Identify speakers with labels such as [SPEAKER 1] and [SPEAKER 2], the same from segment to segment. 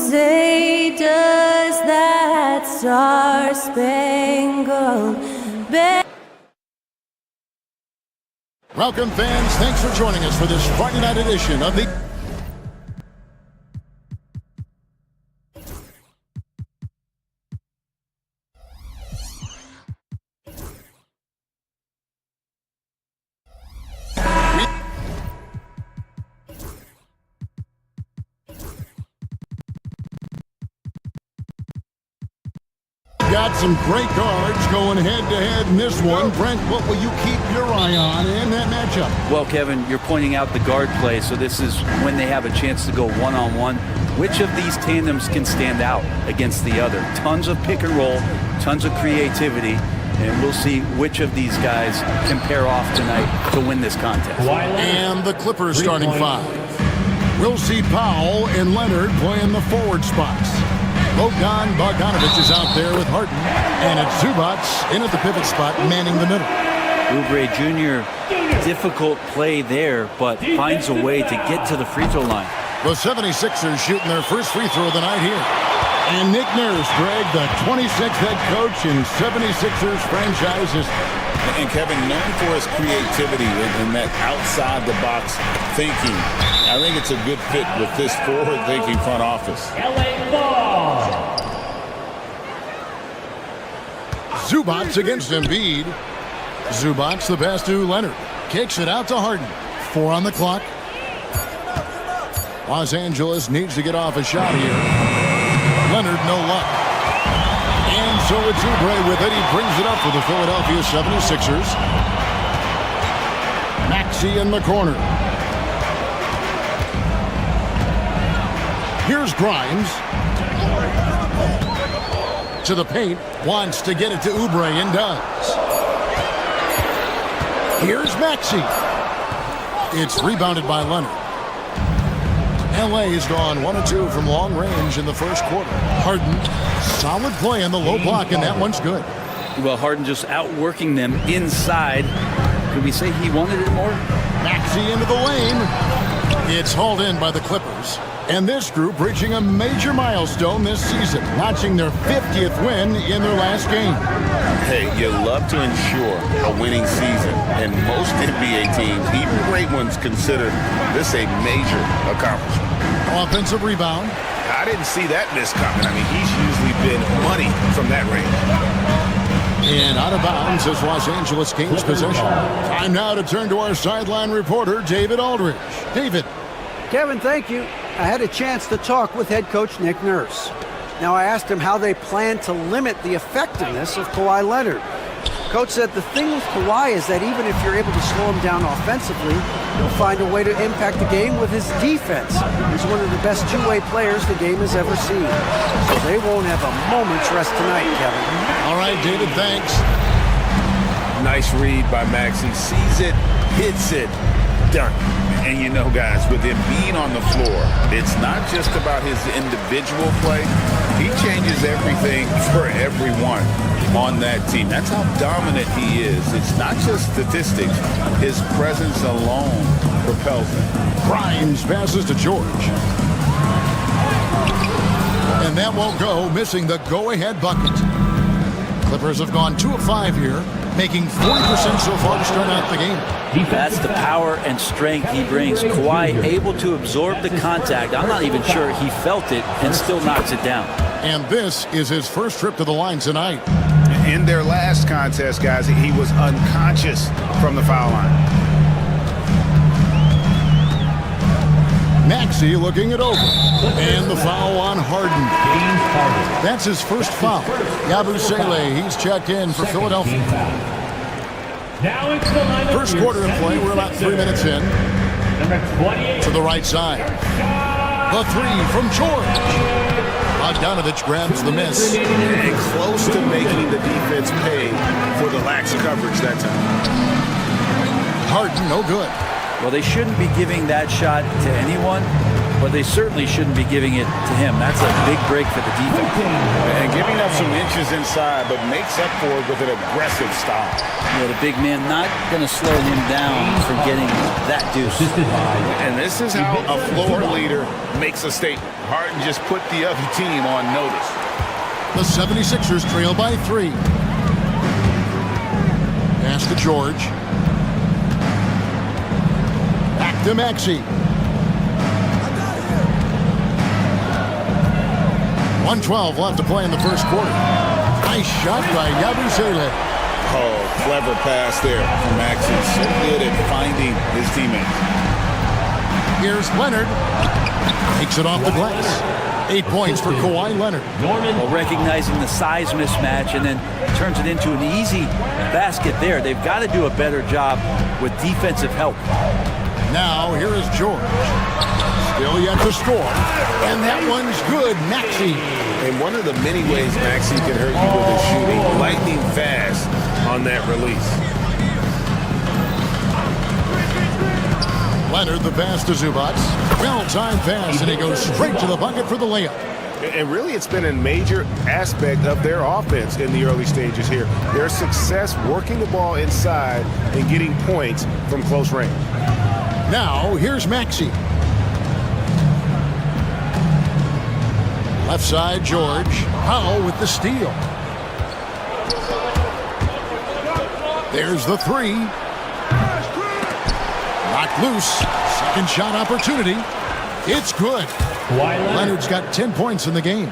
[SPEAKER 1] Say, does that star-spangled banner?
[SPEAKER 2] Welcome, fans. Thanks for joining us for this Friday night edition of the got some great guards going head-to-head in this one. Brent, what will you keep your eye on in that matchup?
[SPEAKER 3] Well, Kevin, you're pointing out the guard play, so this is when they have a chance to go one-on-one. Which of these tandems can stand out against the other? Tons of pick and roll, tons of creativity, and we'll see which of these guys can pair off tonight to win this contest.
[SPEAKER 2] And the Clippers starting five. We'll see Powell and Leonard playing the forward spots. Bogdanovich is out there with Harden, and it's Zubac in at the pivot spot, manning the middle.
[SPEAKER 3] Oubre Jr., difficult play there, but finds a way to get to the free throw line.
[SPEAKER 2] The 76ers shooting their first free throw of the night here. And Nick Nurse, Greg, the 26th head coach in 76ers franchises.
[SPEAKER 4] And Kevin, known for his creativity and that outside-the-box thinking, I think it's a good fit with this forward-thinking front office.
[SPEAKER 2] Zubac against Embiid. Zubac the pass to Leonard. Kicks it out to Harden. 4 on the clock. Los Angeles needs to get off a shot here. Leonard, no luck. And so it's Oubre with it. He brings it up for the Philadelphia 76ers. Maxey in the corner. Here's Grimes. To the paint. Wants to get it to Oubre and does. Here's Maxey. It's rebounded by Leonard. LA has gone 1 of 2 from long range in the first quarter. Harden, solid play in the low block, and that one's good.
[SPEAKER 3] Well, Harden just outworking them inside. Could we say he wanted it more?
[SPEAKER 2] Maxey into the lane. It's hauled in by the Clippers. And this group reaching a major milestone this season, notching their 50th win in their last game.
[SPEAKER 4] Hey, you love to ensure a winning season, and most NBA teams, even great ones, consider this a major accomplishment.
[SPEAKER 2] Offensive rebound.
[SPEAKER 4] I didn't see that miss coming. I mean, he's usually been money from that range.
[SPEAKER 2] And out of bounds as Los Angeles gains possession. Time now to turn to our sideline reporter, David Aldridge. David.
[SPEAKER 5] Kevin, thank you. I had a chance to talk with head coach Nick Nurse. Now, I asked him how they plan to limit the effectiveness of Kawhi Leonard. Coach said the thing with Kawhi is that even if you're able to slow him down offensively, he'll find a way to impact the game with his defense. He's one of the best two-way players the game has ever seen. So they won't have a moment's rest tonight, Kevin.
[SPEAKER 2] All right, David, thanks.
[SPEAKER 4] Nice read by Maxey. Sees it, hits it, done. And you know, guys, with him being on the floor, it's not just about his individual play. He changes everything for everyone on that team. That's how dominant he is. It's not just statistics. His presence alone propels him.
[SPEAKER 2] Grimes passes to George. And that won't go, missing the go-ahead bucket. Clippers have gone 2 of 5 here, making 40% so far to start out the game.
[SPEAKER 3] That's the power and strength he brings. Kawhi able to absorb the contact. I'm not even sure he felt it and still knocks it down.
[SPEAKER 2] And this is his first trip to the line tonight.
[SPEAKER 4] In their last contest, guys, he was unconscious from the foul line.
[SPEAKER 2] Maxey looking it over. And the foul on Harden. That's his first foul. Yabusele, he's checked in for Philadelphia. First quarter in play, we're about 3 minutes in. To the right side. The three from George. Bogdanovich grabs the miss.
[SPEAKER 4] And close to making the defense pay for the lax coverage that time.
[SPEAKER 2] Harden, no good.
[SPEAKER 3] Well, they shouldn't be giving that shot to anyone, but they certainly shouldn't be giving it to him. That's a big break for the defense.
[SPEAKER 4] And giving up some inches inside, but makes up for it with an aggressive stop.
[SPEAKER 3] Yeah, the big man not going to slow him down from getting that deuce.
[SPEAKER 4] And this is how a floor leader makes a statement. Harden just put the other team on notice.
[SPEAKER 2] The 76ers trail by 3. Pass to George. Back to Maxey. 1:12 left to play in the first quarter. Nice shot by Yabusele.
[SPEAKER 4] Oh, clever pass there from Maxey. So good at finding his teammates.
[SPEAKER 2] Here's Leonard. Takes it off the glass. 8 points for Kawhi Leonard.
[SPEAKER 3] Well, recognizing the size mismatch and then turns it into an easy basket there. They've got to do a better job with defensive help.
[SPEAKER 2] Now here is George. Still yet to score. And that one's good. Maxey.
[SPEAKER 4] And one of the many ways Maxey can hurt you with his shooting, lightning fast on that release.
[SPEAKER 2] Leonard, the pass to Zubac. Well-timed pass, and he goes straight to the bucket for the layup.
[SPEAKER 6] And really, it's been a major aspect of their offense in the early stages here. Their success working the ball inside and getting points from close range.
[SPEAKER 2] Now, here's Maxey. Left side, George. Powell with the steal. There's the 3. Knocked loose. Second shot opportunity. It's good. Leonard's got 10 points in the game.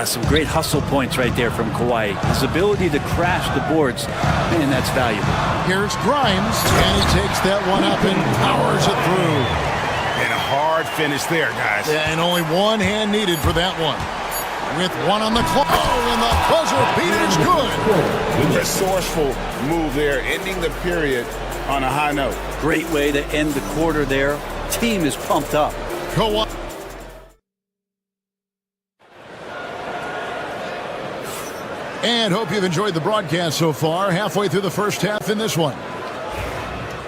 [SPEAKER 3] Some great hustle points right there from Kawhi. His ability to crash the boards, man, that's valuable.
[SPEAKER 2] Here's Grimes, and he takes that one up and powers it through.
[SPEAKER 6] And a hard finish there, guys.
[SPEAKER 2] And only one hand needed for that one. With one on the clock. Oh, and the buzzer beater is good.
[SPEAKER 4] Resourceful move there, ending the period on a high note.
[SPEAKER 3] Great way to end the quarter there. Team is pumped up.
[SPEAKER 2] Kawhi. And hope you've enjoyed the broadcast so far. Halfway through the first half in this one.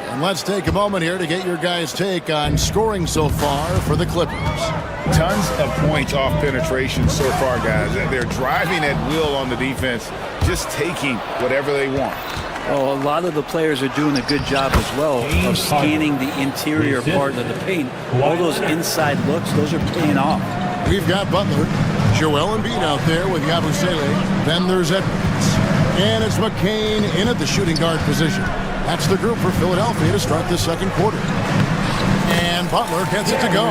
[SPEAKER 2] And let's take a moment here to get your guys' take on scoring so far for the Clippers.
[SPEAKER 4] Tons of points off penetration so far, guys. They're driving at will on the defense, just taking whatever they want.
[SPEAKER 3] Oh, a lot of the players are doing a good job as well of scanning the interior part of the paint. All those inside looks, those are paying off.
[SPEAKER 2] We've got Butler, Joel Embiid out there with Yabusele. Then there's Edwards. And it's McCain in at the shooting guard position. That's the group for Philadelphia to start the second quarter. And Butler gets it to go.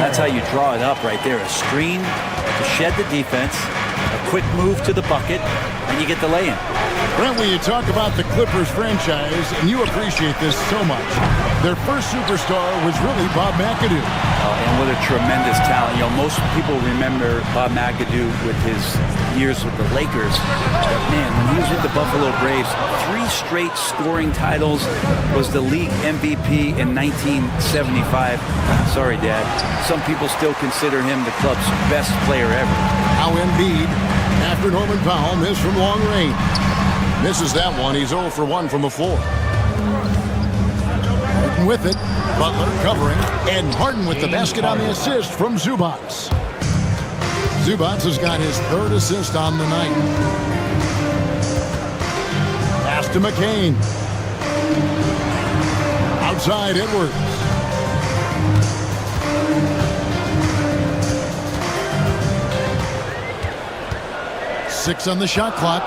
[SPEAKER 3] That's how you draw it up right there. A screen to shed the defense, a quick move to the bucket, and you get the lay-in.
[SPEAKER 2] Brent, when you talk about the Clippers franchise, and you appreciate this so much, their first superstar was really Bob McAdoo.
[SPEAKER 3] And what a tremendous talent. You know, most people remember Bob McAdoo with his years with the Lakers. But man, when he was with the Buffalo Braves, 3 straight scoring titles, was the league MVP in 1975. Sorry, Dad. Some people still consider him the club's best player ever.
[SPEAKER 2] Now Embiid, after Norman Powell, missed from long range. Misses that one. He's 0 for 1 from the floor. Harden with it. Butler covering. And Harden with the basket on the assist from Zubac. Zubac has got his 3rd assist on the night. Pass to McCain. Outside Edwards. Six on the shot clock.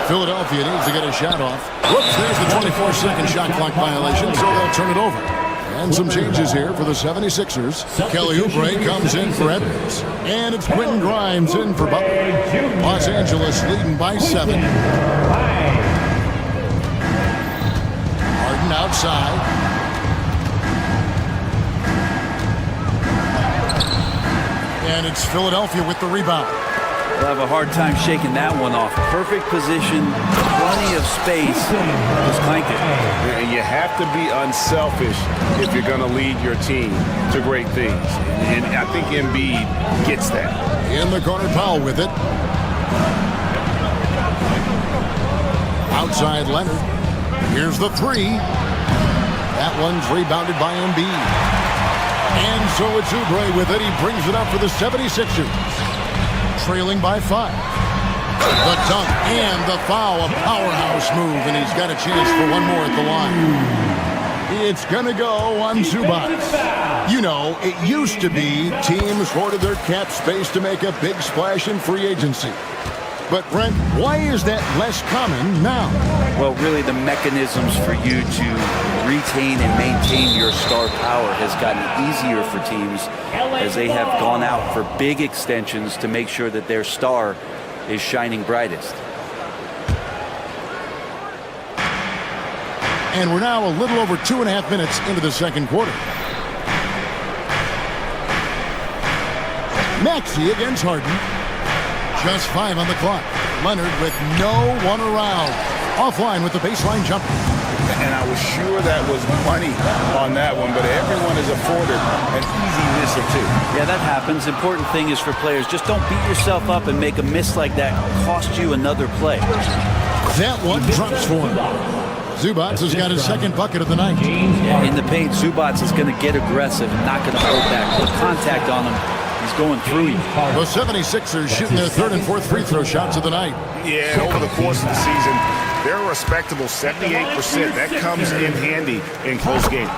[SPEAKER 2] Philadelphia needs to get a shot off. Whoops, there's the 24-second shot clock violation, so they'll turn it over. And some changes here for the 76ers. Kelly Oubre comes in for Edwards. And it's Quentin Grimes in for Butler. Los Angeles leading by 7. Harden outside. And it's Philadelphia with the rebound.
[SPEAKER 3] They'll have a hard time shaking that one off. Perfect position, plenty of space. Just clanked it.
[SPEAKER 6] And you have to be unselfish if you're going to lead your team to great things. And I think Embiid gets that.
[SPEAKER 2] In the corner, Powell with it. Outside Leonard. Here's the 3. That one's rebounded by Embiid. And so it's Oubre with it. He brings it up for the 76ers. Trailing by 5. The dunk and the foul, a powerhouse move, and he's got a chance for one more at the line. It's going to go on Zubac. You know, it used to be teams hoarded their cap space to make a big splash in free agency. But, Brent, why is that less common now?
[SPEAKER 3] Well, really, the mechanisms for you to retain and maintain your star power has gotten easier for teams as they have gone out for big extensions to make sure that their star is shining brightest.
[SPEAKER 2] And we're now a little over 2.5 minutes into the second quarter. Maxey against Harden. Just 5 on the clock. Leonard with no one around. Offline with the baseline jumper.
[SPEAKER 4] And I was sure that was money on that one, but everyone is afforded an easy miss or two.
[SPEAKER 3] Yeah, that happens. Important thing is for players, just don't beat yourself up and make a miss like that cost you another play.
[SPEAKER 2] That one drops for him. Zubac has got his second bucket of the night.
[SPEAKER 3] Yeah, in the paint, Zubac is going to get aggressive and not going to hold back. Put contact on him. He's going through you.
[SPEAKER 2] The 76ers shooting their third and fourth free throw shots of the night.
[SPEAKER 6] Yeah, over the course of the season, they're a respectable 78%. That comes in handy in close games.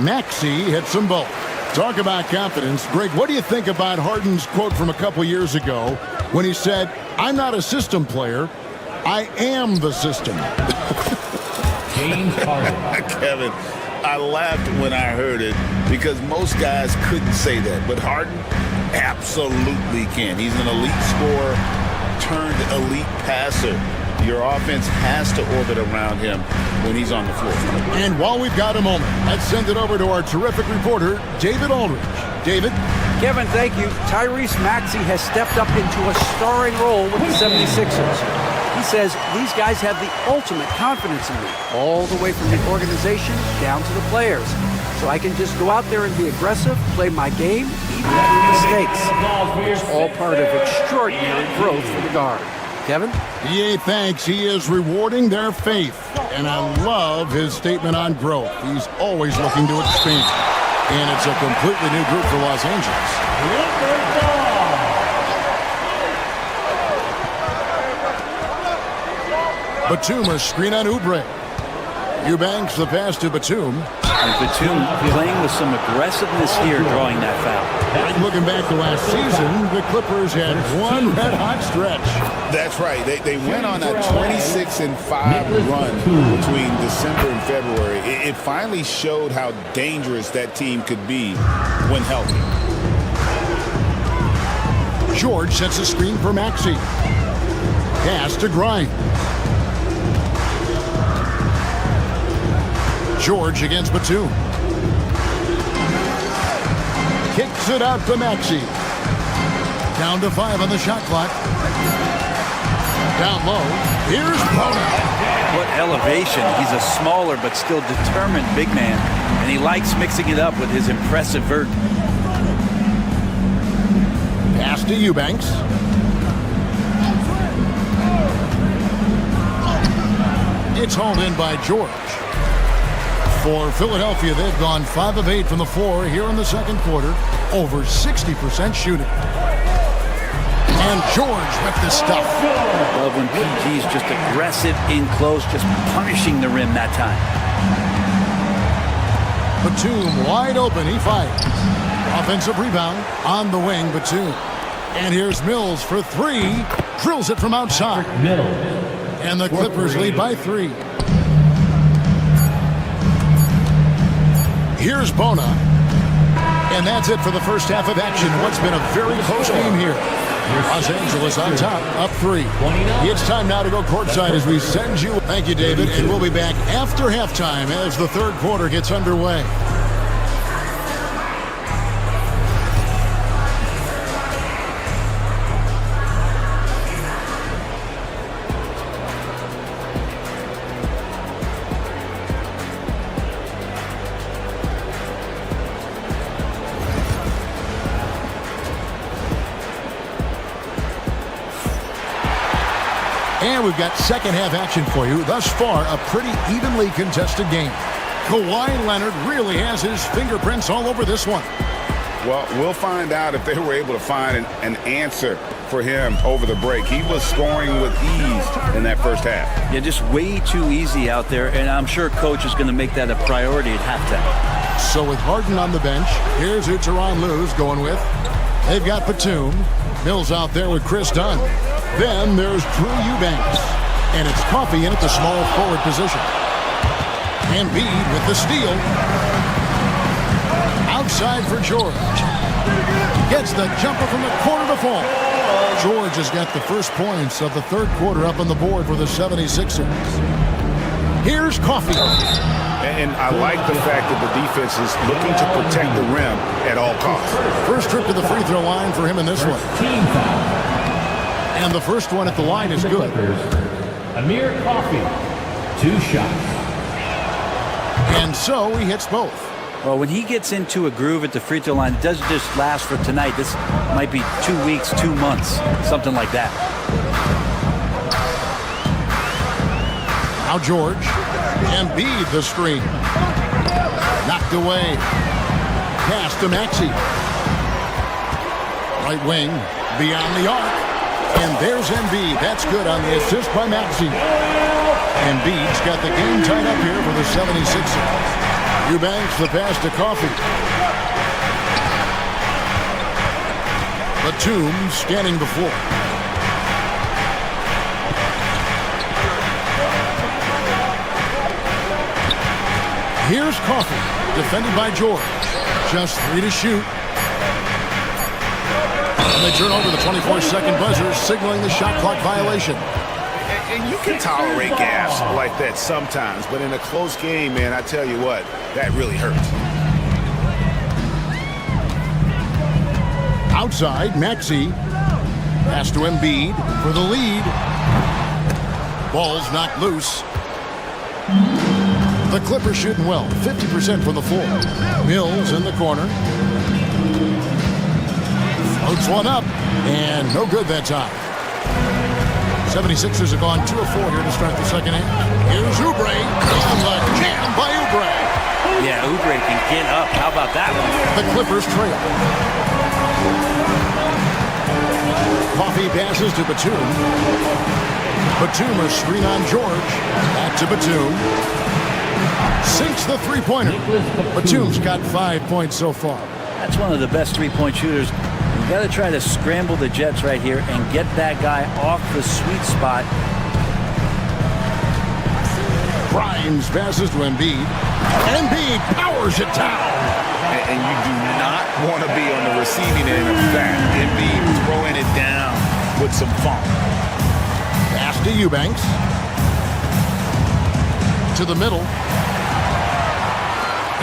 [SPEAKER 2] Maxey hits them both. Talk about confidence. Greg, what do you think about Harden's quote from a couple years ago when he said, "I'm not a system player, I am the system"?
[SPEAKER 4] Kevin, I laughed when I heard it because most guys couldn't say that, but Harden absolutely can. He's an elite scorer turned elite passer. Your offense has to orbit around him when he's on the floor.
[SPEAKER 2] And while we've got a moment, let's send it over to our terrific reporter, David Aldridge. David?
[SPEAKER 5] Kevin, thank you. Tyrese Maxey has stepped up into a starring role with the 76ers. He says these guys have the ultimate confidence in me, all the way from the organization down to the players. So I can just go out there and be aggressive, play my game, even through mistakes. It's all part of extraordinary growth for the guard. Kevin?
[SPEAKER 2] Yeah, thanks. He is rewarding their faith. And I love his statement on growth. He's always looking to expand. And it's a completely new group for Los Angeles. Batum, a screen on Oubre. Eubanks the pass to Batum.
[SPEAKER 3] And Batum playing with some aggressiveness here, drawing that foul.
[SPEAKER 2] And looking back to last season, the Clippers had one red-hot stretch.
[SPEAKER 4] That's right. They went on a 26-5 run between December and February. It finally showed how dangerous that team could be when healthy.
[SPEAKER 2] George sets a screen for Maxey. Pass to Grimes. George against Batum. Kicks it out to Maxey. Down to 5 on the shot clock. Down low. Here's Bona.
[SPEAKER 3] What elevation. He's a smaller but still determined big man. And he likes mixing it up with his impressive vert.
[SPEAKER 2] Pass to Eubanks. It's hauled in by George. For Philadelphia, they've gone 5 of 8 from the floor here in the second quarter. Over 60% shooting. And George with the stuff.
[SPEAKER 3] Love when PG's just aggressive in close, just punishing the rim that time.
[SPEAKER 2] Batum wide open. He fires. Offensive rebound on the wing, Batum. And here's Mills for 3. Drills it from outside. And the Clippers lead by 3. Here's Bona. And that's it for the first half of action. What's been a very close game here. Los Angeles on top, up 3. It's time now to go courtside as we send you. Thank you, David. And we'll be back after halftime as the third quarter gets underway. And we've got second half action for you. Thus far, a pretty evenly contested game. Kawhi Leonard really has his fingerprints all over this one.
[SPEAKER 4] Well, we'll find out if they were able to find an answer for him over the break. He was scoring with ease in that first half.
[SPEAKER 3] Yeah, just way too easy out there, and I'm sure coach is going to make that a priority at halftime.
[SPEAKER 2] So with Harden on the bench, here's who Tyronn Lue's going with. They've got Batum. Mills out there with Chris Dunn. Then there's Drew Eubanks. And it's Coffee in at the small forward position. Embiid with the steal. Outside for George. Gets the jumper from the corner to fall. George has got the first points of the third quarter up on the board for the 76ers. Here's Coffee.
[SPEAKER 6] And I like the fact that the defense is looking to protect the rim at all costs.
[SPEAKER 2] First trip to the free throw line for him in this one. And the first one at the line is good.
[SPEAKER 7] Amir Coffee, 2 shots.
[SPEAKER 2] And so he hits both.
[SPEAKER 3] Well, when he gets into a groove at the free throw line, it doesn't just last for tonight. This might be 2 weeks, 2 months, something like that.
[SPEAKER 2] Now George. Embiid the screen. Knocked away. Pass to Maxey. Right wing. Beyond the arc. And there's Embiid. That's good on the assist by Maxey. Embiid's got the game tied up here for the 76ers. Eubanks the pass to Coffee. Batum scanning the floor. Here's Coffee, defended by George. Just 3 to shoot. And they turn over the 24-second buzzer, signaling the shot clock violation.
[SPEAKER 6] And you can tolerate gaps like that sometimes, but in a close game, man, I tell you what, that really hurts.
[SPEAKER 2] Outside, Maxey. Pass to Embiid for the lead. Ball's knocked loose. The Clippers shooting well, 50% from the floor. Mills in the corner. Floats one up, and no good that time. 76ers have gone 2 of 4 here to start the second half. Here's Oubre on the jam by Oubre.
[SPEAKER 3] Yeah, Oubre can get up. How about that one?
[SPEAKER 2] The Clippers trail. Coffee passes to Batum. Batum a screen on George. Back to Batum. Sinks the three-pointer. Batum's got 5 points so far.
[SPEAKER 3] That's one of the best three-point shooters. You got to try to scramble the Jets right here and get that guy off the sweet spot.
[SPEAKER 2] Grimes passes to Embiid. Embiid powers it down.
[SPEAKER 4] And you do not want to be on the receiving end of that. Embiid throwing it down with some funk.
[SPEAKER 2] Pass to Eubanks. To the middle.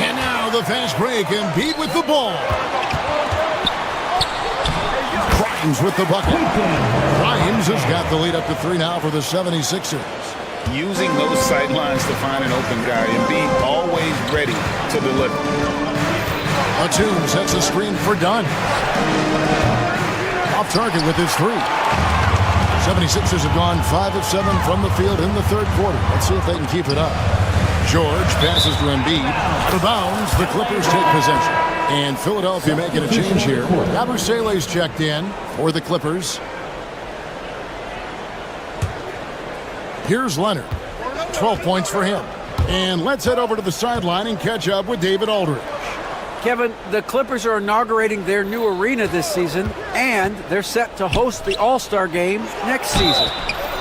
[SPEAKER 2] And now the fast break. Embiid with the ball. Grimes with the bucket. Grimes has got the lead up to 3 now for the 76ers.
[SPEAKER 4] Using those sight lines to find an open guy. Embiid always ready to deliver.
[SPEAKER 2] Batum sets a screen for Dunn. Off target with his 3. 76ers have gone 5 of 7 from the field in the third quarter. Let's see if they can keep it up. George passes to Embiid. Out of bounds, the Clippers take possession. And Philadelphia making a change here. Yabusele's checked in for the Clippers. Here's Leonard. 12 points for him. And let's head over to the sideline and catch up with David Aldridge.
[SPEAKER 5] Kevin, the Clippers are inaugurating their new arena this season, and they're set to host the All-Star Game next season.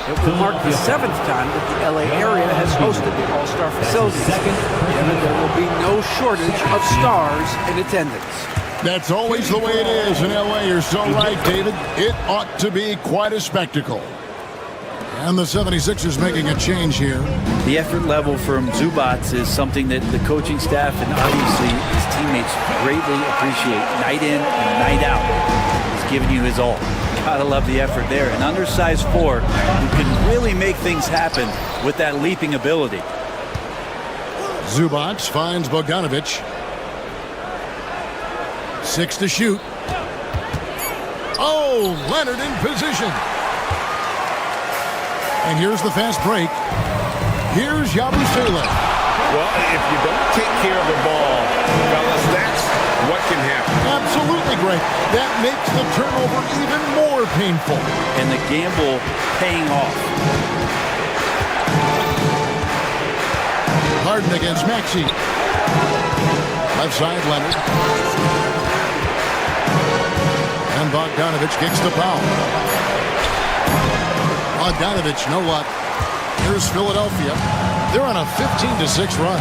[SPEAKER 5] It will mark the 7th time that the LA area has hosted the All-Star facilities. Kevin, there will be no shortage of stars in attendance.
[SPEAKER 2] That's always the way it is in LA. You're so right, David. It ought to be quite a spectacle. And the 76ers making a change here.
[SPEAKER 3] The effort level from Zubats is something that the coaching staff and obviously his teammates greatly appreciate. Night in and night out. He's giving you his all. Gotta love the effort there. An undersized 4 who can really make things happen with that leaping ability.
[SPEAKER 2] Zubats finds Bogdanovic. 6 to shoot. Oh, Leonard in position. And here's the fast break. Here's Yabusele.
[SPEAKER 4] Well, if you don't
[SPEAKER 2] break. That makes the turnover even more painful.
[SPEAKER 3] And the gamble paying off.
[SPEAKER 2] Harden against Maxey. Left side, Leonard. And Bogdanovich kicks the foul. Bogdanovich, no luck. Here's Philadelphia. They're on a 15-6 run.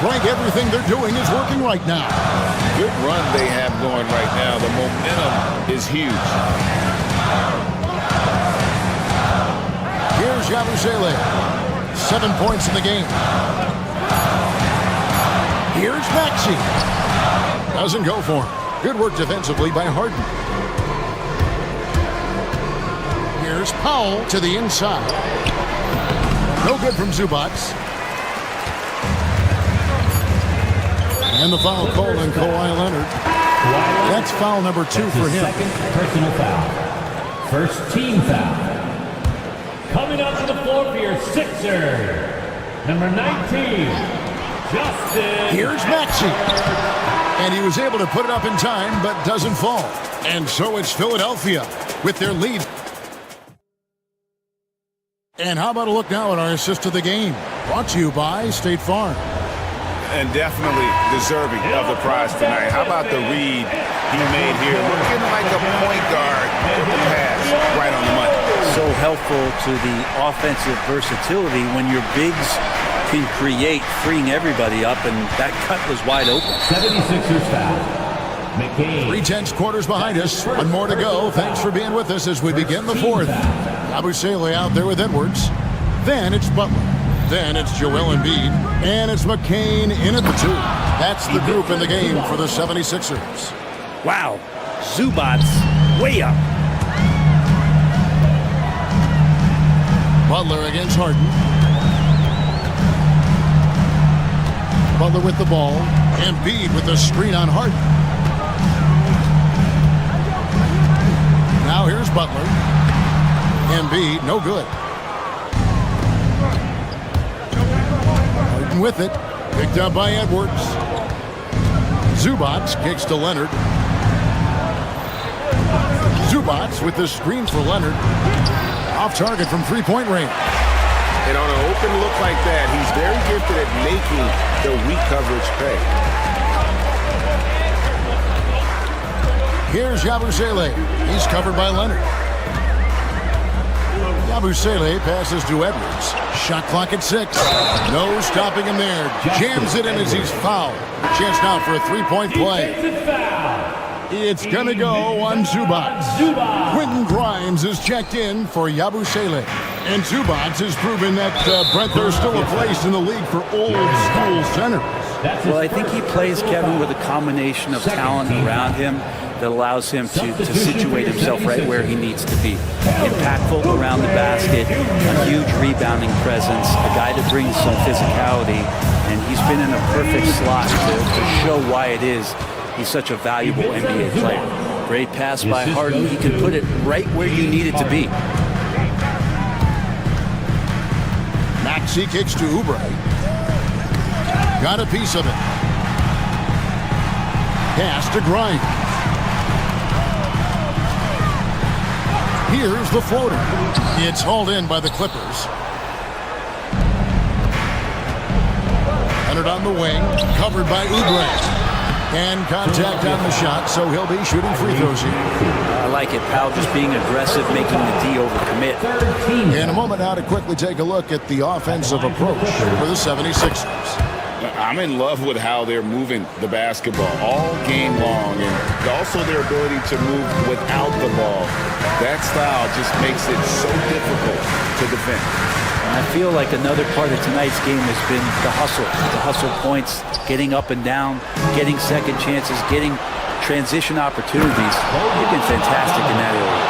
[SPEAKER 2] Frank, everything they're doing is working right now.
[SPEAKER 4] Good run they have going right now. The momentum is huge.
[SPEAKER 2] Here's Yabusele. 7 points in the game. Here's Maxey. Doesn't go for him. Good work defensively by Harden. Here's Powell to the inside. No good from Zubac. And the foul called on Kawhi Leonard. That's foul number 2 for him.
[SPEAKER 7] Second personal foul. First team foul. Coming up to the floor for your Sixers, number 19, Justin.
[SPEAKER 2] Here's Maxey. And he was able to put it up in time, but doesn't fall. And so it's Philadelphia with their lead. And how about a look now at our assist of the game? Brought to you by State Farm.
[SPEAKER 4] And definitely deserving of the prize tonight. How about the read he made here? Looking like a point guard. Put the pass right on the money.
[SPEAKER 3] So helpful to the offensive versatility when your bigs can create, freeing everybody up, and that cut was wide open.
[SPEAKER 7] 76ers foul. McCain.
[SPEAKER 2] 3/10 quarters behind us. One more to go. Thanks for being with us as we begin the fourth. Yabusele out there with Edwards. Then it's Butler. Then it's Joel Embiid. And it's McCain in at the 2. That's the group in the game for the 76ers.
[SPEAKER 3] Wow. Zubac way up.
[SPEAKER 2] Butler against Harden. Butler with the ball. Embiid with the screen on Harden. Now here's Butler. Embiid, no good. Harden with it. Picked up by Edwards. Zubac kicks to Leonard. Zubac with the screen for Leonard. Off target from three-point range.
[SPEAKER 6] And on an open look like that, he's very gifted at making the weak coverage pay.
[SPEAKER 2] Here's Yabusele. He's covered by Leonard. Yabusele passes to Edwards. Shot clock at 6. No stopping him there. Jams it in as he's fouled. Chance now for a three-point play. It's going to go on Zubac. Quentin Grimes is checked in for Yabusele. And Zubac has proven that, Brent, there's still a place in the league for old-school centers.
[SPEAKER 3] Well, I think he plays, Kevin, with a combination of talent around him that allows him to situate himself right where he needs to be. Impactful around the basket, a huge rebounding presence, a guy that brings some physicality, and he's been in a perfect slot to show why it is he's such a valuable NBA player. Great pass by Harden. He can put it right where you need it to be.
[SPEAKER 2] Maxey kicks to Oubre. Got a piece of it. Pass to Grimes. Here's the floater. It's hauled in by the Clippers. Leonard on the wing, covered by Oubre. And contact on the shot, so he'll be shooting free throws here.
[SPEAKER 3] I like it, Powell just being aggressive, making the D overcommit.
[SPEAKER 2] In a moment now to quickly take a look at the offensive approach for the 76ers.
[SPEAKER 4] I'm in love with how they're moving the basketball all game long, and also their ability to move without the ball. That style just makes it so difficult to defend.
[SPEAKER 3] And I feel like another part of tonight's game has been the hustle points, getting up and down, getting second chances, getting transition opportunities. They've been fantastic in that area.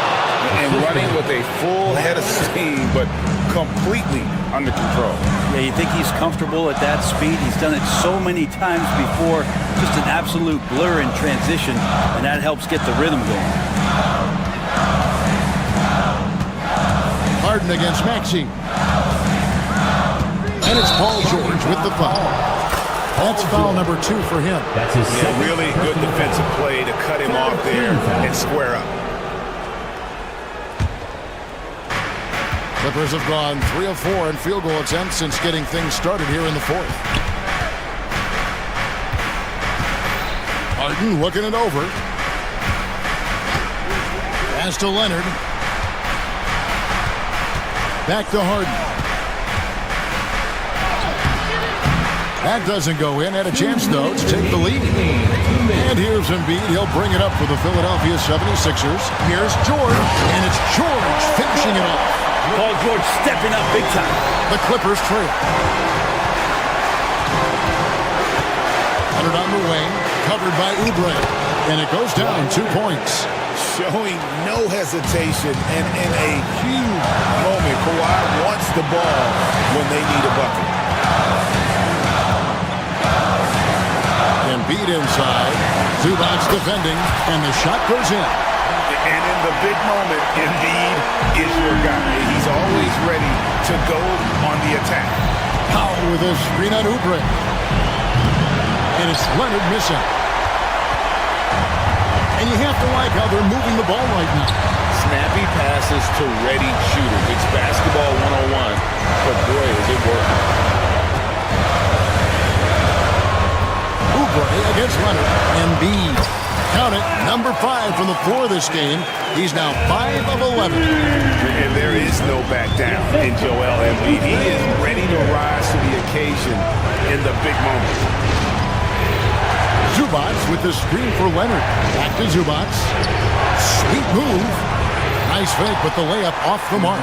[SPEAKER 4] And running with a full head of steam, but completely under control.
[SPEAKER 3] Yeah, you think he's comfortable at that speed. He's done it so many times before. Just an absolute blur in transition, and that helps get the rhythm going.
[SPEAKER 2] Harden against Maxey. And it's Paul George with the foul. That's foul number 2 for him.
[SPEAKER 7] That's his
[SPEAKER 6] Yeah,
[SPEAKER 7] second
[SPEAKER 6] really good
[SPEAKER 7] personal
[SPEAKER 6] defensive
[SPEAKER 7] foul.
[SPEAKER 6] play to cut him off there and square up.
[SPEAKER 2] Clippers have gone 3 of 4 in field goal attempts since getting things started here in the fourth. Harden looking it over. Pass to Leonard. Back to Harden. That doesn't go in. Had a chance, though, to take the lead. And here's Embiid. He'll bring it up for the Philadelphia 76ers. Here's George, and it's George finishing it off.
[SPEAKER 3] Paul George stepping up big time.
[SPEAKER 2] The Clippers trail. Leonard on the wing, covered by Oubre. And it goes down 2 points.
[SPEAKER 6] Showing no hesitation, and in a huge moment, Kawhi wants the ball when they need a bucket.
[SPEAKER 2] Embiid inside. Zubac defending, and the shot goes in.
[SPEAKER 6] And in the big moment, Embiid is your guy. He's always ready to go on the attack.
[SPEAKER 2] Powell with a screen on Oubre. And it's Leonard missing. And you have to like how they're moving the ball right now.
[SPEAKER 4] Snappy passes to ready shooters. It's basketball 101, but boy, is it working.
[SPEAKER 2] Oubre against Leonard. Embiid. Count it, number 5 from the floor this game. He's now 5 of 11.
[SPEAKER 6] And there is no back down in Joel Embiid. He is ready to rise to the occasion in the big moments.
[SPEAKER 2] Zubac with the screen for Leonard. Back to Zubac. Sweet move. Nice fake, but the layup off the mark.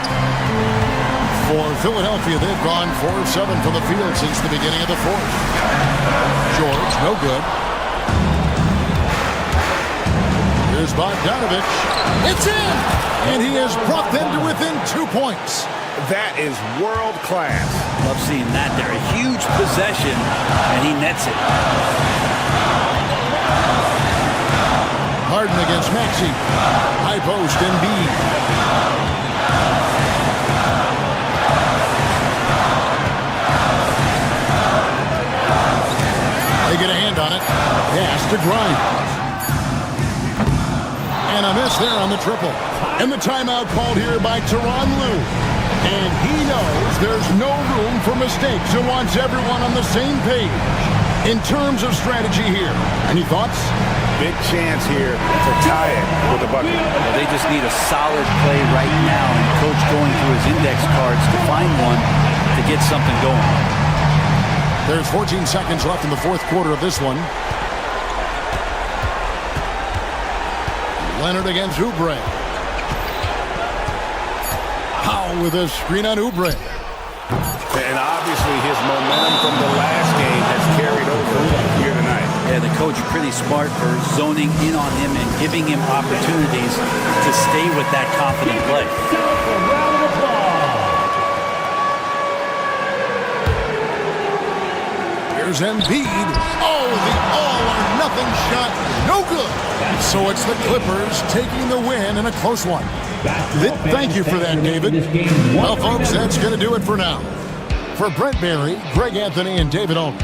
[SPEAKER 2] For Philadelphia, they've gone 4 of 7 from the field since the beginning of the fourth. George, no good. Here's Bogdanovich. It's in! And he has brought them to within 2 points.
[SPEAKER 6] That is world class.
[SPEAKER 3] Love seeing that there. A huge possession, and he nets it.
[SPEAKER 2] Harden against Maxey. High post, Embiid. They get a hand on it. Pass to Grimes. And a miss there on the triple. And the timeout called here by Tyronn Lue. And he knows there's no room for mistakes and wants everyone on the same page in terms of strategy here. Any thoughts?
[SPEAKER 6] Big chance here to tie it with a bucket.
[SPEAKER 3] Well, they just need a solid play right now, and Coach going through his index cards to find one to get something going.
[SPEAKER 2] There's 14 seconds left in the fourth quarter of this one. Leonard against Oubre. Powell with a screen on Oubre.
[SPEAKER 6] And obviously his momentum from the last game has carried over here tonight.
[SPEAKER 3] Yeah, the coach pretty smart for zoning in on him and giving him opportunities to stay with that confident play.
[SPEAKER 7] A round of applause.
[SPEAKER 2] Here's Embiid. Oh, the all-or-nothing shot. No good. So it's the Clippers taking the win in a close one. Thank you for that, David. Well, folks, that's going to do it for now. For Brent Berry, Greg Anthony, and David Aldridge.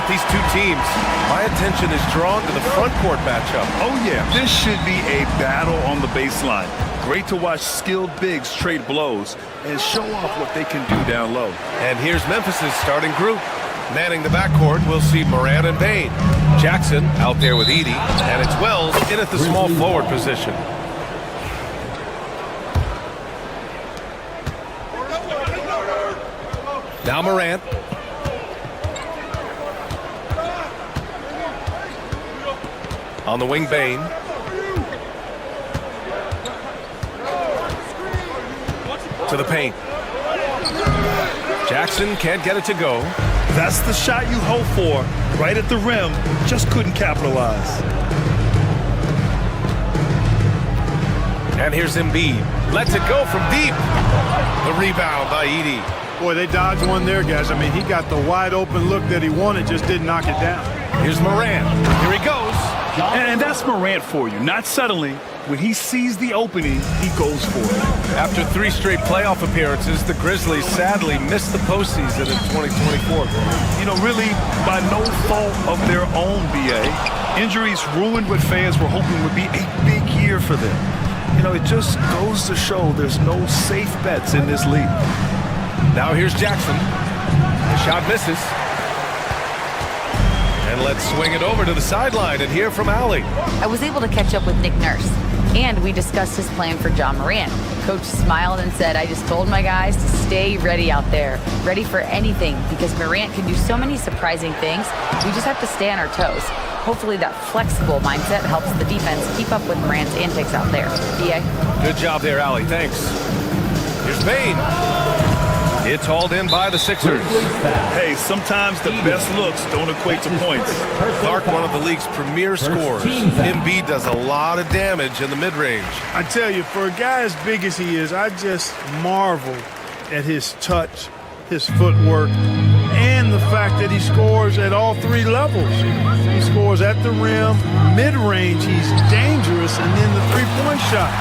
[SPEAKER 8] these two teams, my attention is drawn to the front court matchup.
[SPEAKER 9] Oh, yeah. This should be a battle on the baseline. Great to watch skilled bigs trade blows and show off what they can do down low.
[SPEAKER 8] And here's Memphis' starting group. Manning the backcourt, we'll see Morant and Bane. Jackson out there with Edey, and it's Wells in at the small forward position. Now Morant. On the wing, Bane. To the paint. Jackson can't get it to go.
[SPEAKER 9] That's the shot you hope for. Right at the rim, just couldn't capitalize.
[SPEAKER 8] And here's Embiid. Lets it go from deep. The rebound by Edey.
[SPEAKER 10] Boy, they dodged one there, guys. I mean, he got the wide open look that he wanted, just didn't knock it down.
[SPEAKER 8] Here's Morant. Here he goes.
[SPEAKER 9] And that's Morant for you. Not settling. When he sees the opening, he goes for it.
[SPEAKER 8] After 3 straight playoff appearances, the Grizzlies sadly missed the postseason in 2024.
[SPEAKER 9] You know, really, by no fault of their own, BA. Injuries ruined what fans were hoping would be a big year for them. You know, it just goes to show there's no safe bets in this league.
[SPEAKER 8] Now here's Jackson. The shot misses. And let's swing it over to the sideline and hear from Allie.
[SPEAKER 11] I was able to catch up with Nick Nurse, and we discussed his plan for John Morant. Coach smiled and said, I just told my guys to stay ready out there, ready for anything, because Morant can do so many surprising things. We just have to stay on our toes. Hopefully that flexible mindset helps the defense keep up with Morant's antics out there. BA?
[SPEAKER 8] Good job there, Allie. Thanks. Here's Bane. It's hauled in by the Sixers.
[SPEAKER 9] Hey, sometimes the best looks don't equate to points.
[SPEAKER 8] Clark, one of the league's premier scorers. Embiid does a lot of damage in the mid-range.
[SPEAKER 10] I tell you, for a guy as big as he is, I just marvel at his touch, his footwork, and the fact that he scores at all 3 levels. He scores at the rim, mid-range, he's dangerous, and then the three-point shot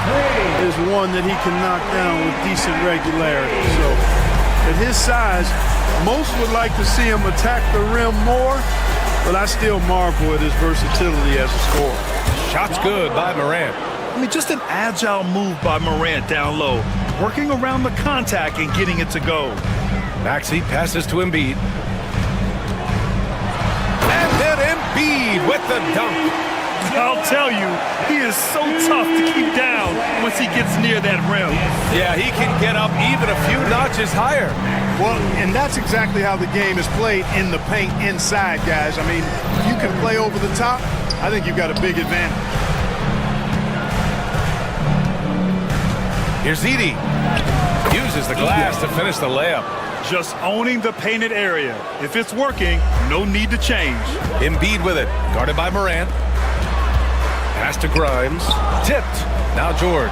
[SPEAKER 10] is one that he can knock down with decent regularity. So, at his size, most would like to see him attack the rim more, but I still marvel at his versatility as a scorer.
[SPEAKER 8] Shot's good by Morant.
[SPEAKER 9] I mean, just an agile move by Morant down low, working around the contact and getting it to go.
[SPEAKER 8] Maxey passes to Embiid. And then Embiid with the dunk.
[SPEAKER 9] I'll tell you, he is so tough to keep down once he gets near that rim.
[SPEAKER 8] Yeah, he can get up even a few notches higher.
[SPEAKER 10] Well, and that's exactly how the game is played in the paint inside, guys. I mean, if you can play over the top, I think you've got a big advantage.
[SPEAKER 8] Here's Edey. Uses the glass to finish the layup.
[SPEAKER 9] Just owning the painted area. If it's working, no need to change.
[SPEAKER 8] Embiid with it, guarded by Morant. Pass to Grimes. Tipped. Now George.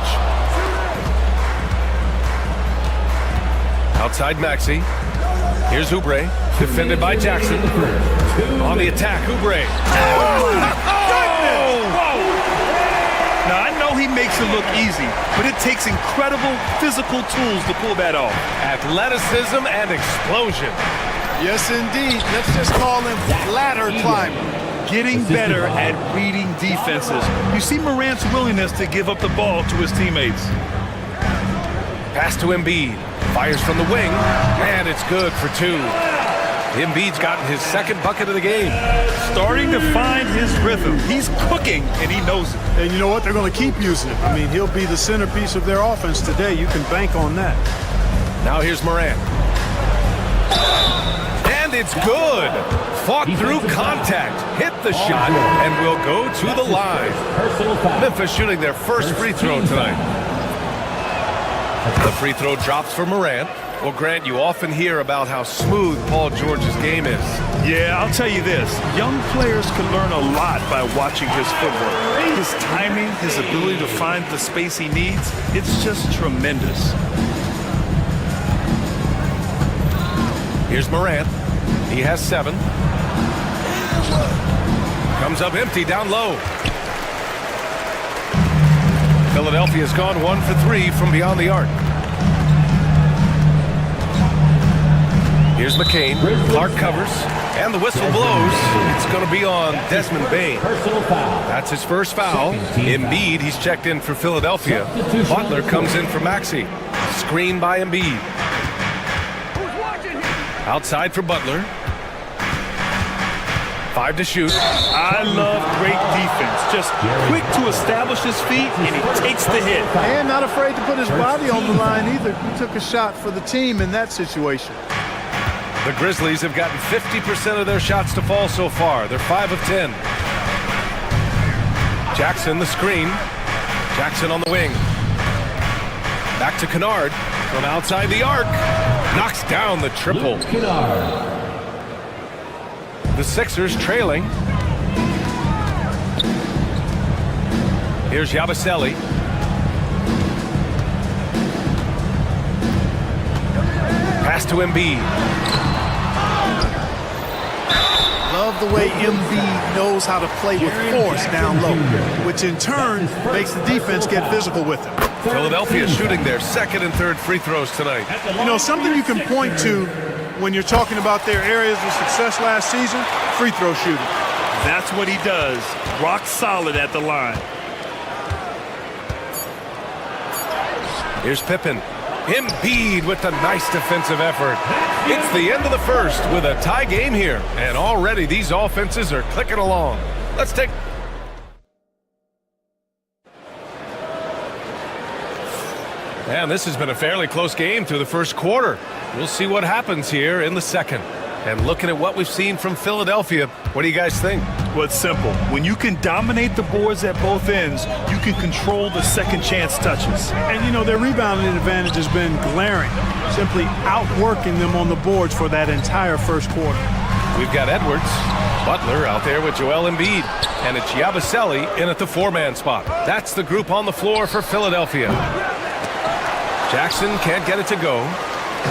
[SPEAKER 8] Outside Maxey. Here's Oubre. Defended by Jackson. On the attack, Oubre.
[SPEAKER 9] Now, I know he makes it look easy, but it takes incredible physical tools to pull that off.
[SPEAKER 8] Athleticism and explosion.
[SPEAKER 10] Yes, indeed. Let's just call him ladder climber.
[SPEAKER 9] Getting better at reading defenses. You see Morant's willingness to give up the ball to his teammates.
[SPEAKER 8] Pass to Embiid. Fires from the wing, and it's good for 2. Embiid's gotten his 2nd bucket of the game.
[SPEAKER 9] Starting to find his rhythm. He's cooking, and he knows it.
[SPEAKER 10] And you know what? They're going to keep using him. I mean, he'll be the centerpiece of their offense today. You can bank on that.
[SPEAKER 8] Now here's Morant. And it's good. Fought through contact, hit the shot, and will go to the line. Memphis shooting their first free throw tonight. The free throw drops for Morant. Well, Grant, you often hear about how smooth Paul George's game is.
[SPEAKER 9] Yeah, I'll tell you this. Young players can learn a lot by watching his footwork. His timing, his ability to find the space he needs, it's just tremendous.
[SPEAKER 8] Here's Morant. He has 7. Comes up empty down low. Philadelphia's gone 1 for 3 from beyond the arc. Here's McCain. Clark covers. And the whistle blows. It's going to be on Desmond Bain.
[SPEAKER 7] Personal foul.
[SPEAKER 8] That's his first foul. Embiid, he's checked in for Philadelphia. Butler comes in for Maxey. Screen by Embiid. Outside for Butler. 5 to shoot.
[SPEAKER 10] I love great defense. Just quick to establish his feet, and he takes the hit.
[SPEAKER 12] And not afraid to put his body on the line either. He took a shot for the team in that situation.
[SPEAKER 8] The Grizzlies have gotten 50% of their shots to fall so far. They're 5 of 10. Jackson, the screen. Jackson on the wing. Back to Kennard from outside the arc. Knocks down the triple.
[SPEAKER 7] Kennard.
[SPEAKER 8] The Sixers trailing. Here's Yabusele. Pass to Embiid.
[SPEAKER 12] Love the way Embiid knows how to play with force down low, which in turn makes the defense get physical with him.
[SPEAKER 8] Philadelphia shooting their second and third free throws tonight.
[SPEAKER 12] You know, something you can point to when you're talking about their areas of success last season, free throw shooting.
[SPEAKER 10] That's what he does. Rock solid at the line.
[SPEAKER 8] Here's Pippen. Embiid with the nice defensive effort. It's the end of the first with a tie game here. And already these offenses are clicking along. Let's take... And this has been a fairly close game through the first quarter. We'll see what happens here in the second. And looking at what we've seen from Philadelphia, what do you guys think?
[SPEAKER 10] Well, it's simple. When you can dominate the boards at both ends, you can control the second chance touches.
[SPEAKER 12] And, you know, their rebounding advantage has been glaring, simply outworking them on the boards for that entire first quarter.
[SPEAKER 8] We've got Edwards, Butler out there with Joel Embiid, and it's Yabusele in at the 4-man spot. That's the group on the floor for Philadelphia. Jackson can't get it to go.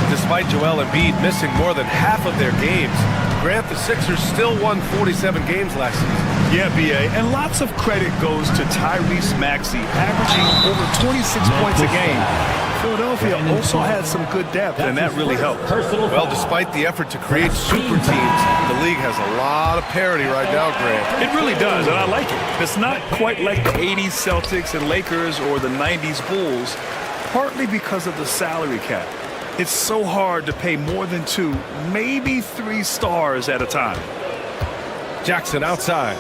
[SPEAKER 8] Despite Joel Embiid missing more than half of their games, Grant, the Sixers still won 47 games last season.
[SPEAKER 10] Yeah, B.A., and lots of credit goes to Tyrese Maxey, averaging over 26 points a game. Philadelphia also had some good depth, and that really helped.
[SPEAKER 8] Well, despite the effort to create super teams, the league has a lot of parity right now, Grant.
[SPEAKER 10] It really does, and I like it. It's not quite like the 80s Celtics and Lakers or the 90s Bulls, partly because of the salary cap. It's so hard to pay more than 2, maybe 3 stars at a time.
[SPEAKER 8] Jackson outside.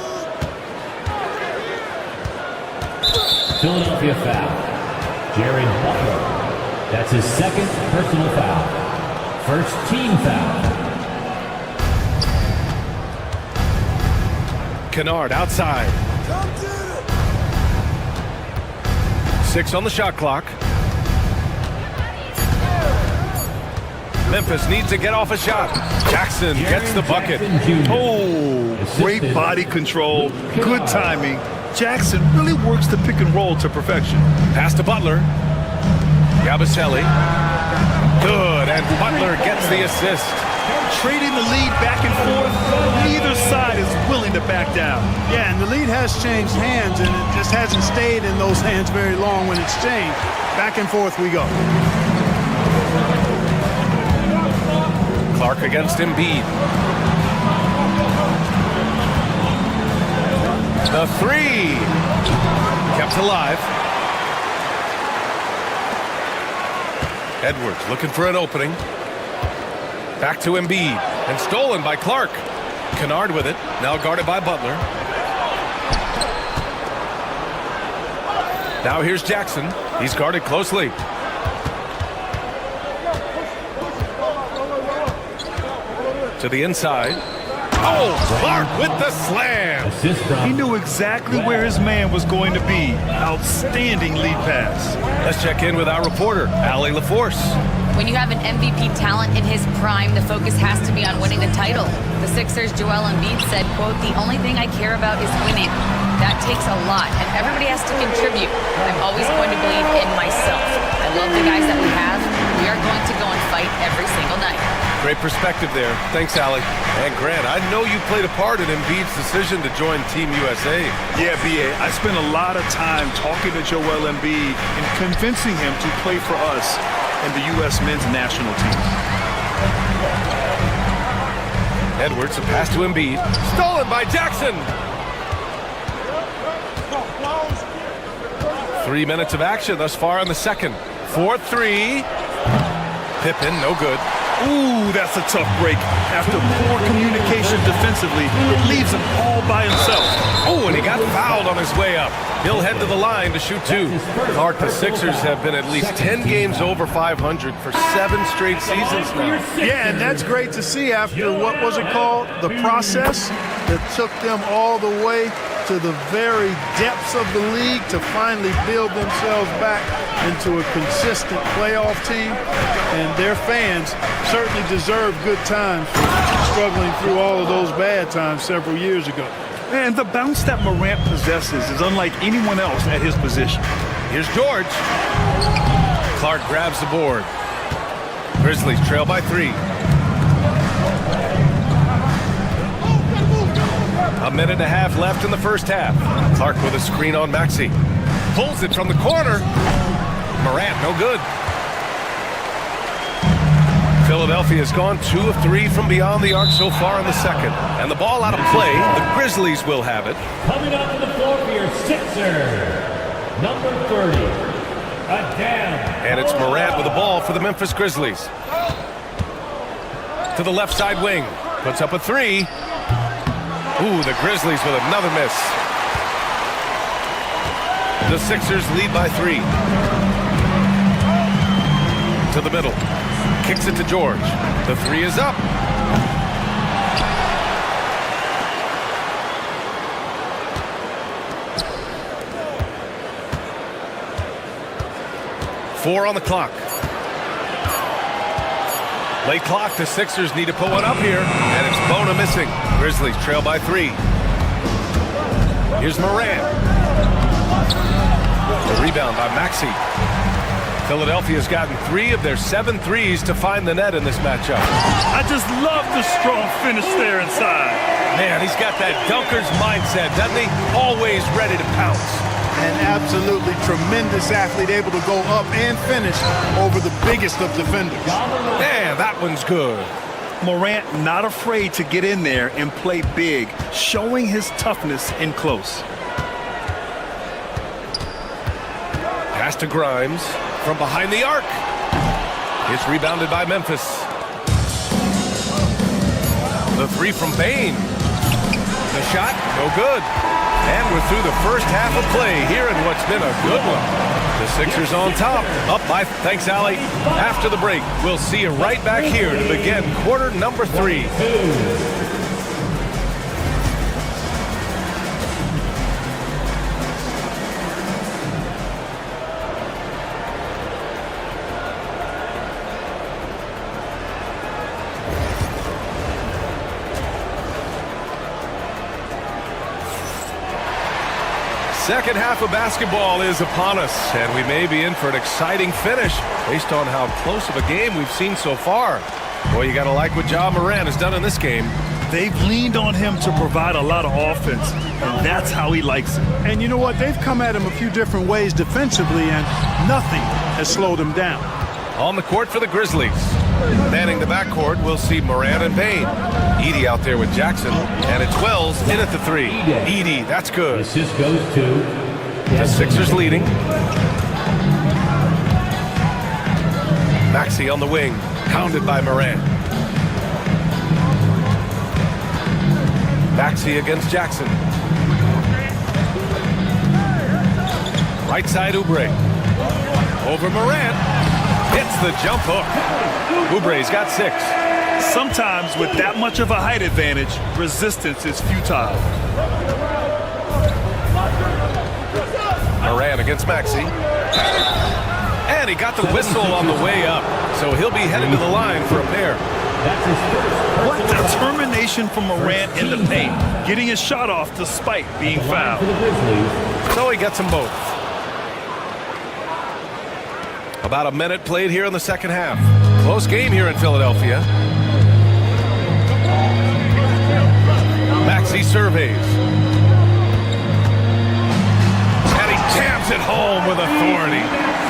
[SPEAKER 7] Philadelphia foul. Jared Butler. That's his second personal foul. First team foul.
[SPEAKER 8] Kennard outside. 6 on the shot clock. Memphis needs to get off a shot. Jackson gets the bucket.
[SPEAKER 10] Oh, great body control, good timing. Jackson really works the pick and roll to perfection.
[SPEAKER 8] Pass to Butler. Yabusele. Good, and Butler gets the assist.
[SPEAKER 10] Trading the lead back and forth, neither side is willing to back down.
[SPEAKER 12] Yeah, and the lead has changed hands, and it just hasn't stayed in those hands very long when it's changed. Back and forth we go.
[SPEAKER 8] Clark against Embiid. The 3. Kept alive. Edwards looking for an opening. Back to Embiid. And stolen by Clark. Kennard with it. Now guarded by Butler. Now here's Jackson. He's guarded closely. To the inside. Oh, Clark with the slam.
[SPEAKER 10] He knew exactly where his man was going to be. Outstanding lead pass.
[SPEAKER 8] Let's check in with our reporter, Allie LaForce.
[SPEAKER 11] When you have an MVP talent in his prime, the focus has to be on winning the title. The Sixers' Joel Embiid said, quote, "The only thing I care about is winning. That takes a lot, and everybody has to contribute. I'm always going to believe in myself. I love the guys that we have. We are going to go and fight every single night."
[SPEAKER 8] Great perspective there. Thanks, Allie. And Grant, I know you played a part in Embiid's decision to join Team USA.
[SPEAKER 10] Yeah, B.A., I spent a lot of time talking to Joel Embiid and convincing him to play for us and the U.S. men's national team.
[SPEAKER 8] Edwards, a pass to Embiid. Stolen by Jackson. 3 minutes of action thus far in the second. 4-3. Pippen, no good.
[SPEAKER 9] Ooh, that's a tough break. After poor communication defensively, it leaves him all by himself.
[SPEAKER 8] Oh, and he got fouled on his way up. He'll head to the line to shoot 2. Clark, the Sixers have been at least 10 games over 500 for 7 straight seasons now.
[SPEAKER 10] Yeah, and that's great to see after, what was it called? The process that took them all the way to the very depths of the league to finally build themselves back into a consistent playoff team. And their fans certainly deserve good times for struggling through all of those bad times several years ago.
[SPEAKER 9] And the bounce that Morant possesses is unlike anyone else at his position.
[SPEAKER 8] Here's George. Clark grabs the board. Grizzlies trail by 3. A minute and a half left in the first half. Clark with a screen on Maxey. Pulls it from the corner. Morant, no good. Philadelphia has gone 2 of 3 from beyond the arc so far in the second. And the ball out of play. The Grizzlies will have it.
[SPEAKER 7] Coming up to the floor for your Sixers, number 30, Adam.
[SPEAKER 8] And it's Morant with the ball for the Memphis Grizzlies. To the left side wing. Puts up a 3. Ooh, the Grizzlies with another miss. The Sixers lead by 3. To the middle. Kicks it to George. The 3 is up. Four on the clock. Late clock, the Sixers need to put one up here, and it's Bona missing. Grizzlies trail by 3. Here's Morant. The rebound by Maxey. Philadelphia's gotten 3 of their 7 threes to find the net in this matchup.
[SPEAKER 9] I just love the strong finish there inside.
[SPEAKER 8] Man, he's got that dunker's mindset, doesn't he? Always ready to pounce.
[SPEAKER 10] An absolutely tremendous athlete, able to go up and finish over the biggest of defenders.
[SPEAKER 8] Man, that one's good.
[SPEAKER 9] Morant not afraid to get in there and play big, showing his toughness in close.
[SPEAKER 8] Pass to Grimes from behind the arc. It's rebounded by Memphis. The 3 from Bane. The shot, no good. And we're through the first half of play here in what's been a good one. The Sixers on top, up by, thanks, Allie. After the break, we'll see you right back here to begin quarter number 3. Second half of basketball is upon us, and we may be in for an exciting finish based on how close of a game we've seen so far. Boy, you got to like what Ja Morant has done in this game.
[SPEAKER 9] They've leaned on him to provide a lot of offense, and that's how he likes it.
[SPEAKER 10] And you know what? They've come at him a few different ways defensively, and nothing has slowed him down.
[SPEAKER 8] On the court for the Grizzlies. Manning the backcourt, we'll see Morant and Bane. Edey out there with Jackson, and it's Wells in at the 3. Edey, that's good.
[SPEAKER 7] Assist goes to
[SPEAKER 8] The Sixers leading. Maxey on the wing, pounded by Morant. Maxey against Jackson. Right side Oubre. Over Morant. Hits the jump hook. Oubre's got 6.
[SPEAKER 9] Sometimes with that much of a height advantage, resistance is futile.
[SPEAKER 8] Morant against Maxey. And he got the whistle on the way up, so he'll be headed to the line for a pair.
[SPEAKER 7] That's his first.
[SPEAKER 9] What determination from Morant in the paint, getting his shot off despite being fouled.
[SPEAKER 7] For the Grizzlies.
[SPEAKER 8] So he gets them both. About a minute played here in the second half. Close game here in Philadelphia. Maxey surveys. And he jams it home with authority.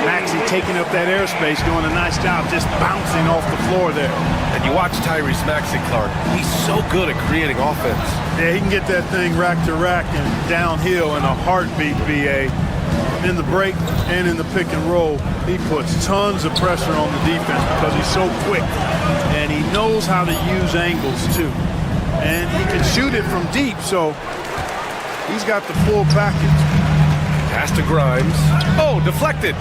[SPEAKER 10] Maxey taking up that airspace, doing a nice job just bouncing off the floor there.
[SPEAKER 8] And you watch Tyrese Maxey, Clark. He's so good at creating offense.
[SPEAKER 10] Yeah, he can get that thing rack to rack and downhill in a heartbeat, BA. In the break and in the pick and roll, he puts tons of pressure on the defense because he's so quick. And he knows how to use angles, too. And he can shoot it from deep, so he's got the full package.
[SPEAKER 8] Pass to Grimes. Oh, deflected.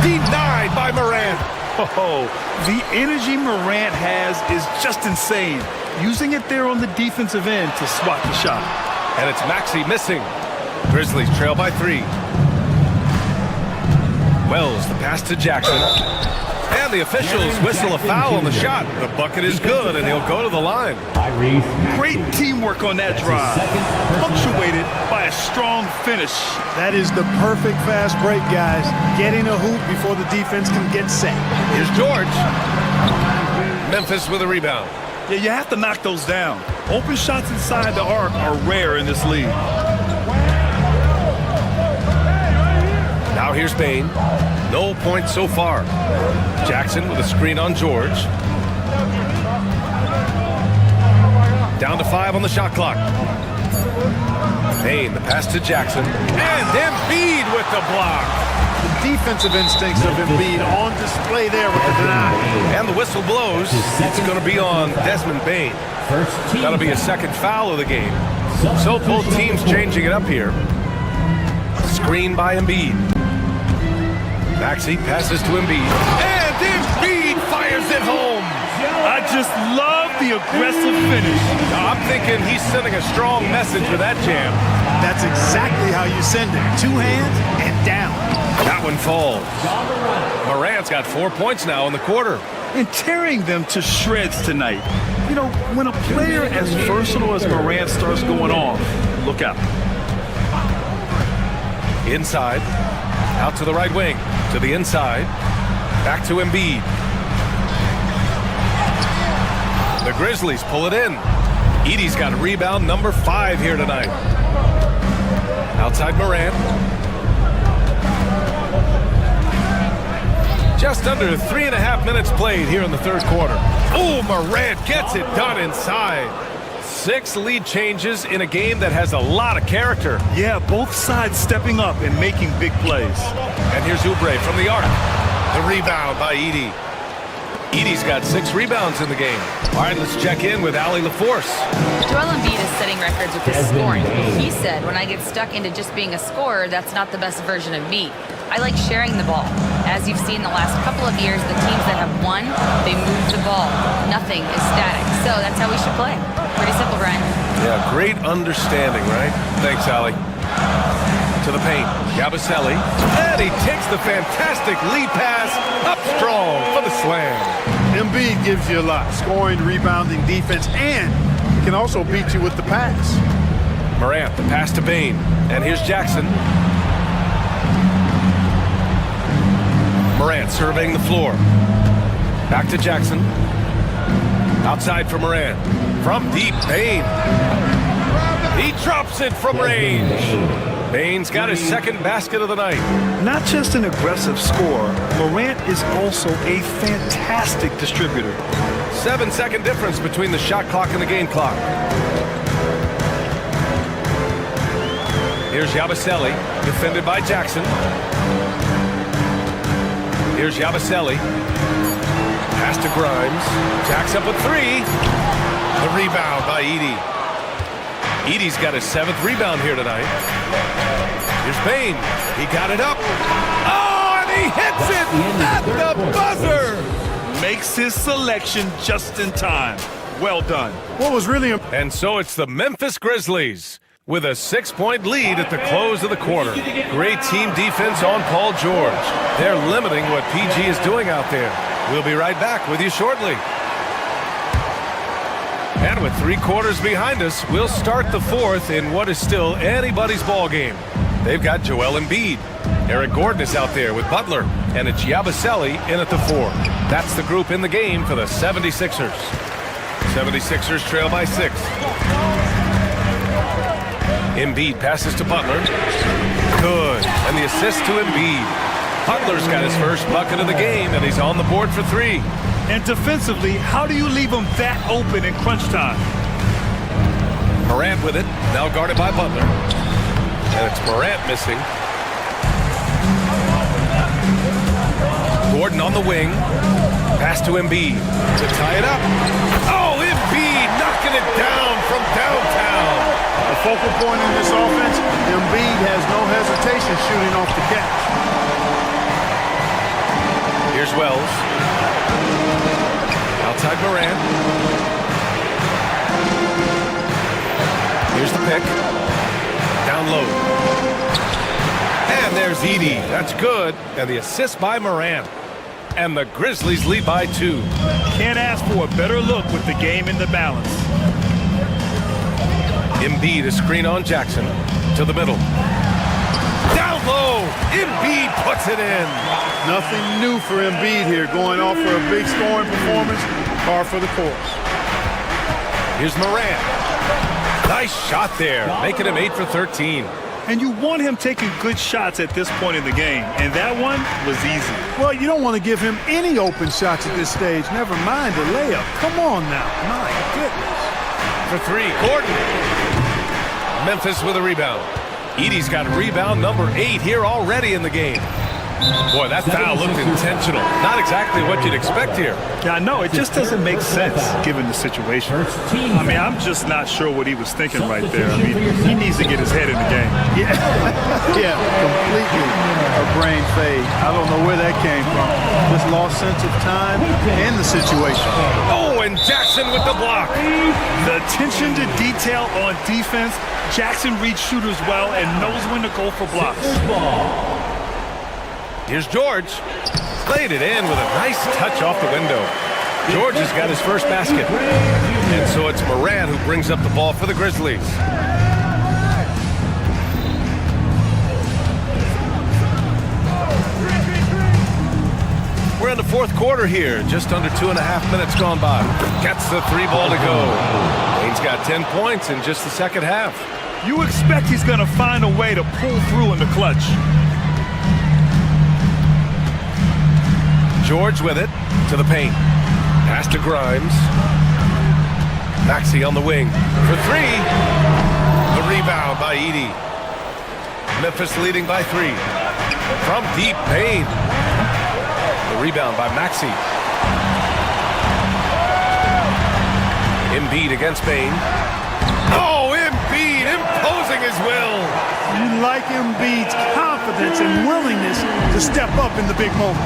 [SPEAKER 8] Denied by Morant.
[SPEAKER 9] Oh, the energy Morant has is just insane. Using it there on the defensive end to swat the shot.
[SPEAKER 8] And it's Maxey missing. Grizzlies trail by 3. Wells, the pass to Jackson. And the officials whistle a foul on the shot. The bucket is good, and he'll go to the line.
[SPEAKER 9] Great teamwork on that drive. Punctuated by a strong finish.
[SPEAKER 10] That is the perfect fast break, guys. Getting a hoop before the defense can get set.
[SPEAKER 8] Here's George. Memphis with a rebound.
[SPEAKER 9] Yeah, you have to knock those down. Open shots inside the arc are rare in this league.
[SPEAKER 8] Now here's Bain. No points so far. Jackson with a screen on George. Down to 5 on the shot clock. Bain, the pass to Jackson. And Embiid with the block.
[SPEAKER 10] The defensive instincts of Embiid on display there with the deny.
[SPEAKER 8] And the whistle blows. It's going to be on Desmond Bain. That'll be a second foul of the game. So both teams changing it up here. Screen by Embiid. Maxey passes to Embiid. And Embiid fires it home.
[SPEAKER 9] I just love the aggressive finish.
[SPEAKER 8] I'm thinking he's sending a strong message with that jam.
[SPEAKER 10] That's exactly how you send it. 2 hands and down.
[SPEAKER 8] That one falls. Morant's got 4 points now in the quarter.
[SPEAKER 9] And tearing them to shreds tonight. You know, when a player as versatile as Morant starts going off, look out.
[SPEAKER 8] Inside. Out to the right wing. To the inside. Back to Embiid. The Grizzlies pull it in. Edey's got rebound number 5 here tonight. Outside Morant. Just under 3.5 minutes played here in the third quarter. Oh, Morant gets it done inside. 6 lead changes in a game that has a lot of character.
[SPEAKER 9] Yeah, both sides stepping up and making big plays.
[SPEAKER 8] And here's Oubre from the arc. The rebound by Edey. Edey's got 6 rebounds in the game. All right, let's check in with Allie LaForce.
[SPEAKER 11] Joel Embiid is setting records with his scoring. He said, when I get stuck into just being a scorer, that's not the best version of me. I like sharing the ball. As you've seen the last couple of years, the teams that have won, they move the ball. Nothing is static. So that's how we should play. Pretty simple, Brian.
[SPEAKER 8] Yeah, great understanding, right? Thanks, Allie. To the paint, Yabusele. And he takes the fantastic lead pass up strong for the slam.
[SPEAKER 10] Embiid gives you a lot. Scoring, rebounding, defense, and he can also beat you with the pass.
[SPEAKER 8] Morant, the pass to Bain. And here's Jackson. Morant surveying the floor. Back to Jackson. Outside for Morant. From deep, Bain. He drops it from range. Bain's got his second basket of the night.
[SPEAKER 9] Not just an aggressive scorer, Morant is also a fantastic distributor.
[SPEAKER 8] 7-second difference between the shot clock and the game clock. Here's Yabusele, defended by Jackson. Here's Yabusele. Pass to Grimes. Jacks up with 3. The rebound by Edey. Edey's got his 7th rebound here tonight. Here's Bain. He got it up. Oh, and he hits it at the buzzer.
[SPEAKER 9] Makes his selection just in time. Well done.
[SPEAKER 10] What was really
[SPEAKER 8] And so it's the Memphis Grizzlies with a 6-point lead at the close of the quarter. Great team defense on Paul George. They're limiting what PG is doing out there. We'll be right back with you shortly. And with 3 quarters behind us, we'll start the 4th in what is still anybody's ball game. They've got Joel Embiid. Eric Gordon is out there with Butler, and it's Yabusele in at the 4. That's the group in the game for the 76ers. 76ers trail by 6. Embiid passes to Butler. Good. And the assist to Embiid. Butler's got his first bucket of the game, and he's on the board for 3.
[SPEAKER 9] And defensively, how do you leave him that open in crunch time?
[SPEAKER 8] Morant with it, now guarded by Butler. And it's Morant missing. Gordon on the wing. Pass to Embiid to tie it up. Oh, Embiid knocking it down from downtown.
[SPEAKER 10] The focal point in this offense, Embiid has no hesitation shooting off the catch.
[SPEAKER 8] Here's Wells. Outside Morant. Here's the pick. Down low. And there's Edey. That's good. And the assist by Morant. And the Grizzlies lead by 2.
[SPEAKER 9] Can't ask for a better look with the game in the balance.
[SPEAKER 8] Embiid, a screen on Jackson. To the middle. Down low. Embiid puts it in.
[SPEAKER 10] Nothing new for Embiid here, going off for a big scoring performance, par for the course.
[SPEAKER 8] Here's Morant. Nice shot there, making him 8 for 13.
[SPEAKER 9] And you want him taking good shots at this point in the game, and that one was easy.
[SPEAKER 10] Well, you don't want to give him any open shots at this stage, never mind a layup. Come on now, my goodness.
[SPEAKER 8] For 3, Gordon. Memphis with a rebound. Edey's got rebound number 8 here already in the game. Boy, that foul looked intentional. Not exactly what you'd expect here.
[SPEAKER 9] Yeah, I know. It just doesn't make sense given the situation. I mean, I'm just not sure what he was thinking right there. I mean, he needs to get his head in the game.
[SPEAKER 10] Yeah, completely a brain fade. I don't know where that came from. Just lost sense of time and the situation.
[SPEAKER 8] Oh, and Jackson with the block.
[SPEAKER 9] The attention to detail on defense. Jackson reads shooters well and knows when to go for blocks.
[SPEAKER 8] Here's George. Played it in with a nice touch off the window. George has got his first basket. And so it's Morant who brings up the ball for the Grizzlies. We're in the 4th quarter here. Just under 2.5 minutes gone by. Gets the 3 ball to go. Wayne's got 10 points in just the second half.
[SPEAKER 9] You expect he's going to find a way to pull through in the clutch.
[SPEAKER 8] George with it to the paint. Pass to Grimes. Maxey on the wing for 3. The rebound by Edey. Memphis leading by 3. From deep paint. The rebound by Maxey. Embiid against Bane. Oh, Embiid imposing his will.
[SPEAKER 10] You like Embiid's confidence and willingness to step up in the big moment.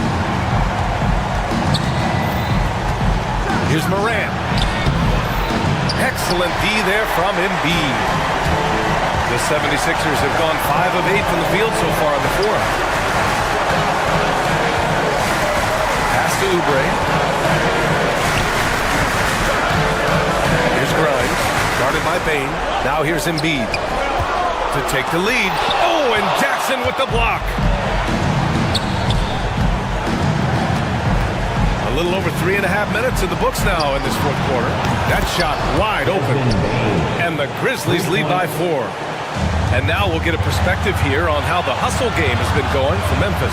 [SPEAKER 8] Here's Morant. Excellent D there from Embiid. The 76ers have gone 5 of 8 from the field so far in the 4th. Pass to Oubre. Here's Grimes, guarded by Bane. Now here's Embiid to take the lead. Oh, and Jackson with the block. A little over 3.5 minutes in the books now in this 4th quarter. That shot wide open. And the Grizzlies lead by 4. And now we'll get a perspective here on how the hustle game has been going for Memphis.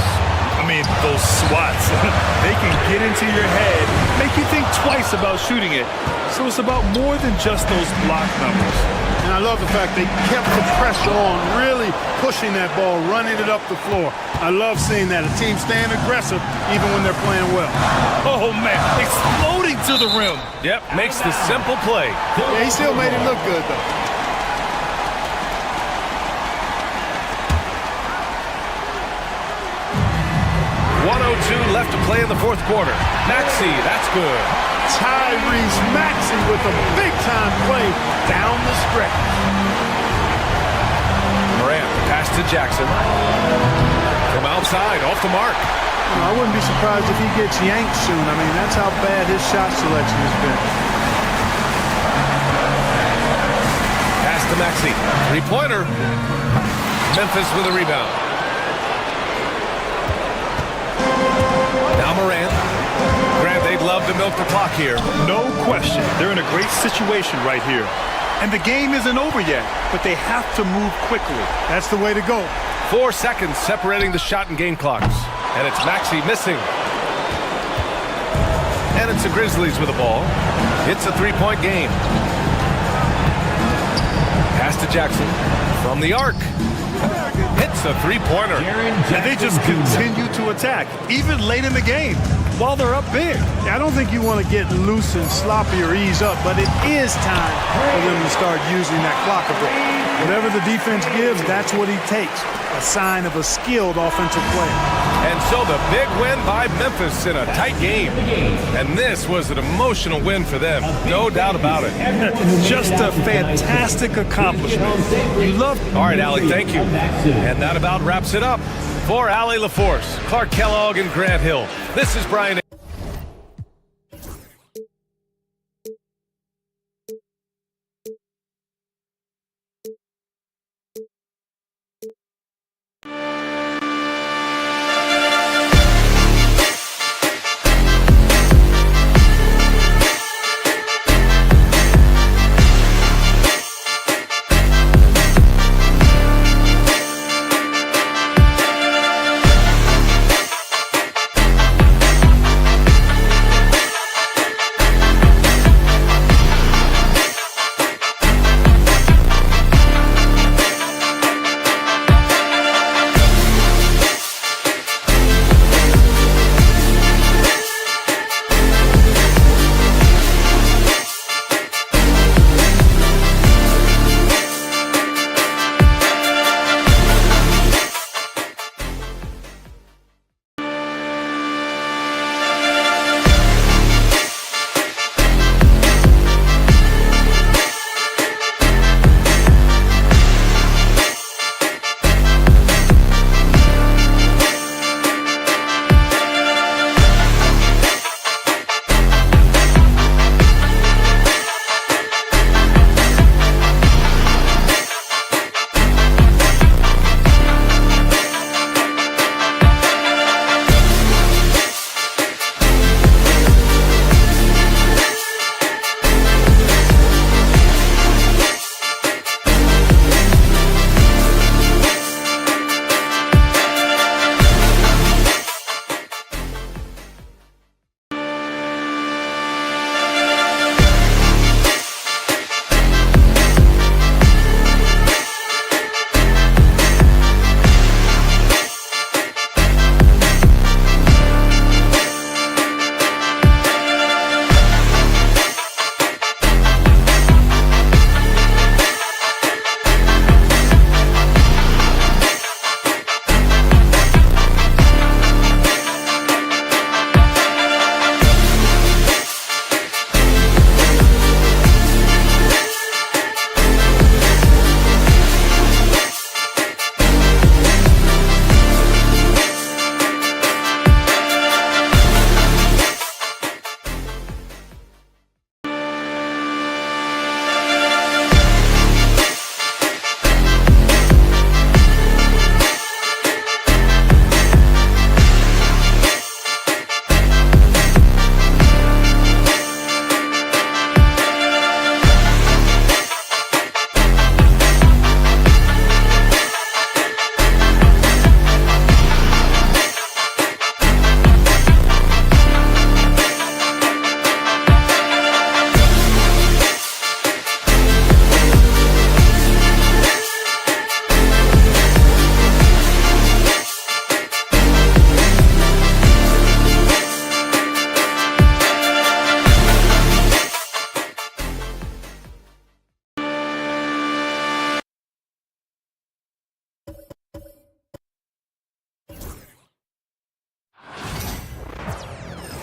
[SPEAKER 9] I mean, those swats, they can get into your head, make you think twice about shooting it. So it's about more than just those block numbers.
[SPEAKER 10] And I love the fact they kept the pressure on, really pushing that ball, running it up the floor. I love seeing that. A team staying aggressive even when they're playing well.
[SPEAKER 9] Oh, man, exploding to the rim.
[SPEAKER 8] Yep, makes the simple play.
[SPEAKER 10] Yeah, he still made it look good, though.
[SPEAKER 8] Left to play in the 4th quarter. Maxey, that's good.
[SPEAKER 10] Tyrese Maxey with a big-time play down the stretch.
[SPEAKER 8] Morant, pass to Jackson. From outside, off the mark.
[SPEAKER 10] I wouldn't be surprised if he gets yanked soon. I mean, that's how bad his shot selection has been.
[SPEAKER 8] Pass to Maxey. 3-pointer. Memphis with a rebound. Now Morant. Grant, they'd love to milk the clock here.
[SPEAKER 9] No question. They're in a great situation right here. And the game isn't over yet, but they have to move quickly.
[SPEAKER 10] That's the way to go.
[SPEAKER 8] 4 seconds separating the shot and game clocks. And it's Maxey missing. And it's the Grizzlies with the ball. It's a 3-point game. Pass to Jackson from the arc. Hits a 3-pointer.
[SPEAKER 9] And they just continue to attack, even late in the game, while they're up big.
[SPEAKER 10] I don't think you want to get loose and sloppy or ease up, but it is time for them to start using that clock a bit. Whatever the defense gives, that's what he takes. A sign of a skilled offensive player.
[SPEAKER 8] And so the big win by Memphis in a tight game. And this was an emotional win for them, no doubt about it.
[SPEAKER 9] Just a fantastic accomplishment. You love.
[SPEAKER 8] All right, Allie, thank you. And that about wraps it up. For Allie LaForce, Clark Kellogg, and Grant Hill, this is Brian.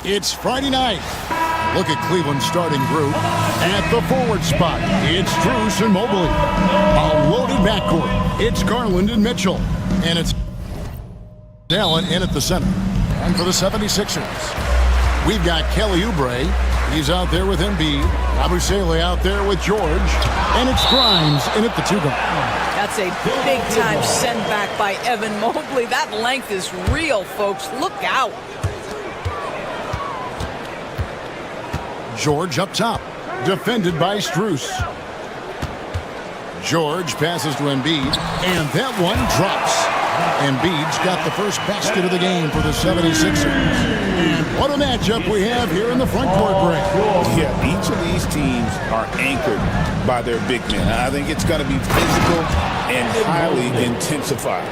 [SPEAKER 2] It's Friday night. Look at Cleveland's starting group. At the forward spot, it's Strus and Mobley. A loaded backcourt. It's Garland and Mitchell. And it's Allen in at the center. And for the 76ers, we've got Kelly Oubre. He's out there with Embiid. Abusele out there with George. And it's Grimes in at the 2 guard.
[SPEAKER 13] That's a big-time send back by Evan Mobley. That length is real, folks. Look out.
[SPEAKER 2] George up top, defended by Strus. George passes to Embiid, and that one drops. Embiid's got the first basket of the game for the 76ers. And what a matchup we have here in the front court break.
[SPEAKER 4] Yeah, each of these teams are anchored by their big men. I think it's going to be physical and highly intensified.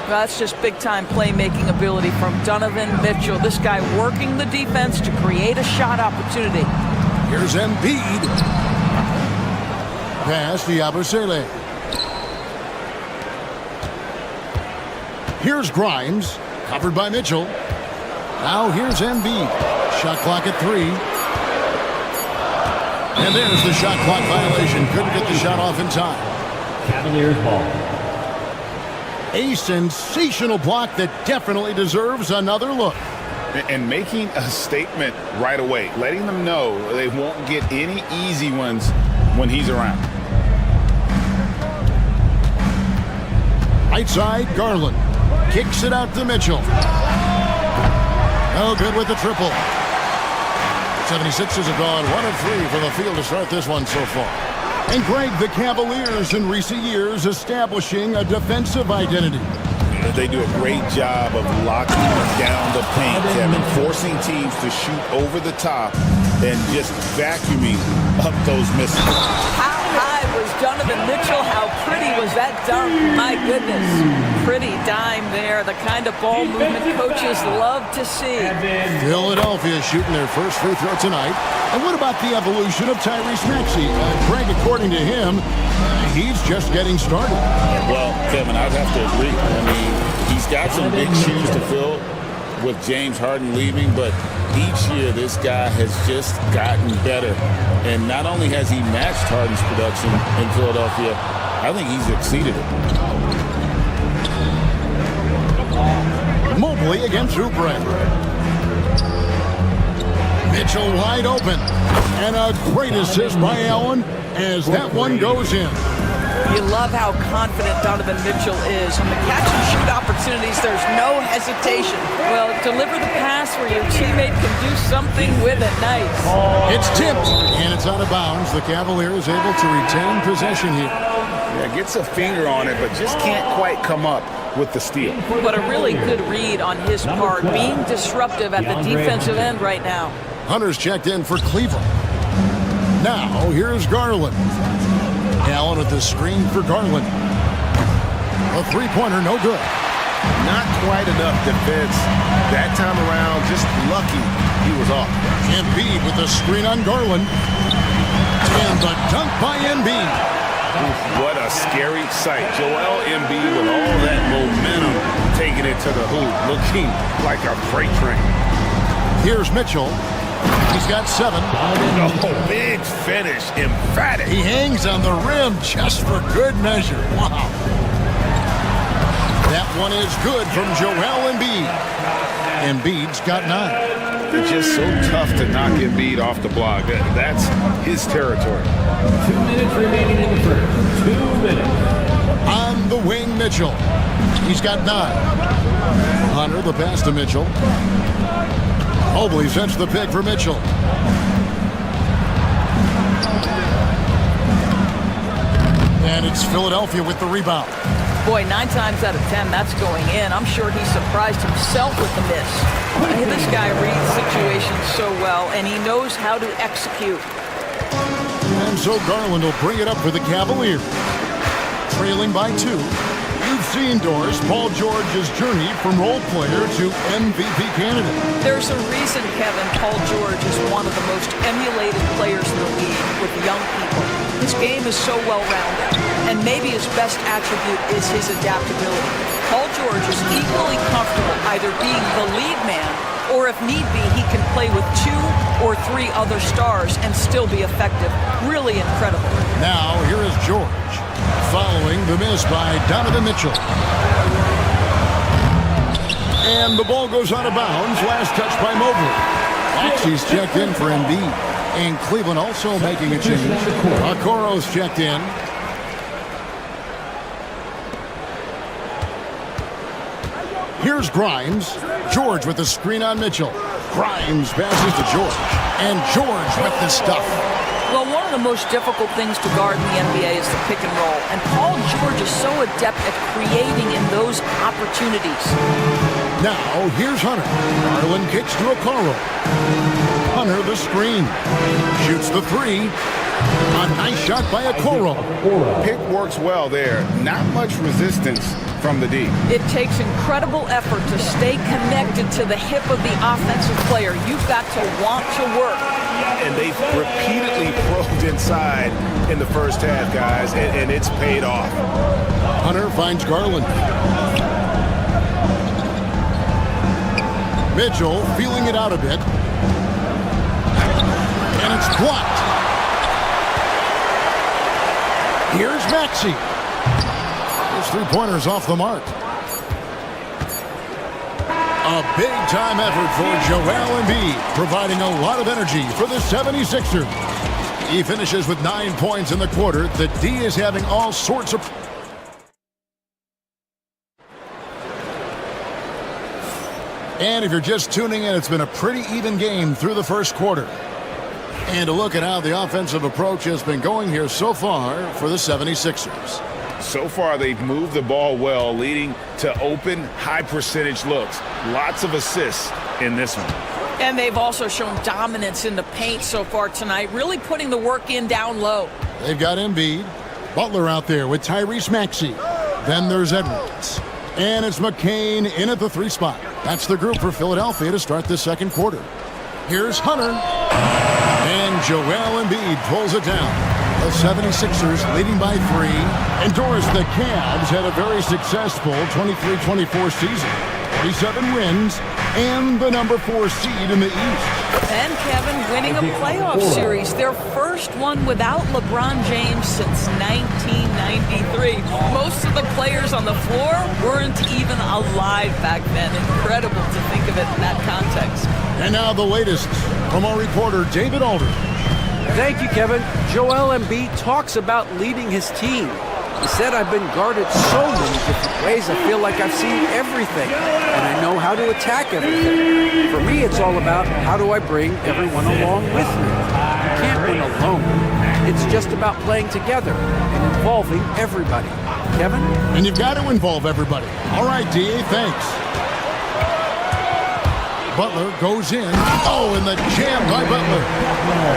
[SPEAKER 13] Well, that's just big-time playmaking ability from Donovan Mitchell. This guy working the defense to create a shot opportunity.
[SPEAKER 2] Here's Embiid. Pass to Yabusele. Here's Grimes, covered by Mitchell. Now here's Embiid. Shot clock at 3. And there's the shot clock violation. Couldn't get the shot off in time.
[SPEAKER 7] Cavaliers ball.
[SPEAKER 2] A sensational block that definitely deserves another look.
[SPEAKER 4] And making a statement right away, letting them know they won't get any easy ones when he's around.
[SPEAKER 2] Right side, Garland. Kicks it out to Mitchell. No good with the triple. 76ers have gone 1 of 3 from the field to start this one so far. And Greg, the Cavaliers in recent years establishing a defensive identity.
[SPEAKER 4] They do a great job of locking down the paint, Kevin, forcing teams to shoot over the top and just vacuuming up those misses.
[SPEAKER 13] How high was Donovan Mitchell? How pretty was that dunk? My goodness. Pretty dime there. The kind of ball movement coaches love to see.
[SPEAKER 2] Philadelphia shooting their first free throw tonight. And what about the evolution of Tyrese Maxey? Greg, according to him, he's just getting started.
[SPEAKER 4] Well, Kevin, I'd have to agree. I mean, he's got some big shoes to fill with James Harden leaving, but each year this guy has just gotten better. And not only has he matched Harden's production in Philadelphia, I think he's exceeded it.
[SPEAKER 2] Mobley against Oubre. Mitchell wide open. And a great assist by Allen as that one goes in.
[SPEAKER 13] You love how confident Donovan Mitchell is. On the catch-and-shoot opportunities, there's no hesitation. Well, deliver the pass where your teammate can do something with it. Nice.
[SPEAKER 2] It's tipped, and it's out of bounds. The Cavaliers able to retain possession here.
[SPEAKER 4] Yeah, gets a finger on it, but just can't quite come up with the steal.
[SPEAKER 13] But a really good read on his part, being disruptive at the defensive end right now.
[SPEAKER 2] Hunter's checked in for Cleveland. Now, here's Garland. Allen with the screen for Garland. A three-pointer, no good.
[SPEAKER 6] Not quite enough defense that time around. Just lucky he was off.
[SPEAKER 2] Embiid with the screen on Garland. And the dunk by Embiid.
[SPEAKER 4] What a scary sight. Joel Embiid with all that momentum taking it to the hoop, looking like a freight train.
[SPEAKER 2] Here's Mitchell. He's got 7.
[SPEAKER 4] Oh, big finish, emphatic.
[SPEAKER 2] He hangs on the rim just for good measure. Wow. That one is good from Joel Embiid. Embiid's got 9.
[SPEAKER 4] They're just so tough to knock Embiid off the block. That's his territory.
[SPEAKER 7] 2 minutes remaining in the first. 2 minutes.
[SPEAKER 2] On the wing, Mitchell. He's got 9. Hunter, the pass to Mitchell. Mobley sets the pick for Mitchell. And it's Philadelphia with the rebound.
[SPEAKER 13] Boy, 9 times out of 10, that's going in. I'm sure he surprised himself with the miss. Hey, this guy reads situations so well, and he knows how to execute.
[SPEAKER 2] And so Garland will bring it up for the Cavaliers. Trailing by 2. You've seen, Doris, Paul George's journey from role player to MVP candidate.
[SPEAKER 13] There's a reason, Kevin, Paul George is one of the most emulated players in the league with young people. His game is so well-rounded, and maybe his best attribute is his adaptability. Paul George is equally comfortable either being the lead man, or if need be, he can play with 2 or 3 other stars and still be effective. Really incredible.
[SPEAKER 2] Now, here is George, following the miss by Donovan Mitchell. And the ball goes out of bounds. Last touch by Mobley. Maxey's checked in for Embiid. And Cleveland also making a change. Okoro's checked in. Here's Grimes. George with the screen on Mitchell. Grimes passes to George. And George with the stuff.
[SPEAKER 13] Well, one of the most difficult things to guard in the NBA is the pick and roll, and Paul George is so adept at creating in those opportunities.
[SPEAKER 2] Now, here's Hunter. Garland kicks to Okoro. Hunter the screen. Shoots the three. A nice shot by Okoro.
[SPEAKER 4] Pick works well there. Not much resistance from the D.
[SPEAKER 13] It takes incredible effort to stay connected to the hip of the offensive player. You've got to want to work.
[SPEAKER 6] And they've repeatedly probed inside in the first half, guys, and it's paid off.
[SPEAKER 2] Hunter finds Garland. Mitchell feeling it out a bit. And it's blocked. Here's Maxey. His three-pointers off the mark. A big-time effort for Joel Embiid, providing a lot of energy for the 76ers. He finishes with 9 points in the quarter. The D is having all sorts of... And if you're just tuning in, it's been a pretty even game through the first quarter. And a look at how the offensive approach has been going here so far for the 76ers.
[SPEAKER 4] So far, they've moved the ball well, leading to open, high-percentage looks. Lots of assists in this one.
[SPEAKER 13] And they've also shown dominance in the paint so far tonight, really putting the work in down low.
[SPEAKER 2] They've got Embiid. Butler out there with Tyrese Maxey. Then there's Edwards. And it's McCain in at the three spot. That's the group for Philadelphia to start the second quarter. Here's Hunter. And Joel Embiid pulls it down. The 76ers leading by 3. And Doris, the Cavs had a very successful 23-24 season. 37 wins and the number 4 seed in the East.
[SPEAKER 13] And Kevin winning a playoff series, their first one without LeBron James since 1993. Most of the players on the floor weren't even alive back then. Incredible to think of it in that context.
[SPEAKER 2] And now the latest from our reporter, David Alder.
[SPEAKER 5] Thank you, Kevin. Joel Embiid talks about leading his team. He said, I've been guarded so many different ways, I feel like I've seen everything, and I know how to attack everything. For me, it's all about how do I bring everyone along with me. You can't win alone. It's just about playing together and involving everybody. Kevin?
[SPEAKER 2] And you've got to involve everybody. All right, D.A., thanks. Butler goes in. Oh, and the jam by Butler.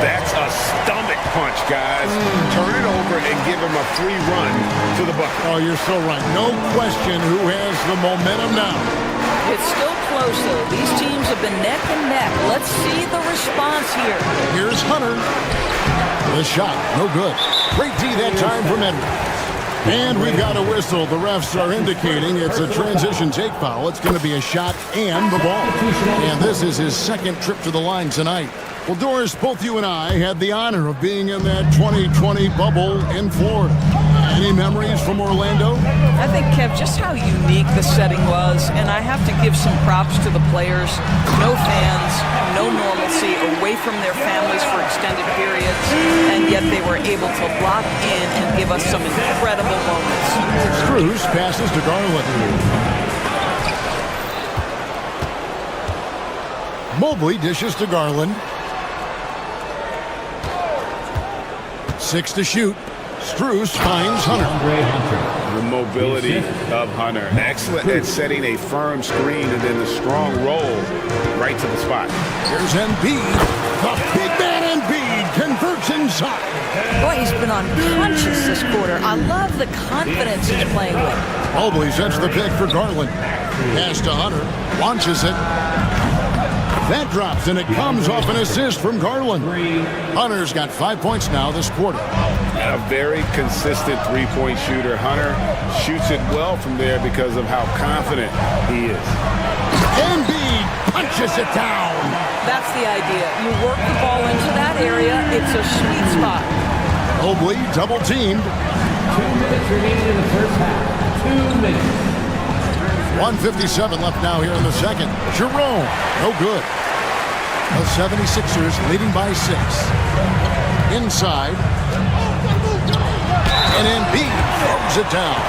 [SPEAKER 4] That's a stomach punch, guys. Turn it over and give him a free run to the bucket.
[SPEAKER 2] Oh, you're so right. No question who has the momentum now.
[SPEAKER 13] It's still close, though. These teams have been neck and neck. Let's see the response here.
[SPEAKER 2] Here's Hunter. The shot, no good. Great D that time from Edwards. And we've got a whistle. The refs are indicating it's a transition take foul. It's going to be a shot and the ball. And this is his second trip to the line tonight. Well, Doris, both you and I had the honor of being in that 2020 bubble in Florida. Any memories from Orlando?
[SPEAKER 13] I think, Kev, just how unique the setting was, and I have to give some props to the players. No fans, no normalcy, away from their families for extended periods, and yet they were able to lock in and give us some incredible moments.
[SPEAKER 2] Cruz passes to Garland. Mobley dishes to Garland. 6 to shoot. Strus finds Hunter.
[SPEAKER 4] The mobility of Hunter. Excellent at setting a firm screen and then the strong roll right to the spot.
[SPEAKER 2] Here's Embiid. The big man Embiid converts inside.
[SPEAKER 13] Boy, he's been unconscious this quarter. I love the confidence he's playing with.
[SPEAKER 2] Mobley sets the pick for Garland. Pass to Hunter. Launches it. That drops, and it comes off an assist from Garland. Hunter's got 5 points now this quarter.
[SPEAKER 4] A very consistent three-point shooter. Hunter shoots it well from there because of how confident he is.
[SPEAKER 2] Embiid punches it down.
[SPEAKER 13] That's the idea. You work the ball into that area. It's a sweet spot.
[SPEAKER 2] Mobley double-teamed.
[SPEAKER 7] 2 minutes remaining in the first half. 2 minutes.
[SPEAKER 2] 1:57 left now here in the second. Jerome, no good. The 76ers leading by 6. Inside. And Embiid throws it down.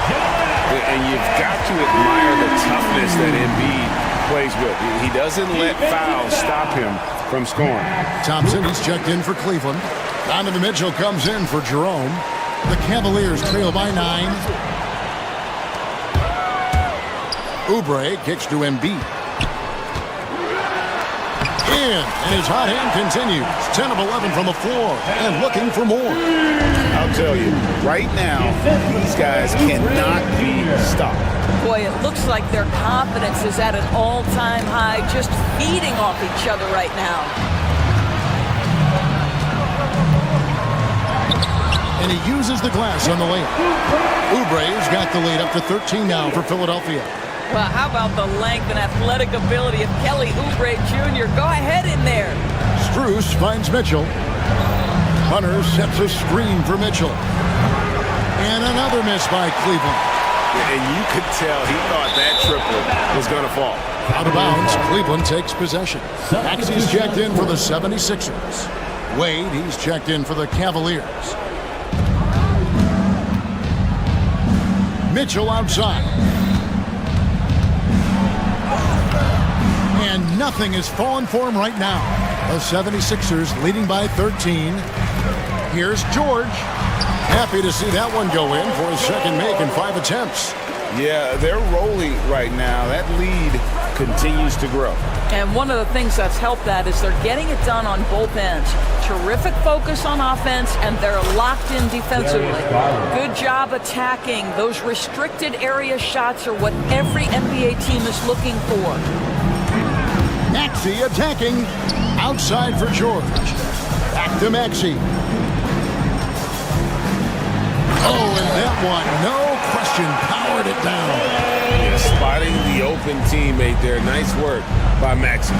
[SPEAKER 4] And you've got to admire the toughness that Embiid plays with. He doesn't let fouls stop him from scoring.
[SPEAKER 2] Thompson, he's checked in for Cleveland. Donovan Mitchell comes in for Jerome. The Cavaliers trail by 9. Oubre kicks to Embiid. And his hot hand continues. 10 of 11 from the floor and looking for more.
[SPEAKER 4] I'll tell you, right now, these guys cannot be stopped.
[SPEAKER 13] Boy, it looks like their confidence is at an all-time high, just feeding off each other right now.
[SPEAKER 2] And he uses the glass on the layup. Oubre's got the lead up to 13 now for Philadelphia.
[SPEAKER 13] Well, how about the length and athletic ability of Kelly Oubre Jr.? Go ahead in there.
[SPEAKER 2] Strus finds Mitchell. Hunter sets a screen for Mitchell. And another miss by Cleveland.
[SPEAKER 4] And you could tell he thought that triple was going to fall.
[SPEAKER 2] Out of bounds, Cleveland takes possession. Maxey's checked in for the 76ers. Wade, he's checked in for the Cavaliers. Mitchell outside. And nothing is falling for him right now. The 76ers leading by 13. Here's George. Happy to see that one go in for his second make in 5 attempts.
[SPEAKER 4] Yeah, they're rolling right now. That lead continues to grow.
[SPEAKER 13] And one of the things that's helped that is they're getting it done on both ends. Terrific focus on offense, and they're locked in defensively. Good job attacking. Those restricted area shots are what every NBA team is looking for.
[SPEAKER 2] Maxey attacking. Outside for George. Back to Maxey. Oh, and that one, no question, powered it down.
[SPEAKER 4] Yeah, spotting the open teammate there. Nice work by Maxey.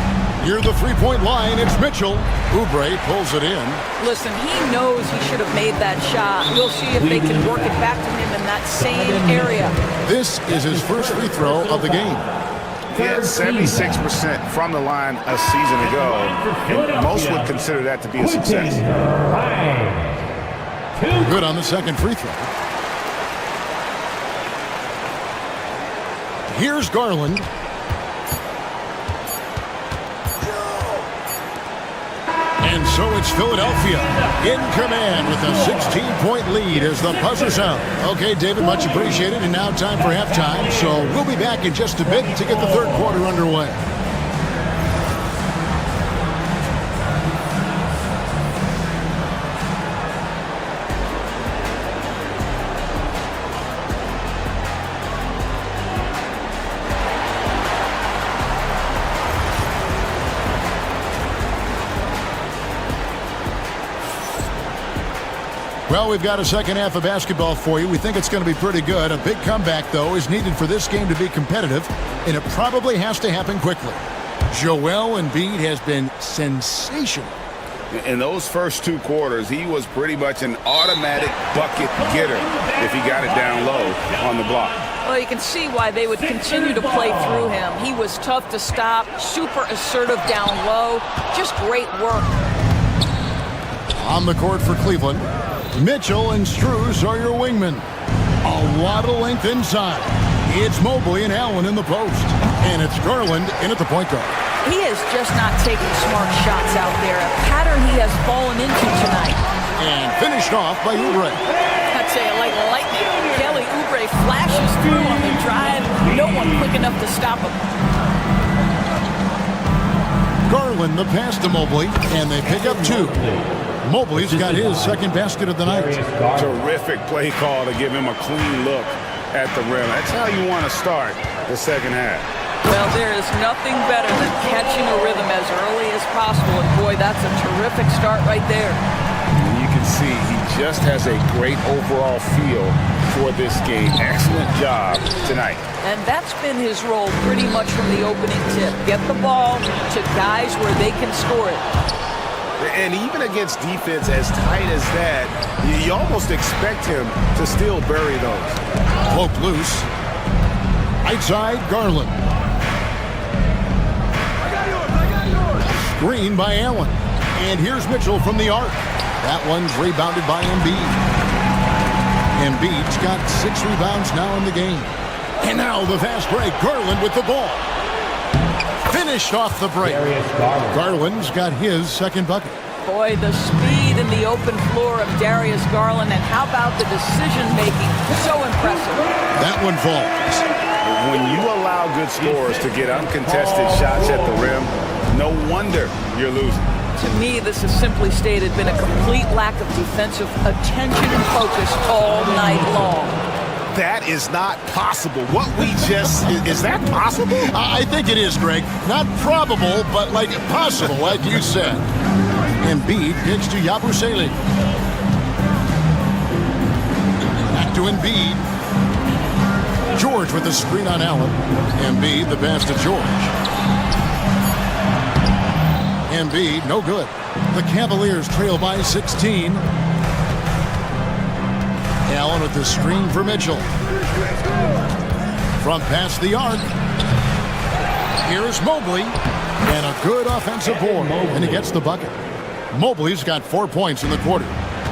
[SPEAKER 2] Near the three-point line, it's Mitchell. Oubre pulls it in.
[SPEAKER 13] Listen, he knows he should have made that shot. We'll see if they can work it back to him in that same area.
[SPEAKER 2] This is his first free throw of the game.
[SPEAKER 6] Yeah, 76% from the line a season ago. And most would consider that to be a success.
[SPEAKER 2] Good on the second free throw. Here's Garland. And so it's Philadelphia in command with a 16-point lead as the buzzer sounds. Okay, David, much appreciated. And now time for halftime. So we'll be back in just a bit to get the third quarter underway. Well, we've got a second half of basketball for you. We think it's going to be pretty good. A big comeback, though, is needed for this game to be competitive, and it probably has to happen quickly. Joel Embiid has been sensational.
[SPEAKER 4] In those first 2 quarters, he was pretty much an automatic bucket getter if he got it down low on the block.
[SPEAKER 13] Well, you can see why they would continue to play through him. He was tough to stop, super assertive down low. Just great work.
[SPEAKER 2] On the court for Cleveland, Mitchell and Strus are your wingmen. A lot of length inside. It's Mobley and Allen in the post. And it's Garland in at the point guard.
[SPEAKER 13] He is just not taking smart shots out there. A pattern he has fallen into tonight.
[SPEAKER 2] And finished off by Oubre.
[SPEAKER 13] I'd say like lightning. Kelly Oubre flashes through on the drive. No one quick enough to stop him.
[SPEAKER 2] Garland the pass to Mobley, and they pick up 2. Mobley's got his second basket of the night.
[SPEAKER 4] Terrific play call to give him a clean look at the rim. That's how you want to start the second half.
[SPEAKER 13] Well, there is nothing better than catching a rhythm as early as possible. And boy, that's a terrific start right there.
[SPEAKER 4] And you can see he just has a great overall feel for this game. Excellent job tonight.
[SPEAKER 13] And that's been his role pretty much from the opening tip. Get the ball to guys where they can score it.
[SPEAKER 6] And even against defense as tight as that, you almost expect him to still bury those.
[SPEAKER 2] Poke loose. Right side, Garland. Screen by Allen. And here's Mitchell from the arc. That one's rebounded by Embiid. Embiid's got 6 rebounds now in the game. And now the fast break. Garland with the ball. Finished off the break. Garland's got his second bucket.
[SPEAKER 13] Boy, the speed speed in the open floor of Darius Garland, and how about the decision-making? So impressive.
[SPEAKER 2] That one falls.
[SPEAKER 4] When you allow good scorers to get uncontested shots at the rim, no wonder you're losing.
[SPEAKER 13] To me, this has simply stated been a complete lack of defensive attention and focus all night long.
[SPEAKER 6] That is not possible. What we just, is that possible?
[SPEAKER 2] I think it is, Greg. Not probable, but like possible, like you said. Embiid gets to Yabusele. Back to Embiid. George with the screen on Allen. Embiid, the pass to George. Embiid, no good. The Cavaliers trail by 16. Allen with the screen for Mitchell. From past the arc. Here's Mobley. And a good offensive board. And he gets the bucket. Mobley's got 4 points in the quarter.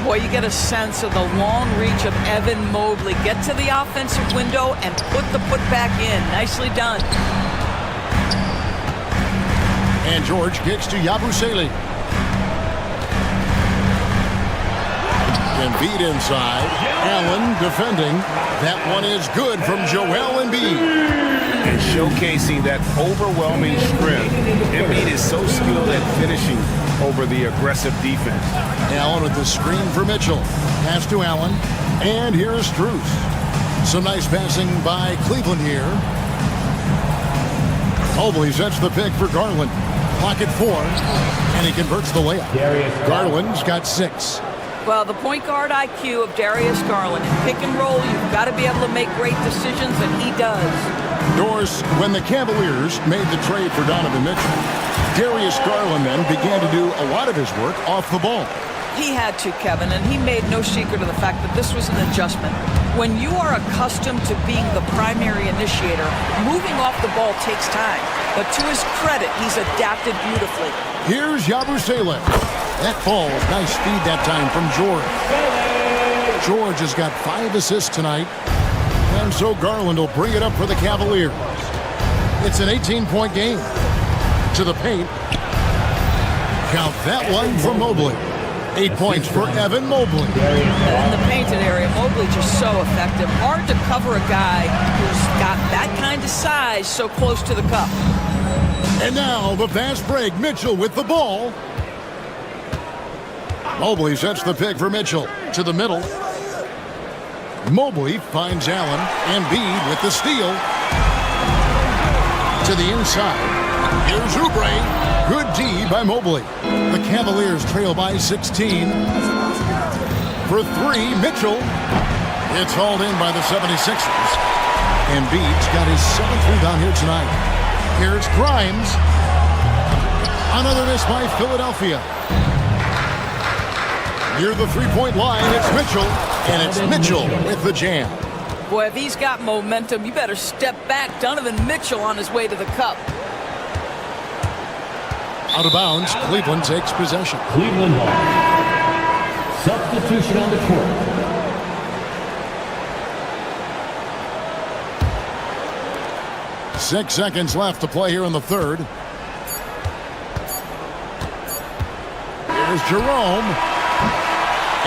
[SPEAKER 13] Boy, you get a sense of the long reach of Evan Mobley. Get to the offensive window and put the putback in. Nicely done.
[SPEAKER 2] And George gets to Yabusele. Embiid inside. Allen defending. That one is good from Joel Embiid.
[SPEAKER 4] And showcasing that overwhelming strength. Embiid is so skilled at finishing over the aggressive defense.
[SPEAKER 2] Allen with the screen for Mitchell. Pass to Allen. And here's Strus. Some nice passing by Cleveland here. Mobley sets the pick for Garland. Clock at 4. And he converts the layup. Garland's got 6.
[SPEAKER 13] Well, the point guard IQ of Darius Garland. In pick and roll, you've got to be able to make great decisions, and he does.
[SPEAKER 2] Doris, when the Cavaliers made the trade for Donovan Mitchell, Darius Garland then began to do a lot of his work off the ball.
[SPEAKER 13] He had to, Kevin, and he made no secret of the fact that this was an adjustment. When you are accustomed to being the primary initiator, moving off the ball takes time. But to his credit, he's adapted beautifully.
[SPEAKER 2] Here's Yabusele. That falls. Nice speed that time from George. George has got 5 assists tonight. And so Garland will bring it up for the Cavaliers. It's an 18-point game. To the paint. Count that one for Mobley. 8 points for Evan Mobley.
[SPEAKER 13] In the painted area, Mobley just so effective. Hard to cover a guy who's got that kind of size so close to the cup.
[SPEAKER 2] And now the fast break. Mitchell with the ball. Mobley sets the pick for Mitchell. To the middle. Mobley finds Allen. Embiid with the steal. To the inside. Here's Oubre. Good D by Mobley. The Cavaliers trail by 16. For 3, Mitchell. It's hauled in by the 76ers. Embiid's got his 7th rebound here tonight. Here's Grimes. Another miss by Philadelphia. Near the three-point line, it's Mitchell. And it's Mitchell with the jam.
[SPEAKER 13] Boy, if he's got momentum, you better step back. Donovan Mitchell on his way to the cup.
[SPEAKER 2] Out of bounds, Cleveland takes possession.
[SPEAKER 7] Cleveland ball. Substitution on the court.
[SPEAKER 2] Six seconds left to play here in the third. Here's Jerome.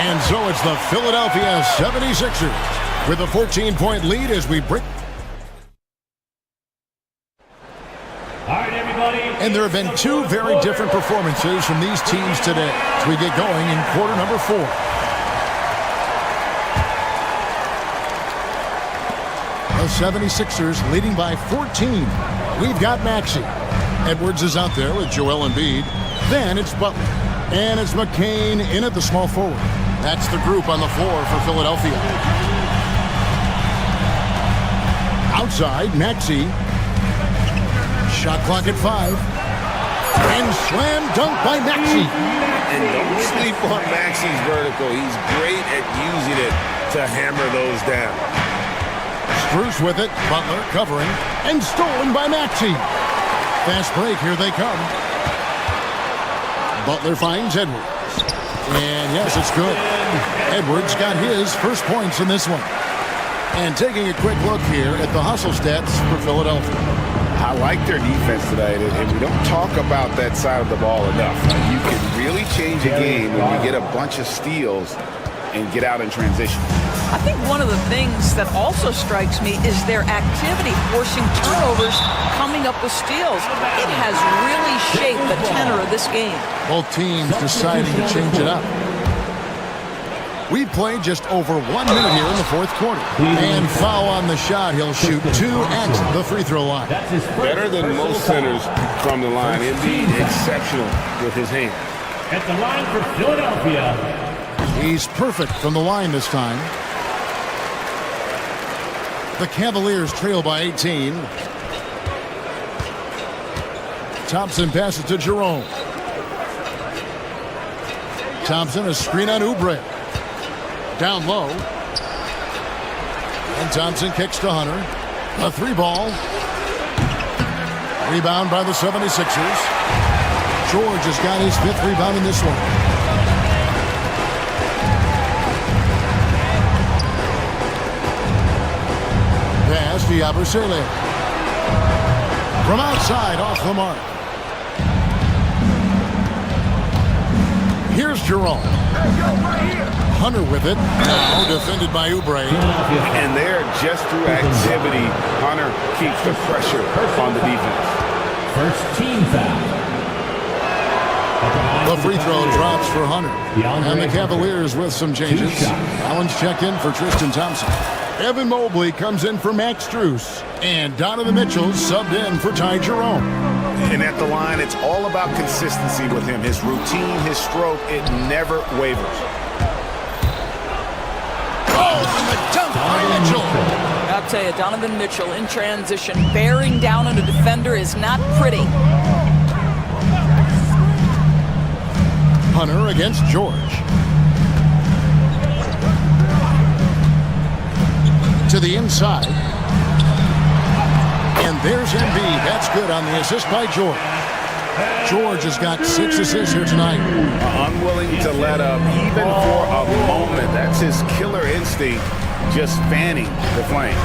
[SPEAKER 2] And so it's the Philadelphia 76ers with a 14-point lead as we break. And there have been 2 very different performances from these teams today as we get going in quarter number 4. The 76ers leading by 14. We've got Maxey. Edwards is out there with Joel Embiid. Then it's Butler. And it's McCain in at the small forward. That's the group on the floor for Philadelphia. Outside, Maxey. Shot clock at 5. And slam dunk by Maxey.
[SPEAKER 4] And don't sleep on Maxey's vertical. He's great at using it to hammer those down.
[SPEAKER 2] Strus with it. Butler covering. And stolen by Maxey. Fast break. Here they come. Butler finds Edwards. And yes, it's good. Edwards got his first points in this one. And taking a quick look here at the hustle stats for Philadelphia.
[SPEAKER 6] I like their defense tonight, and we don't talk about that side of the ball enough. You can really change a game when you get a bunch of steals and get out in transition.
[SPEAKER 13] I think one of the things that also strikes me is their activity forcing turnovers, coming up with steals. It has really shaped the tenor of this game.
[SPEAKER 2] Both teams deciding to change it up. We've played just over 1 minute here in the fourth quarter. And foul on the shot. He'll shoot 2 at the free throw line.
[SPEAKER 6] Better than most centers from the line. Indeed, exceptional with his hand.
[SPEAKER 7] At the line for Philadelphia.
[SPEAKER 2] He's perfect from the line this time. The Cavaliers trail by 18. Thompson passes to Jerome. Thompson, a screen on Oubre. Down low. And Thompson kicks to Hunter. A 3-ball. Rebound by the 76ers. George has got his 5th rebound in this one. Pass to Yabusele. From outside, off the mark. Here's Jerome. Hunter with it. Now defended by Oubre.
[SPEAKER 6] And there, just through activity, Hunter keeps the pressure on the defense.
[SPEAKER 7] First team foul.
[SPEAKER 2] The free throw drops for Hunter. And the Cavaliers with some changes. Allen's checked in for Tristan Thompson. Evan Mobley comes in for Max Strus. And Donovan Mitchell subbed in for Ty Jerome.
[SPEAKER 6] And at the line, it's all about consistency with him. His routine, his stroke, it never wavers.
[SPEAKER 2] Oh, and the dunk by Mitchell.
[SPEAKER 13] I'll tell you, Donovan Mitchell in transition, bearing down on a defender is not pretty.
[SPEAKER 2] Hunter against George. To the inside. And there's Embiid. That's good on the assist by George. George has got 6 assists here tonight.
[SPEAKER 6] Unwilling to let up even for a moment. That's his killer instinct, just fanning the flame.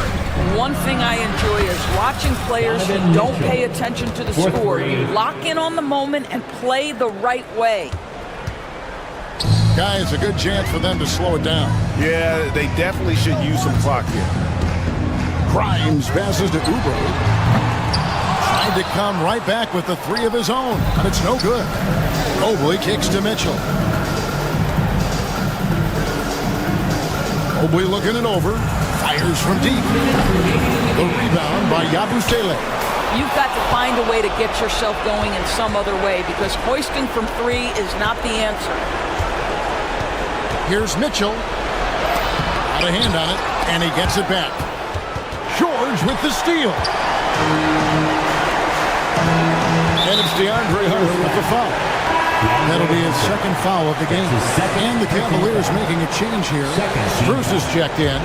[SPEAKER 13] One thing I enjoy is watching players who don't pay attention to the score. You lock in on the moment and play the right way.
[SPEAKER 2] Guys, a good chance for them to slow it down.
[SPEAKER 6] Yeah, they definitely should use some clock here.
[SPEAKER 2] Grimes passes to Oubre. Tried to come right back with the 3 of his own, and it's no good. Mobley kicks to Mitchell. Mobley looking it over. Fires from deep. The rebound by Yabusele.
[SPEAKER 13] You've got to find a way to get yourself going in some other way because hoisting from 3 is not the answer.
[SPEAKER 2] Here's Mitchell. Got a hand on it, and he gets it back. George with the steal. And it's DeAndre Hunter with the foul. That'll be his 2nd foul of the game. And the Cavaliers making a change here. Bruce is checked in.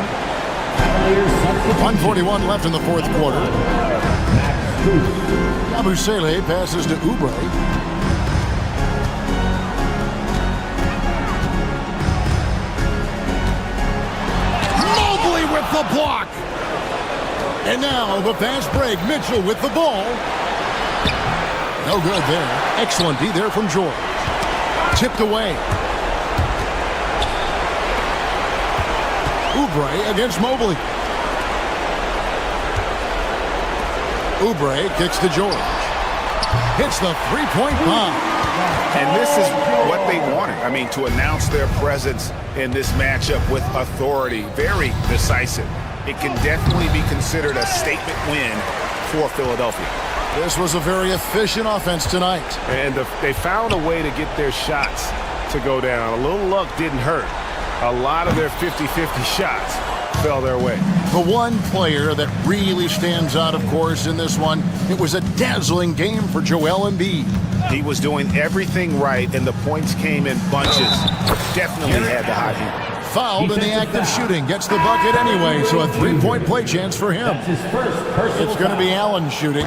[SPEAKER 2] 1:41 left in the fourth quarter. Yabusele passes to Oubre. Mobley with the block. And now the fast break. Mitchell with the ball. No good there. Excellent D there from George. Tipped away. Oubre against Mobley. Oubre kicks to George. Hits the 3-point bomb.
[SPEAKER 6] And this is what they wanted. I mean, to announce their presence in this matchup with authority. Very decisive. It can definitely be considered a statement win for Philadelphia.
[SPEAKER 2] This was a very efficient offense tonight.
[SPEAKER 6] And they found a way to get their shots to go down. A little luck didn't hurt. A lot of their 50-50 shots fell their way.
[SPEAKER 2] The one player that really stands out, of course, in this one, it was a dazzling game for Joel Embiid.
[SPEAKER 6] He was doing everything right, and the points came in bunches. Definitely had the hot hand.
[SPEAKER 2] Fouled in the act of shooting. Gets the bucket anyway, so a 3-point play chance for him. It's going to be Allen shooting.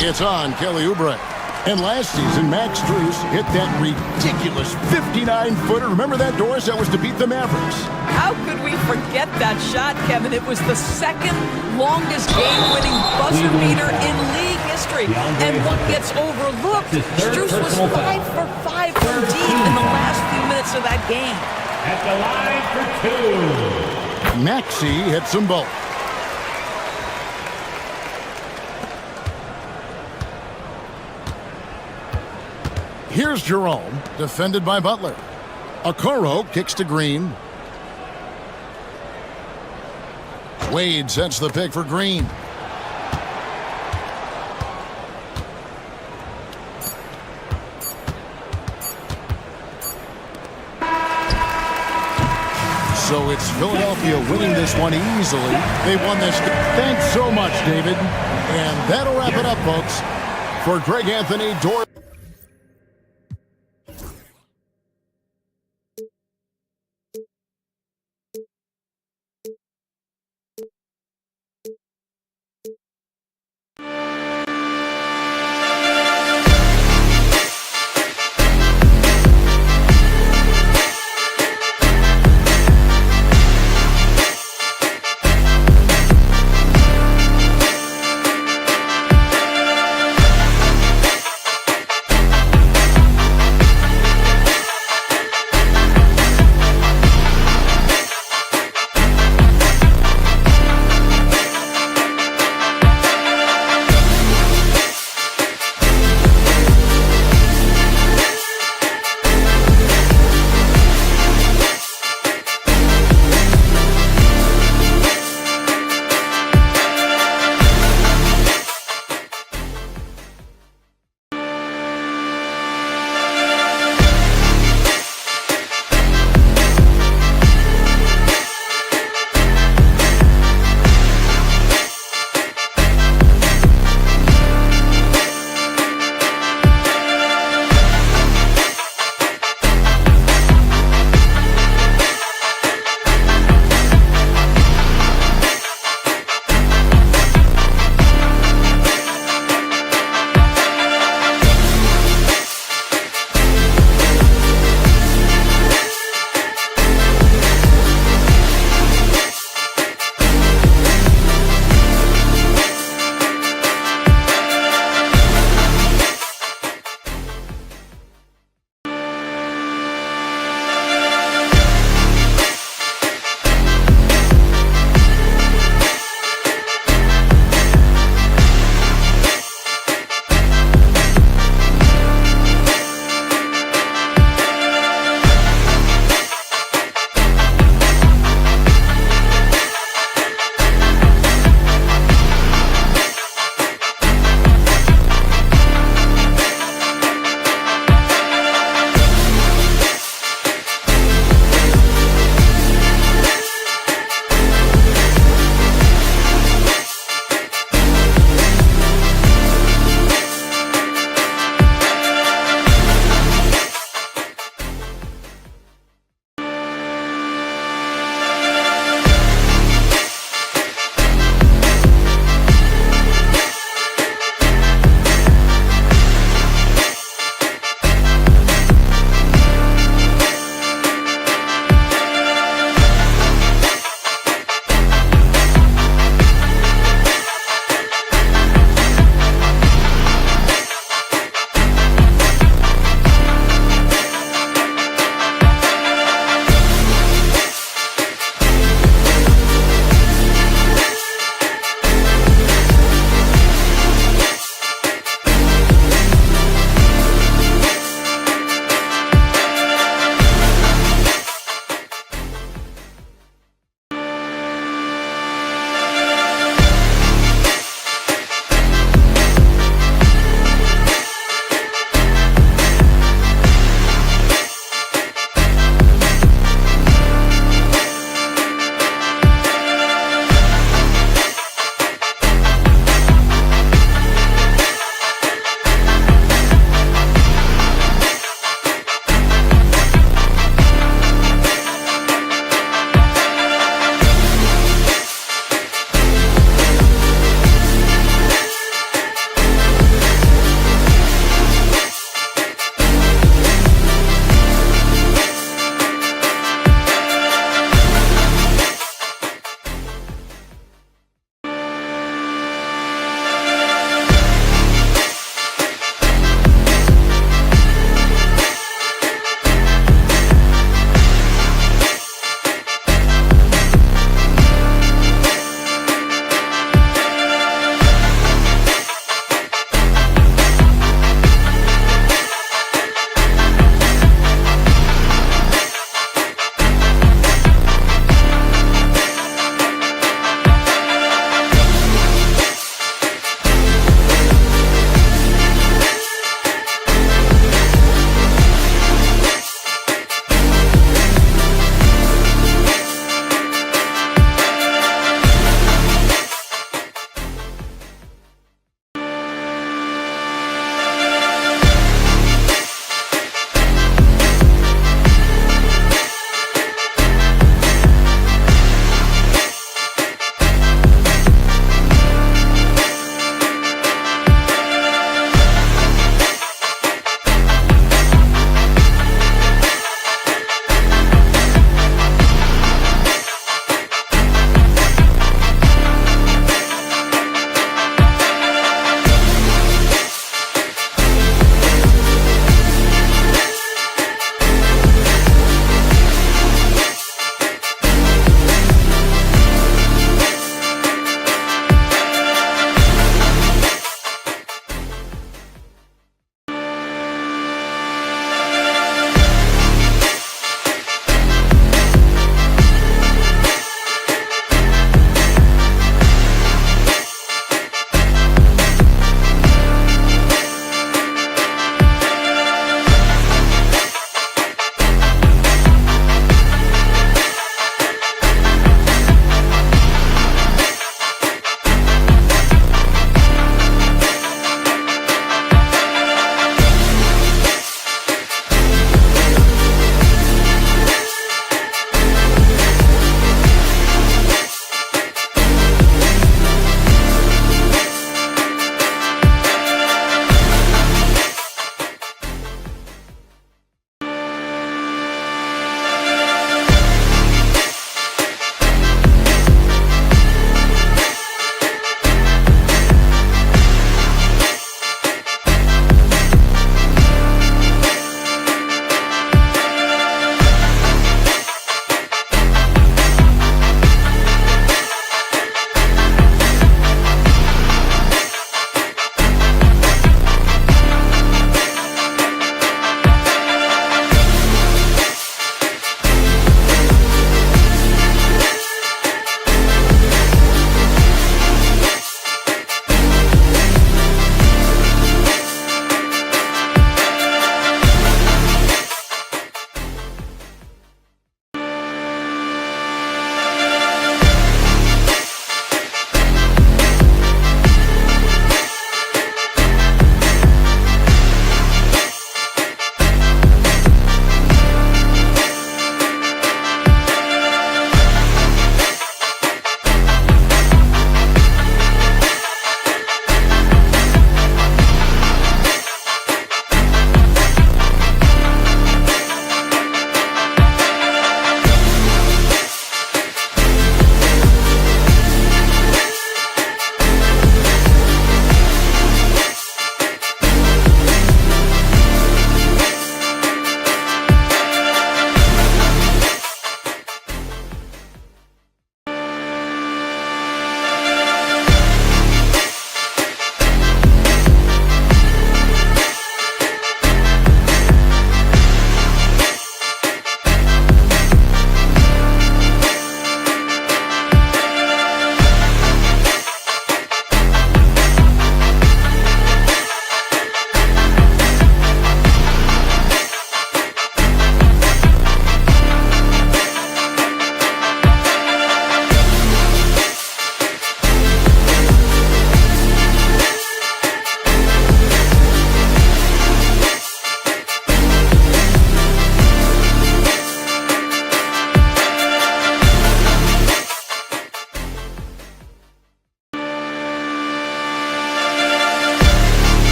[SPEAKER 2] It's on Kelly Oubre. And last season, Max Strus hit that ridiculous 59-footer. Remember that, Doris? That was to beat the Mavericks.
[SPEAKER 13] How could we forget that shot, Kevin? It was the 2nd longest game-winning buzzer beater in league history and what gets overlooked. Strus was 5 for 5 from deep in the last few minutes of that game.
[SPEAKER 7] At the line for 2.
[SPEAKER 2] Maxey hits them both. Here's Jerome, defended by Butler. Okoro kicks to Green. Wade sets the pick for Green. So it's Philadelphia winning this one easily. They won this. Thanks so much, David. And that'll wrap it up, folks. For Greg Anthony,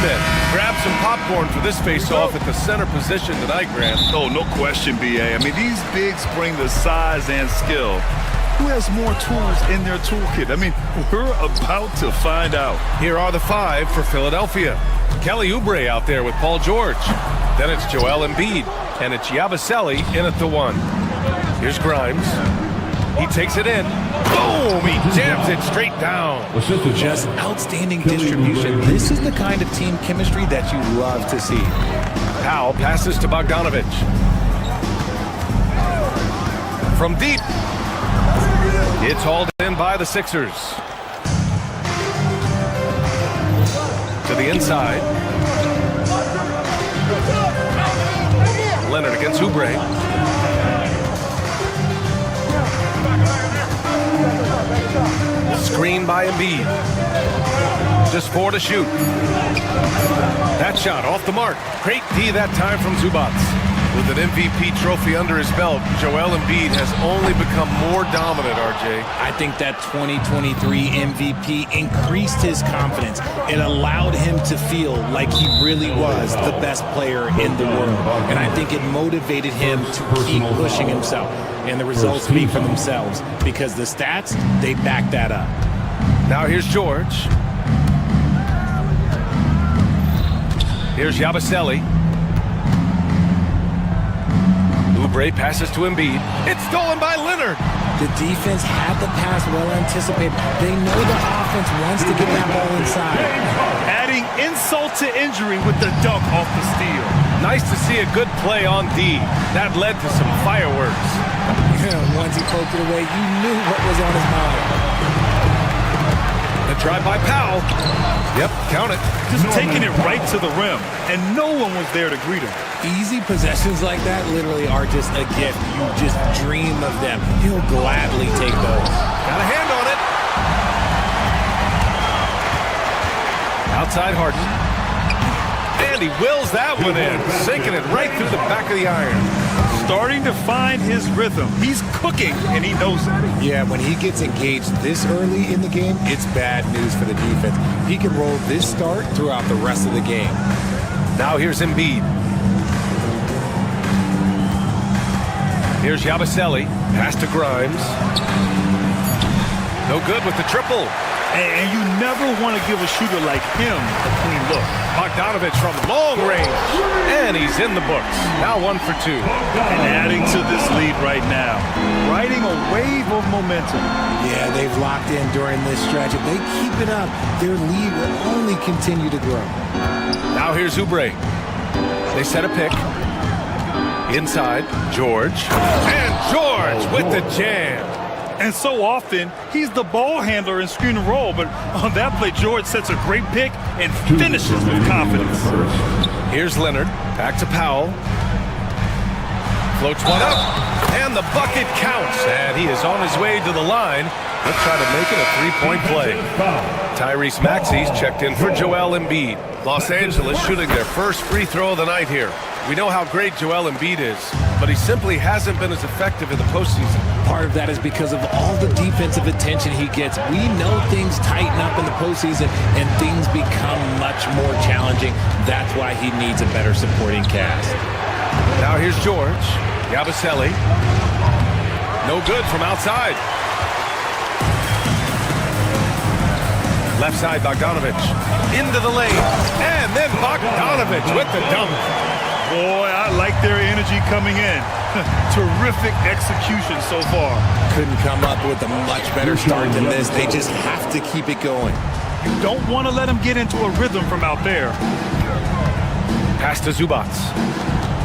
[SPEAKER 8] then. Grab some popcorn for this face-off at the center position tonight, Grant.
[SPEAKER 9] Oh, no question, B.A. I mean, these bigs bring the size and skill. Who has more tools in their toolkit? I mean, we're about to find out.
[SPEAKER 8] Here are the 5 for Philadelphia. Kelly Oubre out there with Paul George. Then it's Joel Embiid, and it's Yabusele in at the 1. Here's Grimes. He takes it in. Boom! He jams it straight down.
[SPEAKER 14] Just outstanding distribution. This is the kind of team chemistry that you love to see.
[SPEAKER 8] Powell passes to Bogdanovic. From deep. It's hauled in by the Sixers. To the inside. Leonard against Oubre. Screen by Embiid. Just 4 to shoot. That shot off the mark. Great D that time from Zubac. With an MVP trophy under his belt, Joel Embiid has only become more dominant, RJ.
[SPEAKER 14] I think that 2023 MVP increased his confidence. It allowed him to feel like he really was the best player in the world. And I think it motivated him to keep pushing himself. And the results speak for themselves because the stats, they back that up.
[SPEAKER 8] Now here's George. Here's Yabusele. Oubre passes to Embiid. It's stolen by Leonard.
[SPEAKER 14] The defense had the pass well anticipated. They know the offense wants to get that ball inside.
[SPEAKER 9] Adding insult to injury with the dunk off the steal.
[SPEAKER 8] Nice to see a good play on D. That led to some fireworks.
[SPEAKER 14] Once he poked it away, you knew what was on his mind.
[SPEAKER 8] The drive by Powell. Yep, count it.
[SPEAKER 9] Just taking it right to the rim, and no one was there to greet him.
[SPEAKER 14] Easy possessions like that literally are just a gift. You just dream of them. He'll gladly take those.
[SPEAKER 8] Got a hand on it. Outside Harden. And he wills that one in, sinking it right through the back of the iron.
[SPEAKER 9] Starting to find his rhythm. He's cooking, and he knows it.
[SPEAKER 14] Yeah, when he gets engaged this early in the game, it's bad news for the defense. He can roll this start throughout the rest of the game.
[SPEAKER 8] Now here's Embiid. Here's Yabusele. Pass to Grimes. No good with the triple.
[SPEAKER 9] And you never want to give a shooter like him a clean look.
[SPEAKER 8] Bogdanovic from long range. And he's in the books. Now 1 for 2.
[SPEAKER 9] And adding to this lead right now. Riding a wave of momentum.
[SPEAKER 14] Yeah, they've locked in during this stretch. If they keep it up, their lead will only continue to grow.
[SPEAKER 8] Now here's Oubre. They set a pick. Inside, George. And George with the jam.
[SPEAKER 9] And so often, he's the ball handler in screen and roll, but on that play, George sets a great pick and finishes with confidence.
[SPEAKER 8] Here's Leonard, back to Powell. Floats one up, and the bucket counts, and he is on his way to the line. Let's try to make it a three-point play. Tyrese Maxey's checked in for Joel Embiid. Los Angeles shooting their first free throw of the night here. We know how great Joel Embiid is, but he simply hasn't been as effective in the postseason.
[SPEAKER 14] Part of that is because of all the defensive attention he gets. We know things tighten up in the postseason and things become much more challenging. That's why he needs a better supporting cast.
[SPEAKER 8] Now here's George. Yabusele. No good from outside. Left side, Bogdanovic. Into the lane. And then Bogdanovic with the dunk.
[SPEAKER 9] Boy, I like their energy coming in. Terrific execution so far.
[SPEAKER 14] Couldn't come up with a much better start than this. They just have to keep it going.
[SPEAKER 9] You don't want to let them get into a rhythm from out there.
[SPEAKER 8] Pass to Zubac.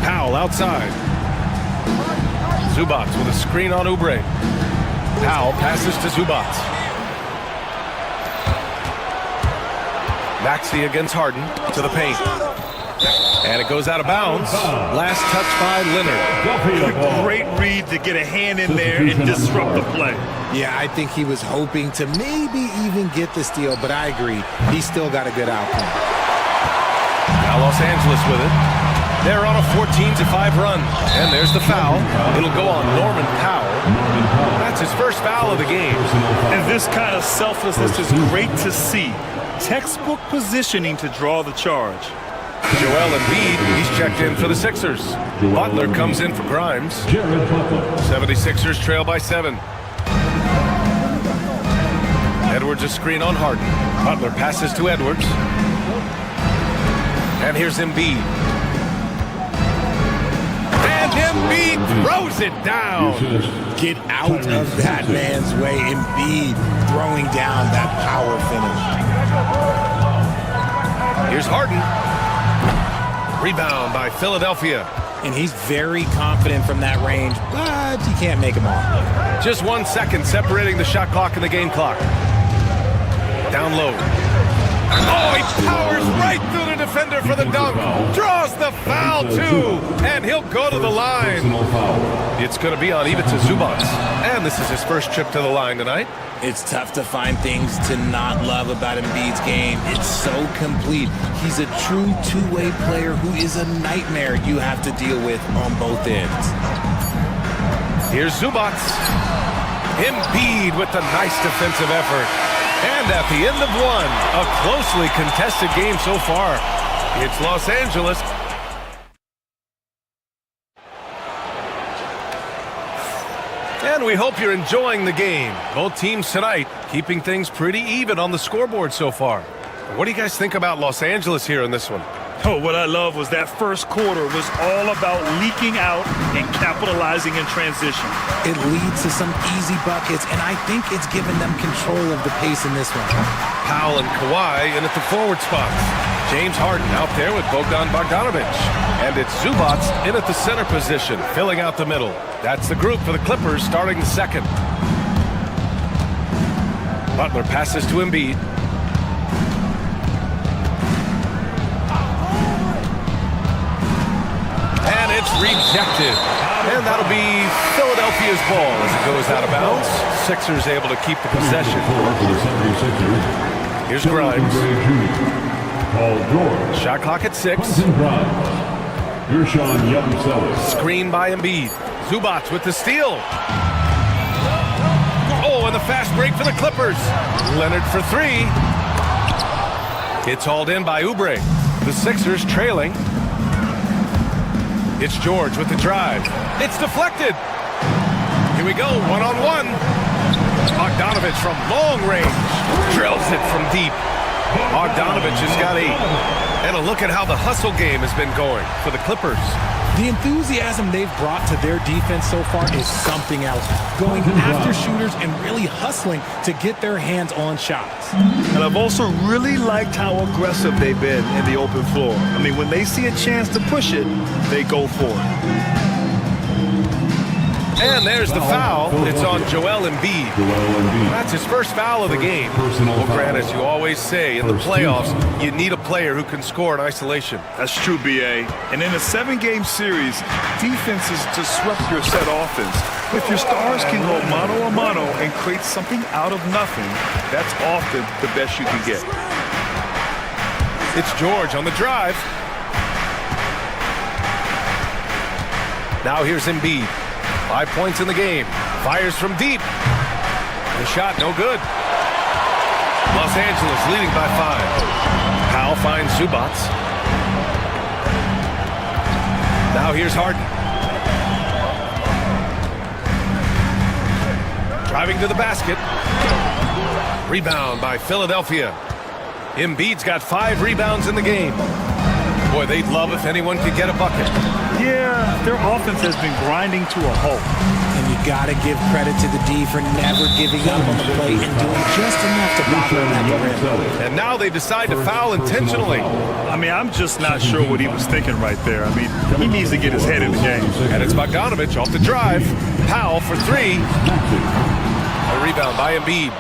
[SPEAKER 8] Powell outside. Zubac with a screen on Oubre. Powell passes to Zubac. Maxey against Harden to the paint. And it goes out of bounds. Last touch by Leonard.
[SPEAKER 9] Great read to get a hand in there and disrupt the play.
[SPEAKER 14] Yeah, I think he was hoping to maybe even get the steal, but I agree. He still got a good outcome.
[SPEAKER 8] Now Los Angeles with it. They're on a 14-5 run. And there's the foul. It'll go on Norman Powell. That's his first foul of the game.
[SPEAKER 9] And this kind of selflessness is great to see. Textbook positioning to draw the charge.
[SPEAKER 8] Joel Embiid, he's checked in for the Sixers. Butler comes in for Grimes. 76ers trail by 7. Edwards a screen on Harden. Butler passes to Edwards. And here's Embiid. And Embiid throws it down.
[SPEAKER 14] Get out of that man's way. Embiid throwing down that power finish.
[SPEAKER 8] Here's Harden. Rebound by Philadelphia.
[SPEAKER 14] And he's very confident from that range, but he can't make them all.
[SPEAKER 8] Just 1 second separating the shot clock and the game clock. Down low. Oh, he powers right through the defender for the dunk. Draws the foul, too. And he'll go to the line. It's going to be on Ivica Zubac. And this is his first trip to the line tonight.
[SPEAKER 14] It's tough to find things to not love about Embiid's game. It's so complete. He's a true two-way player who is a nightmare you have to deal with on both ends.
[SPEAKER 8] Here's Zubac. Embiid with the nice defensive effort. And at the end of one, a closely contested game so far. It's Los Angeles. And we hope you're enjoying the game. Both teams tonight keeping things pretty even on the scoreboard so far. What do you guys think about Los Angeles here in this one?
[SPEAKER 9] Oh, what I love was that first quarter was all about leaking out and capitalizing in transition.
[SPEAKER 14] It leads to some easy buckets, and I think it's given them control of the pace in this one.
[SPEAKER 8] Powell and Kawhi in at the forward spots. James Harden out there with Bogdan Bogdanovic. And it's Zubac in at the center position, filling out the middle. That's the group for the Clippers starting the second. Butler passes to Embiid. And it's rejected. And that'll be Philadelphia's ball as it goes out of bounds. Sixers able to keep the possession. Here's Grimes. Shot clock at 6. Screen by Embiid. Zubac with the steal. Oh, and the fast break for the Clippers. Leonard for 3. It's hauled in by Oubre. The Sixers trailing. It's George with the drive. It's deflected. Here we go, one-on-one. Bogdanovic from long range. Drills it from deep. Bogdanovic has got 8. And a look at how the hustle game has been going for the Clippers.
[SPEAKER 14] The enthusiasm they've brought to their defense so far is something else. Going after shooters and really hustling to get their hands on shots.
[SPEAKER 9] And I've also really liked how aggressive they've been in the open floor. I mean, when they see a chance to push it, they go for it.
[SPEAKER 8] And there's the foul. It's on Joel Embiid. That's his first foul of the game. Well, Grant, as you always say, in the playoffs, you need a player who can score in isolation.
[SPEAKER 9] That's true, B.A. And in a 7-game series, defenses disrupt your set offense. If your stars can go mano-a-mano and create something out of nothing, that's often the best you can get.
[SPEAKER 8] It's George on the drive. Now here's Embiid. 5 points in the game. Fires from deep. The shot no good. Los Angeles leading by 5. Powell finds Zubac. Now here's Harden. Driving to the basket. Rebound by Philadelphia. Embiid's got 5 rebounds in the game. Boy, they'd love if anyone could get a bucket.
[SPEAKER 9] Yeah, their offense has been grinding to a halt.
[SPEAKER 14] And you got to give credit to the D for never giving up on the plate and doing just enough to bother him at the rim.
[SPEAKER 8] And now they decide to foul intentionally.
[SPEAKER 9] I mean, I'm just not sure what he was thinking right there. I mean, he needs to get his head in the game.
[SPEAKER 8] And it's Bogdanovic off the drive. Powell for 3. A rebound by Embiid.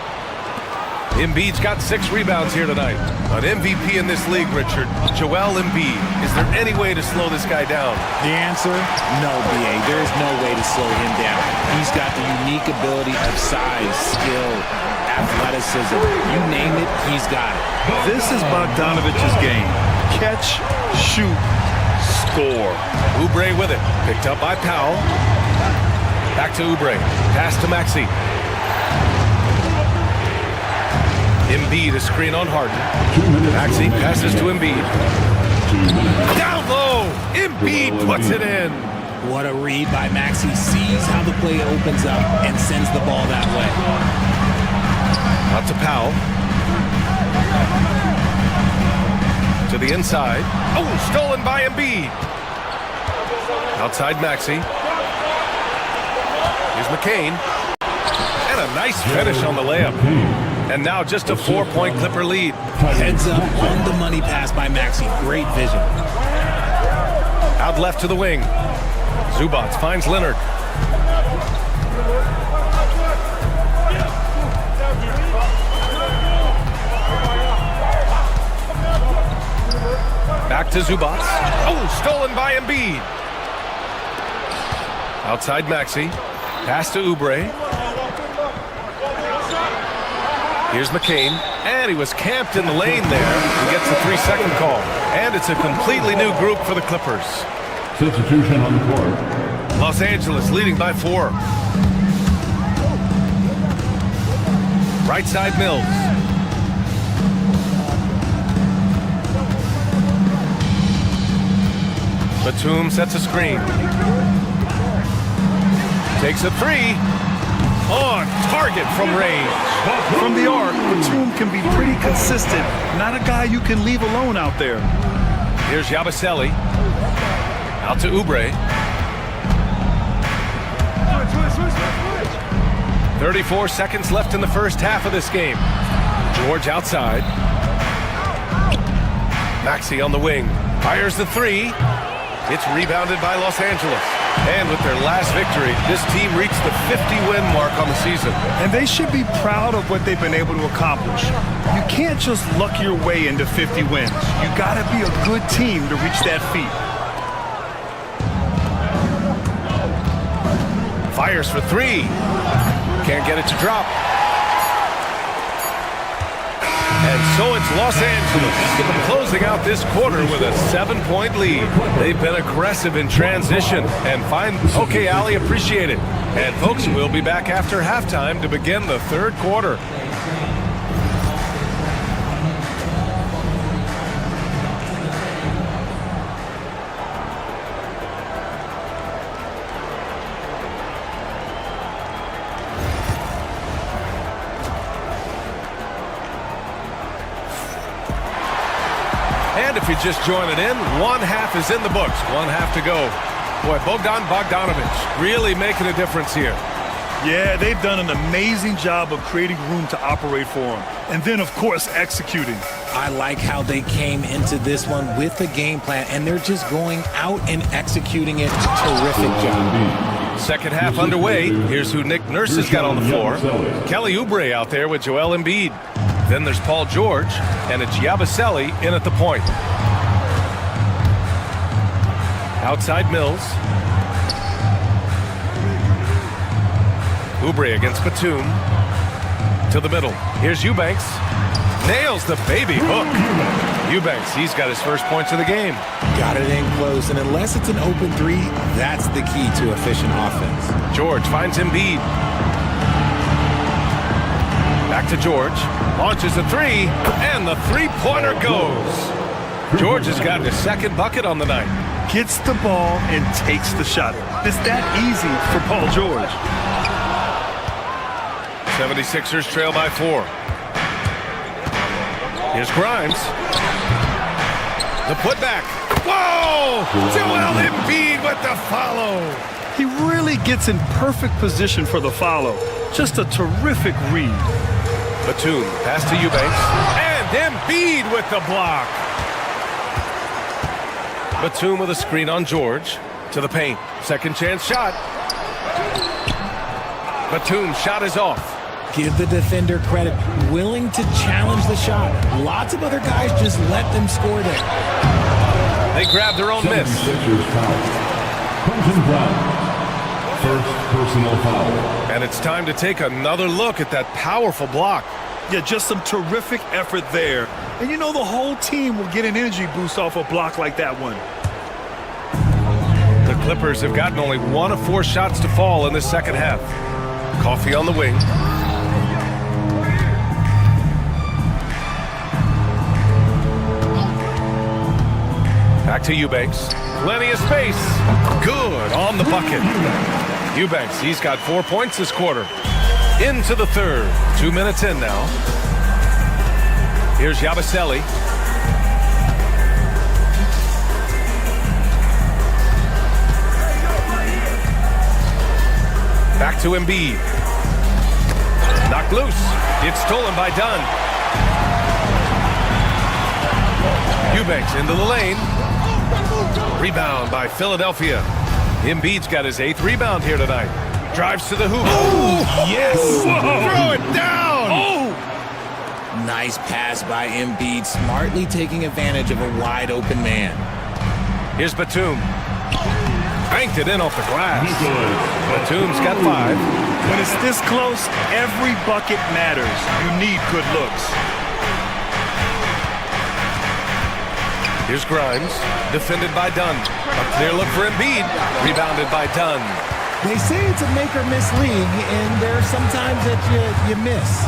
[SPEAKER 8] Embiid's got 6 rebounds here tonight. An MVP in this league, Richard, Joel Embiid. Is there any way to slow this guy down?
[SPEAKER 14] The answer, no, B.A. There is no way to slow him down. He's got the unique ability of size, skill, athleticism. You name it, he's got it.
[SPEAKER 9] This is Bogdanovic's game. Catch, shoot, score.
[SPEAKER 8] Oubre with it. Picked up by Powell. Back to Oubre. Pass to Maxey. Embiid, a screen on Harden. Maxey passes to Embiid. Down low. Embiid puts it in.
[SPEAKER 14] What a read by Maxey. Sees how the play opens up and sends the ball that way.
[SPEAKER 8] Out to Powell. To the inside. Oh, stolen by Embiid. Outside Maxey. Here's McCain. And a nice finish on the layup. And now just a 4-point Clipper lead.
[SPEAKER 14] Heads up on the money pass by Maxey. Great vision.
[SPEAKER 8] Out left to the wing. Zubac finds Leonard. Back to Zubac. Oh, stolen by Embiid. Outside Maxey. Pass to Oubre. Here's McCain. And he was camped in the lane there. He gets a 3-second call. And it's a completely new group for the Clippers.
[SPEAKER 7] Substitution on the court.
[SPEAKER 8] Los Angeles leading by 4. Right side Mills. Batum sets a screen. Takes a 3. On target from range.
[SPEAKER 9] From the arc, Batum can be pretty consistent. Not a guy you can leave alone out there.
[SPEAKER 8] Here's Yabusele. Out to Oubre. 34 seconds left in the first half of this game. George outside. Maxey on the wing. Fires the 3. It's rebounded by Los Angeles. And with their last victory, this team reached the 50-win mark on the season.
[SPEAKER 9] And they should be proud of what they've been able to accomplish. You can't just luck your way into 50 wins. You got to be a good team to reach that feat.
[SPEAKER 8] Fires for 3. Can't get it to drop. And so it's Los Angeles closing out this quarter with a 7-point lead. They've been aggressive in transition and find. Okay, Ali, appreciate it. And folks, we'll be back after halftime to begin the third quarter. And if you're just joining in, one half is in the books. One half to go. Boy, Bogdanovich really making a difference here.
[SPEAKER 9] Yeah, they've done an amazing job of creating room to operate for him. And then, of course, executing.
[SPEAKER 14] I like how they came into this one with a game plan, and they're just going out and executing it. Terrific job.
[SPEAKER 8] Second half underway. Here's who Nick Nurse has got on the floor. Kelly Oubre out there with Joel Embiid. Then there's Paul George, and it's Yabusele in at the point. Outside Mills. Oubre against Batum. To the middle. Here's Eubanks. Nails the baby hook. Eubanks, he's got his first points of the game.
[SPEAKER 14] Got it in close, and unless it's an open 3, that's the key to efficient offense.
[SPEAKER 8] George finds Embiid. Back to George. Launches a 3, and the 3-pointer goes. George has gotten his second bucket on the night.
[SPEAKER 9] Gets the ball and takes the shot. It's that easy for Paul George.
[SPEAKER 8] 76ers trail by 4. Here's Grimes. The putback. Whoa! Joel Embiid with the follow.
[SPEAKER 9] He really gets in perfect position for the follow. Just a terrific read.
[SPEAKER 8] Batum, pass to Eubanks. And Embiid with the block. Batum with a screen on George. To the paint. Second chance shot. Batum's shot is off.
[SPEAKER 14] Give the defender credit. Willing to challenge the shot. Lots of other guys just let them score there.
[SPEAKER 8] They grab their own miss.
[SPEAKER 7] First personal foul.
[SPEAKER 8] And it's time to take another look at that powerful block.
[SPEAKER 9] Yeah, just some terrific effort there. And you know the whole team will get an energy boost off a block like that one.
[SPEAKER 8] The Clippers have gotten only 1 of 4 shots to fall in the second half. Coffee on the wing. Back to Eubanks. Plenty of space. Good on the bucket. Eubanks, he's got 4 points this quarter. Into the third. 2 minutes in now. Here's Yabusele. Back to Embiid. Knocked loose. It's stolen by Dunn. Eubanks into the lane. Rebound by Philadelphia. Embiid's got his 8th rebound here tonight. Drives to the hoop. Oh, yes! Whoa. Throw it down!
[SPEAKER 14] Oh! Nice pass by Embiid, smartly taking advantage of a wide-open man.
[SPEAKER 8] Here's Batum. Banked it in off the glass. Batum's got 5.
[SPEAKER 9] When it's this close, every bucket matters. You need good looks.
[SPEAKER 8] Here's Grimes, defended by Dunn. A clear look for Embiid, rebounded by Dunn.
[SPEAKER 14] They say it's a make or miss league, and there are some times that you miss.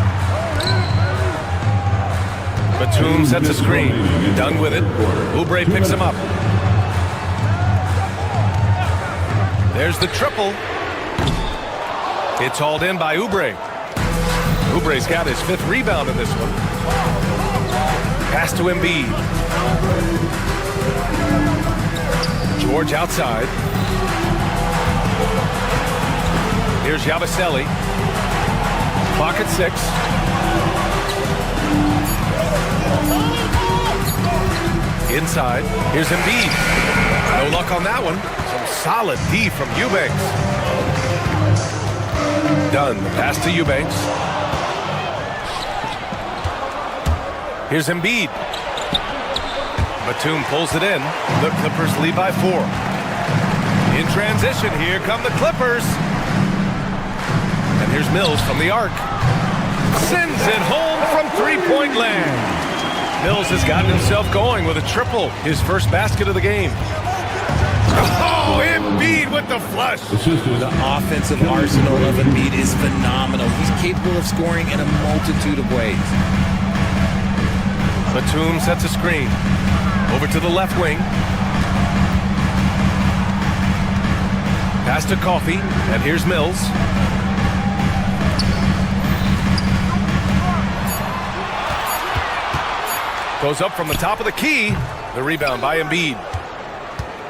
[SPEAKER 8] Batum sets a screen. Dunn with it. Oubre picks him up. There's the triple. It's hauled in by Oubre. Oubre's got his 5th rebound in this one. Pass to Embiid. George outside. Here's Yabusele. Clock at 6. Inside. Here's Embiid. No luck on that one. Some solid D from Eubanks. Dunn. The pass to Eubanks. Here's Embiid. Batum pulls it in. The Clippers lead by 4. In transition, here come the Clippers. And here's Mills from the arc. Sends it home from three-point land. Mills has gotten himself going with a triple, his first basket of the game. Oh, Embiid with the flush.
[SPEAKER 14] The offensive arsenal of Embiid is phenomenal. He's capable of scoring in a multitude of ways.
[SPEAKER 8] Batum sets a screen. Over to the left wing. Pass to Coffey, and here's Mills. Goes up from the top of the key. The rebound by Embiid.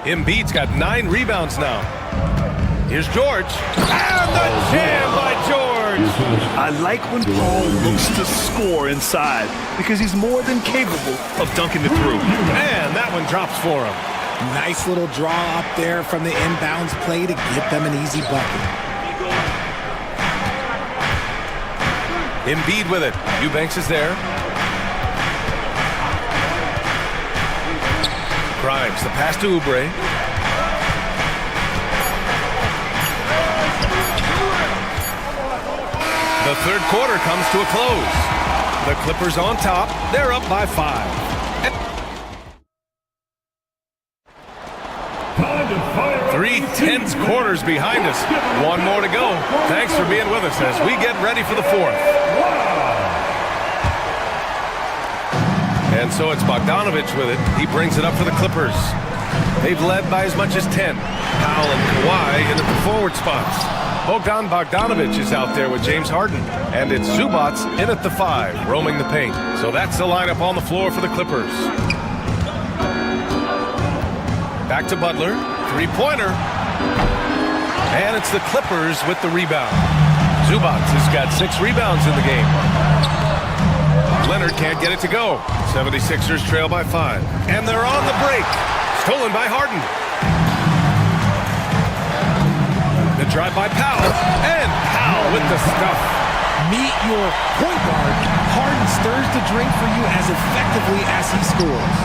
[SPEAKER 8] Embiid's got 9 rebounds now. Here's George. And the jam by George.
[SPEAKER 9] I like when Paul looks to score inside because he's more than capable of dunking it through.
[SPEAKER 8] And that one drops for him.
[SPEAKER 14] Nice little draw up there from the inbounds play to get them an easy bucket.
[SPEAKER 8] Embiid with it. Eubanks is there. Grimes, the pass to Oubre. The third quarter comes to a close. The Clippers on top. They're up by 5. 3 tense quarters behind us. 1 more to go. Thanks for being with us as we get ready for the 4th. And so it's Bogdanovich with it. He brings it up for the Clippers. They've led by as much as 10. Powell and Kawhi in at the forward spots. Bogdanovich is out there with James Harden. And it's Zubac in at the 5, roaming the paint. So that's the lineup on the floor for the Clippers. Back to Butler. 3-pointer. And it's the Clippers with the rebound. Zubac has got 6 rebounds in the game. Leonard can't get it to go. 76ers trail by 5. And they're on the break. Stolen by Harden. The drive by Powell. And Powell with the stuff.
[SPEAKER 14] Meet your point guard. Harden stirs the drink for you as effectively as he scores.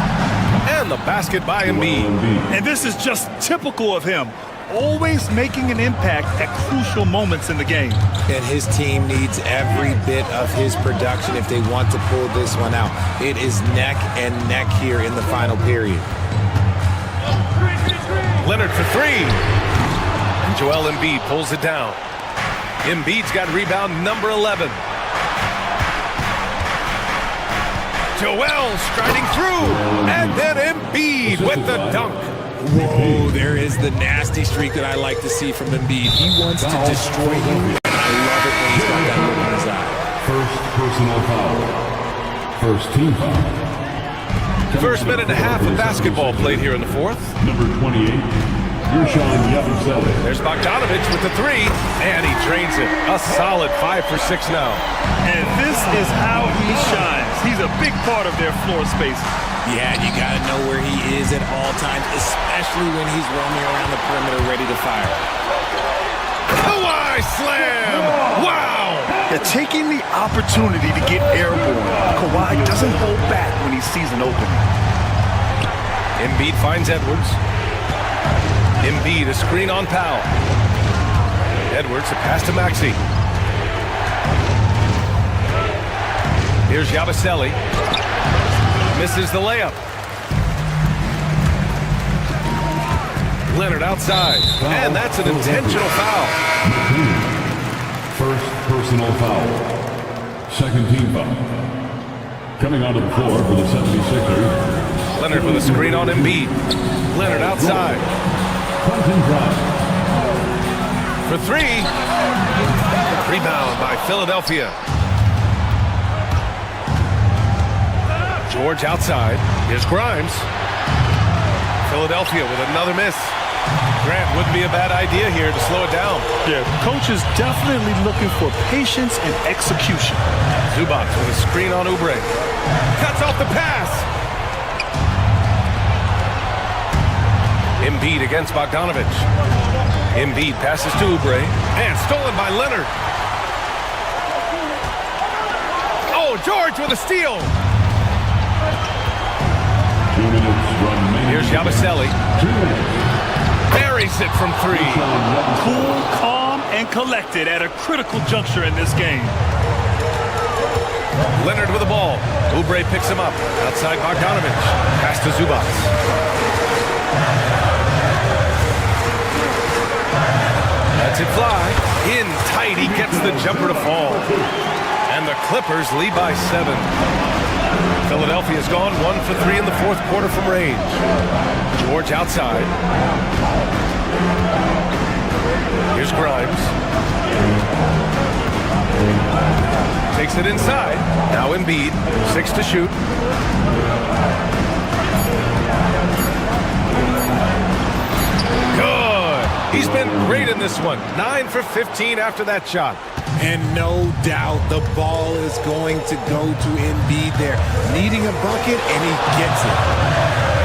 [SPEAKER 8] And the basket by Embiid.
[SPEAKER 9] And this is just typical of him. Always making an impact at crucial moments in the game.
[SPEAKER 14] And his team needs every bit of his production if they want to pull this one out. It is neck and neck here in the final period.
[SPEAKER 8] Leonard for 3. And Joel Embiid pulls it down. Embiid's got rebound number 11. Joel striding through, and then Embiid with the dunk.
[SPEAKER 14] Whoa, there is the nasty streak that I like to see from Embiid. He wants to destroy you, and I love it when he's got that look in his eye.
[SPEAKER 15] First personal foul. First team foul.
[SPEAKER 8] First minute and a half of basketball played here in the fourth.
[SPEAKER 15] Number 28, Yabusele.
[SPEAKER 8] There's Bogdanovich with the three, and he drains it. A solid 5 for 6 now.
[SPEAKER 10] And this is how he shines. He's a big part of their floor space.
[SPEAKER 14] Yeah, you got to know where he is at all times, especially when he's roaming around the perimeter ready to fire.
[SPEAKER 8] Kawhi slam! Wow!
[SPEAKER 9] They're taking the opportunity to get airborne. Kawhi doesn't hold back when he sees an opening.
[SPEAKER 8] Embiid finds Edwards. Embiid, a screen on Powell. Edwards, a pass to Maxey. Here's Yabusele. Misses the layup. Leonard outside. And that's an intentional foul.
[SPEAKER 15] First personal foul. Second team foul. Coming onto the floor for the 76ers.
[SPEAKER 8] Leonard with a screen on Embiid. Leonard outside. For three. Rebound by Philadelphia. George outside. Here's Grimes. Philadelphia with another miss. Grant wouldn't be a bad idea here to slow it down.
[SPEAKER 10] Yeah, coach is definitely looking for patience and execution.
[SPEAKER 8] Zubac with a screen on Oubre. Cuts off the pass. Embiid against Bogdanovich. Embiid passes to Oubre. And stolen by Leonard. Oh, George with a steal.
[SPEAKER 15] 2 minutes remaining.
[SPEAKER 8] Here's Yabusele.
[SPEAKER 15] 2 minutes.
[SPEAKER 8] Buries it from three.
[SPEAKER 10] Cool, calm, and collected at a critical juncture in this game.
[SPEAKER 8] Leonard with the ball. Oubre picks him up. Outside Bogdanovich. Pass to Zubac. Lets it fly. In tight. He gets the jumper to fall. And the Clippers lead by 7. Philadelphia's gone 1 for 3 in the fourth quarter from range. George outside. Here's Grimes. Takes it inside. Now Embiid. 6 to shoot. Good. He's been great in this one. 9 for 15 after that shot.
[SPEAKER 14] And no doubt the ball is going to go to Embiid there. Needing a bucket, and he gets it.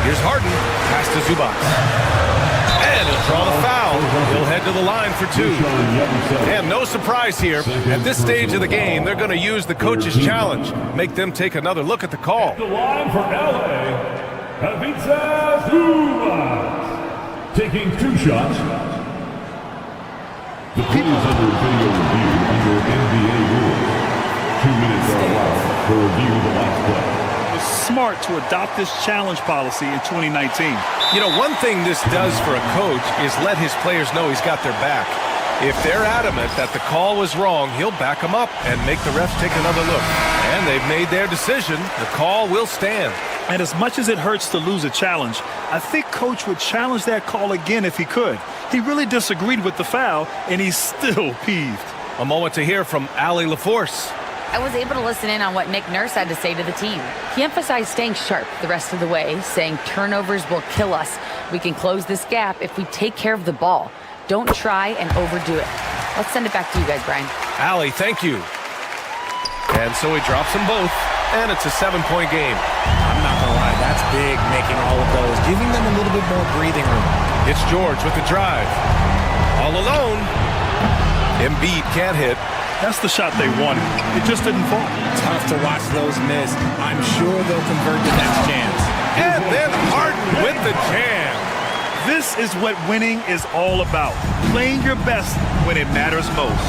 [SPEAKER 8] Here's Harden. Pass to Zubac. And he'll draw the foul. He'll head to the line for 2. And no surprise here. At this stage of the game, they're going to use the coach's challenge. Make them take another look at the call.
[SPEAKER 7] The line for LA, Ivica Zubac.
[SPEAKER 15] Taking 2 shots. The play is under video review under NBA rules. 2 minutes are allowed for review of the last play.
[SPEAKER 10] It's smart to adopt this challenge policy in 2019.
[SPEAKER 8] You know, one thing this does for a coach is let his players know he's got their back. If they're adamant that the call was wrong, he'll back them up and make the refs take another look. And they've made their decision. The call will stand.
[SPEAKER 10] And as much as it hurts to lose a challenge, I think Coach would challenge that call again if he could. He really disagreed with the foul, and he's still peeved.
[SPEAKER 8] A moment to hear from Allie LaForce.
[SPEAKER 11] I was able to listen in on what Nick Nurse had to say to the team. He emphasized staying sharp the rest of the way, saying turnovers will kill us. We can close this gap if we take care of the ball. Don't try and overdo it. Let's send it back to you guys, Brian.
[SPEAKER 8] Allie, thank you. And so he drops them both, and it's a 7-point game.
[SPEAKER 14] I'm not going to lie, that's big, making all of those, giving them a little bit more breathing room.
[SPEAKER 8] It's George with the drive. All alone. Embiid can't hit.
[SPEAKER 10] That's the shot they wanted. It just didn't fall.
[SPEAKER 14] Tough to watch those miss. I'm sure they'll convert the next chance.
[SPEAKER 8] And then Harden with the jam.
[SPEAKER 10] This is what winning is all about. Playing your best when it matters most.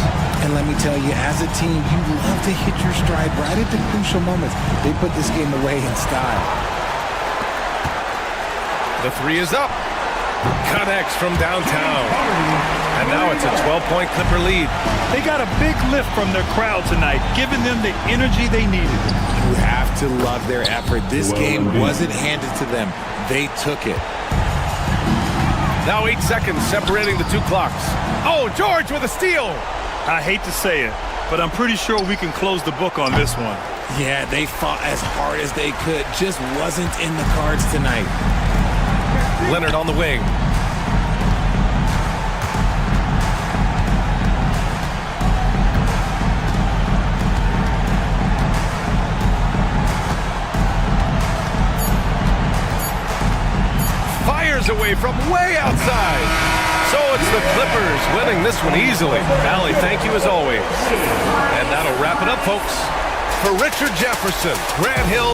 [SPEAKER 14] And let me tell you, as a team, you love to hit your stride right at the crucial moments. They put this game away in style.
[SPEAKER 8] The 3 is up. Connects from downtown. And now it's a 12-point Clipper lead.
[SPEAKER 10] They got a big lift from their crowd tonight, giving them the energy they needed.
[SPEAKER 14] You have to love their effort. This game wasn't handed to them. They took it.
[SPEAKER 8] Now 8 seconds separating the two clocks. Oh, George with a steal.
[SPEAKER 10] I hate to say it, but I'm pretty sure we can close the book on this one.
[SPEAKER 14] Yeah, they fought as hard as they could. Just wasn't in the cards tonight.
[SPEAKER 8] Leonard on the wing. Fires away from way outside. So it's the Clippers winning this one easily. Allie, thank you as always. And that'll wrap it up, folks. For Richard Jefferson, Grant Hill.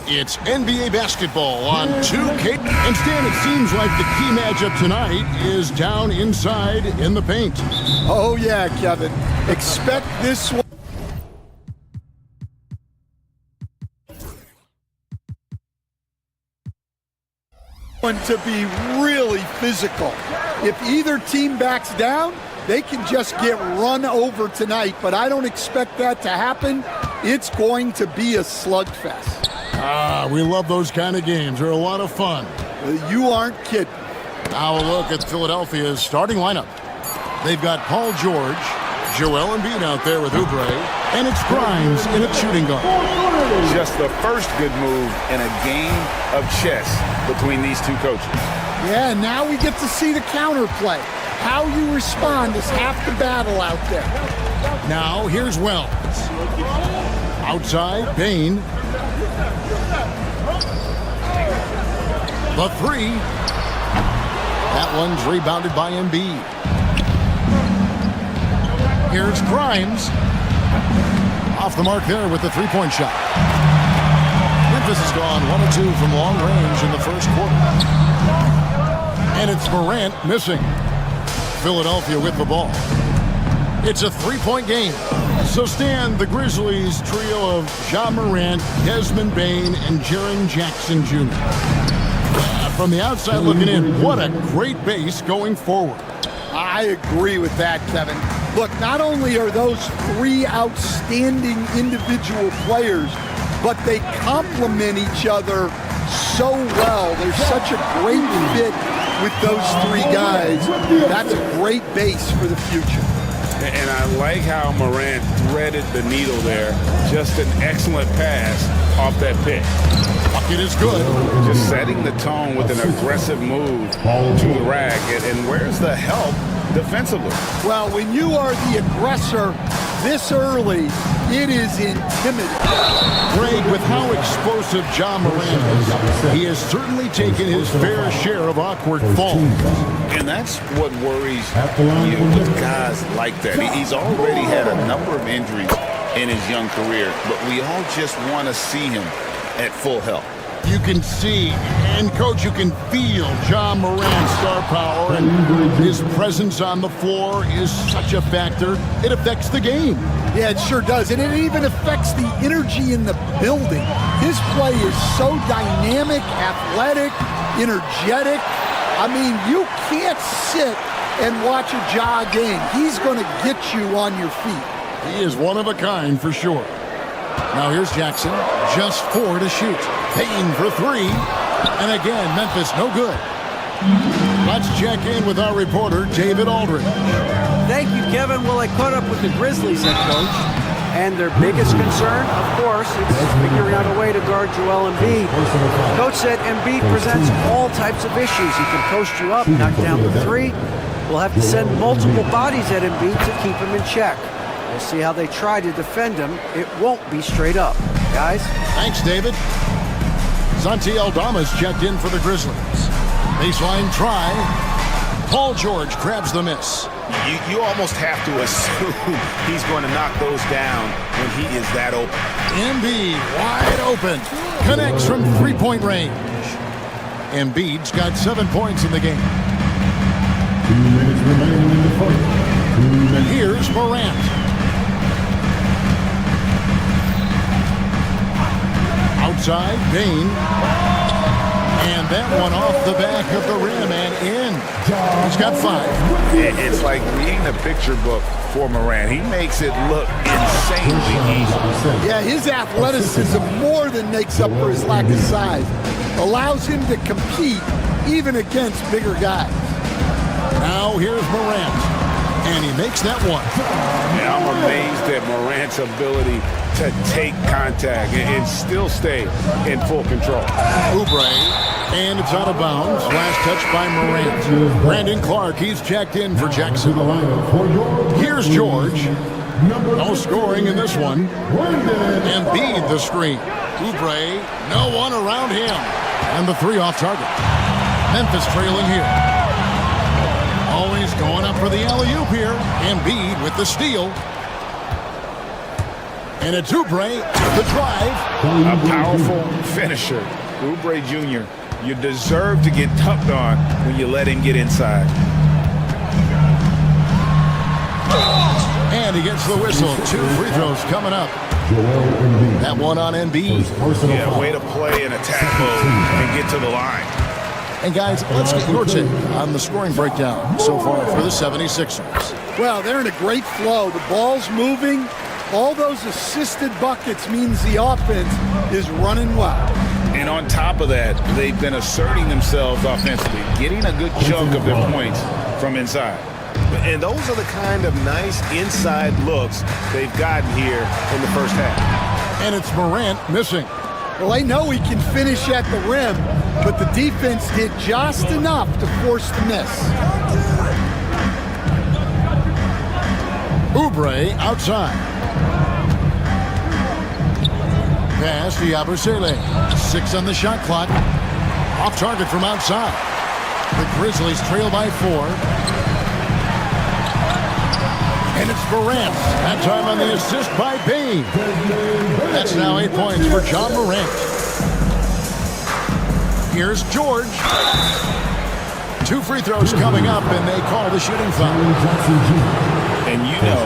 [SPEAKER 2] It's NBA basketball on 2K. And Stan, it seems like the key matchup tonight is down inside in the paint.
[SPEAKER 16] Oh, yeah, Kevin. Expect this one to be really physical. If either team backs down, they can just get run over tonight, but I don't expect that to happen. It's going to be a slugfest.
[SPEAKER 2] We love those kind of games. They're a lot of fun.
[SPEAKER 16] You aren't kidding.
[SPEAKER 2] Now a look at Philadelphia's starting lineup. They've got Paul George, Joel Embiid out there with Oubre, and it's Grimes in a shooting guard.
[SPEAKER 6] Just the first good move in a game of chess between these two coaches.
[SPEAKER 16] Yeah, now we get to see the counterplay. How you respond is half the battle out there.
[SPEAKER 2] Now here's Wells. Outside, Bain. The three. That one's rebounded by Embiid. Here's Grimes. Off the mark there with the three-point shot. Memphis has gone 1 of 2 from long range in the first quarter. And it's Morant missing. Philadelphia with the ball. It's a three-point game. So Stan, the Grizzlies trio of Ja Morant, Desmond Bain, and Jaren Jackson Jr. From the outside looking in, what a great base going forward.
[SPEAKER 16] I agree with that, Kevin. Look, not only are those three outstanding individual players, but they complement each other so well. There's such a great fit with those three guys. That's a great base for the future.
[SPEAKER 6] And I like how Morant threaded the needle there. Just an excellent pass off that pick.
[SPEAKER 2] Bucket is good.
[SPEAKER 6] Just setting the tone with an aggressive move to the rack. And where's the help defensively?
[SPEAKER 16] Well, when you are the aggressor this early, it is intimidating.
[SPEAKER 2] Greg, with how explosive Ja Morant is, he has certainly taken his fair share of awkward falls.
[SPEAKER 6] And that's what worries you with guys like that. He's already had a number of injuries in his young career, but we all just want to see him at full health.
[SPEAKER 2] You can see, and Coach, you can feel Ja Morant's star power, and his presence on the floor is such a factor. It affects the game.
[SPEAKER 16] Yeah, it sure does, and it even affects the energy in the building. His play is so dynamic, athletic, energetic. I mean, you can't sit and watch a Ja game. He's going to get you on your feet.
[SPEAKER 2] He is one of a kind for sure. Now here's Jackson, just 4 to shoot. Payne for 3, and again, Memphis no good. Let's check in with our reporter, David Aldridge.
[SPEAKER 5] Thank you, Kevin. Well, I caught up with the Grizzlies head coach, and their biggest concern, of course, is figuring out a way to guard Joel Embiid. Coach said Embiid presents all types of issues. He can post you up, knock down the three. We'll have to send multiple bodies at Embiid to keep him in check. We'll see how they try to defend him. It won't be straight up. Guys?
[SPEAKER 2] Thanks, David. Santi Aldama's checked in for the Grizzlies. Baseline try. Paul George grabs the miss.
[SPEAKER 6] You almost have to assume he's going to knock those down when he is that open.
[SPEAKER 2] Embiid wide open. Connects from three-point range. Embiid's got 7 points in the game.
[SPEAKER 15] 2 minutes remaining in the fight. 2 minutes.
[SPEAKER 2] Here's Morant. Outside, Bain. And that one off the back of the rim and in. He's got 5.
[SPEAKER 6] It's like reading the picture book for Morant. He makes it look insanely easy.
[SPEAKER 16] Yeah, his athleticism more than makes up for his lack of size. Allows him to compete even against bigger guys.
[SPEAKER 2] Now here's Morant. And he makes that one.
[SPEAKER 6] Yeah, I'm amazed at Morant's ability to take contact and still stay in full control.
[SPEAKER 2] Oubre, and it's out of bounds. Last touch by Morant. Brandon Clark, he's checked in for Jackson. Here's George. No scoring in this one. Embiid the screen. Oubre, no one around him. And the 3 off target. Memphis trailing here. Always going up for the alley-oop here. Embiid with the steal. And it's Oubre, the drive.
[SPEAKER 6] A powerful finisher. Oubre Jr., you deserve to get tucked on when you let him get inside.
[SPEAKER 2] And he gets the whistle. 2 free throws coming up. That one on Embiid.
[SPEAKER 6] Yeah, way to play in attack mode and get to the line.
[SPEAKER 2] And guys, let's get your take on the scoring breakdown so far for the 76ers.
[SPEAKER 16] Well, they're in a great flow. The ball's moving. All those assisted buckets means the offense is running well.
[SPEAKER 6] And on top of that, they've been asserting themselves offensively, getting a good chunk of their points from inside.
[SPEAKER 4] And those are the kind of nice inside looks they've gotten here in the first half.
[SPEAKER 2] And it's Morant missing.
[SPEAKER 16] Well, they know he can finish at the rim, but the defense did just enough to force the miss.
[SPEAKER 2] Oubre outside. Pass to Yabusele. 6 on the shot clock. Off target from outside. The Grizzlies trail by 4. And it's Morant. That time on the assist by Bain. That's now 8 points for John Morant. Here's George. 2 free throws coming up, and they call the shooting foul.
[SPEAKER 6] And you know,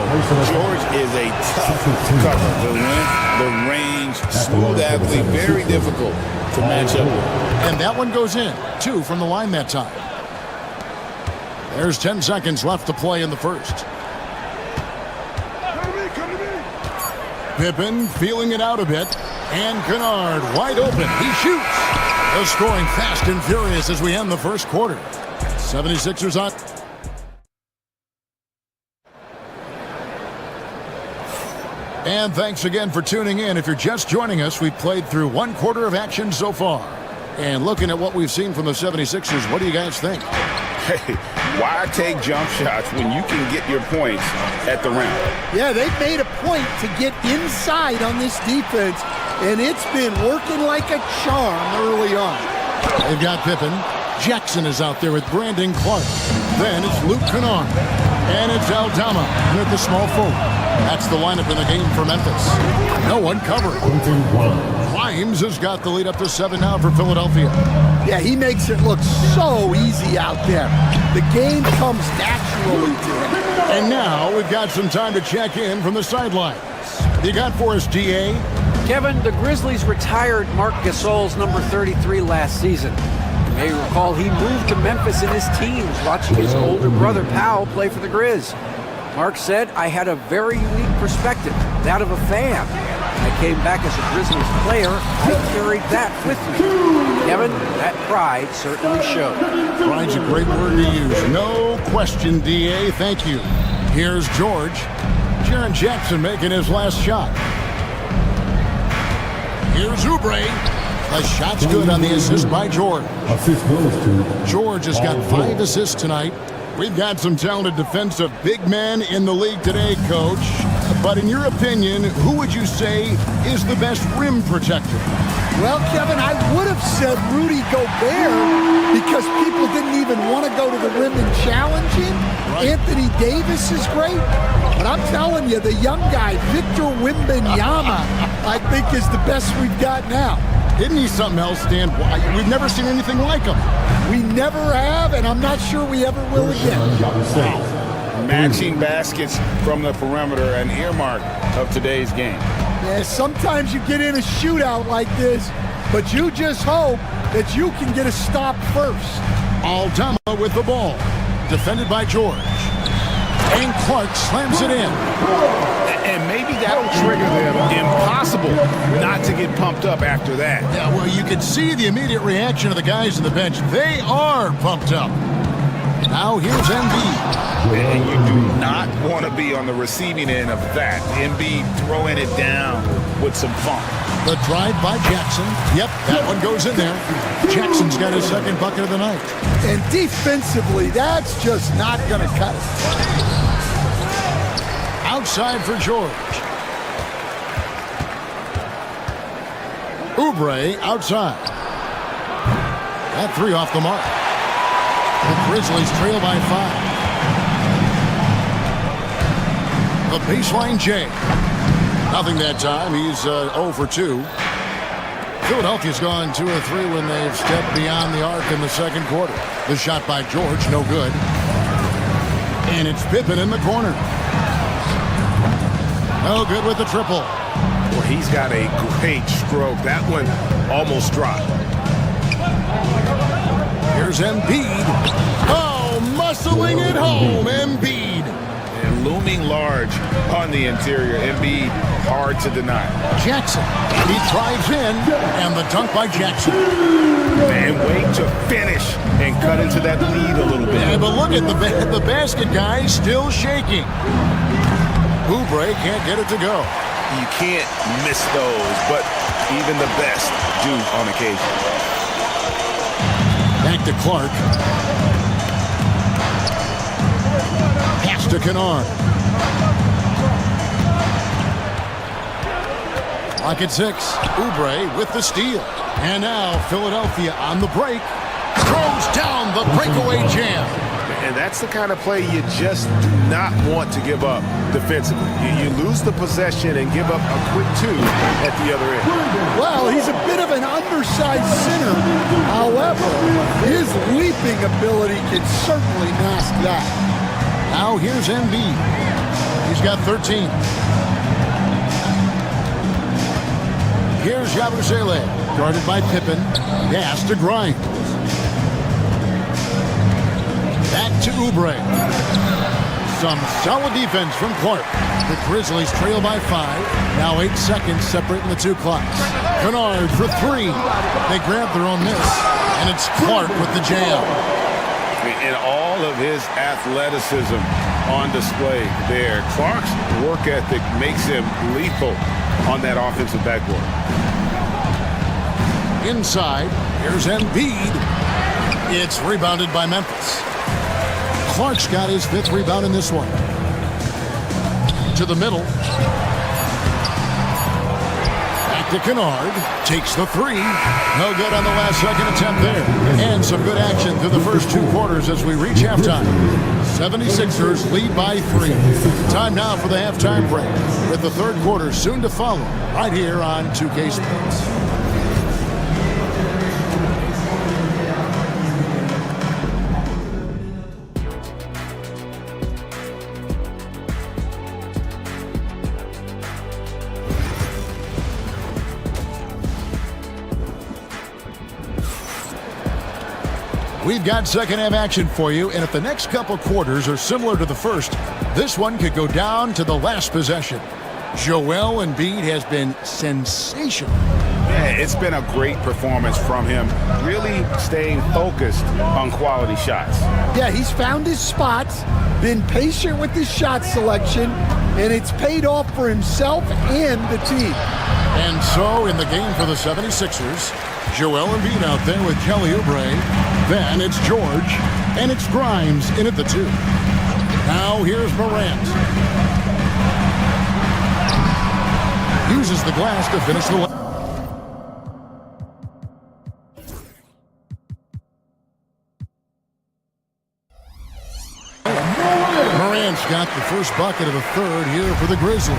[SPEAKER 6] George is a tough cover. The length, the range, smooth athlete, very difficult to match up with.
[SPEAKER 2] And that one goes in. 2 from the line that time. There's 10 seconds left to play in the first. Pippen feeling it out a bit. And Kennard wide open. He shoots. The scoring fast and furious as we end the first quarter. 76ers on. And thanks again for tuning in. If you're just joining us, we've played through 1 quarter of action so far. And looking at what we've seen from the 76ers, what do you guys think?
[SPEAKER 6] Hey, why take jump shots when you can get your points at the rim?
[SPEAKER 16] Yeah, they've made a point to get inside on this defense, and it's been working like a charm early on.
[SPEAKER 2] They've got Pippen. Jackson is out there with Brandon Clark. Then it's Luke Kennard. And it's Aldama with the small forward. That's the lineup in the game for Memphis. No one covering. Grimes has got the lead up to 7 now for Philadelphia.
[SPEAKER 16] Yeah, he makes it look so easy out there. The game comes naturally to him.
[SPEAKER 2] And now we've got some time to check in from the sidelines. You got for us, DA?
[SPEAKER 5] Kevin, the Grizzlies retired Marc Gasol's number 33 last season. You may recall he moved to Memphis in his teens, watching his older brother Powell play for the Grizz. Mark said, I had a very unique perspective, that of a fan. When I came back as a Grizzlies player, I carried that with me. Kevin, that pride certainly showed.
[SPEAKER 2] Pride's a great word to use. No question, DA. Thank you. Here's George. Jaren Jackson making his last shot. Here's Oubre. The shot's good on the assist by George. George has got 5 assists tonight. We've got some talented defensive big men in the league today, Coach. But in your opinion, who would you say is the best rim protector?
[SPEAKER 16] Well, Kevin, I would have said Rudy Gobert because people didn't even want to go to the rim and challenge him. Right. Anthony Davis is great. But I'm telling you, the young guy, Victor Wembanyama, I think is the best we've got now.
[SPEAKER 2] Isn't he something else, Dan? We've never seen anything like him.
[SPEAKER 16] We never have, and I'm not sure we ever will again.
[SPEAKER 6] Matching baskets from the perimeter, an earmark of today's game.
[SPEAKER 16] Yeah, sometimes you get in a shootout like this, but you just hope that you can get a stop first.
[SPEAKER 2] Aldama with the ball. Defended by George. And Clark slams it in.
[SPEAKER 6] And maybe that'll trigger them. Impossible not to get pumped up after that.
[SPEAKER 2] Yeah, well, you can see the immediate reaction of the guys on the bench. They are pumped up. Now here's Embiid.
[SPEAKER 6] And you do not want to be on the receiving end of that. Embiid throwing it down with some funk.
[SPEAKER 2] The drive by Jackson. Yep, that one goes in there. Jackson's got his second bucket of the night.
[SPEAKER 16] And defensively, that's just not going to cut it.
[SPEAKER 2] Outside for George. Oubre outside. That 3 off the mark. The Grizzlies trail by 5. The baseline J. Nothing that time. He's 0 for 2. Philadelphia's gone 2 of 3 when they've stepped beyond the arc in the second quarter. The shot by George, no good. And it's Pippen in the corner. No good with the triple.
[SPEAKER 4] Well, he's got a great stroke. That one almost dropped.
[SPEAKER 2] Here's Embiid. Oh, muscling it home, Embiid.
[SPEAKER 4] And looming large on the interior. Embiid, hard to deny.
[SPEAKER 2] Jackson, and he drives in, and the dunk by Jackson.
[SPEAKER 4] And wait to finish and cut into that lead a little bit.
[SPEAKER 2] Yeah, but look at the basket guy still shaking. Oubre can't get it to go.
[SPEAKER 4] You can't miss those, but even the best do on occasion.
[SPEAKER 2] Back to Clark. Pass to Kennard. Lock at 6. Oubre with the steal. And now Philadelphia on the break. Throws down the breakaway jam.
[SPEAKER 4] And that's the kind of play you just do not want to give up defensively. You lose the possession and give up a quick 2 at the other end.
[SPEAKER 16] Well, he's a bit of an undersized center. However, his leaping ability can certainly mask that.
[SPEAKER 2] Now here's Embiid. He's got 13. Here's Yabusele, guarded by Pippen. Pass to Grimes. Back to Oubre. Some solid defense from Clark. The Grizzlies trail by 5. Now 8 seconds separating the two clocks. Kennard for 3. They grab their own miss. And it's Clark with the jam.
[SPEAKER 4] And all of his athleticism on display there. Clark's work ethic makes him lethal on that offensive backboard.
[SPEAKER 2] Inside, here's Embiid. It's rebounded by Memphis. Clark's got his 5th rebound in this one. To the middle. Back to Kennard. Takes the 3. No good on the last second attempt there. And some good action through the first 2 quarters as we reach halftime. 76ers lead by 3. Time now for the halftime break, with the third quarter soon to follow, right here on 2K Sports. We've got second half action for you, and if the next couple quarters are similar to the first, this one could go down to the last possession. Joel Embiid has been sensational.
[SPEAKER 4] Yeah, it's been a great performance from him, really staying focused on quality shots.
[SPEAKER 16] Yeah, he's found his spots, been patient with his shot selection, and it's paid off for himself and the team.
[SPEAKER 2] And so, in the game for the 76ers, Joel Embiid out there with Kelly Oubre. Then it's George, and it's Grimes in at the 2. Now here's Morant. Uses the glass to finish the Morant's got the first bucket of the third here for the Grizzlies.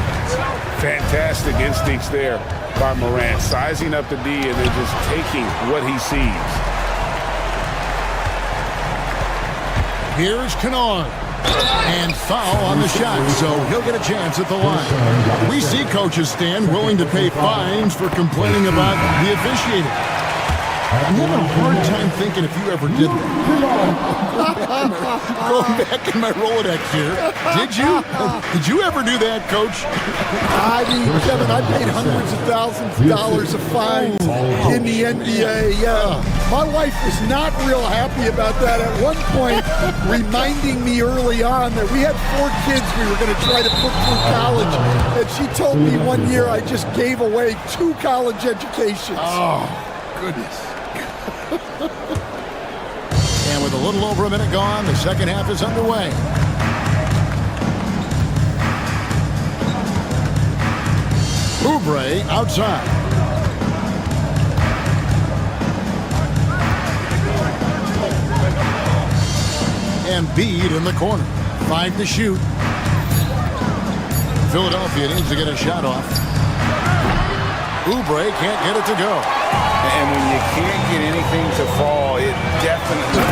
[SPEAKER 4] Fantastic instincts there by Morant, sizing up the D and then just taking what he sees.
[SPEAKER 2] Here's Kennard. And foul on the shot, so he'll get a chance at the line. We see coaches stand willing to pay fines for complaining about the officiating. I'm having a hard time thinking if you ever did that. Going back in my Rolodex here. Did you? Did you ever do that, Coach?
[SPEAKER 16] I mean, Kevin, I paid hundreds of thousands of dollars of fines in the NBA. My wife was not real happy about that. At one point, reminding me early on that we had 4 kids we were going to try to put through college. And she told me one year I just gave away 2 college educations.
[SPEAKER 2] Oh, goodness. And with a little over a minute gone, the second half is underway. Oubre outside. And Embiid in the corner. 5 to shoot. Philadelphia needs to get a shot off. Oubre can't get it to go.
[SPEAKER 6] And when you can't get anything to fall, it definitely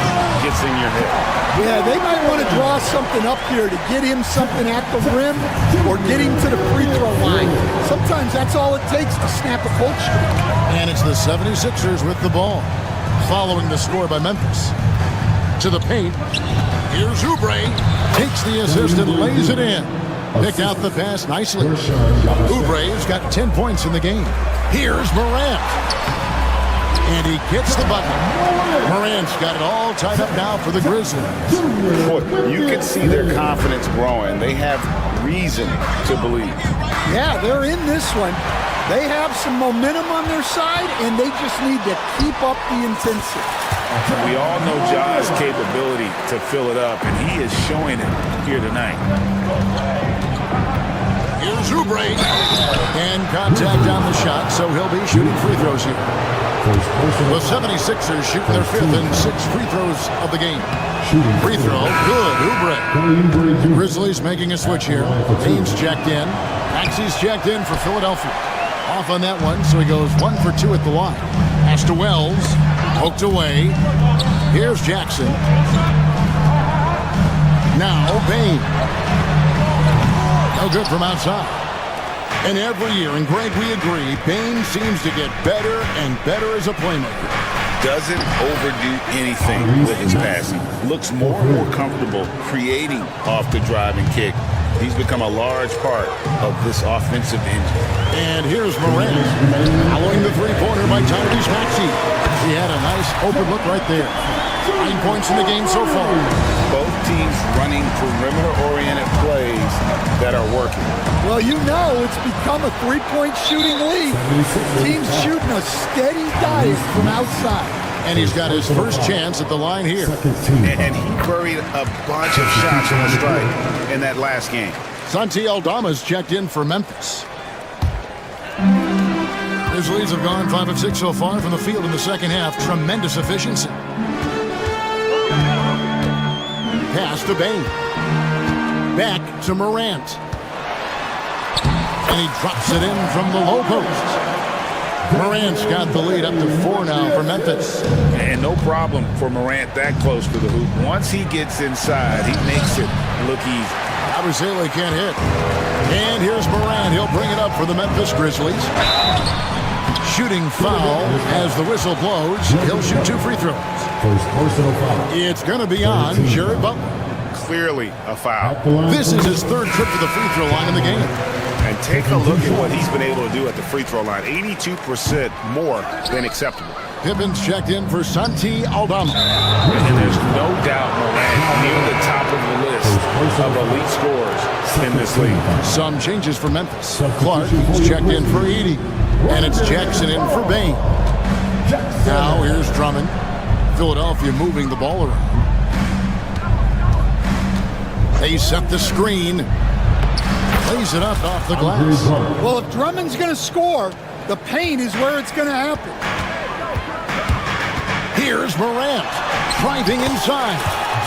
[SPEAKER 6] gets in your head.
[SPEAKER 16] Yeah, they might want to draw something up here to get him something at the rim or get him to the free throw line. Sometimes that's all it takes to snap a cold streak.
[SPEAKER 2] And it's the 76ers with the ball, following the score by Memphis. To the paint. Here's Oubre. Takes the assist and lays it in. Picked out the pass nicely. Oubre's got 10 points in the game. Here's Morant. And he gets the bucket. Morant's got it all tied up now for the Grizzlies.
[SPEAKER 6] Boy, you can see their confidence growing. They have reason to believe.
[SPEAKER 16] Yeah, they're in this one. They have some momentum on their side, and they just need to keep up the intensity.
[SPEAKER 6] We all know Ja's capability to fill it up, and he is showing it here tonight.
[SPEAKER 2] Here's Oubre. And contact on the shot, so he'll be shooting free throws here. The 76ers shooting their 5th and 6th free throws of the game. Free throw, good, Oubre. Grizzlies making a switch here. Team's checked in. Maxey's checked in for Philadelphia. Off on that one, so he goes 1 for 2 at the line. Pass to Wells. Poked away. Here's Jackson. Now Bain. No good from outside. And every year, and Greg, we agree, Bain seems to get better and better as a playmaker.
[SPEAKER 6] Doesn't overdo anything with his passing. Looks more and more comfortable creating off the drive and kick. He's become a large part of this offensive engine.
[SPEAKER 2] And here's Morant, following the three-pointer by Tyrese Maxey. He had a nice open look right there. 9 points in the game so far.
[SPEAKER 6] Both teams running perimeter-oriented plays that are working.
[SPEAKER 16] Well, you know it's become a three-point shooting league. Teams shooting a steady dive from outside.
[SPEAKER 2] And he's got his first chance at the line here.
[SPEAKER 6] And he buried a bunch of shots on the strike in that last game.
[SPEAKER 2] Santi Aldama's checked in for Memphis. His leads have gone 5 of 6 so far from the field in the second half. Tremendous efficiency. Pass to Bain. Back to Morant. And he drops it in from the low post. Morant's got the lead up to 4 now for Memphis.
[SPEAKER 6] And no problem for Morant that close to the hoop. Once he gets inside, he makes it look easy.
[SPEAKER 2] Abusele can't hit. And here's Morant. He'll bring it up for the Memphis Grizzlies. Shooting foul as the whistle blows. He'll shoot 2 free throws. It's going to be on Jared Butler.
[SPEAKER 6] Clearly a foul.
[SPEAKER 2] This is his 3rd trip to the free throw line in the game.
[SPEAKER 6] And take a look at what he's been able to do at the free throw line. 82% more than acceptable.
[SPEAKER 2] Pippin's checked in for Santi Aldama.
[SPEAKER 6] And there's no doubt Morant near the top of the list of elite scorers in this league.
[SPEAKER 2] Some changes for Memphis. Clark is checked in for Edey. And it's Jackson in for Bain. Now here's Drummond. Philadelphia moving the ball around. They set the screen. Lays it up off the glass.
[SPEAKER 16] Well, if Drummond's going to score, the paint is where it's going to happen.
[SPEAKER 2] Here's Morant, driving inside.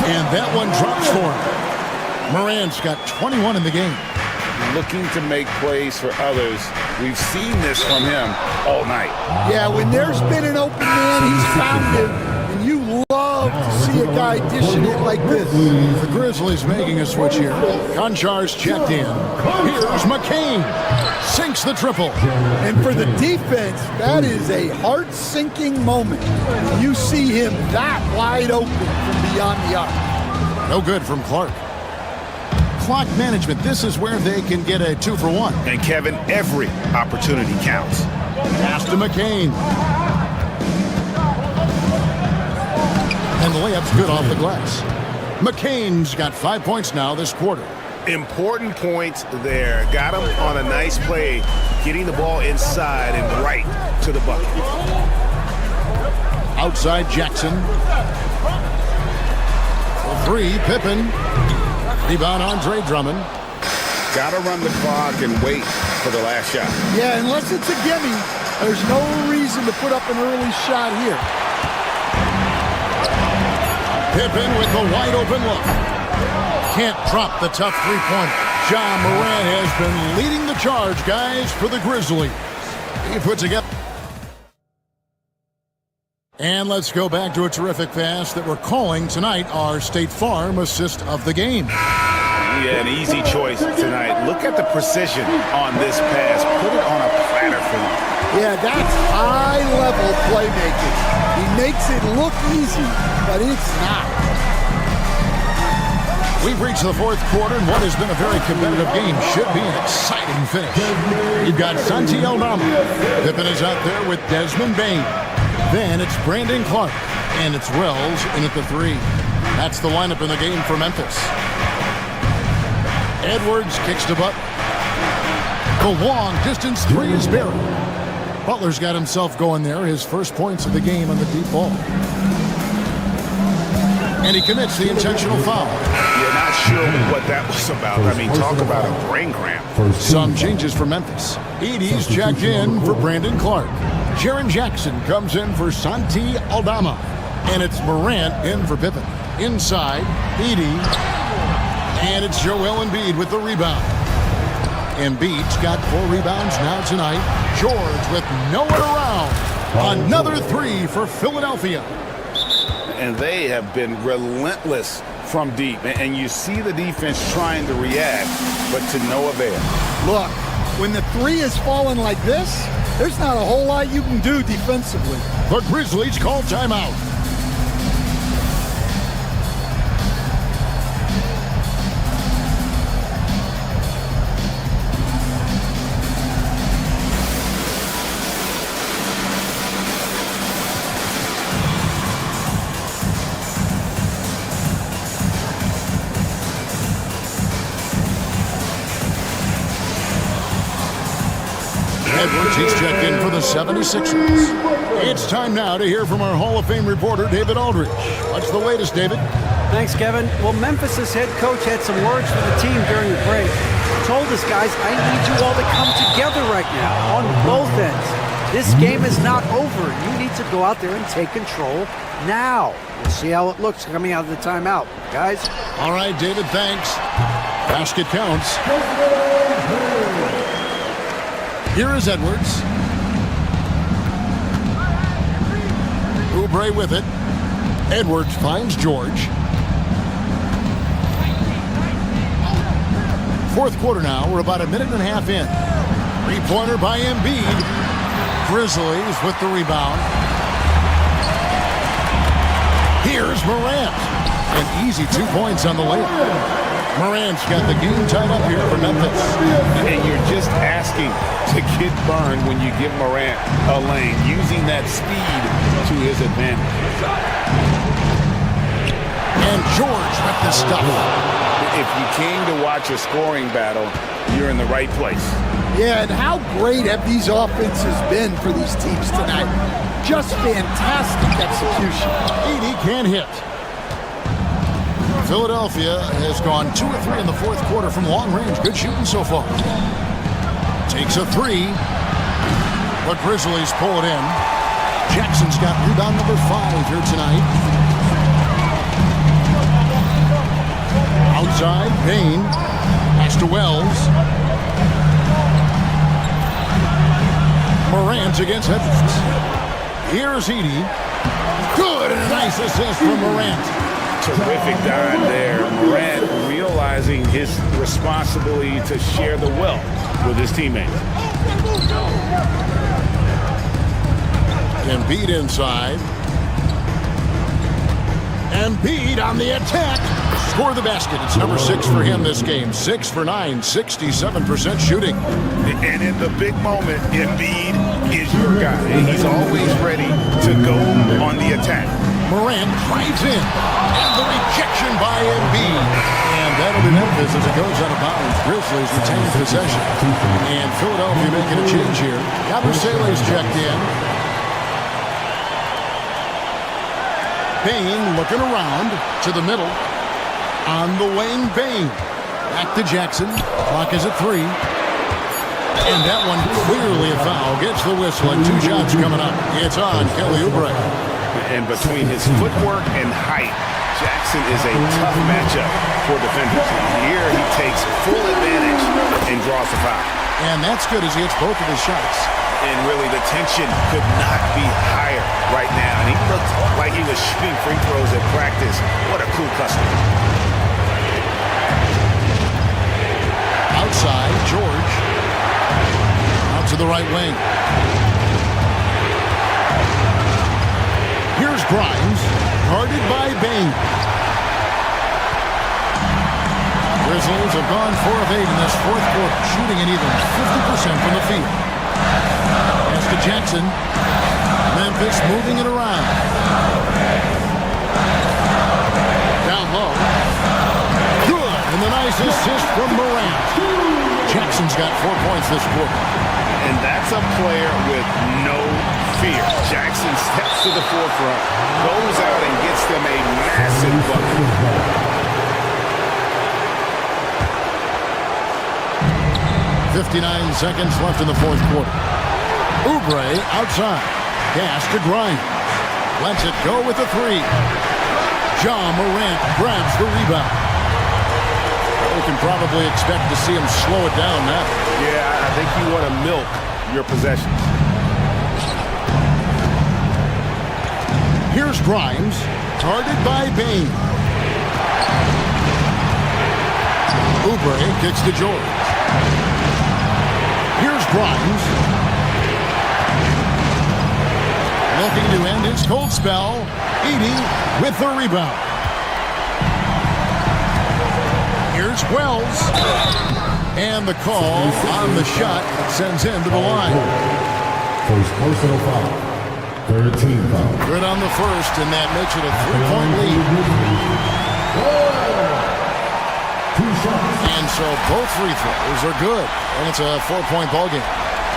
[SPEAKER 2] And that one drops for him. Morant's got 21 in the game.
[SPEAKER 6] Looking to make plays for others. We've seen this from him all night.
[SPEAKER 16] Yeah, when there's been an open man, he's found it. And you love to see a guy dishing it like this.
[SPEAKER 2] The Grizzlies making a switch here. Konchar's checked in. Here's McCain. Sinks the triple.
[SPEAKER 16] And for the defense, that is a heart-sinking moment. You see him that wide open from beyond the arc.
[SPEAKER 2] No good from Clark. Clock management. This is where they can get a 2 for 1.
[SPEAKER 6] And Kevin, every opportunity counts.
[SPEAKER 2] Pass to McCain. And the layup's good off the glass. McCain's got 5 points now this quarter.
[SPEAKER 6] Important points there. Got him on a nice play, getting the ball inside and right to the bucket.
[SPEAKER 2] Outside Jackson. For 3, Pippen. Rebound Andre Drummond.
[SPEAKER 6] Got to run the clock and wait for the last shot.
[SPEAKER 16] Yeah, unless it's a gimme, there's no reason to put up an early shot here.
[SPEAKER 2] Pippen with the wide open look. Can't drop the tough three-pointer. Ja Morant has been leading the charge, guys, for the Grizzlies. He puts together. And let's go back to a terrific pass that we're calling tonight our State Farm assist of the game.
[SPEAKER 6] Yeah, an easy choice tonight. Look at the precision on this pass. Put it on a platter for him.
[SPEAKER 16] Yeah, that's high-level playmaking. He makes it look easy, but it's not.
[SPEAKER 2] We've reached the fourth quarter, and what has been a very competitive game should be an exciting finish. You've got Santi Aldama. Pippen is out there with Desmond Bane. Then it's Brandon Clark, and it's Wells in at the 3. That's the lineup in the game for Memphis. Edwards kicks to Butler. The long-distance 3 is buried. Butler's got himself going there, his first points of the game on the deep ball. And he commits the intentional foul.
[SPEAKER 6] You're not sure what that was about. I mean, talk about a brain cramp.
[SPEAKER 2] Some changes for Memphis. Edie's checked in for Brandon Clark. Jaren Jackson comes in for Santi Aldama. And it's Morant in for Pippen. Inside, Edie. And it's Joel Embiid with the rebound. Embiid's got 4 rebounds now tonight. George with no one around. Another 3 for Philadelphia.
[SPEAKER 6] And they have been relentless from deep. And you see the defense trying to react, but to no avail.
[SPEAKER 16] Look, when the 3 is falling like this, there's not a whole lot you can do defensively.
[SPEAKER 2] The Grizzlies call timeout. Edwards, he's checked in for the 76ers. It's time now to hear from our Hall of Fame reporter, David Aldridge. What's the latest, David?
[SPEAKER 5] Thanks, Kevin. Well, Memphis's head coach had some words for the team during the break. He told us, guys, I need you all to come together right now on both ends. This game is not over. You need to go out there and take control now. We'll see how it looks coming out of the timeout, guys.
[SPEAKER 2] All right, David, thanks. Basket counts. Here is Edwards. Oubre with it. Edwards finds George. Fourth quarter now. We're about a minute and a half in. 3-pointer by Embiid. Grizzlies with the rebound. Here's Morant. An easy 2 points on the layup. Morant's got the game tied up here for Memphis.
[SPEAKER 6] And you're just asking to get burned when you give Morant a lane, using that speed to his advantage.
[SPEAKER 2] And George with the stuff.
[SPEAKER 6] If you came to watch a scoring battle, you're in the right place.
[SPEAKER 16] Yeah, and how great have these offenses been for these teams tonight? Just fantastic execution.
[SPEAKER 2] Edie can't hit. Philadelphia has gone 2 of 3 in the fourth quarter from long range. Good shooting so far. Takes a 3. The Grizzlies pull it in. Jackson's got rebound number 5 here tonight. Outside, Payne. Pass to Wells. Morant against Edwards. Here's Edie. Good and a nice assist from Morant.
[SPEAKER 6] Terrific dime there. Morant realizing his responsibility to share the wealth with his teammates.
[SPEAKER 2] Embiid inside. Embiid on the attack. Score the basket. It's number 6 for him this game. 6 for 9, 67% shooting.
[SPEAKER 6] And in the big moment, Embiid is your guy. He's always ready to go on the attack.
[SPEAKER 2] Morant drives in. And the rejection by Embiid. And that'll be Memphis as it goes out of bounds. Grizzlies retain possession. And Philadelphia making a change here. Yabusele's checked in. Payne looking around to the middle. On the wing, Payne. Back to Jackson. Clock is at 3. And that one clearly a foul. Gets the whistle and 2 shots coming up. It's on Kelly Oubre.
[SPEAKER 6] And between his footwork and height, Jackson is a tough matchup for defenders. Here he takes full advantage and draws the foul.
[SPEAKER 2] And that's good as he hits both of his shots.
[SPEAKER 6] And really, the tension could not be higher right now. And he looked like he was shooting free throws at practice. What a cool customer.
[SPEAKER 2] Outside, George. Out to the right wing. Here's Grimes, guarded by Bain. Grizzlies have gone 4 of 8 in this fourth quarter, shooting an even 50% from the field. Pass to Jackson. Memphis moving it around. Down low. Good. And the nice assist from Morant. Jackson's got 4 points this quarter.
[SPEAKER 6] And that's a player with no fear. Jackson steps to the forefront, goes out and gets them a massive bucket.
[SPEAKER 2] 59 seconds left in the fourth quarter. Oubre outside. Pass to Grimes. Lets it go with the 3. John Morant grabs the rebound. We can probably expect to see him slow it down now.
[SPEAKER 6] Yeah, I think you want to milk your possessions.
[SPEAKER 2] Here's Grimes, guarded by Bain. Oubre kicks to George. Here's Grimes. Looking to end his cold spell. Edey with the rebound. Here's Wells. And the call on the shot sends him to the line.
[SPEAKER 15] First personal foul. 13 foul.
[SPEAKER 2] Good on the first, and that makes it a 3-point lead. And so both free throws are good, and it's a 4-point ball game.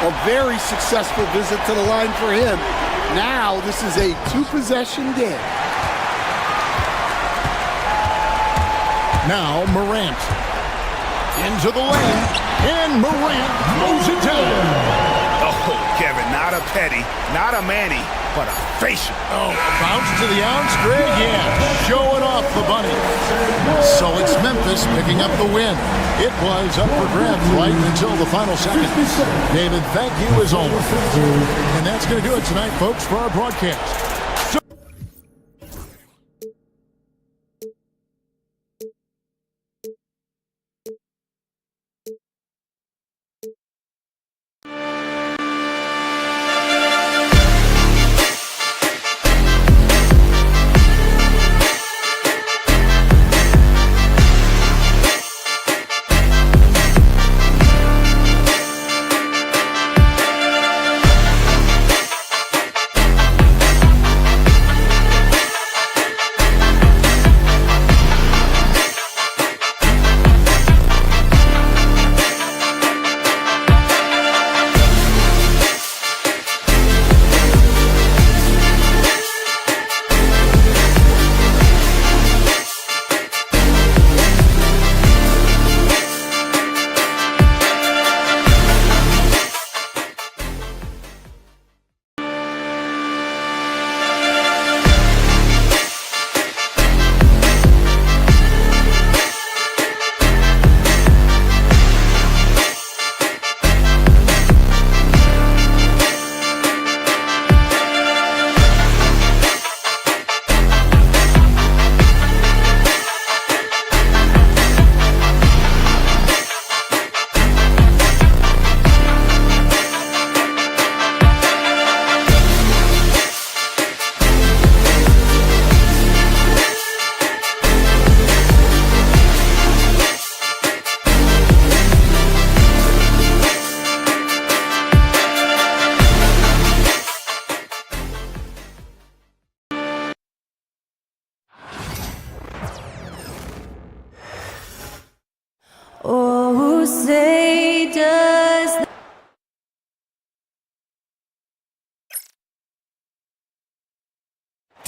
[SPEAKER 16] A very successful visit to the line for him. Now this is a 2-possession game.
[SPEAKER 2] Now Morant. Into the lane, and Morant moves it down.
[SPEAKER 6] Oh, Kevin, not a petty, not a Manny, but a facial.
[SPEAKER 2] Oh, bounce to the ounce, Greg? Yeah, showing off the bunny. So it's Memphis picking up the win. It was up for grabs right until the final seconds. David, thank you as always. And that's going to do it tonight, folks, for our broadcast.
[SPEAKER 1] Oh, say does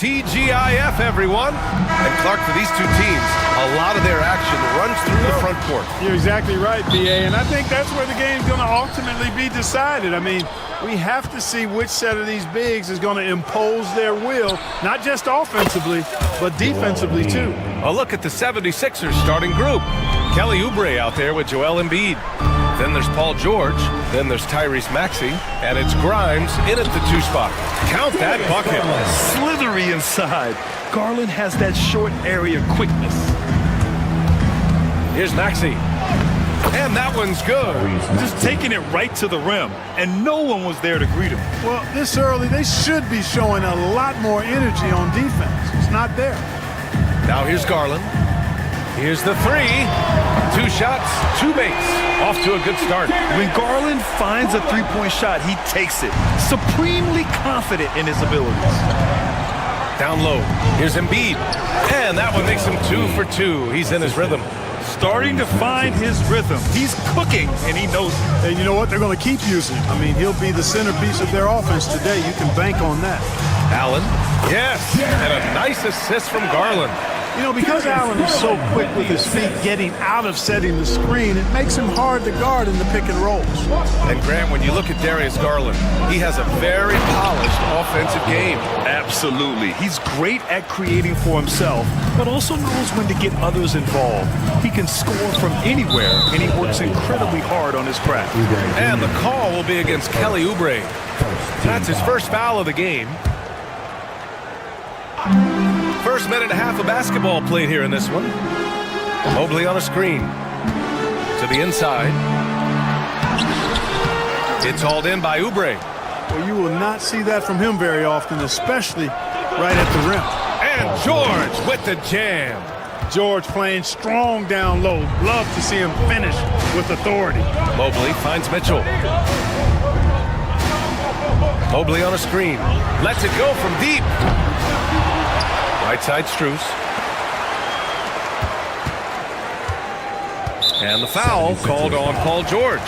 [SPEAKER 8] TGIF, everyone. And Clark, for these two teams, a lot of their action runs through the front court.
[SPEAKER 10] You're exactly right, BA, and I think that's where the game's going to ultimately be decided. I mean, we have to see which set of these bigs is going to impose their will, not just offensively, but defensively, too.
[SPEAKER 8] A look at the 76ers starting group. Kelly Oubre out there with Joel Embiid. Then there's Paul George. Then there's Tyrese Maxey. And it's Grimes in at the 2 spot. Count that bucket.
[SPEAKER 9] Slithery inside. Garland has that short area quickness.
[SPEAKER 8] Here's Maxey. And that one's good.
[SPEAKER 9] Just taking it right to the rim. And no one was there to greet him.
[SPEAKER 10] Well, this early, they should be showing a lot more energy on defense. It's not there.
[SPEAKER 8] Now here's Garland. Here's the 3. 2 shots, 2 makes. Off to a good start.
[SPEAKER 9] When Garland finds a three-point shot, he takes it. Supremely confident in his abilities.
[SPEAKER 8] Down low. Here's Embiid. And that one makes him 2 for 2. He's in his rhythm.
[SPEAKER 9] Starting to find his rhythm. He's cooking, and he knows it.
[SPEAKER 10] And you know what? They're going to keep using him. I mean, he'll be the centerpiece of their offense today. You can bank on that.
[SPEAKER 8] Allen. Yes. And a nice assist from Garland.
[SPEAKER 10] You know, because Allen is so quick with his feet getting out of setting the screen, it makes him hard to guard in the pick and rolls.
[SPEAKER 8] And Grant, when you look at Darius Garland, he has a very polished offensive game.
[SPEAKER 9] Absolutely. He's great at creating for himself, but also knows when to get others involved. He can score from anywhere, and he works incredibly hard on his craft.
[SPEAKER 8] And the call will be against Kelly Oubre. That's his first foul of the game. First minute and a half of basketball played here in this one. Mobley on a screen. To the inside. It's hauled in by Oubre.
[SPEAKER 10] Well, you will not see that from him very often, especially right at the rim.
[SPEAKER 8] And George with the jam.
[SPEAKER 10] George playing strong down low. Love to see him finish with authority.
[SPEAKER 8] Mobley finds Mitchell. Mobley on a screen. Lets it go from deep. Right side Strus. And the foul called on Paul George.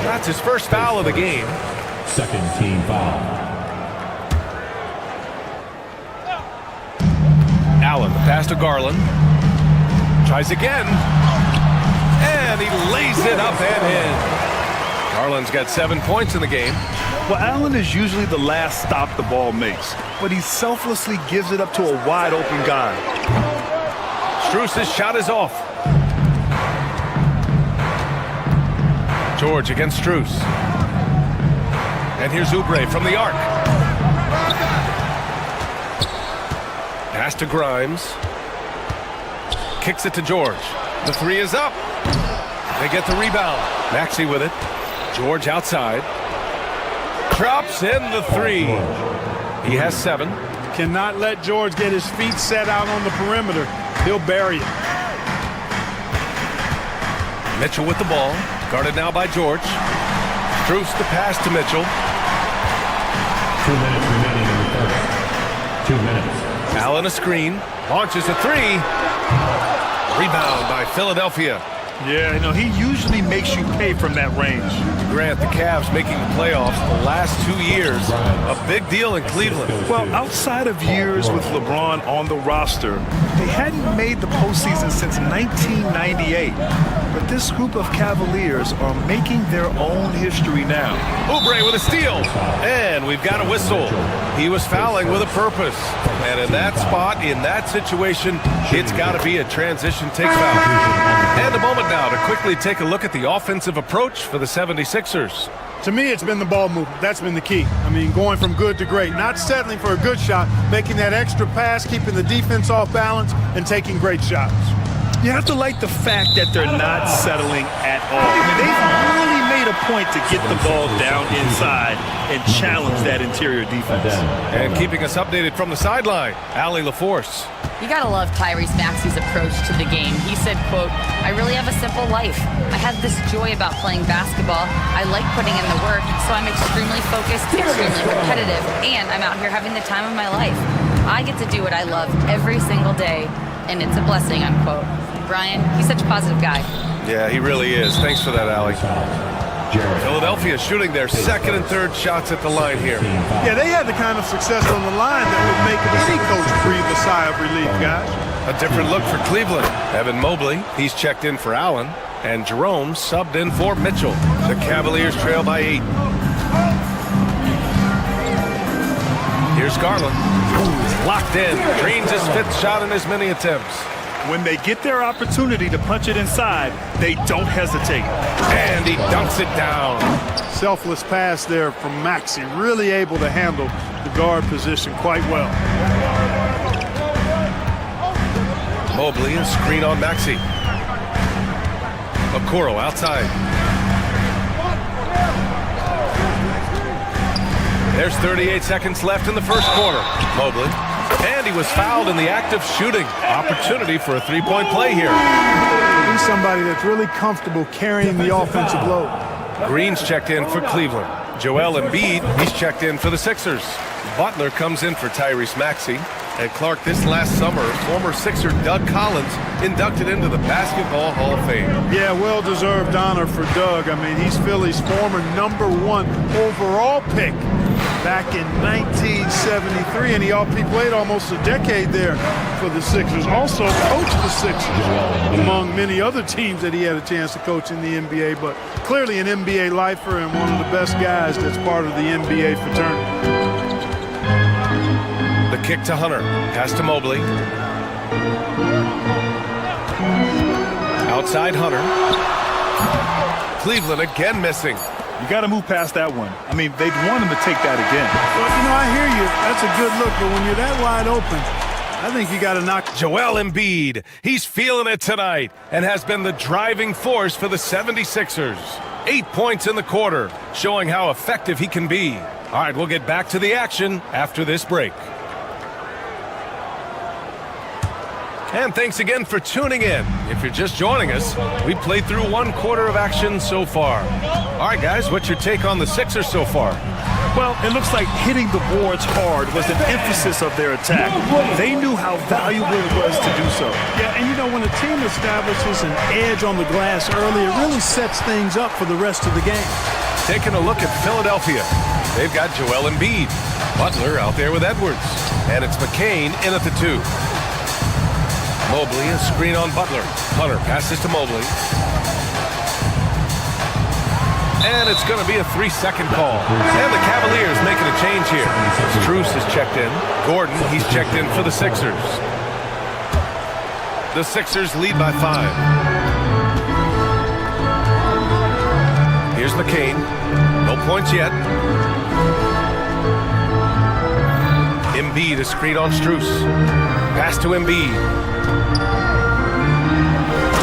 [SPEAKER 8] That's his first foul of the game.
[SPEAKER 7] Second team foul.
[SPEAKER 8] Allen, the pass to Garland. Tries again. And he lays it up and in. Garland's got 7 points in the game.
[SPEAKER 9] Well, Allen is usually the last stop the ball makes, but he selflessly gives it up to a wide-open guy.
[SPEAKER 8] Strus' shot is off. George against Strus. And here's Oubre from the arc. Pass to Grimes. Kicks it to George. The 3 is up. They get the rebound. Maxey with it. George outside. Drops in the 3. He has 7.
[SPEAKER 10] Cannot let George get his feet set out on the perimeter. He'll bury it.
[SPEAKER 8] Mitchell with the ball. Guarded now by George. Strus the pass to Mitchell.
[SPEAKER 7] 2 minutes remaining in the first. 2 minutes.
[SPEAKER 8] Allen a screen. Launches a 3. Rebound by Philadelphia.
[SPEAKER 9] Yeah, you know, he usually makes you pay from that range.
[SPEAKER 8] Grant, the Cavs making the playoffs the last 2 years. A big deal in Cleveland.
[SPEAKER 9] Well, outside of years with LeBron on the roster, they hadn't made the postseason since 1998. But this group of Cavaliers are making their own history now.
[SPEAKER 8] Oubre with a steal. And we've got a whistle. He was fouling with a purpose. And in that spot, in that situation, it's got to be a transition take foul. And a moment now to quickly take a look at the offensive approach for the 76ers.
[SPEAKER 10] To me, it's been the ball movement. That's been the key. I mean, going from good to great. Not settling for a good shot, making that extra pass, keeping the defense off balance, and taking great shots.
[SPEAKER 9] You have to like the fact that they're not settling at all. I mean, they've really made a point to get the ball down inside and challenge that interior defense.
[SPEAKER 8] And keeping us updated from the sideline, Allie LaForce.
[SPEAKER 11] You gotta love Tyrese Maxey's approach to the game. He said, quote, "I really have a simple life. I have this joy about playing basketball. I like putting in the work, so I'm extremely focused, extremely competitive, and I'm out here having the time of my life. I get to do what I love every single day, and it's a blessing," unquote. Brian, he's such a positive guy.
[SPEAKER 8] Yeah, he really is. Thanks for that, Allie. Philadelphia shooting their second and third shots at the line here.
[SPEAKER 10] Yeah, they had the kind of success on the line that would make any sigh of relief, guys.
[SPEAKER 8] A different look for Cleveland. Evan Mobley, he's checked in for Allen, and Jerome subbed in for Mitchell. The Cavaliers trail by 8. Here's Garland. He's locked in. Drains his 5th shot in as many attempts.
[SPEAKER 9] When they get their opportunity to punch it inside, they don't hesitate.
[SPEAKER 8] And he dunks it down.
[SPEAKER 10] Selfless pass there from Maxey. Really able to handle the guard position quite well.
[SPEAKER 8] Mobley, a screen on Maxey. Okoro outside. There's 38 seconds left in the first quarter. Mobley. And he was fouled in the act of shooting. Opportunity for a 3-point play here.
[SPEAKER 10] He's somebody that's really comfortable carrying the offensive load.
[SPEAKER 8] Green's checked in for Cleveland. Joel Embiid, he's checked in for the Sixers. Butler comes in for Tyrese Maxey. And Clark, this last summer, former Sixer Doug Collins inducted into the Basketball Hall of Fame.
[SPEAKER 10] Yeah, well-deserved honor for Doug. I mean, he's Philly's former #1 overall pick back in 1973, and he played almost a decade there for the Sixers. Also coached the Sixers, among many other teams that he had a chance to coach in the NBA, but clearly an NBA lifer and one of the best guys that's part of the NBA fraternity.
[SPEAKER 8] The kick to Hunter. Pass to Mobley. Outside Hunter. Cleveland again missing.
[SPEAKER 9] You got to move past that one. I mean, they'd want him to take that again.
[SPEAKER 10] Well, I hear you. That's a good look, but when you're that wide open, I think you got to knock.
[SPEAKER 8] Joel Embiid. He's feeling it tonight and has been the driving force for the 76ers. 8 points in the quarter, showing how effective he can be. All right, we'll get back to the action after this break. And thanks again for tuning in. If you're just joining us, we played through 1 quarter of action so far. All right, guys, what's your take on the Sixers so far?
[SPEAKER 9] Well, it looks like hitting the boards hard was an emphasis of their attack. They knew how valuable it was to do so.
[SPEAKER 10] Yeah, and you know, when a team establishes an edge on the glass early, it really sets things up for the rest of the game.
[SPEAKER 8] Taking a look at Philadelphia. They've got Joel Embiid. Butler out there with Edwards. And it's McCain in at the 2. Mobley, a screen on Butler. Hunter passes to Mobley. And it's going to be a 3-second call. And the Cavaliers making a change here. Strus is checked in. Gordon, he's checked in for the Sixers. The Sixers lead by 5. Here's McCain. No points yet. Embiid, a screen on Strus. Pass to Embiid.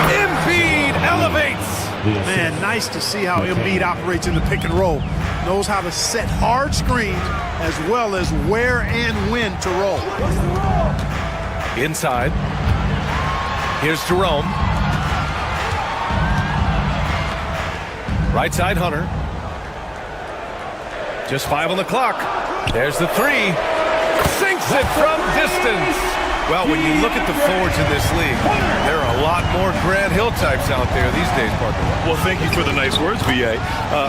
[SPEAKER 8] Embiid elevates.
[SPEAKER 10] Man, nice to see how Embiid operates in the pick and roll. Knows how to set hard screens as well as where and when to roll.
[SPEAKER 8] Inside. Here's Jerome. Right side Hunter. Just 5 on the clock. There's the 3. Sinks it from distance. Well, when you look at the forwards in this league, there are a lot more Grant Hill types out there these days, partner.
[SPEAKER 9] Well, thank you for the nice words, B.A.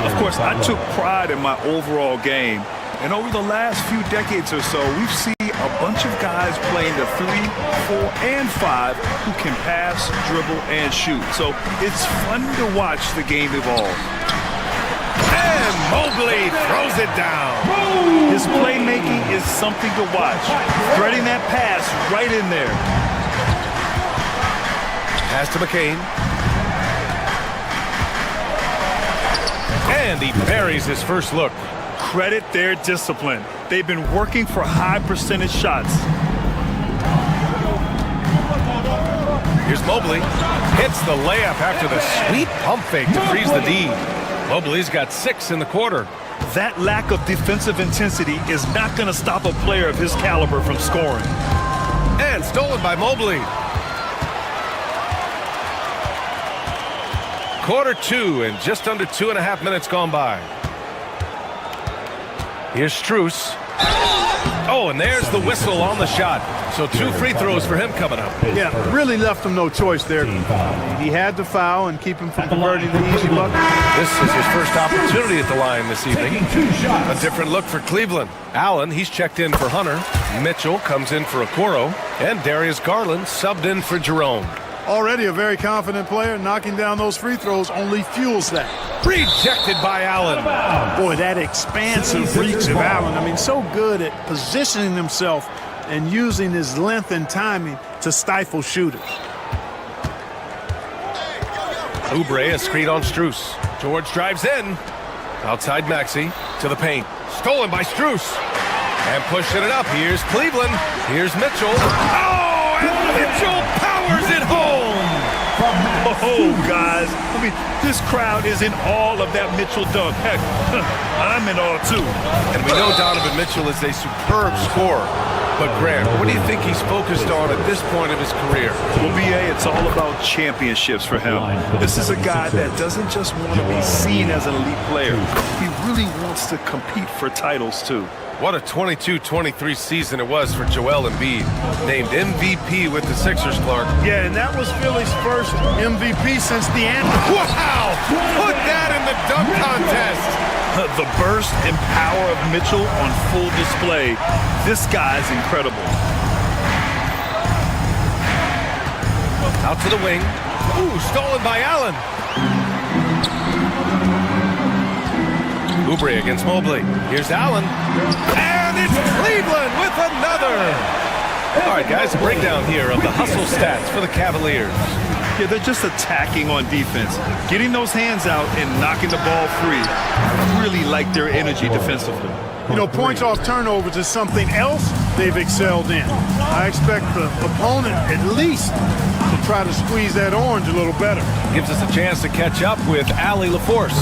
[SPEAKER 9] Of course, I took pride in my overall game. And over the last few decades or so, we've seen a bunch of guys playing the 3, 4, and 5 who can pass, dribble, and shoot. So it's fun to watch the game evolve.
[SPEAKER 8] And Mobley throws it down.
[SPEAKER 9] His playmaking is something to watch. Threading that pass right in there.
[SPEAKER 8] Pass to McCain. And he buries his first look.
[SPEAKER 9] Credit their discipline. They've been working for high percentage shots.
[SPEAKER 8] Here's Mobley. Hits the layup after the sweet pump fake to freeze the D. Mobley's got 6 in the quarter.
[SPEAKER 9] That lack of defensive intensity is not going to stop a player of his caliber from scoring.
[SPEAKER 8] And stolen by Mobley. Quarter 2 and just under 2.5 minutes gone by. Here's Strus. Oh, and there's the whistle on the shot. So 2 free throws for him coming up.
[SPEAKER 10] Yeah, really left him no choice there. He had to foul and keep him from converting the easy bucket.
[SPEAKER 8] This is his first opportunity at the line this evening. A different look for Cleveland. Allen, he's checked in for Hunter. Mitchell comes in for Okoro. And Darius Garland subbed in for Jerome.
[SPEAKER 10] Already a very confident player. Knocking down those free throws only fuels that.
[SPEAKER 8] Rejected by Allen.
[SPEAKER 10] Boy, that expansive reach of Allen. I mean, so good at positioning himself and using his length and timing to stifle shooters.
[SPEAKER 8] Oubre, a screen on Strus. George drives in. Outside Maxey to the paint. Stolen by Strus. And pushing it up. Here's Cleveland. Here's Mitchell. Oh, and Mitchell powers it home.
[SPEAKER 9] Oh, guys, I mean, this crowd is in awe of that Mitchell dunk. Heck, I'm in awe, too.
[SPEAKER 8] And we know Donovan Mitchell is a superb scorer. But, Grant, what do you think he's focused on at this point of his career?
[SPEAKER 9] Well, B.A., it's all about championships for him. This is a guy that doesn't just want to be seen as an elite player. He really wants to compete for titles, too.
[SPEAKER 8] What a 22-23 season it was for Joel Embiid, named MVP with the Sixers, Clark.
[SPEAKER 10] Yeah, and that was Philly's first MVP since the end.
[SPEAKER 8] Wow! Put that in the dunk contest!
[SPEAKER 9] The burst and power of Mitchell on full display. This guy's incredible.
[SPEAKER 8] Out to the wing. Ooh, stolen by Allen. Oubre against Mobley. Here's Allen. And it's Cleveland with another. All right, guys, a breakdown here of the hustle stats for the Cavaliers.
[SPEAKER 9] Yeah, they're just attacking on defense. Getting those hands out and knocking the ball free. I really like their energy defensively.
[SPEAKER 10] You know, points off turnovers is something else they've excelled in. I expect the opponent at least to try to squeeze that orange a little better.
[SPEAKER 8] Gives us a chance to catch up with Allie LaForce.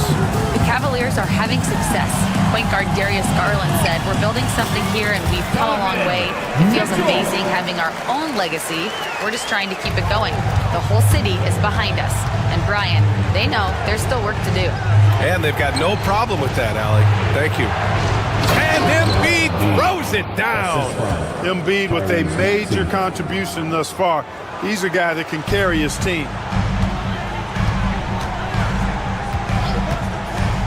[SPEAKER 11] The Cavaliers are having success. Point guard Darius Garland said, "We're building something here and we've come a long way. It feels amazing having our own legacy. We're just trying to keep it going. The whole city is behind us." And Brian, they know there's still work to do.
[SPEAKER 8] And they've got no problem with that, Allie. Thank you. And Embiid throws it down.
[SPEAKER 10] Embiid with a major contribution thus far. He's a guy that can carry his team.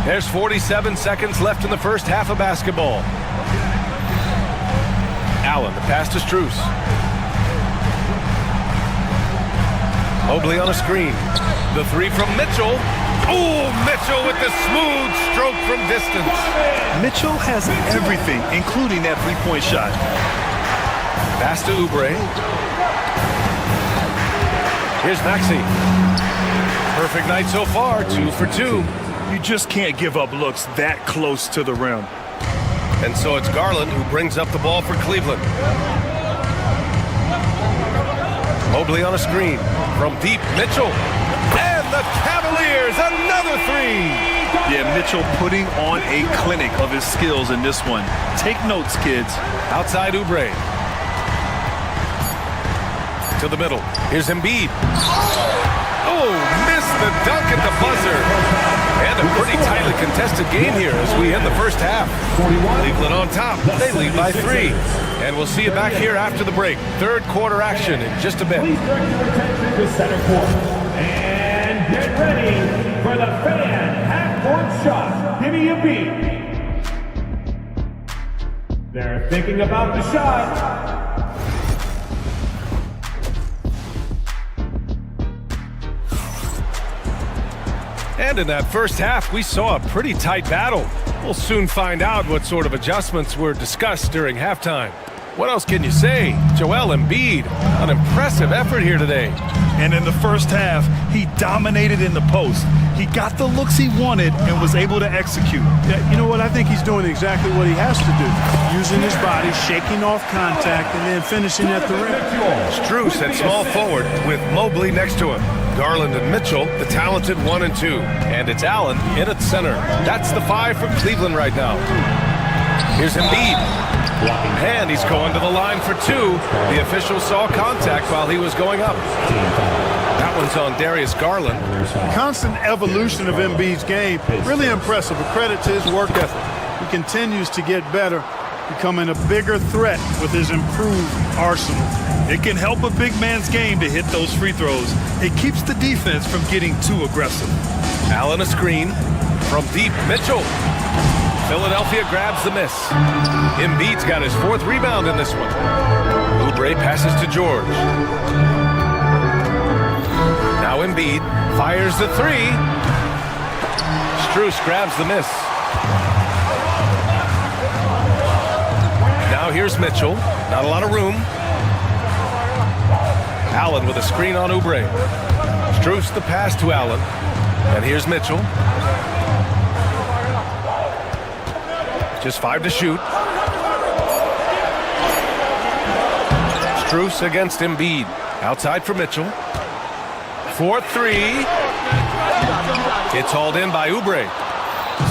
[SPEAKER 8] There's 47 seconds left in the first half of basketball. Allen, the pass to Strus. Mobley on a screen. The three from Mitchell. Oh, Mitchell with the smooth stroke from distance.
[SPEAKER 9] Mitchell has everything, including that three-point shot.
[SPEAKER 8] Pass to Oubre. Here's Maxey. Perfect night so far, 2 for 2.
[SPEAKER 9] You just can't give up looks that close to the rim.
[SPEAKER 8] And so it's Garland who brings up the ball for Cleveland. Mobley on a screen. From deep, Mitchell. And the Cavaliers, another three.
[SPEAKER 9] Yeah, Mitchell putting on a clinic of his skills in this one. Take notes, kids.
[SPEAKER 8] Outside Oubre. To the middle. Here's Embiid. Oh, missed the dunk at the buzzer. And a pretty tightly contested game here as we end the first half. Cleveland on top. They lead by 3. And we'll see you back here after the break. Third quarter action in just a bit.
[SPEAKER 7] Please direct your attention to center court. And get ready for the fan half-court shot. Give me a beat. They're thinking about the shot.
[SPEAKER 8] And in that first half, we saw a pretty tight battle. We'll soon find out what sort of adjustments were discussed during halftime. What else can you say? Joel Embiid, an impressive effort here today.
[SPEAKER 9] And in the first half, he dominated in the post. He got the looks he wanted and was able to execute.
[SPEAKER 10] Yeah, you know what? I think he's doing exactly what he has to do. Using his body, shaking off contact, and then finishing at the rim.
[SPEAKER 8] Strus at small forward with Mobley next to him. Garland and Mitchell, the talented 1 and 2. And it's Allen in at center. That's the 5 for Cleveland right now. Here's Embiid. And he's going to the line for 2. The official saw contact while he was going up. That one's on Darius Garland.
[SPEAKER 10] Constant evolution of Embiid's game. Really impressive. A credit to his work ethic. He continues to get better becoming a bigger threat with his improved arsenal.
[SPEAKER 9] It can help a big man's game to hit those free throws. It keeps the defense from getting too aggressive.
[SPEAKER 8] Allen a screen from deep. Mitchell. Philadelphia grabs the miss. Embiid's got his 4th rebound in this one. Oubre passes to George. Now Embiid fires the 3. Strus grabs the miss. Now here's Mitchell. Not a lot of room. Allen with a screen on Oubre. Strus the pass to Allen. And here's Mitchell. Just 5 to shoot. Strus against Embiid. Outside for Mitchell. 4-3. It's hauled in by Oubre.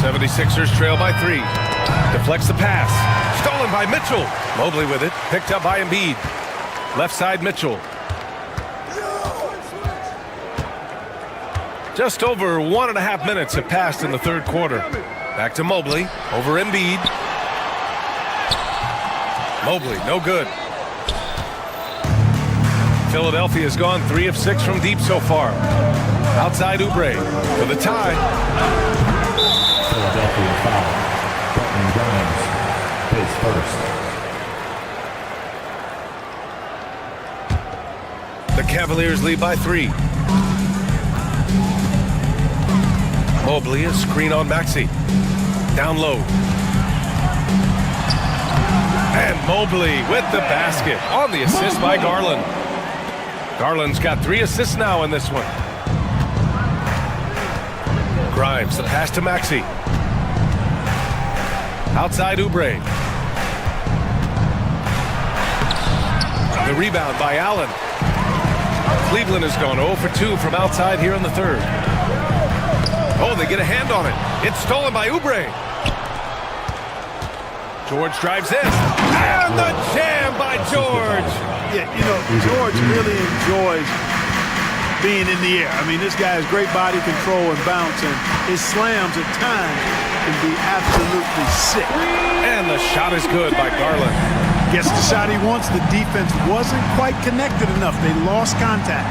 [SPEAKER 8] 76ers trail by 3. Deflects the pass. Stolen by Mitchell. Mobley with it. Picked up by Embiid. Left side Mitchell. Just over 1.5 minutes have passed in the 3rd quarter. Back to Mobley. Over Embiid. Mobley, no good. Philadelphia's gone 3 of 6 from deep so far. Outside Oubre for the tie.
[SPEAKER 7] Philadelphia foul. Button Grimes, his first.
[SPEAKER 8] The Cavaliers lead by 3. Mobley, a screen on Maxey. Down low. And Mobley with the basket on the assist by Garland. Garland's got 3 assists now in this one. Grimes, the pass to Maxey. Outside Oubre. The rebound by Allen. Cleveland has gone 0 for 2 from outside here in the 3rd. Oh, they get a hand on it. It's stolen by Oubre. George drives in. And the jam by George.
[SPEAKER 10] Yeah, you know, George really enjoys being in the air. I mean, this guy has great body control and bounce, and his slams at times can be absolutely sick.
[SPEAKER 8] And the shot is good by Garland.
[SPEAKER 10] Gets the shot he wants. The defense wasn't quite connected enough. They lost contact.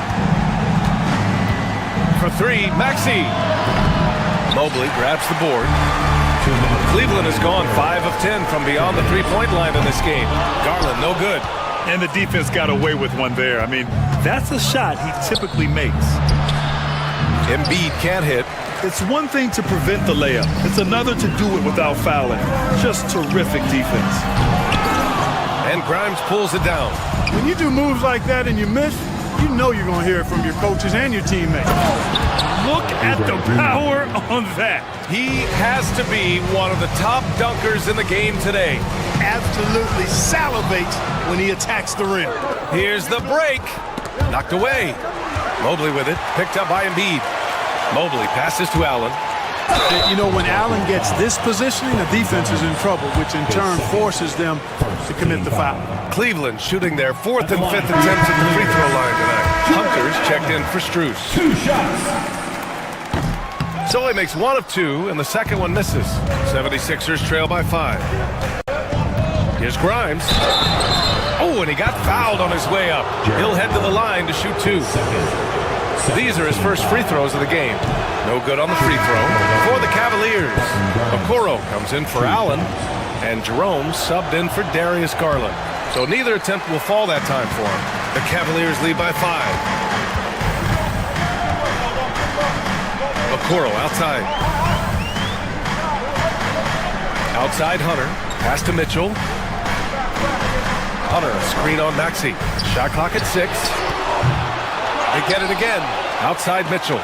[SPEAKER 8] For 3, Maxey. Mobley grabs the board. Cleveland has gone 5 of 10 from beyond the 3-point line in this game. Garland, no good.
[SPEAKER 9] And the defense got away with one there. I mean, that's a shot he typically makes.
[SPEAKER 8] Embiid can't hit.
[SPEAKER 9] It's one thing to prevent the layup. It's another to do it without fouling. Just terrific defense.
[SPEAKER 8] And Grimes pulls it down.
[SPEAKER 10] When you do moves like that and you miss, you know you're going to hear it from your coaches and your teammates.
[SPEAKER 9] Look at the power on that.
[SPEAKER 8] He has to be one of the top dunkers in the game today.
[SPEAKER 10] Absolutely salivates when he attacks the rim.
[SPEAKER 8] Here's the break. Knocked away. Mobley with it. Picked up by Embiid. Mobley passes to Allen.
[SPEAKER 10] You know, when Allen gets this positioning, the defense is in trouble, which in turn forces them to commit the foul.
[SPEAKER 8] Cleveland shooting their 4th and 5th attempts at the free throw line tonight. Hunter's checked in for Strus.
[SPEAKER 7] 2 shots.
[SPEAKER 8] So he makes 1 of 2, and the second one misses. 76ers trail by 5. Here's Grimes. Oh, and he got fouled on his way up. He'll head to the line to shoot 2. These are his first free throws of the game. No good on the free throw for the Cavaliers. Okoro comes in for Allen, and Jerome subbed in for Darius Garland. So neither attempt will fall that time for him. The Cavaliers lead by 5. Okoro outside. Outside Hunter. Pass to Mitchell. Hunter, a screen on Maxey. Shot clock at 6. They get it again. Outside Mitchell.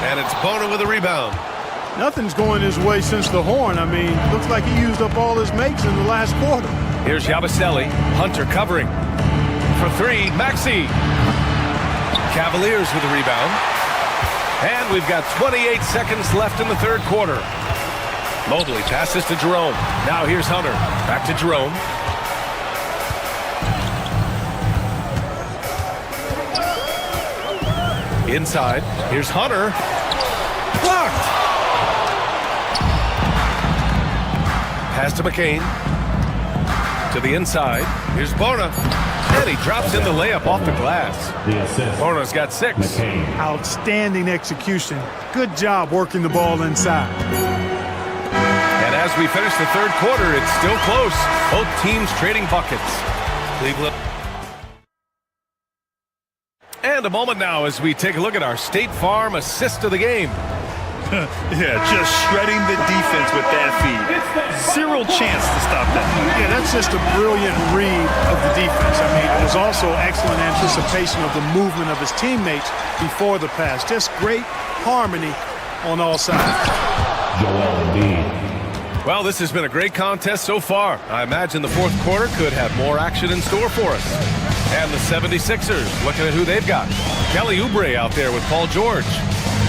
[SPEAKER 8] And it's Bona with a rebound.
[SPEAKER 10] Nothing's going his way since the horn. I mean, looks like he used up all his makes in the last quarter.
[SPEAKER 8] Here's Yabusele. Hunter covering. For 3, Maxey. Cavaliers with a rebound. And we've got 28 seconds left in the 3rd quarter. Mobley passes to Jerome. Now here's Hunter. Back to Jerome. Inside. Here's Hunter. Pass to McCain. To the inside. Here's Bona. And he drops in the layup off the glass.
[SPEAKER 7] The assist.
[SPEAKER 8] Bona's got 6.
[SPEAKER 7] McCain.
[SPEAKER 10] Outstanding execution. Good job working the ball inside.
[SPEAKER 8] And as we finish the third quarter, it's still close. Both teams trading buckets. Cleveland. And a moment now as we take a look at our State Farm assist of the game.
[SPEAKER 9] Yeah, just shredding the defense with that feed. Zero chance to stop that.
[SPEAKER 10] Yeah, that's just a brilliant read of the defense. I mean, it was also excellent anticipation of the movement of his teammates before the pass. Just great harmony on all sides.
[SPEAKER 7] Joel Embiid.
[SPEAKER 8] Well, this has been a great contest so far. I imagine the fourth quarter could have more action in store for us. And the 76ers, looking at who they've got. Kelly Oubre out there with Paul George.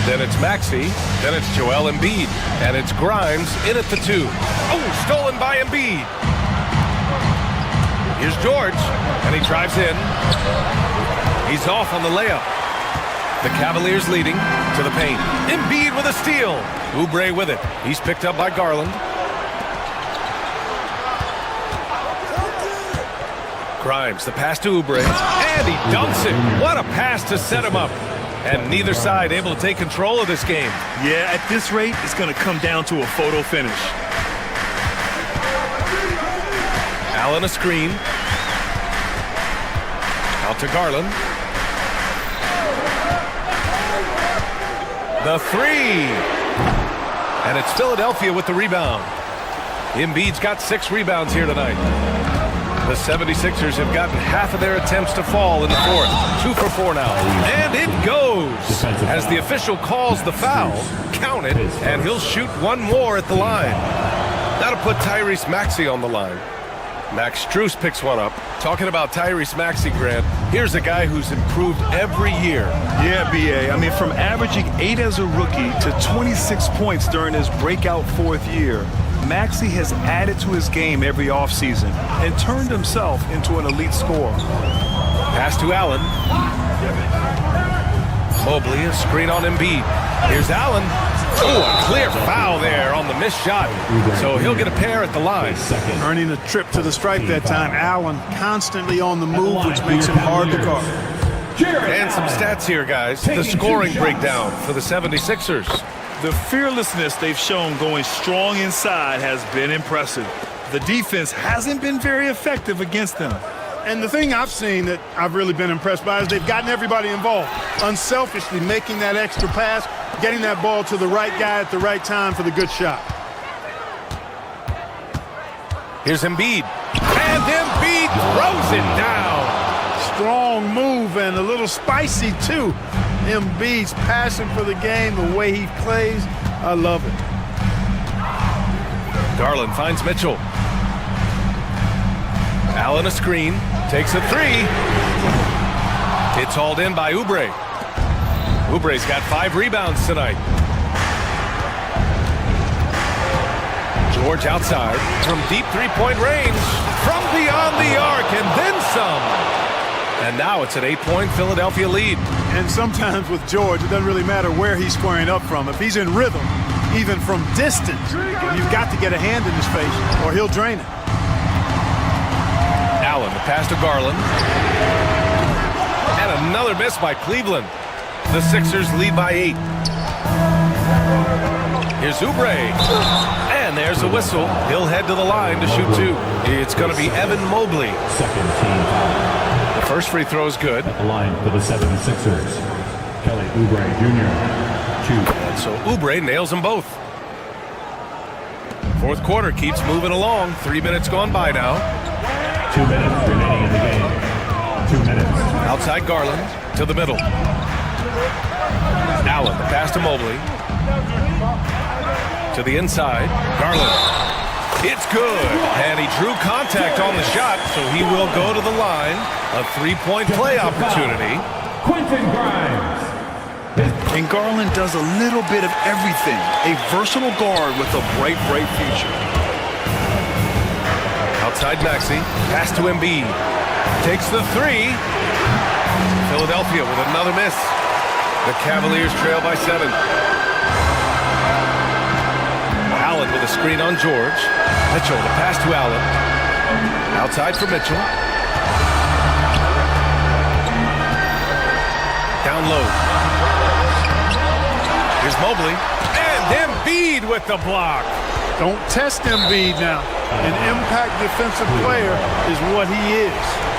[SPEAKER 8] Then it's Maxey. Then it's Joel Embiid. And it's Grimes in at the 2. Oh, stolen by Embiid. Here's George. And he drives in. He's off on the layup. The Cavaliers leading to the paint. Embiid with a steal. Oubre with it. He's picked up by Garland. Grimes, the pass to Oubre. And he dunks it. What a pass to set him up. And neither side able to take control of this game.
[SPEAKER 9] Yeah, at this rate, it's going to come down to a photo finish.
[SPEAKER 8] Allen a screen. Out to Garland. The 3. And it's Philadelphia with the rebound. Embiid's got 6 rebounds here tonight. The 76ers have gotten half of their attempts to fall in the fourth. 2 for 4 now. And it goes. As the official calls the foul, count it, and he'll shoot one more at the line. That'll put Tyrese Maxey on the line. Max Strus picks one up. Talking about Tyrese Maxey, Grant, here's a guy who's improved every year.
[SPEAKER 9] Yeah, B.A. I mean, from averaging 8 as a rookie to 26 points during his breakout 4th year, Maxey has added to his game every offseason and turned himself into an elite scorer.
[SPEAKER 8] Pass to Allen. Mobley, a screen on Embiid. Here's Allen. Oh, a clear foul there on the missed shot. So he'll get a pair at the line.
[SPEAKER 10] Earning a trip to the stripe that time. Allen constantly on the move, which makes him hard to guard.
[SPEAKER 8] And some stats here, guys. The scoring breakdown for the 76ers.
[SPEAKER 9] The fearlessness they've shown going strong inside has been impressive. The defense hasn't been very effective against them.
[SPEAKER 10] And the thing I've seen that I've really been impressed by is they've gotten everybody involved. Unselfishly making that extra pass, getting that ball to the right guy at the right time for the good shot.
[SPEAKER 8] Here's Embiid. And Embiid throws it down.
[SPEAKER 10] Strong move and a little spicy, too. Embiid's passion for the game, the way he plays, I love it.
[SPEAKER 8] Garland finds Mitchell. Allen a screen, takes a 3. It's hauled in by Oubre. Oubre's got 5 rebounds tonight. George outside from deep 3-point range, from beyond the arc, and then some. And now it's an 8-point Philadelphia lead.
[SPEAKER 10] And sometimes with George, it doesn't really matter where he's squaring up from. If he's in rhythm, even from distance, you've got to get a hand in his face or he'll drain it.
[SPEAKER 8] Allen, the pass to Garland. And another miss by Cleveland. The Sixers lead by 8. Here's Oubre. And there's a whistle. He'll head to the line to shoot 2. It's going to be Evan Mobley.
[SPEAKER 7] Second team foul.
[SPEAKER 8] The first free throw is good.
[SPEAKER 7] At the line for the 76ers, Kelly Oubre Jr. 2.
[SPEAKER 8] And so Oubre nails them both. Fourth quarter keeps moving along. 3 minutes gone by now.
[SPEAKER 7] 2 minutes remaining in the game. 2 minutes.
[SPEAKER 8] Outside Garland to the middle. Allen, the pass to Mobley. To the inside. Garland. It's good. And he drew contact on the shot, so he will go to the line. A 3-point play opportunity.
[SPEAKER 7] Quentin Grimes.
[SPEAKER 9] And Garland does a little bit of everything. A versatile guard with a bright, bright future.
[SPEAKER 8] Outside Maxey. Pass to Embiid. Takes the 3. Philadelphia with another miss. The Cavaliers trail by 7. Allen with a screen on George. Mitchell, the pass to Allen. Outside for Mitchell. Down low. Here's Mobley. And Embiid with the block.
[SPEAKER 10] Don't test Embiid now. An impact defensive player is what he is.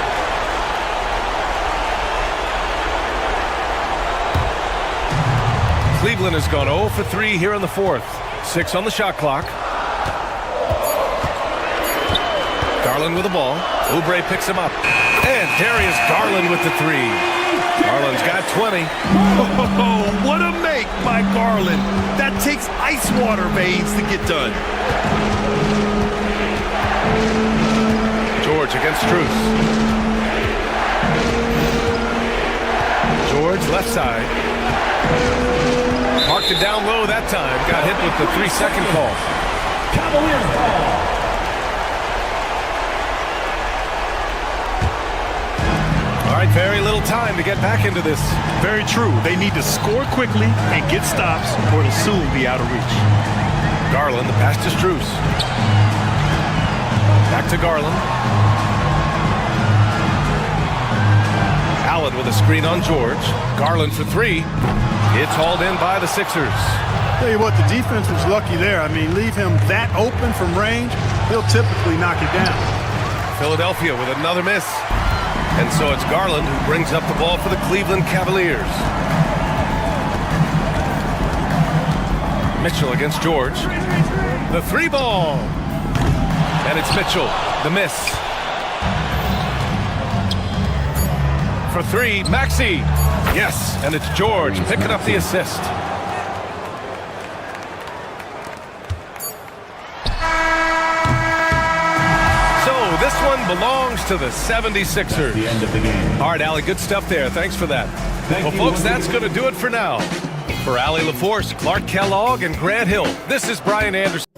[SPEAKER 8] Cleveland has gone 0 for 3 here in the fourth. 6 on the shot clock. Garland with the ball. Oubre picks him up. And Darius Garland with the three. Garland's got 20.
[SPEAKER 9] Oh, what a make by Garland. That takes ice water veins to get done.
[SPEAKER 8] George against Strus. George left side. Marked it down low that time. Got hit with the 3-second call.
[SPEAKER 7] Cavaliers ball.
[SPEAKER 8] All right, very little time to get back into this.
[SPEAKER 9] Very true. They need to score quickly and get stops or it'll soon be out of reach.
[SPEAKER 8] Garland, the pass to Strus. Back to Garland. Allen with a screen on George. Garland for three. It's hauled in by the Sixers.
[SPEAKER 10] Tell you what, the defense was lucky there. I mean, leave him that open from range, he'll typically knock it down.
[SPEAKER 8] Philadelphia with another miss. And so it's Garland who brings up the ball for the Cleveland Cavaliers. Mitchell against George. The three ball. And it's Mitchell, the miss. For three, Maxey. Yes, and it's George picking up the assist. This one belongs to the 76ers.
[SPEAKER 7] The end of the game.
[SPEAKER 8] All right, Allie, good stuff there. Thanks for that. Well, folks, that's going to do it for now. For Allie LaForce, Clark Kellogg, and Grant Hill, this is Brian Anderson.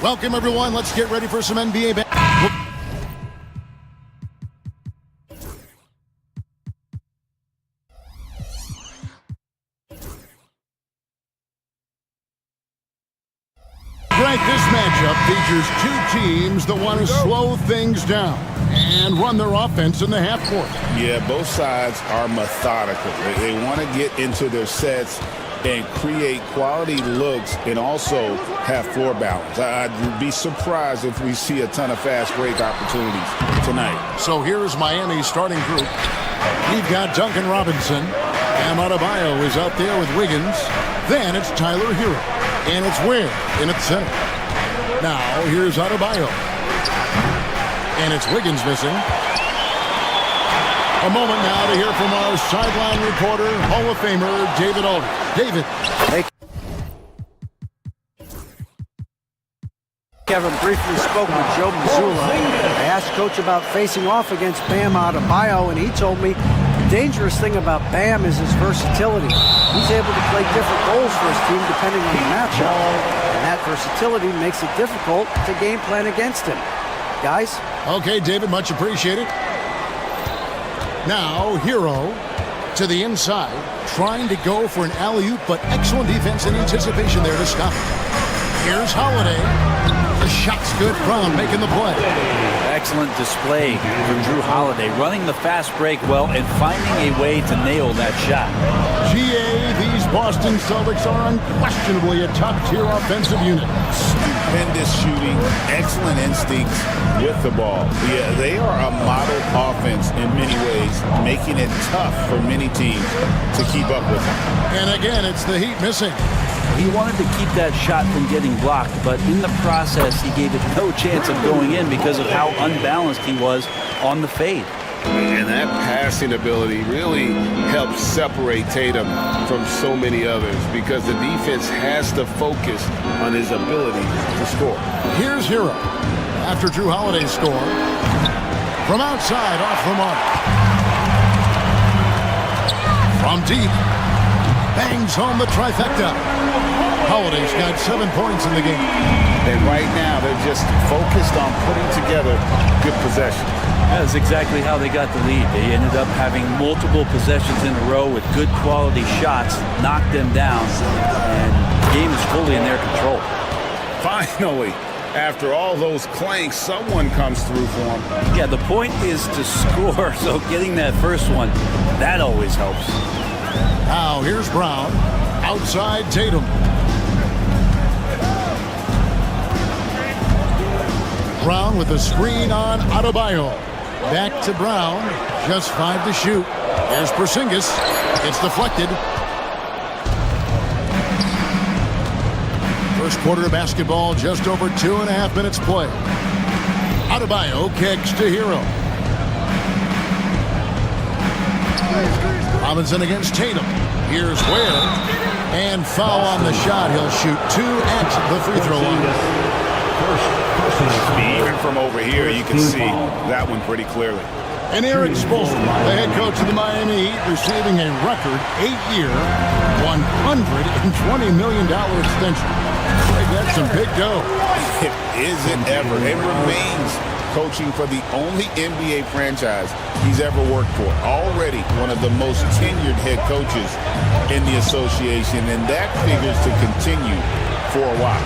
[SPEAKER 2] Welcome, everyone. Let's get ready for some NBA basketball. This matchup features two teams that want to slow things down and run their offense in the half court.
[SPEAKER 6] Yeah, both sides are methodical. They want to get into their sets and create quality looks and also have floor balance. I'd be surprised if we see a ton of fast break opportunities tonight.
[SPEAKER 2] So here's Miami's starting group. We've got Duncan Robinson. Bam Adebayo is out there with Wiggins. Then it's Tyler Hero. And it's Ware in at center. Now, here's Adebayo. And it's Wiggins missing. A moment now to hear from our sideline reporter, Hall of Famer, David Aldridge. David.
[SPEAKER 5] Hey. Kevin briefly spoke with Joe Mazzulla. I asked Coach about facing off against Bam Adebayo, and he told me the dangerous thing about Bam is his versatility. He's able to play different roles for his team depending on the matchup, and that versatility makes it difficult to game plan against him. Guys?
[SPEAKER 2] Okay, David, much appreciated. Now, Hero to the inside, trying to go for an alley-oop, but excellent defense and anticipation there to stop it. Here's Holiday. The shot's good. Brown making the play.
[SPEAKER 3] Excellent display from Drew Holiday, running the fast break well and finding a way to nail that shot.
[SPEAKER 2] GA, these Boston Celtics are unquestionably a top-tier offensive unit.
[SPEAKER 6] Stupendous shooting, excellent instincts with the ball. Yeah, they are a model offense in many ways, making it tough for many teams to keep up with them.
[SPEAKER 2] And again, it's the Heat missing.
[SPEAKER 3] He wanted to keep that shot from getting blocked, but in the process, he gave it no chance of going in because of how unbalanced he was on the fade.
[SPEAKER 8] And that passing ability really helps separate Tatum from so many others because the defense has to focus on his ability to score.
[SPEAKER 2] Here's Hero after Drew Holiday's score. From outside, off the mark. From deep. Bangs home the trifecta. Holiday's got 7 points in the game.
[SPEAKER 6] And right now, they're just focused on putting together good possession.
[SPEAKER 3] That's exactly how they got the lead. They ended up having multiple possessions in a row with good quality shots, knocked them down, and the game is fully in their control.
[SPEAKER 6] Finally, after all those clanks, someone comes through for them.
[SPEAKER 3] Yeah, the point is to score, so getting that first one, that always helps.
[SPEAKER 2] Now, here's Brown. Outside Tatum. Brown with a screen on Adebayo. Back to Brown. Just 5 to shoot. There's Porzingis. It's deflected. First quarter of basketball, just over 2.5 minutes play. Adebayo kicks to Hero. Robinson against Tatum. Here's Ware. And foul on the shot. He'll shoot 2 at the free throw line.
[SPEAKER 6] Even from over here, you can see that one pretty clearly.
[SPEAKER 2] And Eric Spoelstra, the head coach of the Miami Heat, receiving a record 8-year, $120 million extension. That's some big dough.
[SPEAKER 6] It isn't ever. It remains coaching for the only NBA franchise he's ever worked for. Already one of the most tenured head coaches in the association, and that figures to continue for a while.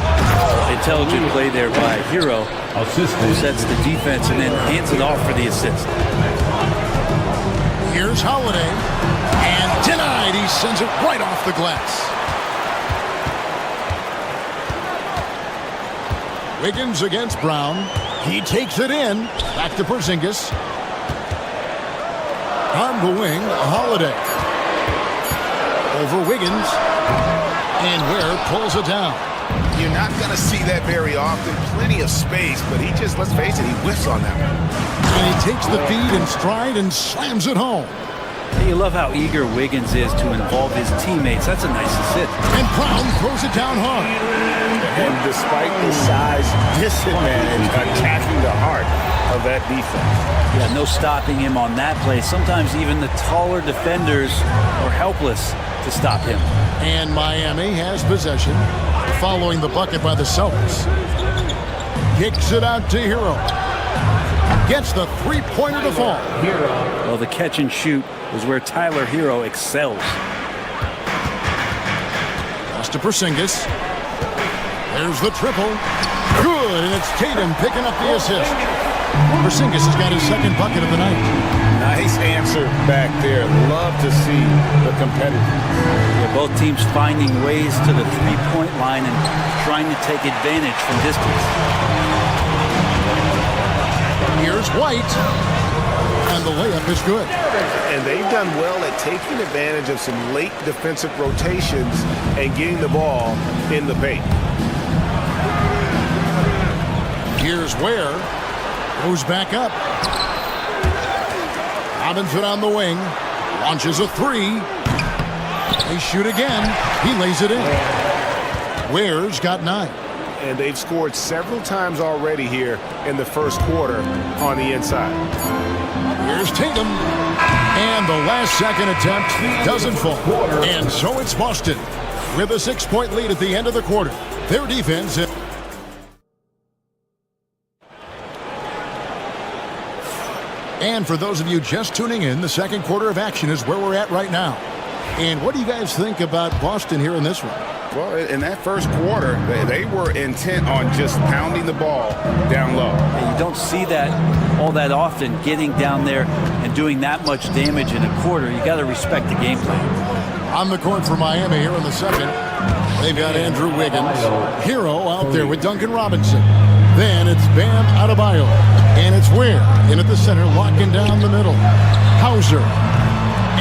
[SPEAKER 3] Intelligent play there by Hero, who sets the defense and then hands it off for the assist.
[SPEAKER 2] Here's Holiday, and denied. He sends it right off the glass. Wiggins against Brown. He takes it in. Back to Porzingis. On the wing, Holiday. Over Wiggins. And Ware pulls it down.
[SPEAKER 6] You're not going to see that very often. Plenty of space, but he just, let's face it, he whiffs on that one.
[SPEAKER 2] And he takes the feed in stride and slams it home.
[SPEAKER 3] You love how eager Wiggins is to involve his teammates. That's a nice assist.
[SPEAKER 2] And Brown throws it down hard.
[SPEAKER 6] And despite the size disadvantage, attacking the heart of that defense.
[SPEAKER 3] Yeah, no stopping him on that play. Sometimes even the taller defenders are helpless to stop him.
[SPEAKER 2] And Miami has possession following the bucket by the Celtics. Kicks it out to Hero. Gets the three-pointer to fall.
[SPEAKER 3] Well, the catch and shoot is where Tyler Hero excels.
[SPEAKER 2] Pass to Porzingis. There's the triple. Good, and it's Tatum picking up the assist. Porzingis has got his second bucket of the night.
[SPEAKER 4] Nice answer back there. Love to see the competitiveness.
[SPEAKER 3] Yeah, both teams finding ways to the three-point line and trying to take advantage from distance.
[SPEAKER 2] Here's White, and the layup is good.
[SPEAKER 6] And they've done well at taking advantage of some late defensive rotations and getting the ball in the paint.
[SPEAKER 2] Here's Ware. Goes back up. Robinson on the wing. Launches a three. They shoot again. He lays it in. Ware's got 9.
[SPEAKER 6] And they've scored several times already here in the first quarter on the inside.
[SPEAKER 2] Here's Tatum. And the last second attempt doesn't fall. And so it's Boston with a 6-point lead at the end of the quarter. Their defense... And for those of you just tuning in, the second quarter of action is where we're at right now. And what do you guys think about Boston here in this one?
[SPEAKER 6] Well, in that first quarter, they were intent on just pounding the ball down low.
[SPEAKER 3] And you don't see that all that often, getting down there and doing that much damage in a quarter. You got to respect the game plan.
[SPEAKER 2] On the court for Miami here in the second, they've got Andrew Wiggins. Hero out there with Duncan Robinson. Then it's Bam Adebayo. And it's Ware in at the center, locking down the middle. Hauser.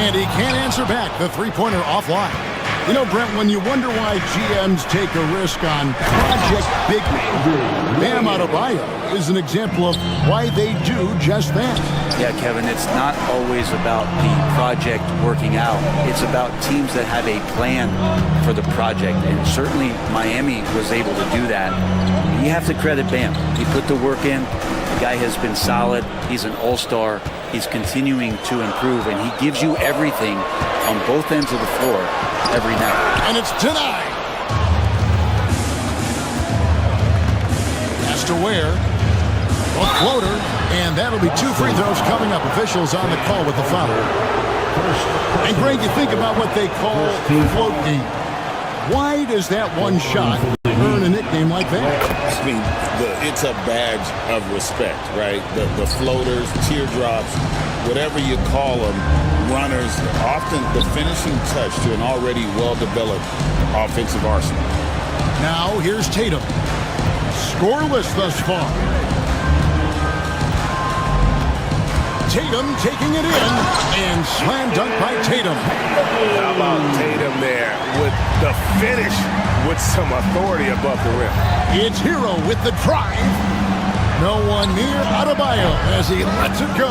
[SPEAKER 2] And he can't answer back. The three-pointer offline. You know, Brent, when you wonder why GMs take a risk on project big man, Bam Adebayo is an example of why they do just that.
[SPEAKER 3] Yeah, Kevin, it's not always about the project working out. It's about teams that have a plan for the project. And certainly Miami was able to do that. You have to credit Bam. He put the work in. The guy has been solid. He's an all-star. He's continuing to improve, and he gives you everything on both ends of the floor every night.
[SPEAKER 2] And it's denied. Pass to Ware. A floater, and that'll be 2 free throws coming up. Officials on the call with the foul. And Greg, you think about what they call float game. Why does that one shot earn a nickname like that?
[SPEAKER 4] I mean, it's a badge of respect, right? The floaters, teardrops, whatever you call them, runners, often the finishing touch to an already well-developed offensive arsenal.
[SPEAKER 2] Now here's Tatum. Scoreless thus far. Tatum taking it in, and slam dunk by Tatum.
[SPEAKER 6] How about Tatum there with the finish with some authority above the rim.
[SPEAKER 2] It's Hero with the drive. No one near Adebayo as he lets it go.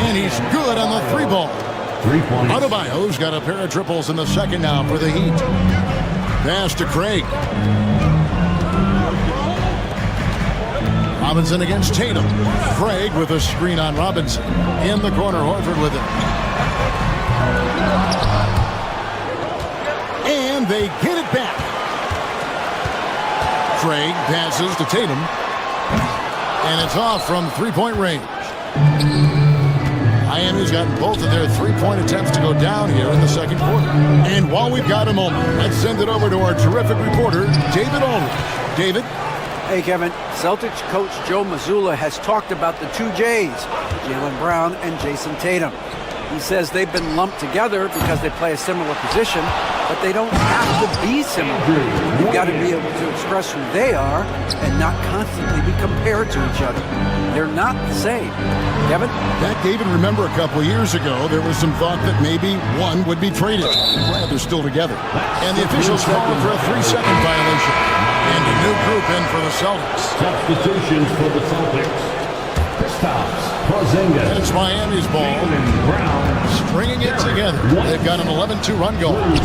[SPEAKER 2] And he's good on the 3 ball.
[SPEAKER 15] 3 points.
[SPEAKER 2] Adebayo's got a pair of triples in the second now for the Heat. Pass to Craig. Robinson against Tatum. Craig with a screen on Robinson. In the corner, Horford with it. And they get it back. Craig passes to Tatum. And it's off from 3-point range. Miami's gotten both of their 3-point attempts to go down here in the second quarter. And while we've got a moment, let's send it over to our terrific reporter, David Aldridge. David?
[SPEAKER 5] Hey, Kevin. Celtics coach Joe Mazzulla has talked about the 2 J's, Jaylen Brown and Jason Tatum. He says they've been lumped together because they play a similar position, but they don't have to be similar. You've got to be able to express who they are and not constantly be compared to each other. They're not the same. Kevin?
[SPEAKER 2] That, David, remember a couple of years ago, there was some thought that maybe one would be traded. Glad they're still together. And the officials called for a 3-second violation. And a new group in for the Celtics.
[SPEAKER 15] Substitutions for the Celtics.
[SPEAKER 2] And it's Miami's ball. Stringing it together. They've got an 11-2 run going.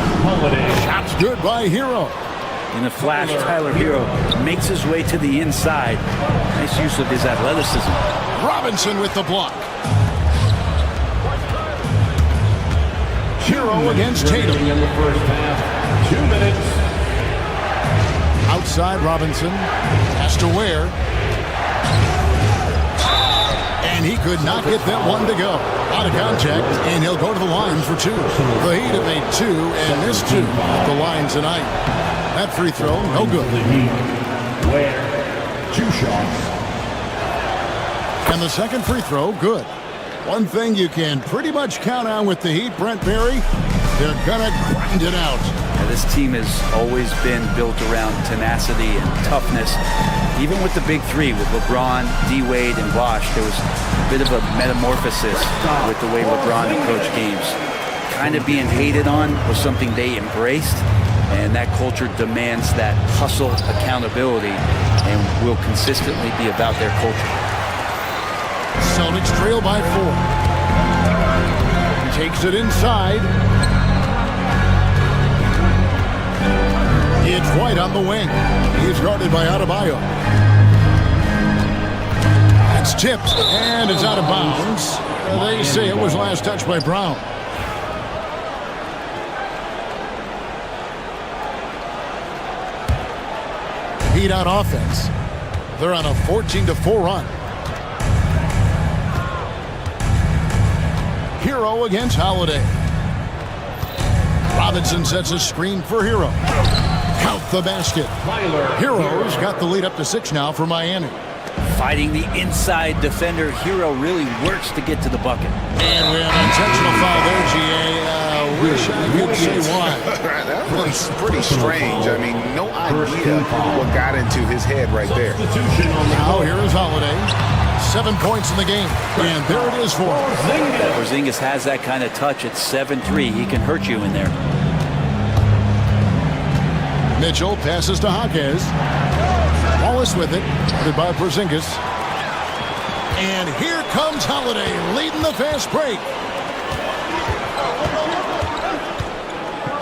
[SPEAKER 2] Shots good by Hero.
[SPEAKER 3] In a flash, Tyler Hero makes his way to the inside. Nice use of his athleticism.
[SPEAKER 2] Robinson with the block. Hero against Tatum.
[SPEAKER 15] In the first half, 2 minutes.
[SPEAKER 2] Outside Robinson. Has to Ware. And he could not get that one to go. Out of contact, and he'll go to the line for 2. The Heat have made 2 and missed 2 at the line tonight. That free throw, no good.
[SPEAKER 7] Where 2 shots.
[SPEAKER 2] And the second free throw, good. One thing you can pretty much count on with the Heat, Brent Barry, they're going to grind it out.
[SPEAKER 3] Now, this team has always been built around tenacity and toughness. Even with the big 3, with LeBron, D-Wade, and Bosh, there was a bit of a metamorphosis with the way LeBron approached games. Kind of being hated on was something they embraced, and that culture demands that hustle accountability and will consistently be about their culture.
[SPEAKER 2] Celtics trail by 4. Takes it inside. It's White on the wing. He's guarded by Adebayo. It's tipped, and it's out of bounds. They say it was last touched by Brown. Heat on offense. They're on a 14-4 run. Hero against Holiday. Robinson sets a screen for Hero. Count the basket. Hero's got the lead up to 6 now for Miami.
[SPEAKER 3] Fighting the inside defender, Hero really works to get to the bucket.
[SPEAKER 2] And we have an intentional foul there, G.A. Wish I could say why.
[SPEAKER 6] That was pretty strange. I mean, no idea what got into his head right there.
[SPEAKER 2] Now here is Holiday. 7 points in the game, and there it is for him.
[SPEAKER 3] Porzingis has that kind of touch at 7-3. He can hurt you in there.
[SPEAKER 2] Mitchell passes to Jaquez. Wallace with it, guarded by Porzingis. And here comes Holiday, leading the fast break.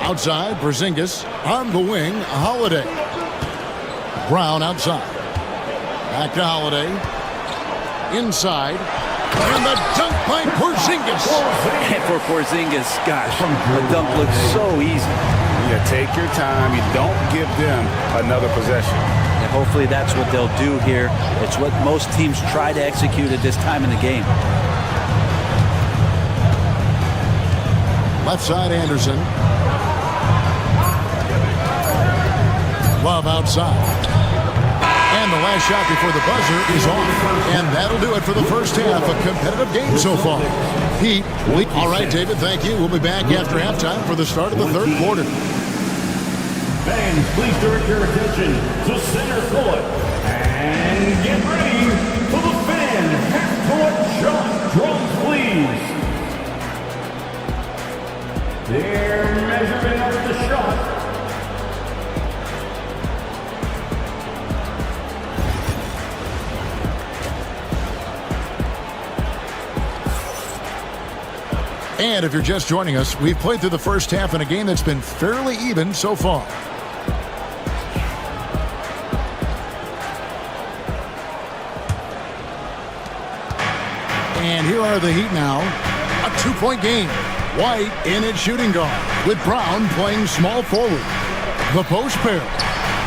[SPEAKER 2] Outside, Porzingis on the wing, Holiday. Brown outside. Back to Holiday. Inside, and the dunk by Porzingis.
[SPEAKER 3] And for Porzingis, gosh, the dunk looks so easy.
[SPEAKER 6] Yeah, take your time. You don't give them another possession.
[SPEAKER 3] And hopefully that's what they'll do here. It's what most teams try to execute at this time in the game.
[SPEAKER 2] Left side, Anderson. Love outside. And the last shot before the buzzer is off. And that'll do it for the first half. A competitive game so far. Heat. All right, David, thank you. We'll be back after halftime for the start of the third quarter.
[SPEAKER 7] Fans, please direct your attention to center court. And get ready for the fan half-court shot. Drums, please. They're measuring up the shot.
[SPEAKER 2] And if you're just joining us, we've played through the first half in a game that's been fairly even so far. And here are the Heat now. A 2-point game. White in at shooting guard, with Brown playing small forward. The post pair,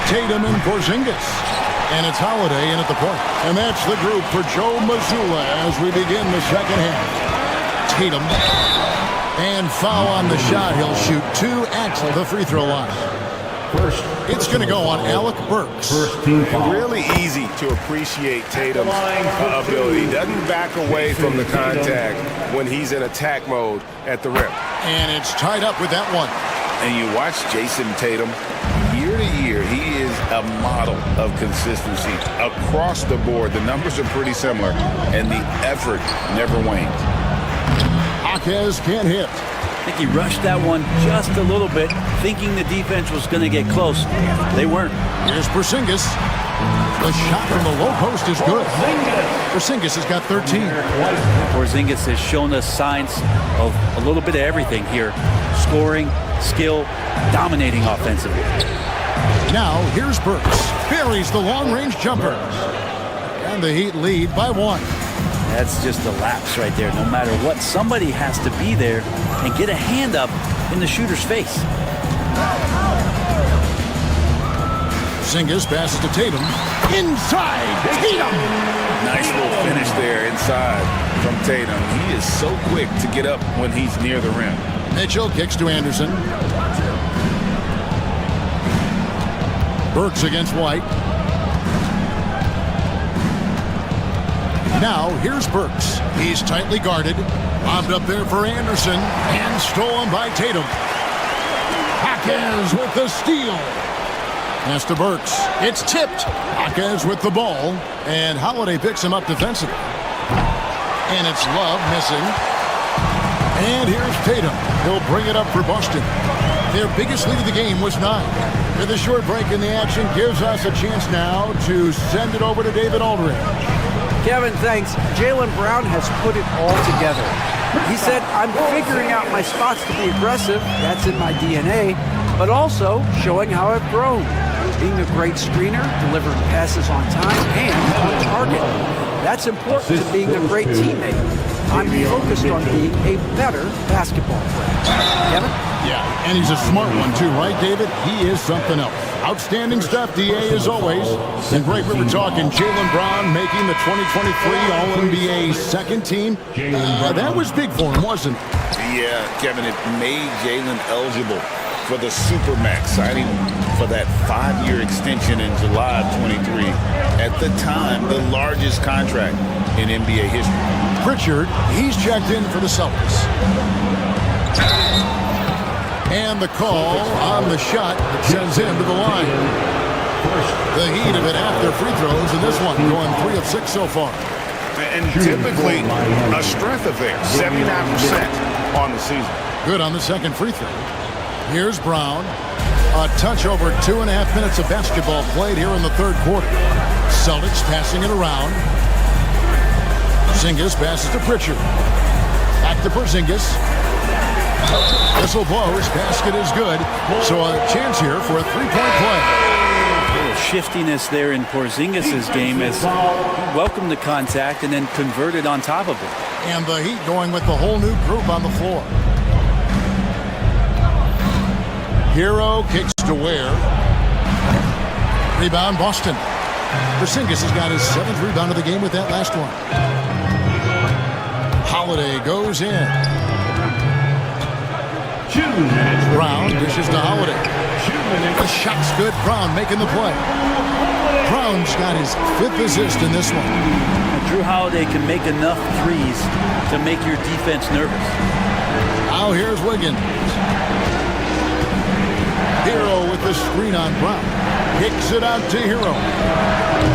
[SPEAKER 2] Tatum and Porzingis. And it's Holiday in at the point. And that's the group for Joe Mazzulla as we begin the second half. Tatum. And foul on the shot. He'll shoot 2 at the free throw line. It's going to go on Alec Burks.
[SPEAKER 6] Really easy to appreciate Tatum's ability. He doesn't back away from the contact when he's in attack mode at the rim.
[SPEAKER 2] And it's tied up with that one.
[SPEAKER 6] And you watch Jason Tatum. Year to year, he is a model of consistency across the board. The numbers are pretty similar, and the effort never wanes.
[SPEAKER 2] Jaquez can't hit.
[SPEAKER 3] I think he rushed that one just a little bit, thinking the defense was going to get close. They weren't.
[SPEAKER 2] Here's Porzingis. The shot from the low post is good. Porzingis has got 13.
[SPEAKER 3] Porzingis has shown us signs of a little bit of everything here. Scoring, skill, dominating offensively.
[SPEAKER 2] Now, here's Burks. Buries the long-range jumper. And the Heat lead by 1.
[SPEAKER 3] That's just a lapse right there. No matter what, somebody has to be there and get a hand up in the shooter's face.
[SPEAKER 2] Porzingis passes to Tatum. Inside, Tatum!
[SPEAKER 4] Nice little finish there inside from Tatum. He is so quick to get up when he's near the rim.
[SPEAKER 2] Mitchell kicks to Anderson. Burks against White. Now, here's Burks. He's tightly guarded. Bombed up there for Anderson. And stolen by Tatum. Jaquez with the steal. Pass to Burks. It's tipped. Jaquez with the ball. And Holiday picks him up defensively. And it's Love missing. And here's Tatum. He'll bring it up for Boston. Their biggest lead of the game was 9. With a short break in the action gives us a chance now to send it over to David Aldridge.
[SPEAKER 5] Kevin, thanks. Jaylen Brown has put it all together. He said, I'm figuring out my spots to be aggressive. That's in my DNA. But also showing how I've grown. Being a great screener, delivering passes on time, and on target. That's important to being a great teammate. I'm focused on being a better basketball player. Kevin?
[SPEAKER 2] Yeah, and he's a smart one too, right, David? He is something else. Outstanding stuff, DA, as always. And great, we were talking Jaylen Brown making the 2023 All-NBA second team. That was big for him, wasn't it?
[SPEAKER 4] Yeah, Kevin, it made Jaylen eligible for the Supermax, signing for that 5-year extension in July of 23. At the time, the largest contract in NBA history.
[SPEAKER 2] Pritchard, he's checked in for the Celtics. And the call on the shot that sends him to the line. The Heat have been after free throws in this one, going 3 of 6 so far.
[SPEAKER 6] And typically a strength of theirs, 79% on the season.
[SPEAKER 2] Good on the second free throw. Here's Brown. A touch over 2.5 minutes of basketball played here in the third quarter. Celtics passing it around. Porzingis passes to Pritchard. Back to Porzingis. Whistle blows. Basket is good. So a chance here for a three-point play.
[SPEAKER 3] A little shiftiness there in Porzingis' game as he welcomed the contact and then converted on top of it.
[SPEAKER 2] And the Heat going with the whole new group on the floor. Hero kicks to Ware. Rebound, Boston. Porzingis has got his 7th rebound of the game with that last one. Holiday goes in. Brown dishes to Holiday. The shot's good. Brown making the play. Brown's got his 5th assist in this one.
[SPEAKER 3] Drew Holiday can make enough threes to make your defense nervous.
[SPEAKER 2] Now here's Wiggins. Hero with the screen on Brown. Kicks it out to Hero.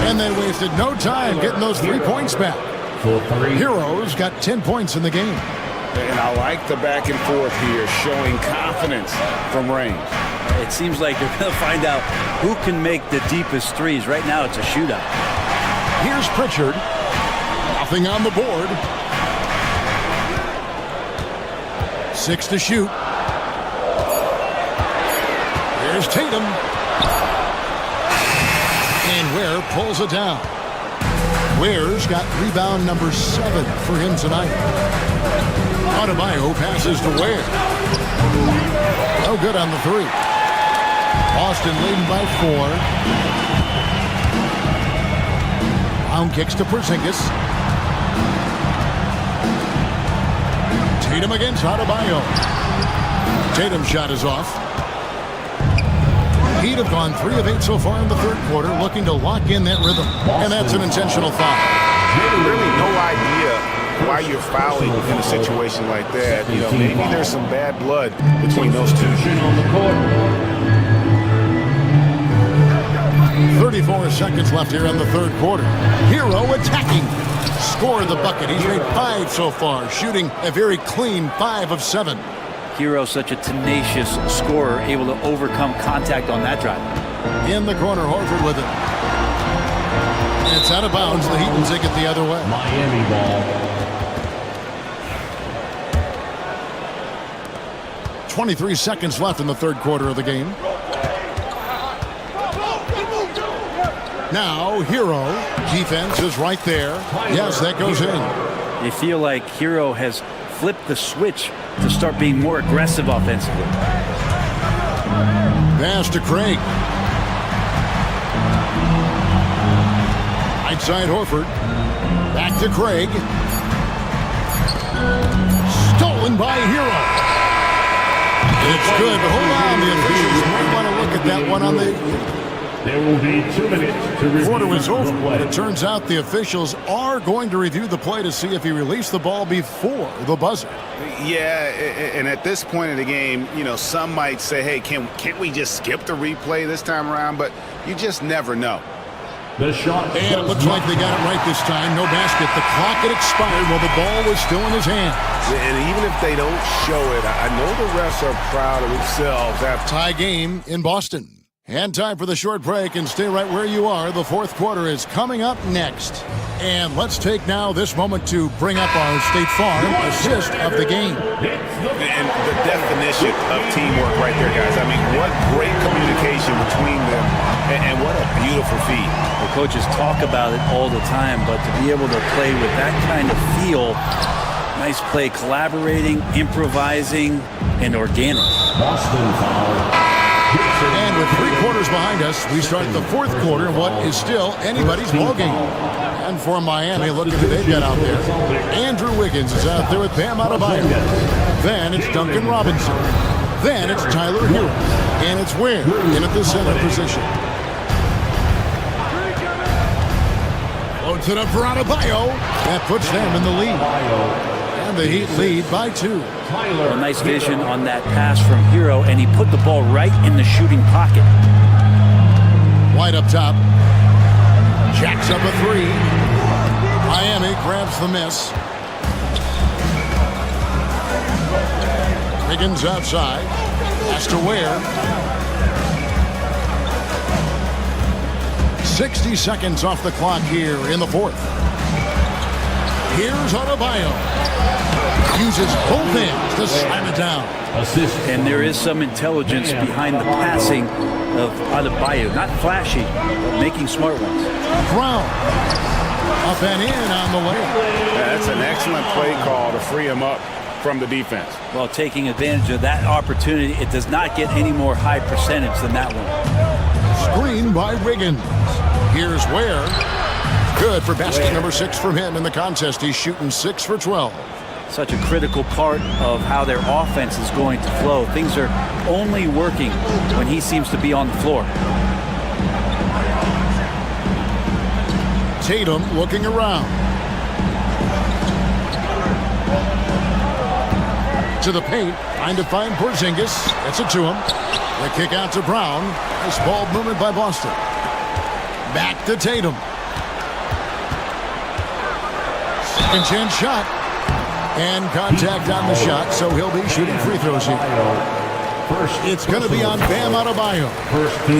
[SPEAKER 2] And they wasted no time getting those 3 points back. Hero's got 10 points in the game.
[SPEAKER 4] And I like the back and forth here, showing confidence from range.
[SPEAKER 3] It seems like they're going to find out who can make the deepest threes. Right now, it's a shootout.
[SPEAKER 2] Here's Pritchard. Nothing on the board. 6 to shoot. Here's Tatum. And Ware pulls it down. Ware's got rebound number 7 for him tonight. Adebayo passes to Ware. No good on the 3. Boston leading by 4. Brown kicks to Porzingis. Tatum against Adebayo. Tatum's shot is off. Heat have gone 3 of 8 so far in the third quarter, looking to lock in that rhythm. And that's an intentional foul.
[SPEAKER 6] Really no idea why you're fouling in a situation like that. You know, maybe there's some bad blood between those two.
[SPEAKER 2] 34 seconds left here in the third quarter. Hero attacking. Score the bucket. He's made 5 so far, shooting a very clean 5 of 7.
[SPEAKER 3] Hero, such a tenacious scorer, able to overcome contact on that drive.
[SPEAKER 2] In the corner, Horford with it. And it's out of bounds. The Heat will take it the other way.
[SPEAKER 7] Miami ball.
[SPEAKER 2] 23 seconds left in the third quarter of the game. Now, Hero. Defense is right there. Yes, that goes in.
[SPEAKER 3] You feel like Hero has flipped the switch to start being more aggressive offensively.
[SPEAKER 2] Pass to Craig. Right side Horford. Back to Craig. Stolen by Hero. It's good, but hold on. The officials might want to look at that one on the...
[SPEAKER 7] There will be 2 minutes to review
[SPEAKER 2] Quarter was over,
[SPEAKER 7] the
[SPEAKER 2] but
[SPEAKER 7] play.
[SPEAKER 2] it turns out the officials are going to review the play to see if he released the ball before the buzzer.
[SPEAKER 6] Yeah, and at this point in the game, you know, some might say, hey, can't we just skip the replay this time around? But you just never know.
[SPEAKER 7] The shot.
[SPEAKER 2] And it looks like they got it right this time. No basket. The clock had expired while the ball was still in his hand.
[SPEAKER 4] And even if they don't show it, I know the refs are proud of themselves.
[SPEAKER 2] Tie game in Boston. And time for the short break, and stay right where you are. The fourth quarter is coming up next. And let's take now this moment to bring up our State Farm assist of the game.
[SPEAKER 6] And the definition of teamwork right there, guys. I mean, what great communication between them, and what a beautiful feed.
[SPEAKER 3] The coaches talk about it all the time, but to be able to play with that kind of feel, nice play, collaborating, improvising, and organic.
[SPEAKER 7] Boston foul.
[SPEAKER 2] And with 3 quarters behind us, we start the fourth quarter in what is still anybody's ballgame. And for Miami, look at who they've got out there. Andrew Wiggins is out there with Bam Adebayo. Then it's Duncan Robinson. Then it's Tyler Hero. And it's Ware in at the center position. Floats it up for Adebayo. That puts them in the lead. And the Heat lead by 2.
[SPEAKER 3] A nice vision on that pass from Hero, and he put the ball right in the shooting pocket.
[SPEAKER 2] White up top. Jacks up a 3. Miami grabs the miss. Wiggins outside. Has to Ware. 60 seconds off the clock here in the fourth. Here's Adebayo. Uses both hands to slam it down.
[SPEAKER 3] Assist. And there is some intelligence behind the passing of Adebayo. Not flashy, but making smart ones.
[SPEAKER 2] Brown. Up and in on the way.
[SPEAKER 6] That's an excellent play call to free him up from the defense.
[SPEAKER 3] Well, taking advantage of that opportunity, it does not get any more high percentage than that one.
[SPEAKER 2] Screen by Wiggins. Here's Ware. Good for basket number 6 from him in the contest. He's shooting 6 for 12.
[SPEAKER 3] Such a critical part of how their offense is going to flow. Things are only working when he seems to be on the floor.
[SPEAKER 2] Tatum looking around. To the paint, trying to find Porzingis. Gets it to him. The kick out to Brown. Nice ball movement by Boston. Back to Tatum. Second chance shot. And contact on the shot, so he'll be shooting free throws here. It's going to be on Bam Adebayo.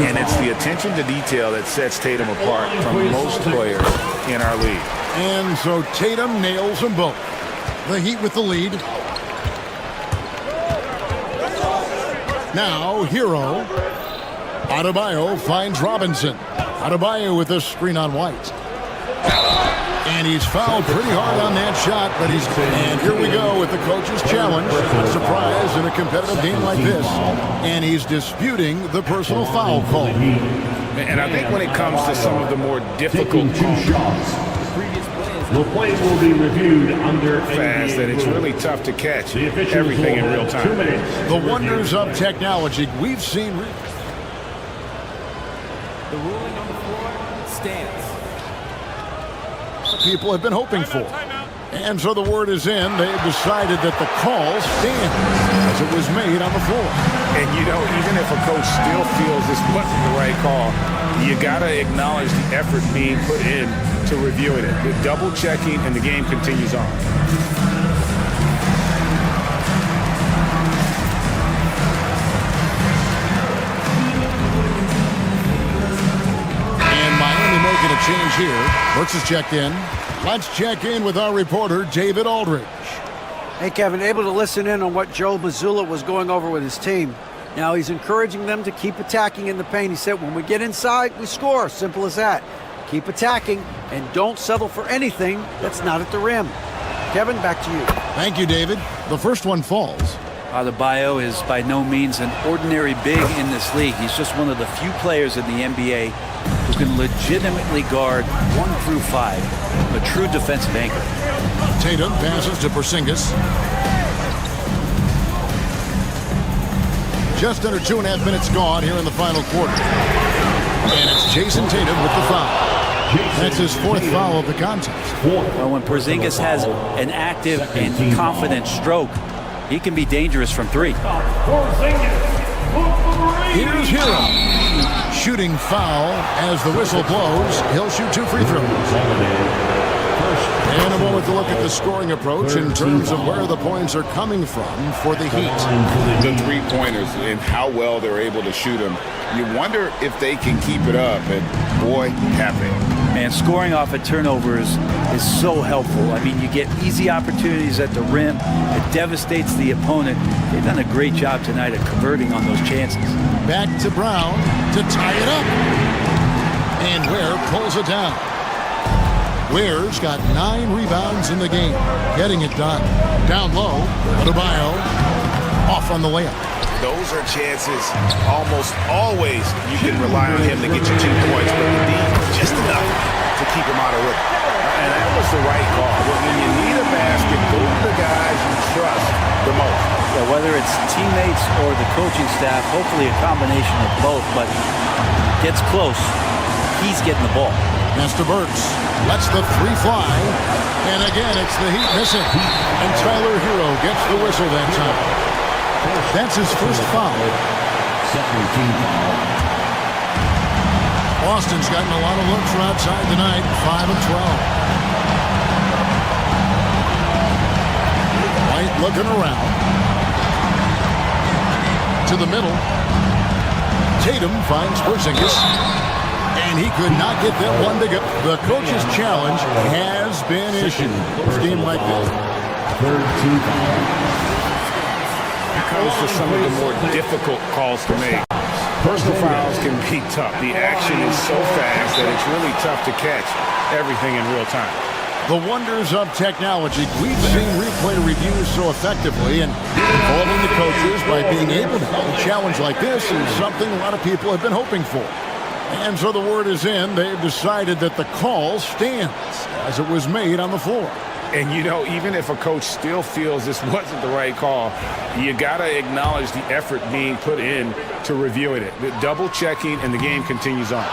[SPEAKER 6] And it's the attention to detail that sets Tatum apart from most players in our league.
[SPEAKER 2] And so Tatum nails them both. The Heat with the lead. Now, Hero. Adebayo finds Robinson. Adebayo with a screen on White. And he's fouled pretty hard on that shot, but he's... And here we go with the coach's challenge. A surprise in a competitive game like this. And he's disputing the personal foul call.
[SPEAKER 6] And I think when it comes to some of the more difficult
[SPEAKER 7] shots, the play will be reviewed under
[SPEAKER 6] fast that it's really tough to catch everything in real time.
[SPEAKER 2] The wonders of technology we've seen.
[SPEAKER 17] The ruling on the floor stands.
[SPEAKER 2] People have been hoping for. And so the word is in. They've decided that the call stands as it was made on the floor.
[SPEAKER 6] And, you know, even if a coach still feels this wasn't the right call, you got to acknowledge the effort being put in to reviewing it. The double checking, and the game continues on.
[SPEAKER 2] Making a change here. Brooks is checked in. Let's check in with our reporter, David Aldridge.
[SPEAKER 5] Hey, Kevin, able to listen in on what Joe Mazzulla was going over with his team. Now, he's encouraging them to keep attacking in the paint. He said, when we get inside, we score. Simple as that. Keep attacking and don't settle for anything that's not at the rim. Kevin, back to you.
[SPEAKER 2] Thank you, David. The first one falls.
[SPEAKER 3] Adebayo is by no means an ordinary big in this league. He's just one of the few players in the NBA who can legitimately guard 1 through 5. A true defensive anchor.
[SPEAKER 2] Tatum passes to Porzingis. Just under 2.5 minutes gone here in the final quarter. And it's Jason Tatum with the foul. That's his 4th foul of the contest.
[SPEAKER 3] Well, when Porzingis has an active and confident stroke, he can be dangerous from 3.
[SPEAKER 2] Here's Hero. Shooting foul as the whistle blows. He'll shoot 2 free throws. And a moment to look at the scoring approach in terms of where the points are coming from for the Heat.
[SPEAKER 6] The three-pointers and how well they're able to shoot them. You wonder if they can keep it up, and boy, have they.
[SPEAKER 3] And scoring off of turnovers is so helpful. I mean, you get easy opportunities at the rim. It devastates the opponent. They've done a great job tonight at converting on those chances.
[SPEAKER 2] Back to Brown to tie it up. And Ware pulls it down. Ware's got 9 rebounds in the game. Getting it done. Down low, Adebayo off on the layup.
[SPEAKER 6] Those are chances almost always you can rely on him to get you 2 points, but you need just enough to keep him out of rhythm. And that was the right call. When you need a basket, go to the guys you trust the most.
[SPEAKER 3] Yeah, whether it's teammates or the coaching staff, hopefully a combination of both, but gets close, he's getting the ball.
[SPEAKER 2] Master Burks lets the 3 fly. And again, it's the Heat missing. And Tyler Hero gets the whistle that time. That's his 1st foul. Boston's gotten a lot of looks from outside tonight. 5 of 12. White looking around. To the middle. Tatum finds Porzingis. And he could not get that one to go. The coach's challenge has been issued. It's a game like this.
[SPEAKER 6] Comes to some of the more difficult calls to make. Personal fouls can be tough. The action is so fast that it's really tough to catch everything in real time.
[SPEAKER 2] The wonders of technology. We've seen replay reviews so effectively, and involving the coaches by being able to have a challenge like this is something a lot of people have been hoping for. And so the word is in. They've decided that the call stands as it was made on the floor.
[SPEAKER 6] And, you know, even if a coach still feels this wasn't the right call, you got to acknowledge the effort being put in to reviewing it. The double-checking, and the game continues on.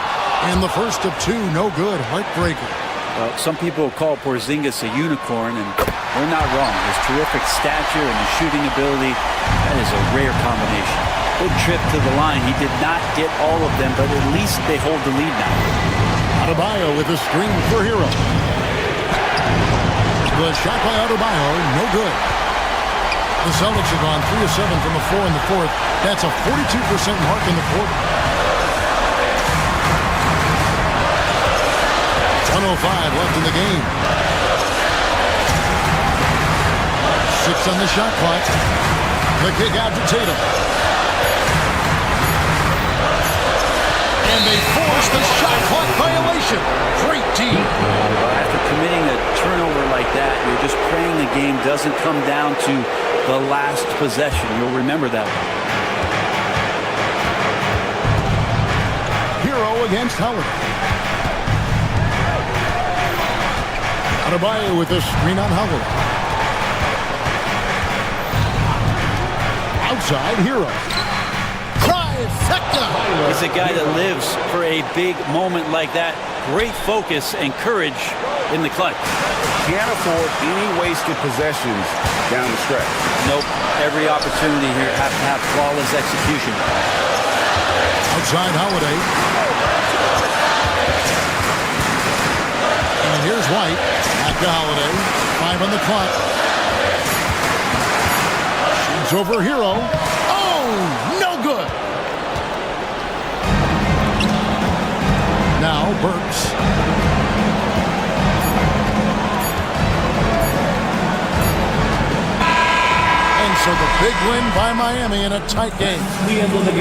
[SPEAKER 2] And the first of 2, no good. Heartbreaker.
[SPEAKER 3] Well, some people call Porzingis a unicorn, and they're not wrong. His terrific stature and his shooting ability, that is a rare combination. Good trip to the line. He did not get all of them, but at least they hold the lead now.
[SPEAKER 2] Adebayo with a screen for Hero. The shot by Adebayo, no good. The Celtics have gone 3 of 7 from the floor in the 4th. That's a 42% mark in the quarter. 1:05 left in the game. 6 on the shot clock. The kick out to Tatum. And they force the shot clock violation. Great team.
[SPEAKER 3] After committing a turnover like that, you're just praying the game doesn't come down to the last possession. You'll remember that one.
[SPEAKER 2] Hero against Howard. Adebayo with a screen on Howard. Outside, Hero. Trifecta!
[SPEAKER 3] He's a guy that lives for a big moment like that. Great focus and courage in the clutch.
[SPEAKER 6] Can't afford any wasted possessions down the stretch.
[SPEAKER 3] Nope. Every opportunity here has to have flawless execution.
[SPEAKER 2] Outside Holiday. And here's White. Back to Holiday. 5 on the clock. Shoots over Hero. Oh, no good. Now Burks. And so the big win by Miami in a tight game.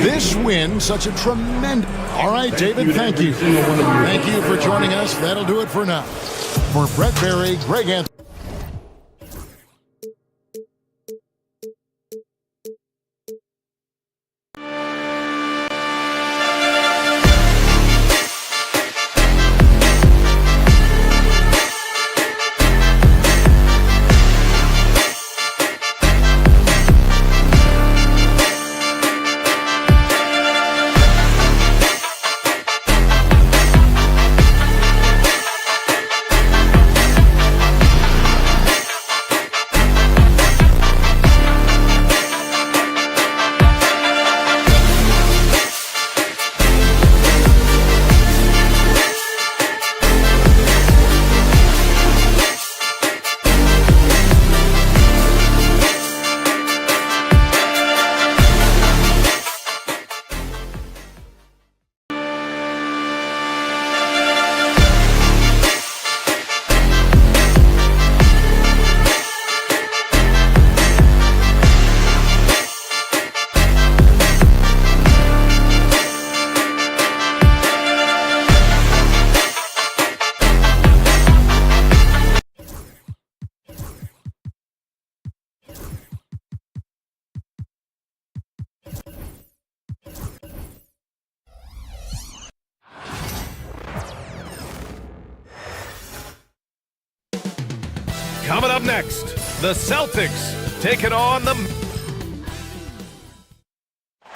[SPEAKER 2] This win, such a tremendous... All right, David, thank you. Thank you for joining us. That'll do it for now. For Brett Berry, Greg Anthony.
[SPEAKER 8] Coming up next, the Celtics taking on the...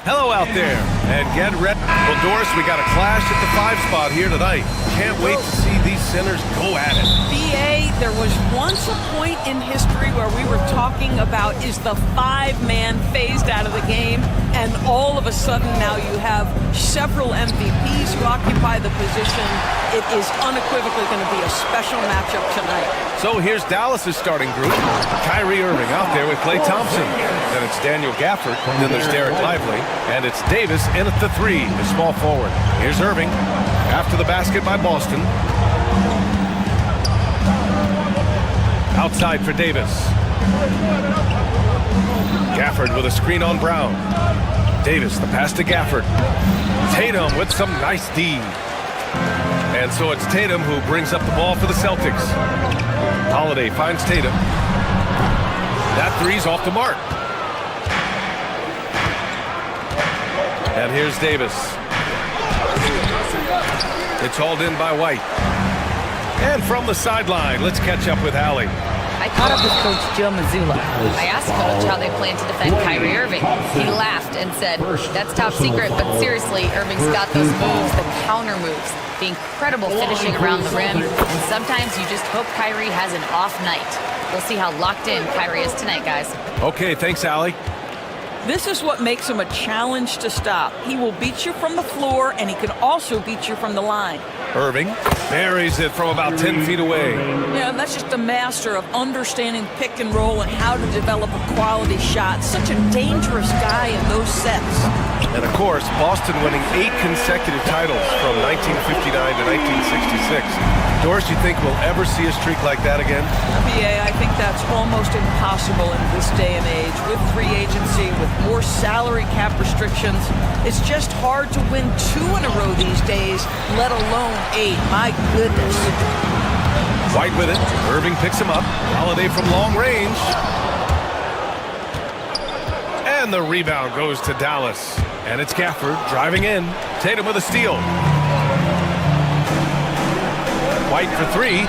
[SPEAKER 8] Hello out there, and get ready. Well, Doris, we got a clash at the 5 spot here tonight. Can't wait to see these centers go at it.
[SPEAKER 13] BA, there was once a point in history where we were talking about is the 5-man phased out of the game, and all of a sudden now you have several MVPs who occupy the position. It is unequivocally going to be a special matchup tonight.
[SPEAKER 8] So here's Dallas' starting group. Kyrie Irving out there with Klay Thompson. Then it's Daniel Gafford. Then there's Derek Lively. And it's Davis in at the 3, the small forward. Here's Irving after the basket by Boston. Outside for Davis. Gafford with a screen on Brown. Davis, the pass to Gafford. Tatum with some nice D. And so it's Tatum who brings up the ball for the Celtics. Holiday finds Tatum. That 3's off the mark. And here's Davis. It's hauled in by White. And from the sideline, let's catch up with Allie.
[SPEAKER 11] I caught up with Coach Joe Mazzulla. I asked Coach how they plan to defend Kyrie Irving. He laughed and said, "That's top secret, but seriously, Irving's got those moves, the counter moves, the incredible finishing around the rim, and sometimes you just hope Kyrie has an off night." We'll see how locked in Kyrie is tonight, guys.
[SPEAKER 8] Okay, thanks, Allie.
[SPEAKER 13] This is what makes him a challenge to stop. He will beat you from the floor, and he can also beat you from the line.
[SPEAKER 8] Irving buries it from about 10 feet away.
[SPEAKER 13] Yeah, that's just a master of understanding pick and roll and how to develop a quality shot. Such a dangerous guy in those sets.
[SPEAKER 8] And of course, Boston winning 8 consecutive titles from 1959 to 1966. Doris, you think we'll ever see a streak like that again?
[SPEAKER 13] BA, I think that's almost impossible in this day and age. With free agency, with more salary cap restrictions, it's just hard to win 2 in a row these days, let alone 8. My goodness.
[SPEAKER 8] White with it. Irving picks him up. Holiday from long range. And the rebound goes to Dallas. And it's Gafford driving in. Tatum with a steal. White for 3.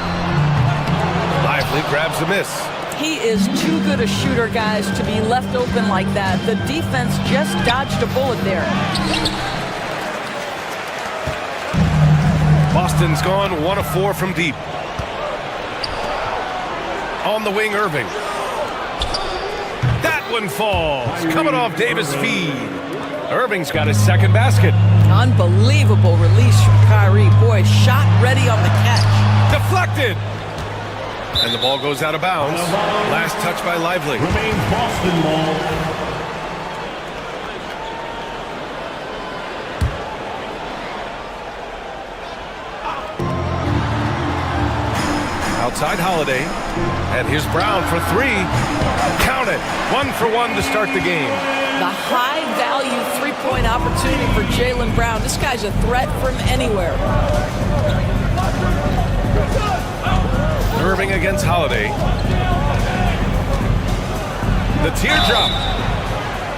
[SPEAKER 8] Lively grabs the miss.
[SPEAKER 13] He is too good a shooter, guys, to be left open like that. The defense just dodged a bullet there.
[SPEAKER 8] Boston's gone 1 of 4 from deep. On the wing, Irving. That one falls. Coming off Davis' feed. Irving's got his second basket.
[SPEAKER 13] Unbelievable release from Kyrie. Boy, shot ready on the catch.
[SPEAKER 8] Deflected. And the ball goes out of bounds. Last touch by Lively.
[SPEAKER 15] Remains Boston ball.
[SPEAKER 8] Outside Holiday. And here's Brown for 3. Count it. 1 for 1 to start the game.
[SPEAKER 13] The high-value three-point opportunity for Jaylen Brown. This guy's a threat from anywhere.
[SPEAKER 8] Irving against Holiday. The teardrop.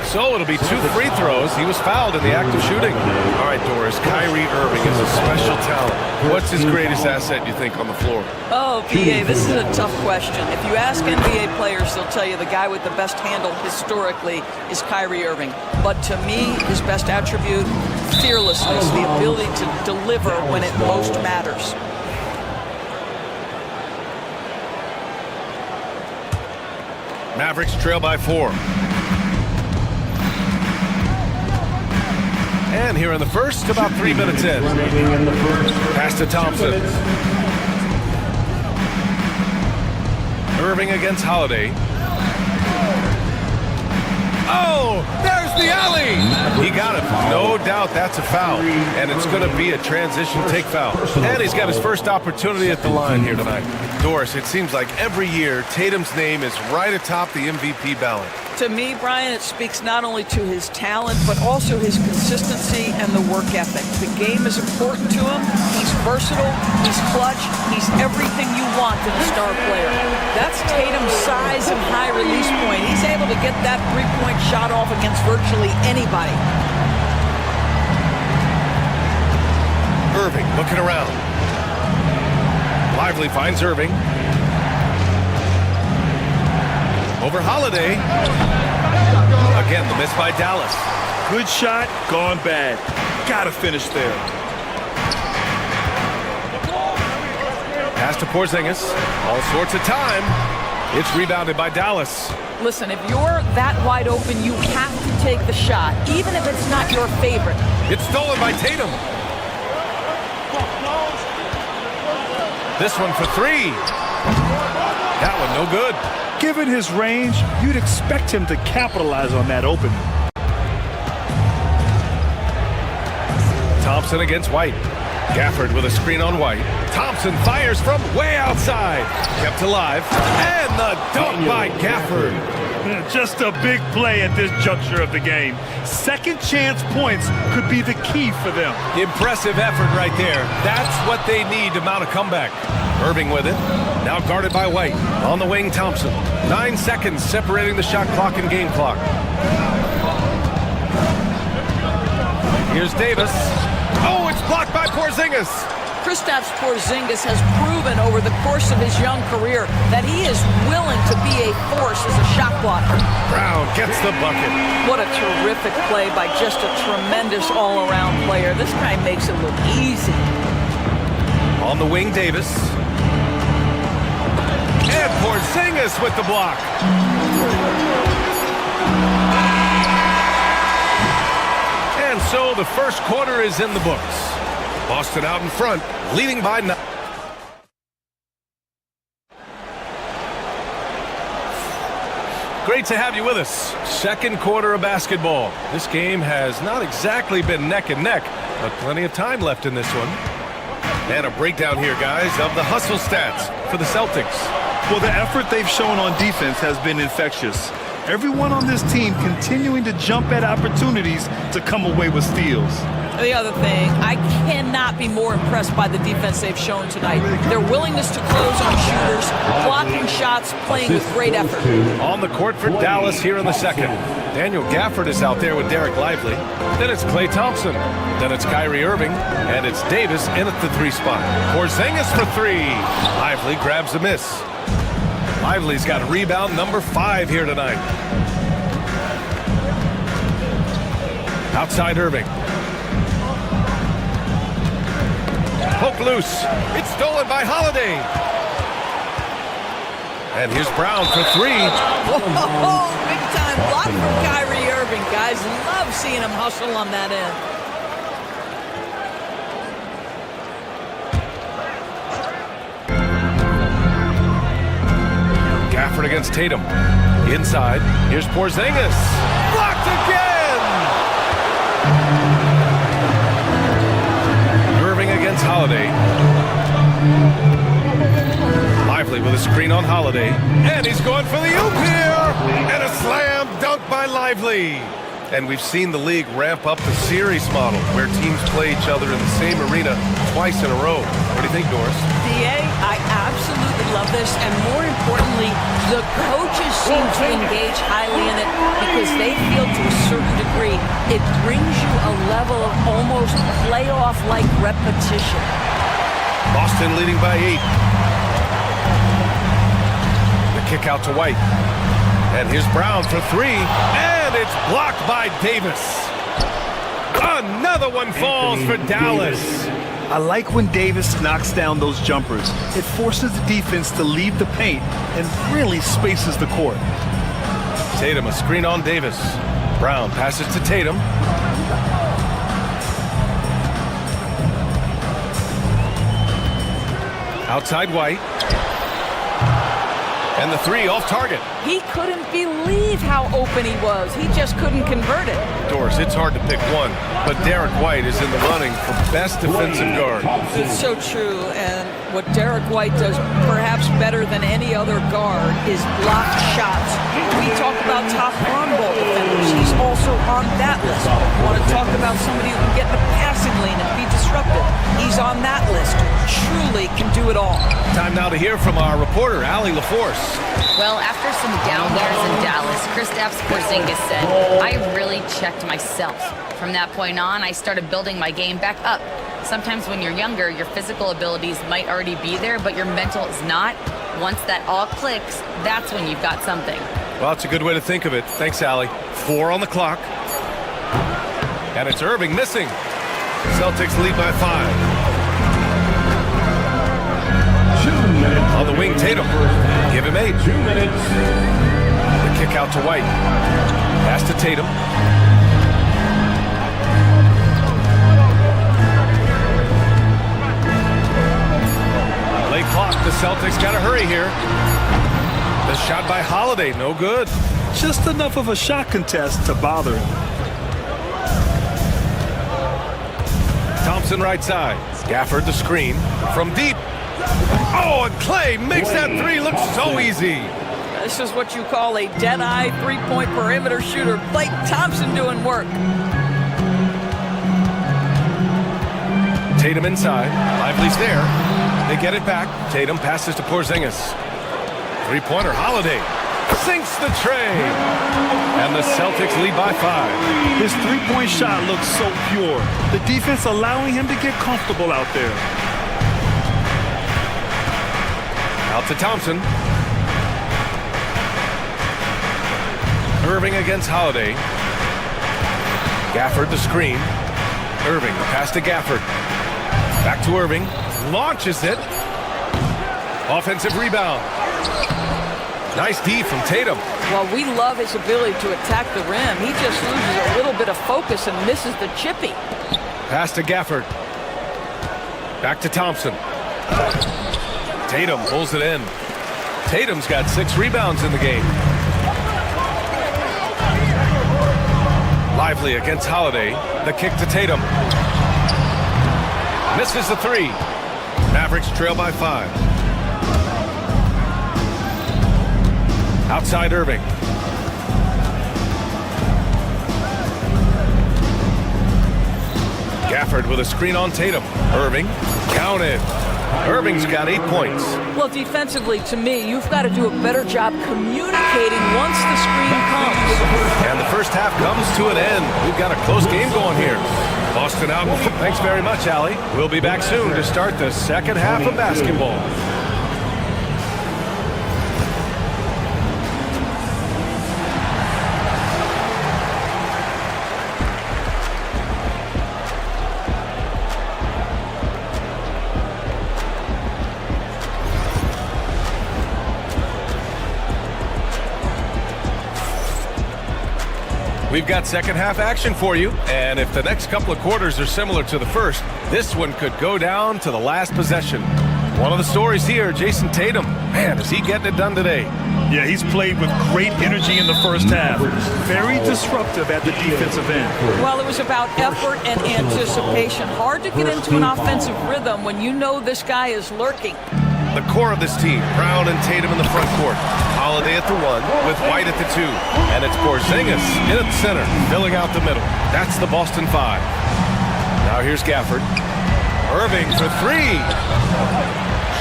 [SPEAKER 8] So it'll be 2 free throws. He was fouled in the act of shooting. All right, Doris, Kyrie Irving is a special talent. What's his greatest asset, you think, on the floor?
[SPEAKER 13] Oh, PA, this is a tough question. If you ask NBA players, they'll tell you the guy with the best handle historically is Kyrie Irving. But to me, his best attribute, fearlessness, the ability to deliver when it most matters.
[SPEAKER 8] Mavericks trail by 4. And here in the first, about 3 minutes in. Pass to Thompson. Irving against Holiday. Oh, there's the alley. He got it. No doubt that's a foul. And it's going to be a transition take foul. And he's got his first opportunity at the line here tonight. Doris, it seems like every year Tatum's name is right atop the MVP ballot.
[SPEAKER 13] To me, Brian, it speaks not only to his talent, but also his consistency and the work ethic. The game is important to him. He's versatile. He's clutch. He's everything you want in a star player. That's Tatum's size and high release point. He's able to get that three-point shot off against virtually anybody.
[SPEAKER 8] Irving looking around. Lively finds Irving. Over Holiday. Again, the miss by Dallas.
[SPEAKER 9] Good shot, gone bad. Gotta finish there.
[SPEAKER 8] Pass to Porzingis. All sorts of time. It's rebounded by Dallas.
[SPEAKER 13] Listen, if you're that wide open, you have to take the shot, even if it's not your favorite.
[SPEAKER 8] It's stolen by Tatum. This one for three. That one no good.
[SPEAKER 9] Given his range, you'd expect him to capitalize on that opening.
[SPEAKER 8] Thompson against White. Gafford with a screen on White. Thompson fires from way outside. Kept alive. And the dunk by Gafford.
[SPEAKER 9] Just a big play at this juncture of the game. Second chance points could be the key for them.
[SPEAKER 8] Impressive effort right there. That's what they need to mount a comeback. Irving with it. Now guarded by White. On the wing, Thompson. 9 seconds separating the shot clock and game clock. Here's Davis. Oh, it's blocked by Porzingis.
[SPEAKER 13] Kristaps Porzingis has proven over the course of his young career that he is willing to be a force as a shot blocker.
[SPEAKER 8] Brown gets the bucket.
[SPEAKER 13] What a terrific play by just a tremendous all-around player. This guy makes it look easy.
[SPEAKER 8] On the wing, Davis. And Porzingis with the block. And so the first quarter is in the books. Boston out in front, leading by 9. Great to have you with us. Second quarter of basketball. This game has not exactly been neck and neck, but plenty of time left in this one. And a breakdown here, guys, of the hustle stats for the Celtics.
[SPEAKER 9] Well, the effort they've shown on defense has been infectious. Everyone on this team continuing to jump at opportunities to come away with steals.
[SPEAKER 13] The other thing, I cannot be more impressed by the defense they've shown tonight. Their willingness to close on shooters, blocking shots, playing with great effort.
[SPEAKER 8] On the court for Dallas here in the second. Daniel Gafford is out there with Derek Lively. Then it's Klay Thompson. Then it's Kyrie Irving. And it's Davis in at the 3 spot. Porzingis for 3. Lively grabs the miss. Lively's got rebound number 5 here tonight. Outside Irving. Poke loose. It's stolen by Holiday. And here's Brown for 3.
[SPEAKER 13] Whoa, big time block from Kyrie Irving. Guys love seeing him hustle on that end.
[SPEAKER 8] Gafford against Tatum. Inside. Here's Porzingis. Blocked again! Irving against Holiday. Lively with a screen on Holiday. And he's going for the oop here! And a slam dunk by Lively. And we've seen the league ramp up the series model where teams play each other in the same arena twice in a row. What do you think, Doris?
[SPEAKER 13] DA, I absolutely love this, and more importantly, the coaches seem to engage highly in it because they feel to a certain degree it brings you a level of almost playoff-like repetition.
[SPEAKER 8] Boston leading by 8. The kick out to White. And here's Brown for 3. And it's blocked by Davis. Another one falls for Dallas.
[SPEAKER 9] I like when Davis knocks down those jumpers. It forces the defense to leave the paint and really spaces the court.
[SPEAKER 8] Tatum, a screen on Davis. Brown passes to Tatum. Outside White. And the 3 off target.
[SPEAKER 13] He couldn't believe how open he was. He just couldn't convert it.
[SPEAKER 8] Doris, it's hard to pick one, but Derek White is in the running for best defensive guard.
[SPEAKER 13] It's so true, and what Derek White does perhaps better than any other guard is block shots. We talk about top on-ball defenders. He's also on that list. You want to talk about somebody who can get in the passing lane and be disruptive. He's on that list. Truly can do it all.
[SPEAKER 8] Time now to hear from our reporter, Allie LaForce.
[SPEAKER 11] Well, after some down years in Dallas, Kristaps Porzingis said, I really checked myself. From that point on, I started building my game back up. Sometimes when you're younger, your physical abilities might already be there, but your mental is not. Once that all clicks, that's when you've got something.
[SPEAKER 8] Well, it's a good way to think of it. Thanks, Allie. 4 on the clock. And it's Irving missing. Celtics lead by 5.
[SPEAKER 15] 2 minutes.
[SPEAKER 8] On the wing, Tatum. Give him 8.
[SPEAKER 15] 2 minutes.
[SPEAKER 8] The kick out to White. Pass to Tatum. Late clock. The Celtics got to hurry here. The shot by Holiday, no good.
[SPEAKER 10] Just enough of a shot contest to bother him.
[SPEAKER 8] Thompson right side. Gafford the screen from deep. Oh, and Clay makes that 3 look so easy.
[SPEAKER 13] This is what you call a dead-eye three-point perimeter shooter. Blake Thompson doing work.
[SPEAKER 8] Tatum inside. Lively's there. They get it back. Tatum passes to Porzingis. Three-pointer, Holiday sinks the tray. And the Celtics lead by 5.
[SPEAKER 10] His three-point shot looks so pure. The defense allowing him to get comfortable out there.
[SPEAKER 8] Out to Thompson. Irving against Holiday. Gafford the screen. Irving, the pass to Gafford. Back to Irving. Launches it. Offensive rebound. Nice D from Tatum.
[SPEAKER 13] Well, we love his ability to attack the rim. He just loses a little bit of focus and misses the chippy.
[SPEAKER 8] Pass to Gafford. Back to Thompson. Tatum pulls it in. Tatum's got 6 rebounds in the game. Lively against Holiday. The kick to Tatum. Misses the 3. Mavericks trail by 5. Outside Irving. Gafford with a screen on Tatum. Irving counted. Irving's got 8 points.
[SPEAKER 13] Well, defensively, to me, you've got to do a better job communicating once the screen comes.
[SPEAKER 8] And the first half comes to an end. We've got a close game going here. Boston out. Thanks very much, Allie. We'll be back soon to start the second half of basketball. We've got second half action for you, and if the next couple of quarters are similar to the first, this one could go down to the last possession. One of the stories here, Jason Tatum. Man, is he getting it done today?
[SPEAKER 10] Yeah, he's played with great energy in the first half. Very disruptive at the defensive end.
[SPEAKER 13] Well, it was about effort and anticipation. Hard to get into an offensive rhythm when you know this guy is lurking.
[SPEAKER 8] The core of this team, Brown and Tatum in the front court. Holiday at the 1 with White at the 2. And it's Porzingis in at the center, filling out the middle. That's the Boston 5. Now here's Gafford. Irving for 3.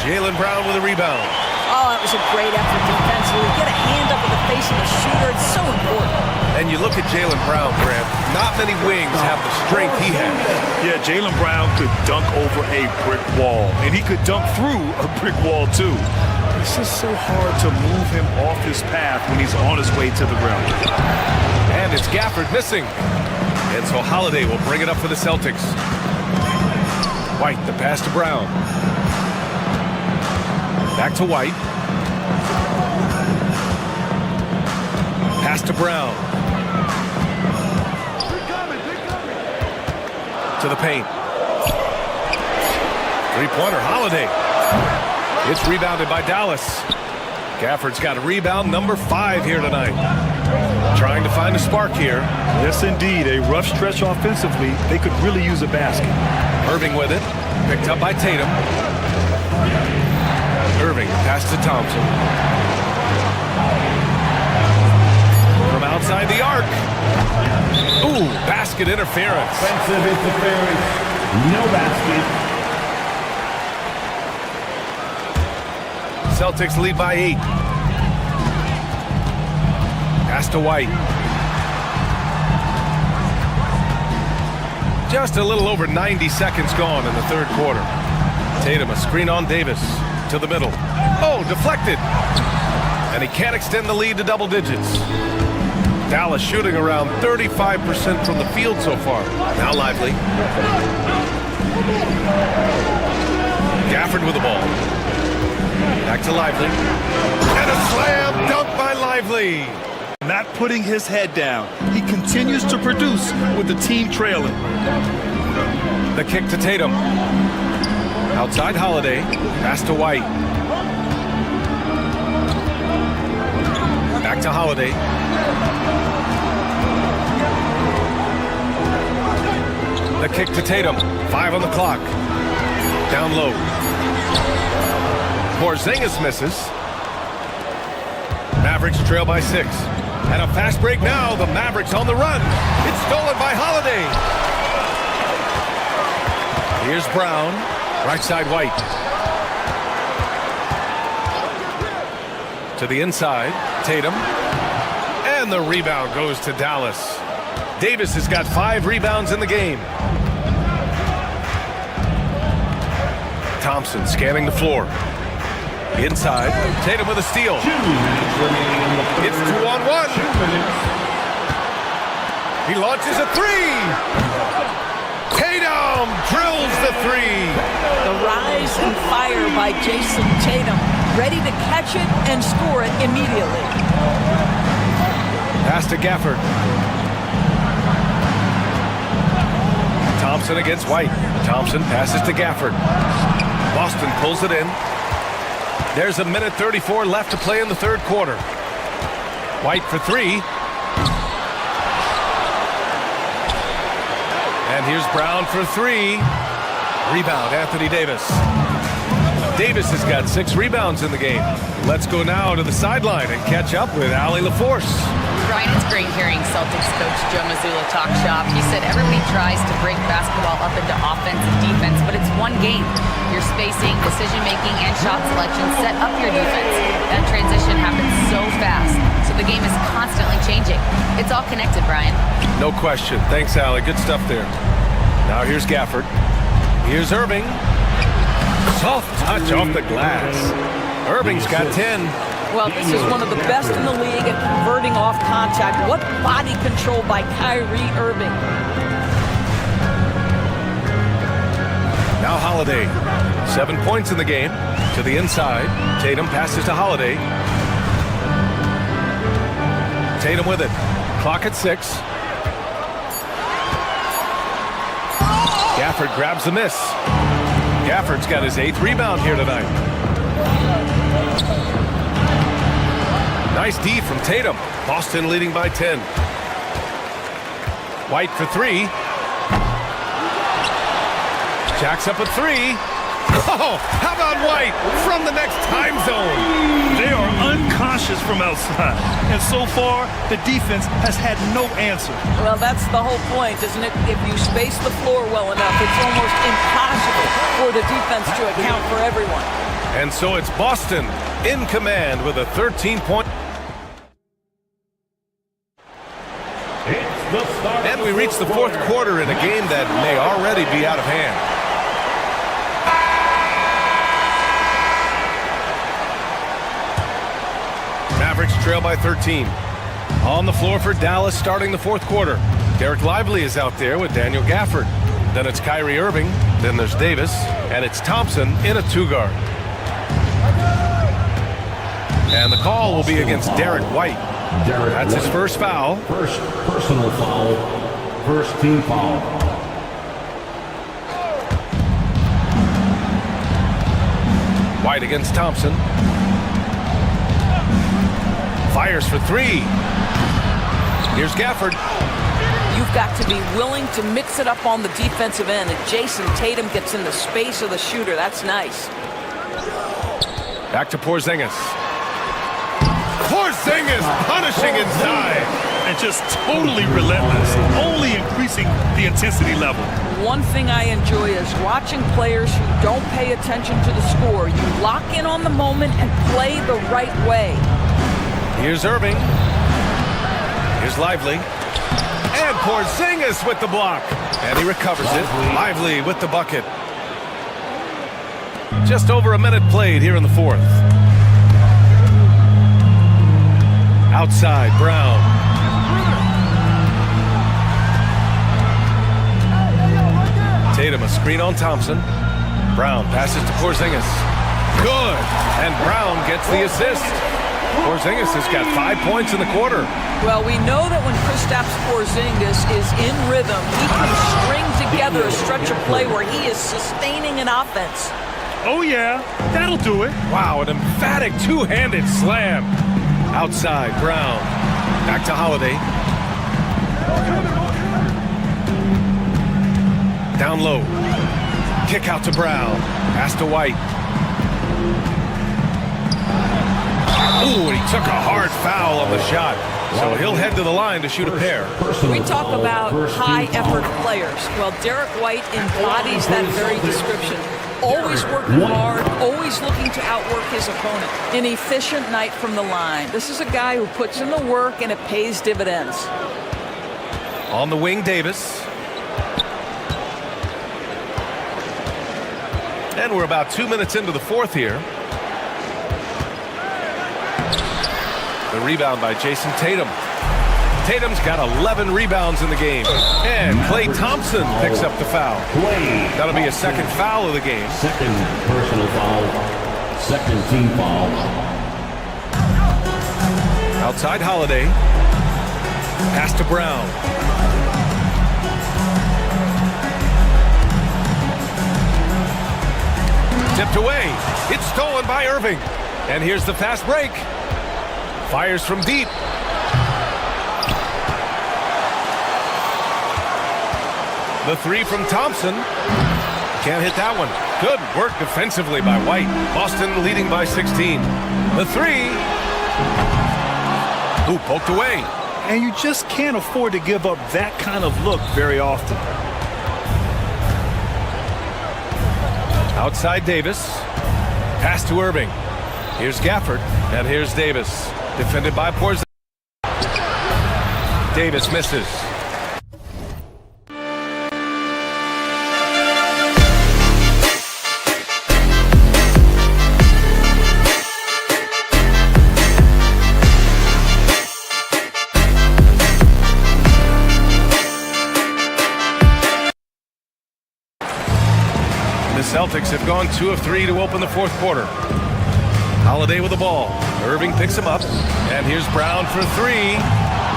[SPEAKER 8] Jaylen Brown with a rebound.
[SPEAKER 13] Oh, that was a great effort defensively. Get a hand up in the face of the shooter. It's so important.
[SPEAKER 8] And you look at Jaylen Brown, Grant. Not many wings have the strength he has.
[SPEAKER 10] Yeah, Jaylen Brown could dunk over a brick wall. And he could dunk through a brick wall, too. It's just so hard to move him off his path when he's on his way to the rim.
[SPEAKER 8] And it's Gafford missing. And so Holiday will bring it up for the Celtics. White, the pass to Brown. Back to White. Pass to Brown. To the paint. Three-pointer, Holiday. It's rebounded by Dallas. Gafford's got a rebound, number 5 here tonight. Trying to find a spark here.
[SPEAKER 10] Yes, indeed. A rough stretch offensively. They could really use a basket.
[SPEAKER 8] Irving with it. Picked up by Tatum. Irving, pass to Thompson. From outside the arc. Ooh, basket interference.
[SPEAKER 15] Offensive interference. No basket.
[SPEAKER 8] Celtics lead by 8. Pass to White. Just a little over 90 seconds gone in the third quarter. Tatum, a screen on Davis. To the middle. Oh, deflected. And he can't extend the lead to double digits. Dallas shooting around 35% from the field so far. Now Lively. Gafford with the ball. Back to Lively. And a slam dunk by Lively.
[SPEAKER 9] Not putting his head down. He continues to produce with the team trailing.
[SPEAKER 8] The kick to Tatum. Outside Holiday. Pass to White. Back to Holiday. The kick to Tatum. 5 on the clock. Down low. Porzingis misses. Mavericks trail by 6. And a fast break now. The Mavericks on the run. It's stolen by Holiday. Here's Brown. Right side White. To the inside. Tatum. And the rebound goes to Dallas. Davis has got 5 rebounds in the game. Thompson scanning the floor. Inside. Tatum with a steal. It's 2-on-1. He launches a 3. Tatum drills the 3.
[SPEAKER 13] The rise and fire by Jason Tatum. Ready to catch it and score it immediately.
[SPEAKER 8] Pass to Gafford. Thompson against White. Thompson passes to Gafford. Boston pulls it in. There's a minute 34 left to play in the third quarter. White for 3. And here's Brown for 3. Rebound, Anthony Davis. Davis has got 6 rebounds in the game. Let's go now to the sideline and catch up with Allie LaForce.
[SPEAKER 11] Brian, it's great hearing Celtics coach Joe Mazzulla talk shop. He said everybody tries to break basketball up into offense and defense, but it's one game. Your spacing, decision-making, and shot selection set up your defense. That transition happens so fast, so the game is constantly changing. It's all connected, Brian.
[SPEAKER 8] No question. Thanks, Allie. Good stuff there. Now here's Gafford. Here's Irving. Soft touch off the glass. Irving's got 10.
[SPEAKER 13] Well, this is one of the best in the league at converting off contact. What body control by Kyrie Irving.
[SPEAKER 8] Now Holiday. 7 points in the game. To the inside. Tatum passes to Holiday. Tatum with it. Clock at 6. Gafford grabs the miss. Gafford's got his 8th rebound here tonight. Nice D from Tatum. Boston leading by 10. White for 3. Jacks up a 3. Oh, how about White from the next time zone?
[SPEAKER 9] They are unconscious from outside. And so far, the defense has had no answer.
[SPEAKER 13] Well, that's the whole point, isn't it? If you space the floor well enough, it's almost impossible for the defense to account for everyone.
[SPEAKER 8] And so it's Boston in command with a 13-point. And we reach the fourth quarter in a game that may already be out of hand. Mavericks trail by 13. On the floor for Dallas starting the fourth quarter. Derek Lively is out there with Daniel Gafford. Then it's Kyrie Irving. Then there's Davis. And it's Thompson in a 2-guard. And the call will be against Derek White. That's his first foul.
[SPEAKER 15] First personal foul. First team foul.
[SPEAKER 8] White against Thompson. Fires for 3. Here's Gafford.
[SPEAKER 13] You've got to be willing to mix it up on the defensive end. And Jason Tatum gets in the space of the shooter. That's nice.
[SPEAKER 8] Back to Porzingis. Porzingis punishing inside.
[SPEAKER 9] And just totally relentless, only increasing the intensity level.
[SPEAKER 13] One thing I enjoy is watching players who don't pay attention to the score. You lock in on the moment and play the right way.
[SPEAKER 8] Here's Irving. Here's Lively. And Porzingis with the block. And he recovers it. Lively with the bucket. Just over a minute played here in the fourth. Outside, Brown. Tatum, a screen on Thompson. Brown passes to Porzingis. Good. And Brown gets the assist. Porzingis has got 5 points in the quarter.
[SPEAKER 13] Well, we know that when Kristaps Porzingis is in rhythm, he can string together a stretch of play where he is sustaining an offense.
[SPEAKER 10] Oh, yeah. That'll do it.
[SPEAKER 8] Wow, an emphatic two-handed slam. Outside, Brown. Back to Holiday. Down low. Kick out to Brown. Pass to White. Ooh, and he took a hard foul on the shot. So he'll head to the line to shoot a pair.
[SPEAKER 13] We talk about high-effort players. Well, Derek White embodies that very description. Always working hard, always looking to outwork his opponent. An efficient night from the line. This is a guy who puts in the work and it pays dividends.
[SPEAKER 8] On the wing, Davis. And we're about 2 minutes into the fourth here. The rebound by Jason Tatum. Tatum's got 11 rebounds in the game. And Klay Thompson picks up the foul. That'll be a second foul of the game.
[SPEAKER 15] Second personal foul. Second team foul.
[SPEAKER 8] Outside Holiday. Pass to Brown. Tipped away. It's stolen by Irving. And here's the fast break. Fires from deep. The three from Thompson. Can't hit that one. Good work defensively by White. Boston leading by 16. The three. Ooh, poked away.
[SPEAKER 10] And you just can't afford to give up that kind of look very often.
[SPEAKER 8] Outside Davis. Pass to Irving. Here's Gafford. And here's Davis. Defended by Porzingis. Davis misses. The Celtics have gone 2 of 3 to open the fourth quarter. Holiday with the ball. Irving picks him up. And here's Brown for three.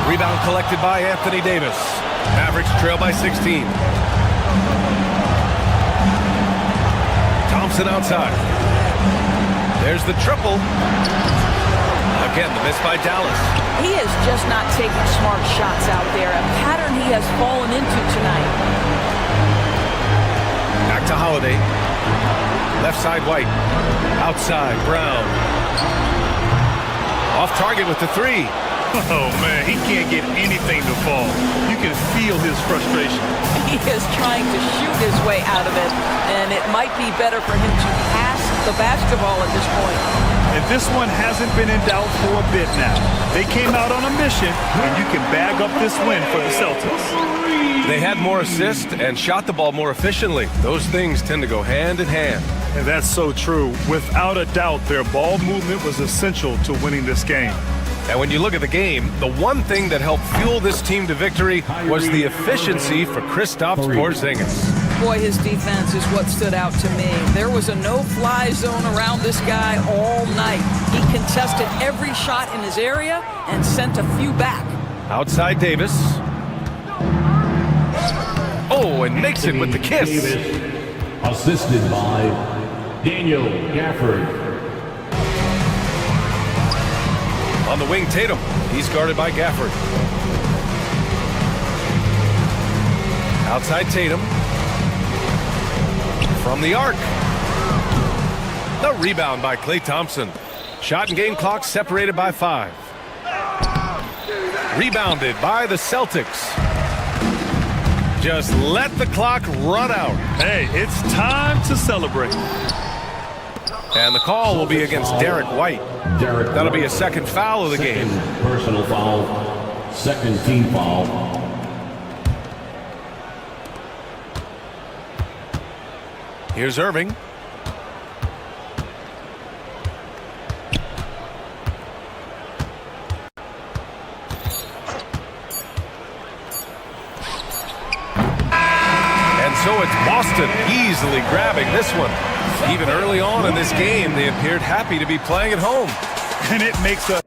[SPEAKER 8] Rebound collected by Anthony Davis. Mavericks trail by 16. Thompson outside. There's the triple. Again, the miss by Dallas.
[SPEAKER 13] He is just not taking smart shots out there. A pattern he has fallen into tonight.
[SPEAKER 8] Back to Holiday. Left side White. Outside Brown. Off target with the three.
[SPEAKER 10] Oh, man, he can't get anything to fall. You can feel his frustration.
[SPEAKER 13] He is trying to shoot his way out of it, and it might be better for him to pass the basketball at this point.
[SPEAKER 10] And this one hasn't been in doubt for a bit now. They came out on a mission, and you can bag up this win for the Celtics.
[SPEAKER 8] They had more assists and shot the ball more efficiently. Those things tend to go hand in hand.
[SPEAKER 10] And that's so true. Without a doubt, their ball movement was essential to winning this game.
[SPEAKER 8] And when you look at the game, the one thing that helped fuel this team to victory was the efficiency for Kristaps Porzingis.
[SPEAKER 13] Boy, his defense is what stood out to me. There was a no-fly zone around this guy all night. He contested every shot in his area and sent a few back.
[SPEAKER 8] Outside Davis. Oh, and makes it with the kiss.
[SPEAKER 15] Davis, assisted by Daniel Gafford.
[SPEAKER 8] On the wing, Tatum. He's guarded by Gafford. Outside Tatum. From the arc. The rebound by Klay Thompson. Shot and game clock separated by 5. Rebounded by the Celtics. Just let the clock run out.
[SPEAKER 10] Hey, it's time to celebrate.
[SPEAKER 8] And the call will be against Derek White. That'll be a second foul of the game.
[SPEAKER 15] Personal foul. Second team foul.
[SPEAKER 8] Here's Irving. so it's Boston easily grabbing this one. Even early on in this game, they appeared happy to be playing at home.
[SPEAKER 10] And it makes a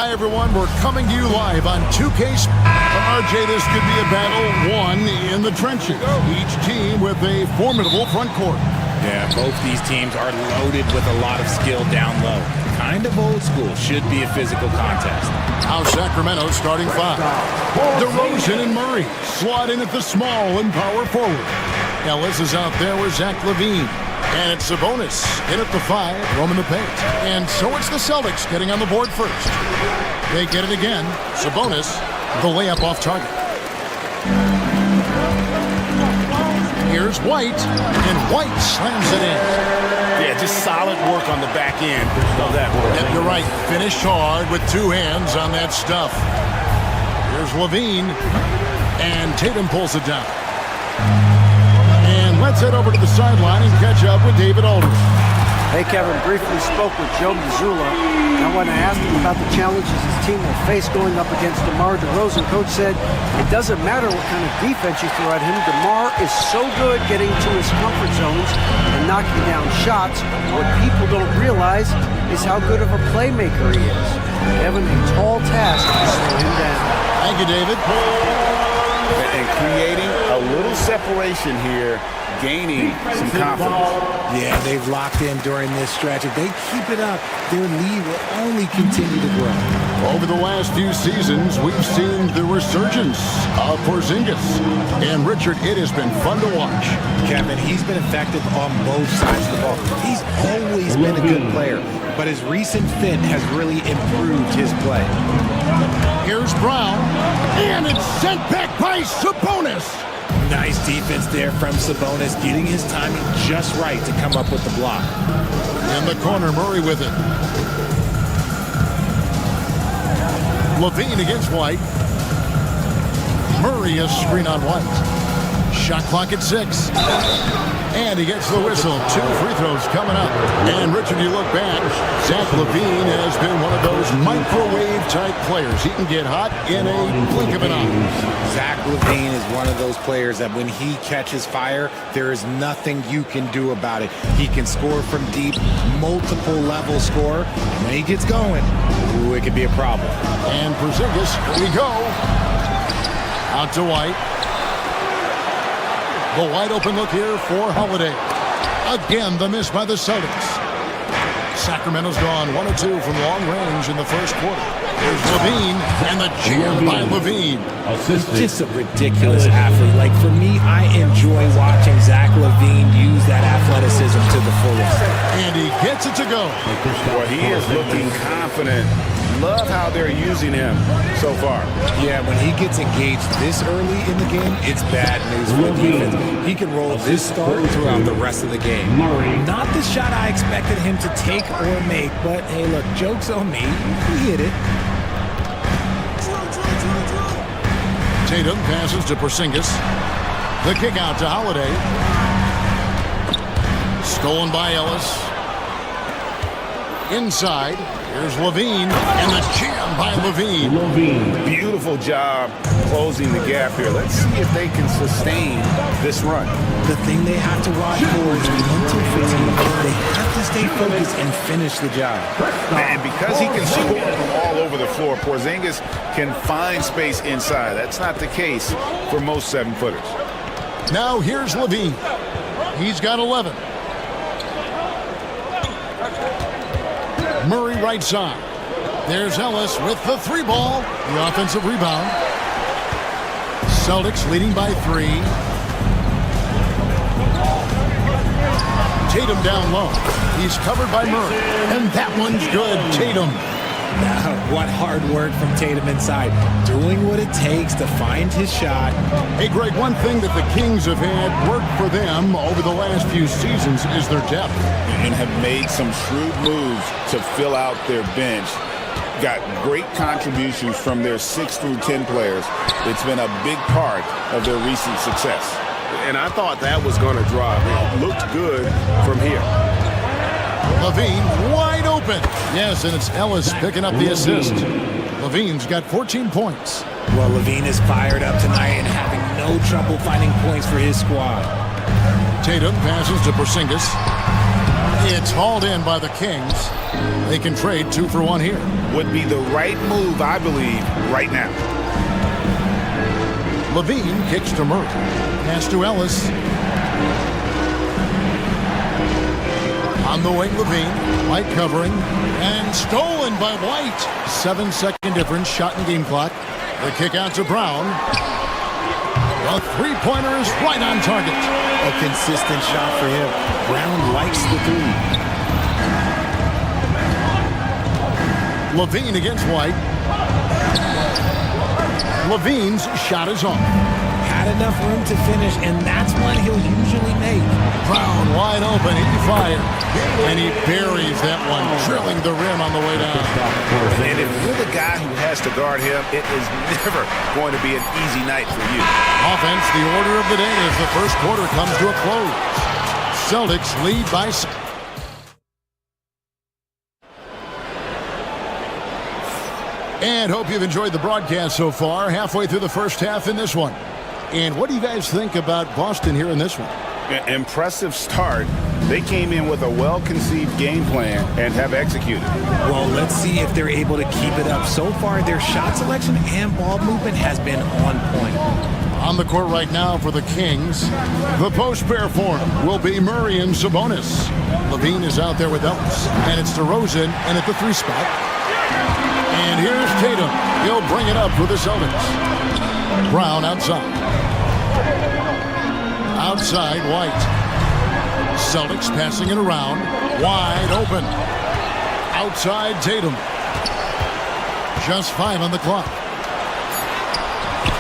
[SPEAKER 2] Hi, everyone. We're coming to you live on 2K. RJ, this could be a battle won in the trenches. Each team with a formidable front court.
[SPEAKER 14] Yeah, both these teams are loaded with a lot of skill down low. Kind of old school. Should be a physical contest.
[SPEAKER 2] Now Sacramento starting five. DeRozan and Murray slot in at the small and power forward. Ellis is out there with Zach LaVine. And it's Sabonis in at the five, roaming the paint. And so it's the Celtics getting on the board first. They get it again. Sabonis, the layup off target. Here's Here's White, and White slams it in.
[SPEAKER 6] Yeah, just solid work on the back end of that work.
[SPEAKER 2] And you're right, finished hard with two hands on that stuff. Here's Levine, and Tatum pulls it down. And let's head over to the sideline and catch up with David Aldridge.
[SPEAKER 5] Hey, Kevin, briefly spoke with Joe Mazzulla. And when I asked him about the challenges his team will face going up against DeMar DeRozan, Coach said it doesn't matter what kind of defense you throw at him. DeMar is so good getting to his comfort zones and knocking down shots. What people don't realize is how good of a playmaker he is. Kevin, a tall task to slow him down.
[SPEAKER 2] Thank you, David.
[SPEAKER 6] And creating a little separation here, gaining some confidence.
[SPEAKER 14] Yeah, they've locked in during this stretch. If they keep it up, their lead will only continue to grow.
[SPEAKER 2] Over the last few seasons, we've seen the resurgence of Porzingis. And Richard, it has been fun to watch.
[SPEAKER 14] Kevin, he's been effective on both sides of the ball. He's always been a good player, but his recent fit has really improved his play.
[SPEAKER 2] Here's Brown, and it's sent back by Sabonis.
[SPEAKER 14] Nice defense there from Sabonis, getting his timing just right to come up with the block.
[SPEAKER 2] In the corner, Murray with it. Levine against White. Murray is screen on White. Shot clock at 6. And he gets the whistle. 2 free throws coming up. And Richard, you look back, Zach LaVine has been one of those microwave-type players. He can get hot in a blink of an eye.
[SPEAKER 14] Zach LaVine is one of those players that when he catches fire, there is nothing you can do about it. He can score from deep, multiple level score. When he gets going, ooh, it could be a problem.
[SPEAKER 2] And Porzingis, here we go. Out to White. The wide open look here for Holiday. Again, the miss by the Celtics. Sacramento's gone 1 of 2 from long range in the first quarter. There's Levine, and the jam by Levine.
[SPEAKER 14] He's just a ridiculous athlete. Like, for me, I enjoy watching Zach LaVine use that athleticism to the fullest.
[SPEAKER 2] And he gets it to go.
[SPEAKER 6] Well, he is looking confident. Love how they're using him so far.
[SPEAKER 14] Yeah, when he gets engaged this early in the game, it's bad news for the defense. He can roll this start throughout the rest of the game. Not the shot I expected him to take or make, but hey, look, joke's on me. He hit it.
[SPEAKER 2] Tatum passes to Porzingis. The kick out to Holiday. Stolen by Ellis. Inside, here's Levine, and the jam by Levine.
[SPEAKER 6] Beautiful job closing the gap here. Let's see if they can sustain this run.
[SPEAKER 14] The thing they have to watch for is mental fatigue. They have to stay focused and finish the job.
[SPEAKER 6] And because he can score from all over the floor, Porzingis can find space inside. That's not the case for most 7-footers.
[SPEAKER 2] Now here's Levine. He's got 11. Murray right side. There's Ellis with the 3-ball. The offensive rebound. Celtics leading by 3. Tatum down low. He's covered by Murray. And that one's good. Tatum.
[SPEAKER 14] What hard work from Tatum inside. Doing what it takes to find his shot.
[SPEAKER 2] Hey, Greg, one thing that the Kings have had work for them over the last few seasons is their depth.
[SPEAKER 6] And have made some shrewd moves to fill out their bench. Got great contributions from their 6 through 10 players. It's been a big part of their recent success.
[SPEAKER 4] And I thought that was going to drop. It looked good from here.
[SPEAKER 2] Levine wide open. Yes, and it's Ellis picking up the assist. Levine's got 14 points.
[SPEAKER 14] Well, Levine is fired up tonight and having no trouble finding points for his squad.
[SPEAKER 2] Tatum passes to Porzingis. It's hauled in by the Kings. They can trade 2 for 1 here.
[SPEAKER 6] Would be the right move, I believe, right now.
[SPEAKER 2] Levine kicks to Murray. Pass to Ellis. On the wing, Levine. White covering. And stolen by White. 7-second difference. Shot in game clock. The kick out to Brown. The 3-pointer is right on target.
[SPEAKER 14] A consistent shot for him. Brown likes the 3.
[SPEAKER 2] Levine against White. Levine's shot is on.
[SPEAKER 14] Had enough room to finish, and that's when he'll usually
[SPEAKER 2] Brown wide open. He fired. And he buries that one, drilling the rim on the way down.
[SPEAKER 6] And if you're the guy who has to guard him, it is never going to be an easy night for you.
[SPEAKER 2] Offense, the order of the day as the first quarter comes to a close. Celtics lead by 6. And hope you've enjoyed the broadcast so far. Halfway through the first half in this one. And what do you guys think about Boston here in this one?
[SPEAKER 6] Impressive start. They came in with a well-conceived game plan and have executed.
[SPEAKER 14] Well, let's see if they're able to keep it up. So far, their shot selection and ball movement has been on point.
[SPEAKER 2] On the court right now for the Kings, the post pair form will be Murray and Sabonis. Levine is out there with Ellis, and it's DeRozan and at the 3 spot. And here's Tatum. He'll bring it up for the Celtics. Brown outside. Outside, White. Celtics passing it around. Wide open. Outside, Tatum. Just 5 on the clock.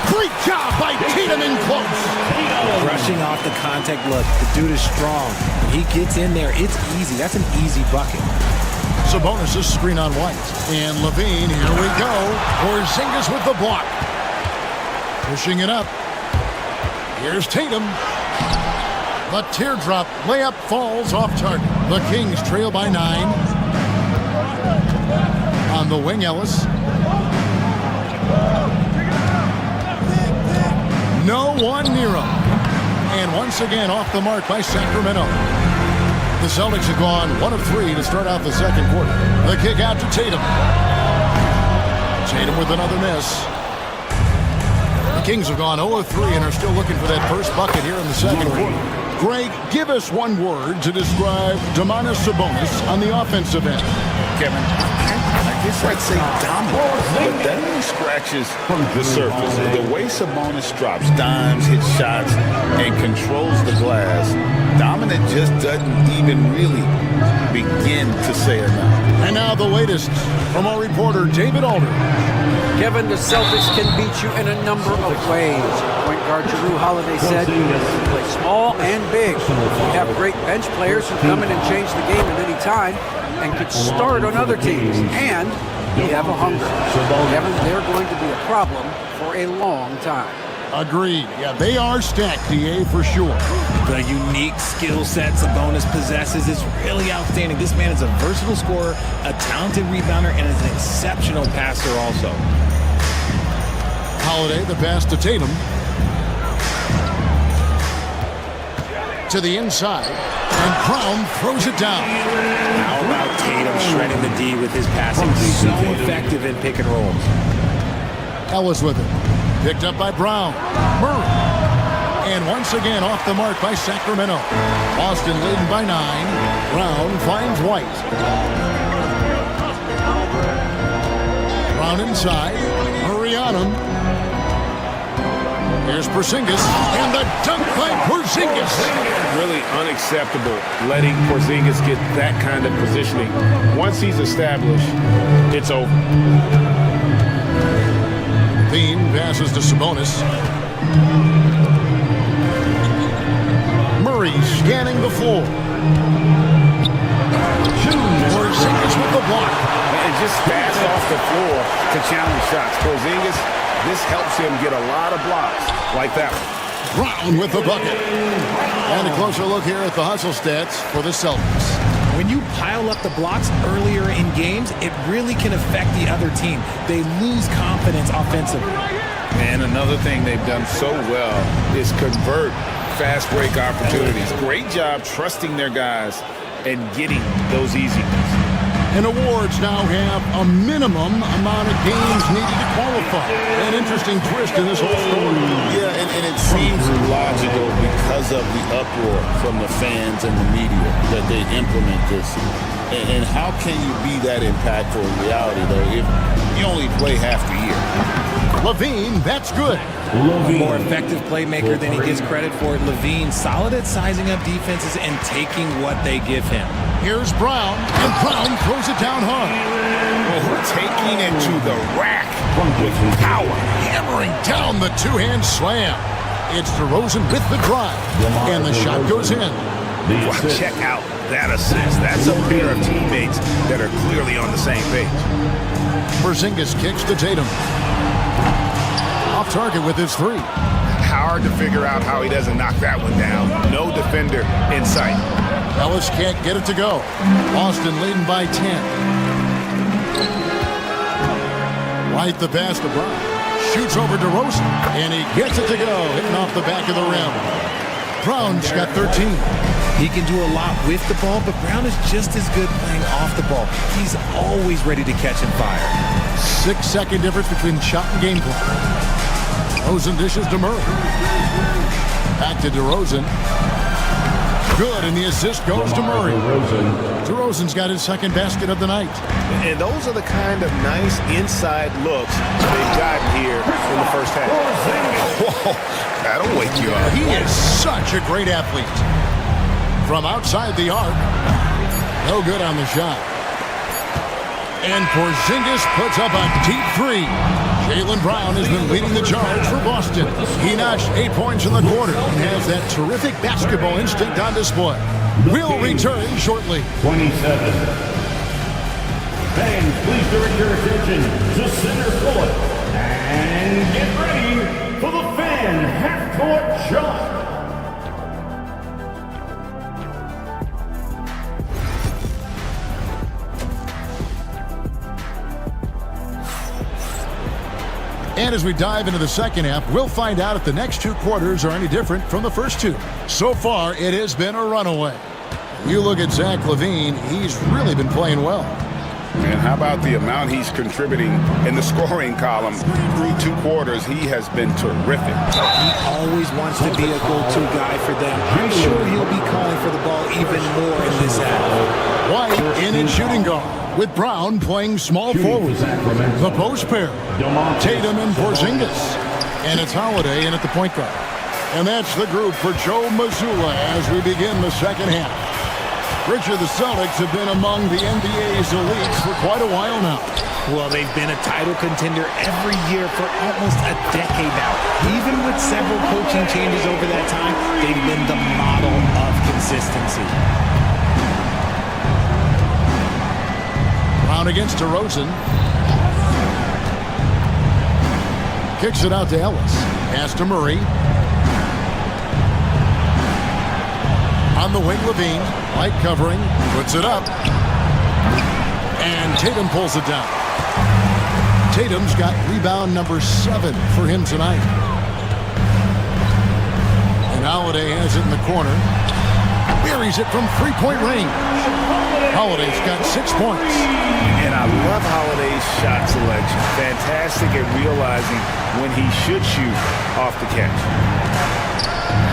[SPEAKER 2] Great job by Tatum in close.
[SPEAKER 14] Brushing off the contact look. The dude is strong. When he gets in there, it's easy. That's an easy bucket.
[SPEAKER 2] Sabonis' screen on White. And Levine, here we go. Porzingis with the block. Pushing it up. Here's Tatum. The teardrop layup falls off target. The Kings trail by 9. On the wing, Ellis. No one near him. And once again off the mark by Sacramento. The Celtics have gone 1 of 3 to start out the second quarter. The kick out to Tatum. Tatum with another miss. The Kings have gone 0 of 3 and are still looking for that first bucket here in the second quarter. Greg, give us one word to describe Domantas Sabonis on the offensive end.
[SPEAKER 6] Kevin, I guess I'd say dominant, but that only scratches the surface. The way Sabonis drops dimes, hits shots, and controls the glass, dominant just doesn't even really begin to say enough.
[SPEAKER 2] And now the latest from our reporter, David Alder.
[SPEAKER 5] Kevin, the Celtics can beat you in a number of ways. Point guard Jrue Holiday said, play small and big. You have great bench players who come in and change the game at any time and could start on other teams. And you have a hunger. Kevin, they're going to be a problem for a long time.
[SPEAKER 2] Agreed. Yeah, they are stacked, DA, for sure.
[SPEAKER 14] The unique skill set Sabonis possesses is really outstanding. This man is a versatile scorer, a talented rebounder, and is an exceptional passer also.
[SPEAKER 2] Holiday, the pass to Tatum. To the inside. And Brown throws it down.
[SPEAKER 14] How about Tatum shredding the D with his passing? So effective in pick and rolls.
[SPEAKER 2] Ellis with it. Picked up by Brown. Murray. And once again off the mark by Sacramento. Boston leading by 9. Brown finds White. Brown inside. Murray on him. Here's Porzingis. And the dunk by Porzingis.
[SPEAKER 4] Really unacceptable letting Porzingis get that kind of positioning. Once he's established, it's over.
[SPEAKER 2] Levine passes to Sabonis. Murray scanning the floor. Porzingis with the block.
[SPEAKER 6] And just fast off the floor to challenge shots. Porzingis, this helps him get a lot of blocks like that one.
[SPEAKER 2] Brown with the bucket. And a closer look here at the hustle stats for the Celtics.
[SPEAKER 14] When you pile up the blocks earlier in games, it really can affect the other team. They lose confidence offensively.
[SPEAKER 6] And another thing they've done so well is convert fast break opportunities. Great job trusting their guys and getting those easy ones.
[SPEAKER 2] And awards now have a minimum amount of games needed to qualify. An interesting twist in this whole story.
[SPEAKER 6] Yeah, and it seems logical because of the uproar from the fans and the media that they implement this. And how can you be that impactful in reality, though, if you only play half the year?
[SPEAKER 2] Levine, that's good.
[SPEAKER 14] A more effective playmaker than he gets credit for. Levine, solid at sizing up defenses and taking what they give him.
[SPEAKER 2] Here's Brown, and Brown throws it down hard.
[SPEAKER 6] Well, taking it to the rack with power.
[SPEAKER 2] Hammering down the two-hand slam. It's DeRozan with the drive, and the shot goes in.
[SPEAKER 4] Wow, check out that assist. That's a pair of teammates that are clearly on the same page.
[SPEAKER 2] Porzingis kicks to Tatum. Off target with his three.
[SPEAKER 6] Hard to figure out how he doesn't knock that one down. No defender in sight.
[SPEAKER 2] Ellis can't get it to go. Boston leading by 10. White the pass to Brown. Shoots over DeRozan, and he gets it to go, hitting off the back of the rim. Brown's got 13.
[SPEAKER 14] He can do a lot with the ball, but Brown is just as good playing off the ball. He's always ready to catch and fire.
[SPEAKER 2] 6-second difference between shot and game clock. DeRozan dishes to Murray. Back to DeRozan. Good, and the assist goes to Murray. DeRozan's got his second basket of the night.
[SPEAKER 4] And those are the kind of nice inside looks they've gotten here in the first half.
[SPEAKER 6] Whoa, that'll wake you up.
[SPEAKER 2] He is such a great athlete. From outside the arc. No good on the shot. And Porzingis puts up a deep three. Jaylen Brown has been leading the charge for Boston. He notched 8 points in the quarter and has that terrific basketball instinct on display. We'll return shortly.
[SPEAKER 7] 27. Fans, please direct your attention to center court and get ready for the fan half-court shot.
[SPEAKER 2] And as we dive into the second half, we'll find out if the next two quarters are any different from the first two. So far, it has been a runaway. You look at Zach LaVine, he's really been playing well.
[SPEAKER 6] And how about the amount he's contributing in the scoring column through 2 quarters? He has been terrific.
[SPEAKER 14] He always wants to be a go-to guy for them. I'm sure he'll be calling for the ball even more in this half.
[SPEAKER 2] White in shooting guard, with Brown playing small forward. The post pair, Tatum and Porzingis. And it's Holiday in at the point guard. And that's the group for Joe Mazzulla as we begin the second half. Richard, the Celtics have been among the NBA's elites for quite a while now.
[SPEAKER 14] Well, they've been a title contender every year for almost a decade now. Even with several coaching changes over that time, they've been the model of consistency.
[SPEAKER 2] Brown against DeRozan. Kicks it out to Ellis. Pass to Murray. On the wing, LaVine. Light covering. Puts it up. And Tatum pulls it down. Tatum's got rebound number 7 for him tonight. And Holiday has it in the corner. Buries it from three-point range. Holiday's got 6 points.
[SPEAKER 4] And I love Holiday's shot selection. Fantastic at realizing when he should shoot off the catch.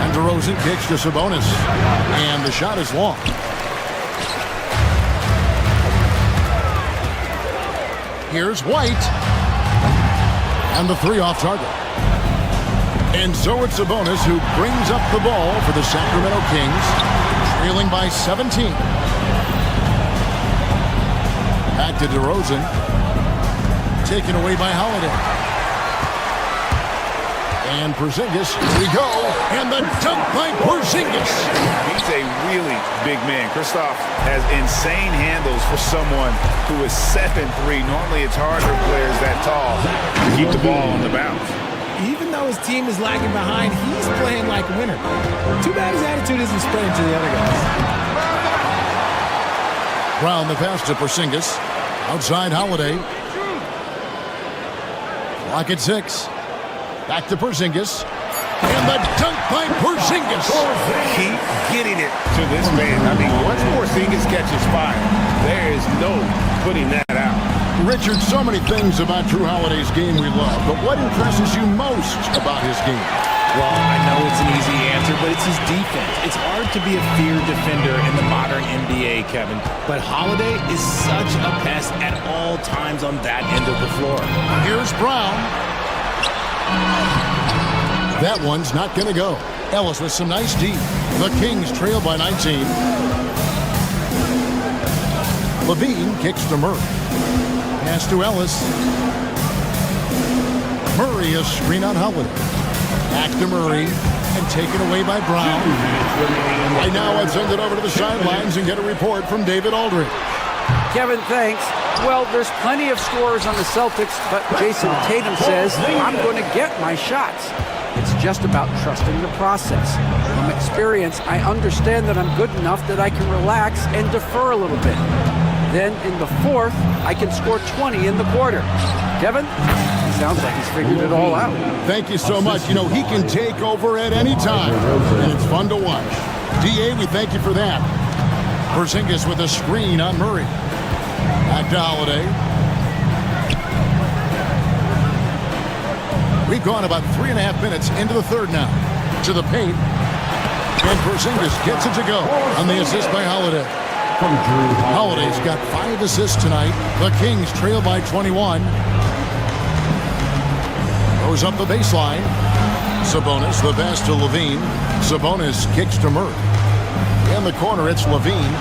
[SPEAKER 2] And DeRozan kicks to Sabonis. And the shot is long. Here's White. And the three off target. And so it's Sabonis who brings up the ball for the Sacramento Kings, trailing by 17. Back to DeRozan. Taken away by Holiday. And Porzingis, here we go, and the dunk by Porzingis.
[SPEAKER 4] He's a really big man. Kristoff has insane handles for someone who is 7'3". Normally it's hard for players that tall to keep the ball on the bounce.
[SPEAKER 14] Even though his team is lagging behind, he's playing like a winner. Too bad his attitude isn't spreading to the other guys.
[SPEAKER 2] Brown the pass to Porzingis. Outside Holiday. Clock at 6. Back to Porzingis. And the dunk by Porzingis.
[SPEAKER 4] Keep getting it to this man. I mean, once Porzingis catches fire, there is no putting that out.
[SPEAKER 2] Richard, so many things about Drew Holiday's game we love, but what impresses you most about his game?
[SPEAKER 14] Well, I know it's an easy answer, but it's his defense. It's hard to be a feared defender in the modern NBA, Kevin. But Holiday is such a pest at all times on that end of the floor.
[SPEAKER 2] Here's Brown. That one's not going to go. Ellis with some nice D. The Kings trail by 19. LaVine kicks to Murray. Pass to Ellis. Murray a screen on Holiday. Back to Murray. and taken away by Brown. Right now, let's send it over to the sidelines and get a report from David Aldridge.
[SPEAKER 5] Kevin, thanks. Well, there's plenty of scorers on the Celtics, but Jason Tatum says, I'm going to get my shots. It's just about trusting the process. From experience, I understand that I'm good enough that I can relax and defer a little bit. Then in the fourth, I can score 20 in the quarter. Kevin, it sounds like he's figured it all out.
[SPEAKER 2] Thank you so much. You know, he can take over at any time, and it's fun to watch. DA, we thank you for that. Porzingis with a screen on Murray. Back to Holiday. We've gone about 3.5 minutes into the third now. To the paint. And Porzingis gets it to go on the assist by Holiday. Holiday's got 5 assists tonight. The Kings trail by 21. Goes up the baseline. Sabonis, the pass to Levine. Sabonis kicks to Murray. In the corner, it's Levine.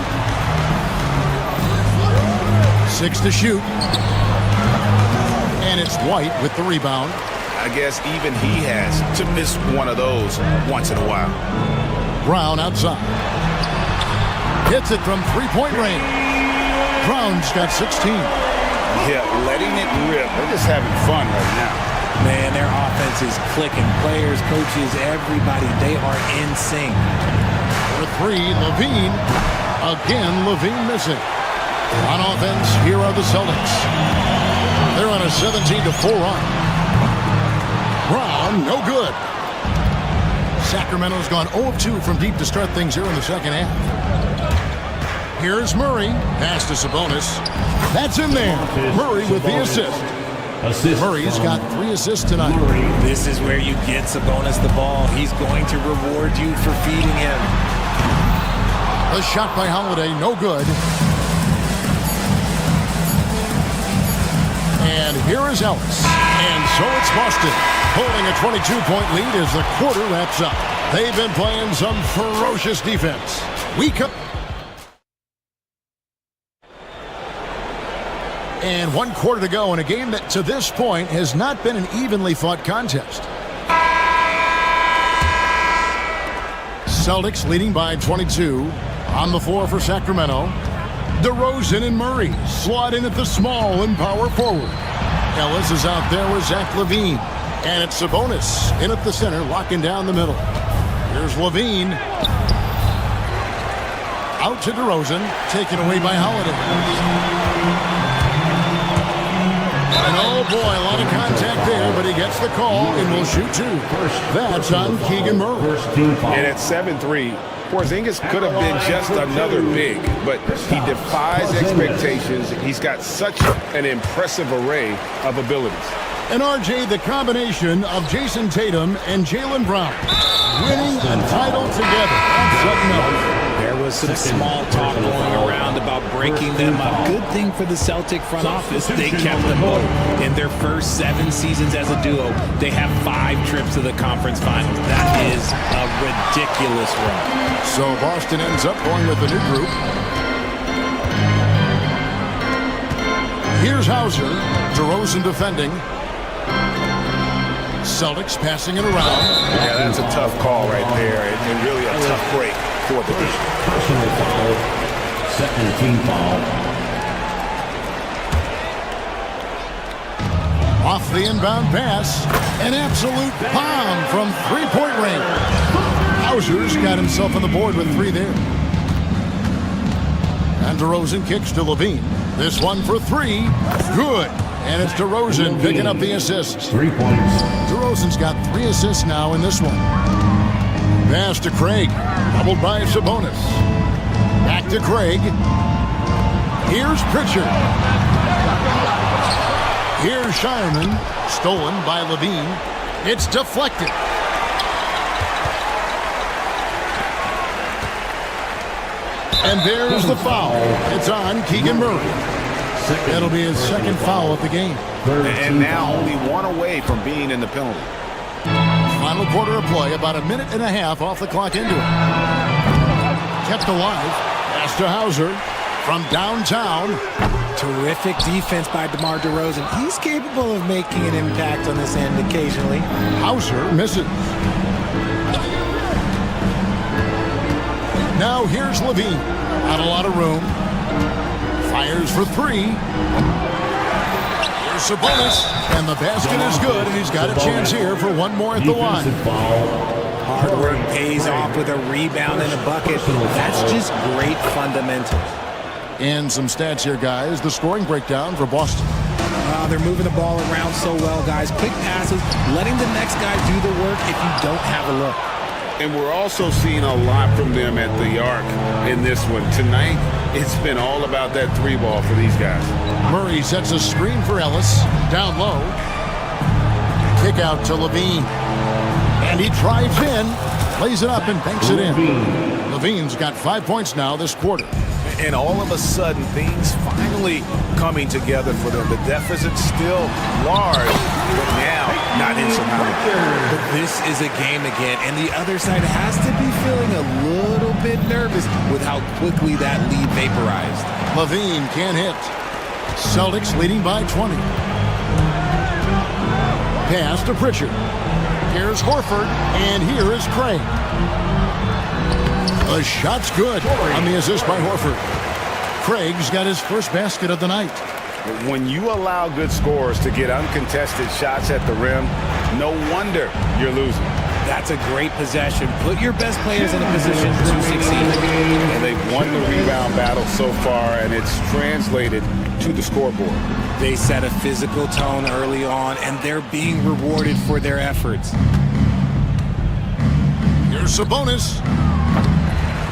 [SPEAKER 2] 6 to shoot. And it's White with the rebound.
[SPEAKER 6] I guess even he has to miss one of those once in a while.
[SPEAKER 2] Brown outside. Hits it from three-point range. Brown's got 16.
[SPEAKER 6] Yeah, letting it rip. They're just having fun right now.
[SPEAKER 14] Man, their offense is clicking. Players, coaches, everybody, they are in sync.
[SPEAKER 2] For 3, Levine. Again, Levine missing. On offense, here are the Celtics. They're on a 17-4 run. Brown, no good. Sacramento's gone 0-2 from deep to start things here in the second half. Here's Murray. Pass to Sabonis. That's in there. Murray with the assist. Murray's got 3 assists tonight.
[SPEAKER 14] This is where you get Sabonis the ball. He's going to reward you for feeding him.
[SPEAKER 2] The shot by Holiday, no good. And here is Ellis. And so it's Boston, holding a 22-point lead as the quarter wraps up. They've been playing some ferocious defense. And 1 quarter to go in a game that, to this point, has not been an evenly fought contest. Celtics leading by 22. On the floor for Sacramento. DeRozan and Murray slot in at the small and power forward. Ellis is out there with Zach LaVine. And it's Sabonis in at the center, locking down the middle. Here's LaVine. Out to DeRozan, taken away by Holiday. And oh boy, a lot of contact there, but he gets the call and will shoot 2. That's on Keegan Murray.
[SPEAKER 6] And at 7-3, Porzingis could have been just another big, but he defies expectations. He's got such an impressive array of abilities.
[SPEAKER 2] And RJ, the combination of Jason Tatum and Jaylen Brown winning a title together.
[SPEAKER 14] There was some small talk going around about breaking them up. Good thing for the Celtic front office, they kept them both. In their first 7 seasons as a duo, they have 5 trips to the conference finals. That is a ridiculous run.
[SPEAKER 2] So Boston ends up going with the new group. Here's Hauser. DeRozan defending. Celtics passing it around.
[SPEAKER 6] Yeah, that's a tough call right there, and really a tough break for the team.
[SPEAKER 15] Personal foul. Second team foul.
[SPEAKER 2] Off the inbound pass. An absolute bomb from three-point range. Hauser's got himself on the board with 3 there. And DeRozan kicks to LaVine. This one for 3. Good. And it's DeRozan picking up the assists.
[SPEAKER 15] 3 points.
[SPEAKER 2] DeRozan's got 3 assists now in this one. Pass to Craig. Doubled by Sabonis. Back to Craig. Here's Pritchard. Here's Shireman. Stolen by LaVine. It's deflected. And there's the foul. It's on Keegan Murray. That'll be his second foul of the game.
[SPEAKER 6] And now only 1 away from being in the penalty.
[SPEAKER 2] Final quarter of play, about 1.5 minutes off the clock into it. Kept alive. Pass to Hauser from downtown.
[SPEAKER 14] Terrific defense by DeMar DeRozan. He's capable of making an impact on this end occasionally.
[SPEAKER 2] Hauser misses. Now here's Levine. Not a lot of room. Fires for three. Here's Sabonis. And the basket is good, and he's got a chance here for one more at the line.
[SPEAKER 14] Hard work pays off with a rebound and a bucket. That's just great fundamentals.
[SPEAKER 2] And some stats here, guys. The scoring breakdown for Boston.
[SPEAKER 14] They're moving the ball around so well, guys. Quick passes, letting the next guy do the work if you don't have a look.
[SPEAKER 4] And we're also seeing a lot from them at the arc in this one. Tonight, it's been all about that three ball for these guys.
[SPEAKER 2] Murray sets a screen for Ellis. Down low. Kick out to Levine. And he drives in, lays it up, and banks it in. Levine's got 5 points now this quarter.
[SPEAKER 4] And all of a sudden, things finally coming together for them. The deficit's still large, but now not insurmountable.
[SPEAKER 14] But this is a game again, and the other side has to be feeling a little bit nervous with how quickly that lead vaporized.
[SPEAKER 2] Levine can't hit. Celtics leading by 20. Pass to Pritchard. Here's Horford, and here is Craig. The shot's good on the assist by Horford. Craig's got his first basket of the night.
[SPEAKER 4] When you allow good scorers to get uncontested shots at the rim, no wonder you're losing.
[SPEAKER 14] That's a great possession. Put your best players in a position to succeed.
[SPEAKER 4] And they've won the rebound battle so far, and it's translated to the scoreboard.
[SPEAKER 14] They set a physical tone early on, and they're being rewarded for their efforts.
[SPEAKER 2] Here's Sabonis.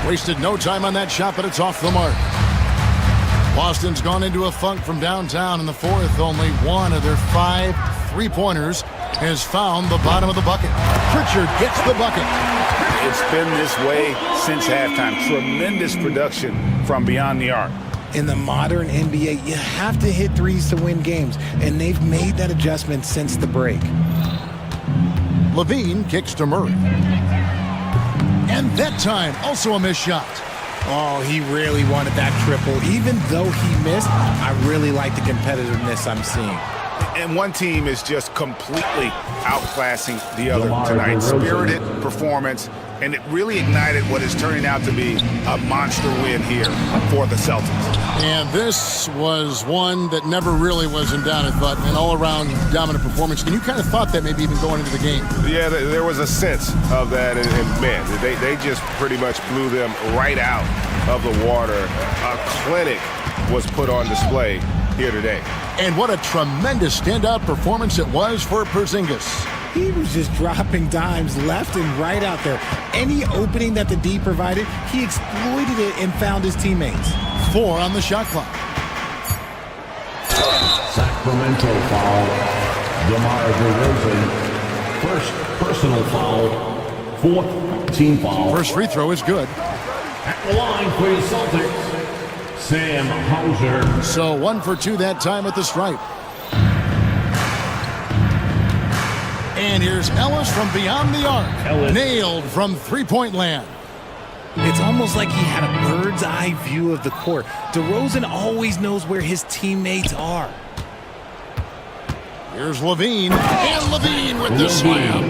[SPEAKER 2] Wasted no time on that shot, but it's off the mark. Boston's gone into a funk from downtown in the fourth. Only one of their 5 3-pointers has found the bottom of the bucket. Pritchard gets the bucket.
[SPEAKER 4] It's been this way since halftime. Tremendous production from beyond the arc.
[SPEAKER 14] In the modern NBA, you have to hit threes to win games, and they've made that adjustment since the break.
[SPEAKER 2] Levine kicks to Murray. And that time, also a missed shot.
[SPEAKER 14] Oh, he really wanted that triple. Even though he missed, I really like the competitiveness I'm seeing.
[SPEAKER 6] And one team is just completely outclassing the other tonight. Spirited performance, and it really ignited what is turning out to be a monster win here for the Celtics.
[SPEAKER 2] And this was one that never really was in doubt, I thought, an all-around dominant performance. And you kind of thought that maybe even going into the game.
[SPEAKER 6] Yeah, there was a sense of that, and man, they just pretty much blew them right out of the water. A clinic was put on display here today.
[SPEAKER 2] And what a tremendous standout performance it was for Porzingis.
[SPEAKER 14] He was just dropping dimes left and right out there. Any opening that the D provided, he exploited it and found his teammates.
[SPEAKER 2] 4 on the shot clock.
[SPEAKER 15] Sacramento foul. DeMar DeRozan. First personal foul. 4th team foul.
[SPEAKER 2] First free throw is good.
[SPEAKER 15] At the line for the Celtics, Sam Hauser.
[SPEAKER 2] So 1 for 2 that time at the stripe. And here's Ellis from beyond the arc.
[SPEAKER 15] Ellis.
[SPEAKER 2] Nailed from three-point land.
[SPEAKER 14] It's almost like he had a bird's eye view of the court. DeRozan always knows where his teammates are.
[SPEAKER 2] Here's Levine. And Levine with the slam.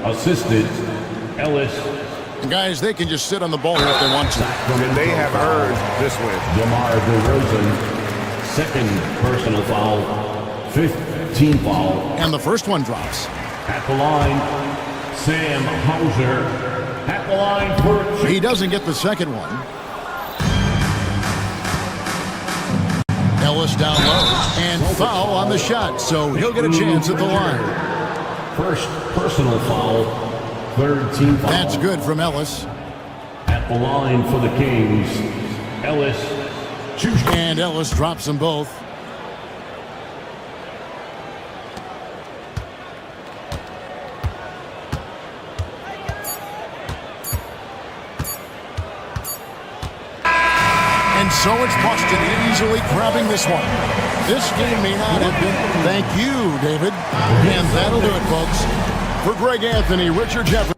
[SPEAKER 15] Assisted. Ellis.
[SPEAKER 2] Guys, they can just sit on the ball here if they want to.
[SPEAKER 6] And they have earned this win.
[SPEAKER 15] DeMar DeRozan. Second personal foul. 5th team foul.
[SPEAKER 2] And the first one drops.
[SPEAKER 15] At the line, Sam Hauser. At the line for...
[SPEAKER 2] He doesn't get the second one. Ellis down low. And foul on the shot, so he'll get a chance at the line.
[SPEAKER 15] First personal foul. 3rd team foul.
[SPEAKER 2] That's good from Ellis.
[SPEAKER 15] At the line for the Kings, Ellis.
[SPEAKER 2] And Ellis drops them both. And so it's Boston easily grabbing this one. This game may not have been... Thank you, David. And that'll do it, folks. For Greg Anthony, Richard Jefferson.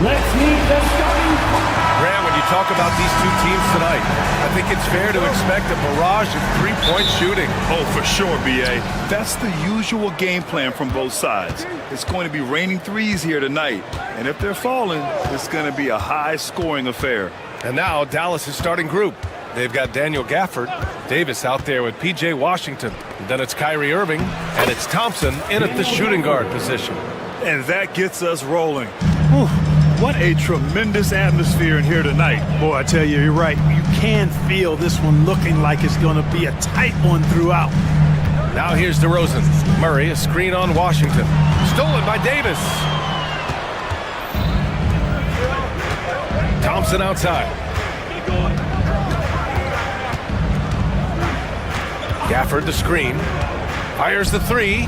[SPEAKER 7] Let's meet the starting five.
[SPEAKER 8] Grant, when you talk about these two teams tonight, I think it's fair to expect a barrage of three-point shooting.
[SPEAKER 9] Oh, for sure, B.A. That's the usual game plan from both sides. It's going to be raining threes here tonight. And if they're falling, it's going to be a high-scoring affair.
[SPEAKER 8] And now Dallas' starting group. They've got Daniel Gafford, Davis out there with P.J. Washington. And then it's Kyrie Irving, and it's Thompson in at the shooting guard position.
[SPEAKER 9] And that gets us rolling. Whew. What a tremendous atmosphere in here tonight.
[SPEAKER 10] Boy, I tell you, you're right. You can feel this one looking like it's going to be a tight one throughout.
[SPEAKER 8] Now here's DeRozan. Murray, a screen on Washington. Stolen by Davis. Thompson outside. Gafford the screen. Fires the three.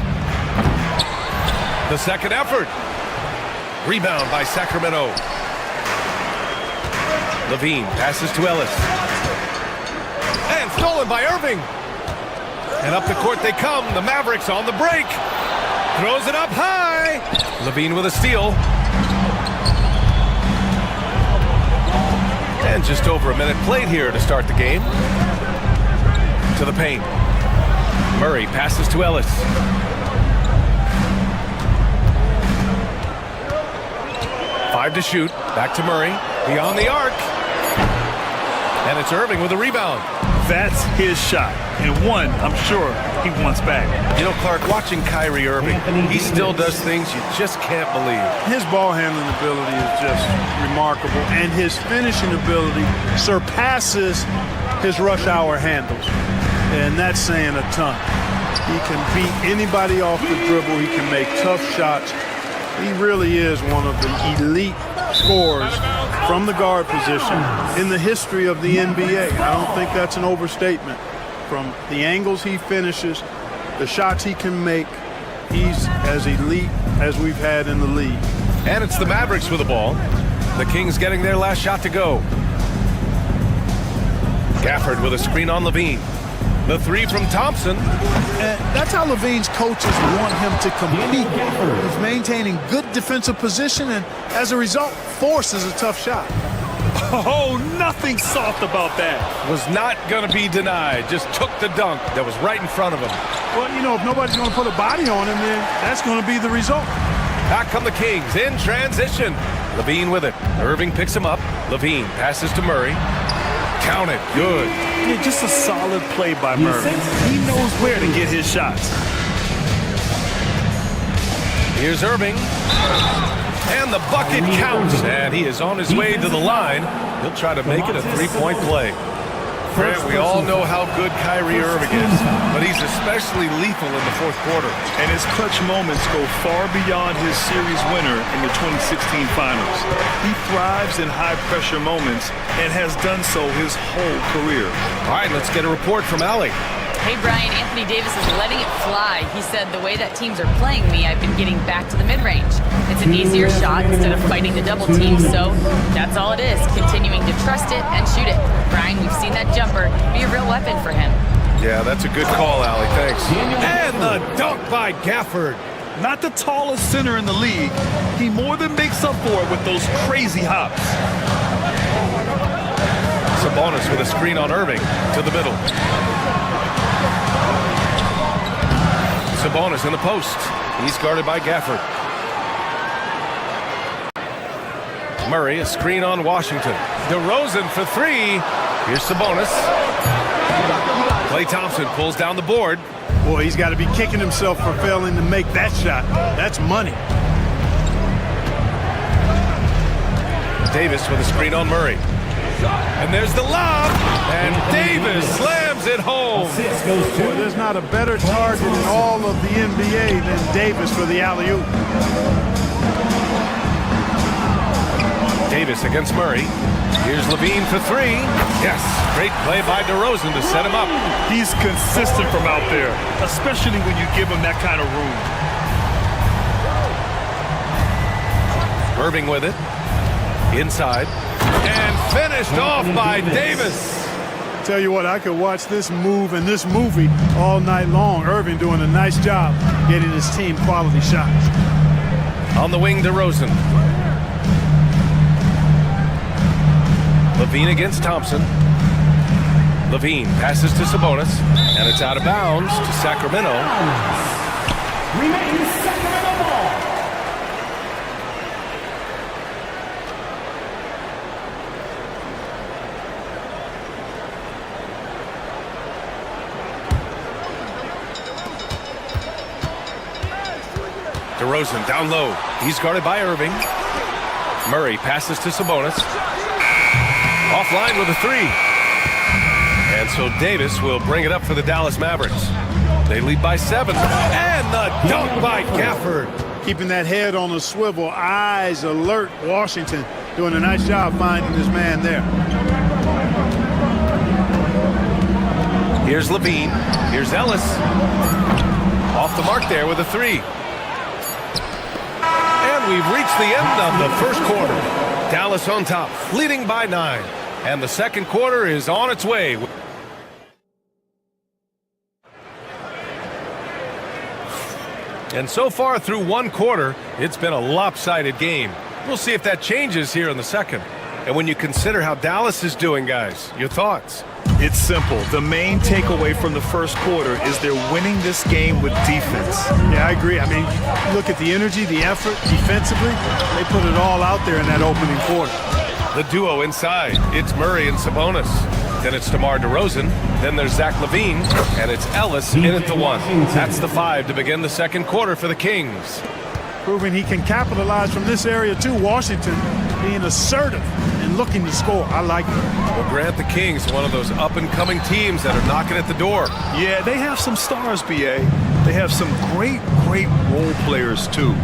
[SPEAKER 8] The second effort. Rebound by Sacramento. Levine passes to Ellis. And stolen by Irving. And up the court they come. The Mavericks on the break. Throws it up high. Levine with a steal. And just over a minute played here to start the game. To the paint. Murray passes to Ellis. Five to shoot. Back to Murray. Beyond the arc. And it's Irving with a rebound.
[SPEAKER 9] That's his shot. And one, I'm sure, he wants back.
[SPEAKER 8] You know, Clark, watching Kyrie Irving, he still does things you just can't believe.
[SPEAKER 10] His ball handling ability is just remarkable, and his finishing ability surpasses his rush hour handles. And that's saying a ton. He can beat anybody off the dribble. He can make tough shots. He really is one of the elite scorers from the guard position in the history of the NBA. I don't think that's an overstatement. From the angles he finishes, the shots he can make, he's as elite as we've had in the league.
[SPEAKER 8] And it's the Mavericks with the ball. The Kings getting their last shot to go. Gafford with a screen on Levine. The three from Thompson.
[SPEAKER 12] And that's how Levine's coaches want him to compete. He's maintaining good defensive position and, as a result, forces a tough shot.
[SPEAKER 9] Oh, nothing soft about that.
[SPEAKER 8] Was not going to be denied. Just took the dunk that was right in front of him.
[SPEAKER 10] Well, you know, if nobody's going to put a body on him, then that's going to be the result.
[SPEAKER 8] Back come the Kings in transition. Levine with it. Irving picks him up. Levine passes to Murray. Count it. Good.
[SPEAKER 9] Yeah, just a solid play by Murray. He knows where to get his shots.
[SPEAKER 8] Here's Irving. And the bucket counts. And he is on his way to the line. He'll try to make it a three-point play. Grant, we all know how good Kyrie Irving is, but he's especially lethal in the fourth quarter.
[SPEAKER 9] And his clutch moments go far beyond his series winner in the 2016 finals. He thrives in high-pressure moments and has done so his whole career.
[SPEAKER 8] All right, let's get a report from Allie.
[SPEAKER 11] Hey, Brian, Anthony Davis is letting it fly. He said, the way that teams are playing me, I've been getting back to the mid-range. It's an easier shot instead of fighting the double team, so that's all it is, continuing to trust it and shoot it. Brian, we've seen that jumper be a real weapon for him.
[SPEAKER 8] Yeah, that's a good call, Allie. Thanks. And the dunk by Gafford.
[SPEAKER 9] Not the tallest center in the league, he more than makes up for it with those crazy hops.
[SPEAKER 8] Sabonis with a screen on Irving to the middle. Sabonis in the post. He's guarded by Gafford. Murray, a screen on Washington. DeRozan for three. Here's Sabonis. Klay Thompson pulls down the board.
[SPEAKER 10] Boy, he's got to be kicking himself for failing to make that shot. That's money.
[SPEAKER 8] Davis with a screen on Murray. And there's the lob. And Davis slams it home.
[SPEAKER 10] Boy, there's not a better target in all of the NBA than Davis for the alley-oop.
[SPEAKER 8] Davis against Murray. Here's Levine for three. Yes, great play by DeRozan to set him up.
[SPEAKER 9] He's consistent from out there, especially when you give him that kind of room.
[SPEAKER 8] Irving with it. Inside. And finished off by Davis.
[SPEAKER 10] Tell you what, I could watch this move and this movie all night long. Irving doing a nice job getting his team quality shots.
[SPEAKER 8] On the wing, DeRozan. Levine against Thompson. Levine passes to Sabonis, and it's out of bounds to Sacramento.
[SPEAKER 7] Remains Sacramento ball.
[SPEAKER 8] DeRozan down low. He's guarded by Irving. Murray passes to Sabonis. Offline with a three. And so Davis will bring it up for the Dallas Mavericks. They lead by 7. And the dunk by Gafford.
[SPEAKER 10] Keeping that head on a swivel, eyes alert. Washington doing a nice job finding his man there.
[SPEAKER 8] Here's Levine. Here's Ellis. Off the mark there with a three. And we've reached the end of the first quarter. Dallas on top, leading by 9. And the second quarter is on its way. And so far through one quarter, it's been a lopsided game. We'll see if that changes here in the second. And when you consider how Dallas is doing, guys, your thoughts?
[SPEAKER 9] It's simple. The main takeaway from the first quarter is they're winning this game with defense.
[SPEAKER 10] Yeah, I agree. I mean, look at the energy, the effort defensively. They put it all out there in that opening quarter.
[SPEAKER 8] The duo inside. It's Murray and Sabonis. Then it's DeMar DeRozan. Then there's Zach LaVine. And it's Ellis in at the 1. That's the 5 to begin the second quarter for the Kings.
[SPEAKER 10] Proving he can capitalize from this area too. Washington being assertive and looking to score. I like it.
[SPEAKER 8] Well, Grant, the Kings, one of those up-and-coming teams that are knocking at the door.
[SPEAKER 9] Yeah, they have some stars, BA. They have some great role players too.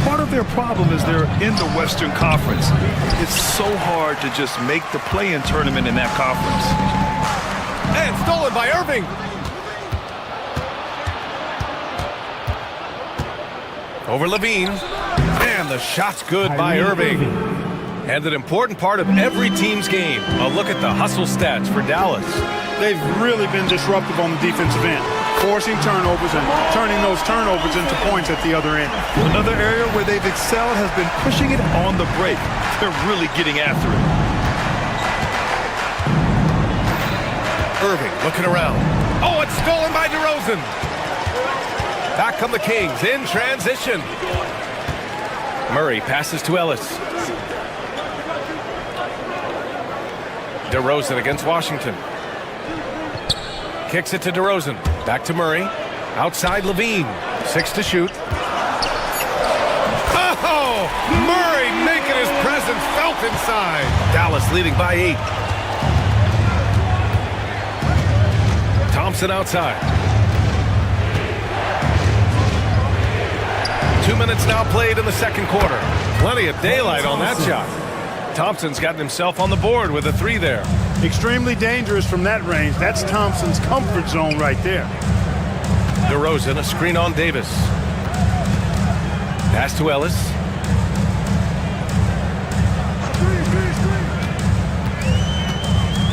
[SPEAKER 9] Part of their problem is they're in the Western Conference. It's so hard to just make the play-in tournament in that conference.
[SPEAKER 8] And stolen by Irving. Over Levine. And the shot's good by Irving. And an important part of every team's game. A look at the hustle stats for Dallas.
[SPEAKER 10] They've really been disruptive on the defensive end, forcing turnovers and turning those turnovers into points at the other end.
[SPEAKER 9] Another area where they've excelled has been pushing it on the break. They're really getting after it.
[SPEAKER 8] Irving looking around. Oh, it's stolen by DeRozan. Back come the Kings in transition. Murray passes to Ellis. DeRozan against Washington. Kicks it to DeRozan. Back to Murray. Outside Levine. 6 to shoot. Oh! Murray making his presence felt inside. Dallas leading by 8. Thompson outside. 2 minutes now played in the second quarter. Plenty of daylight on that shot. Thompson's gotten himself on the board with a 3 there.
[SPEAKER 10] Extremely dangerous from that range. That's Thompson's comfort zone right there.
[SPEAKER 8] DeRozan, a screen on Davis. Pass to Ellis.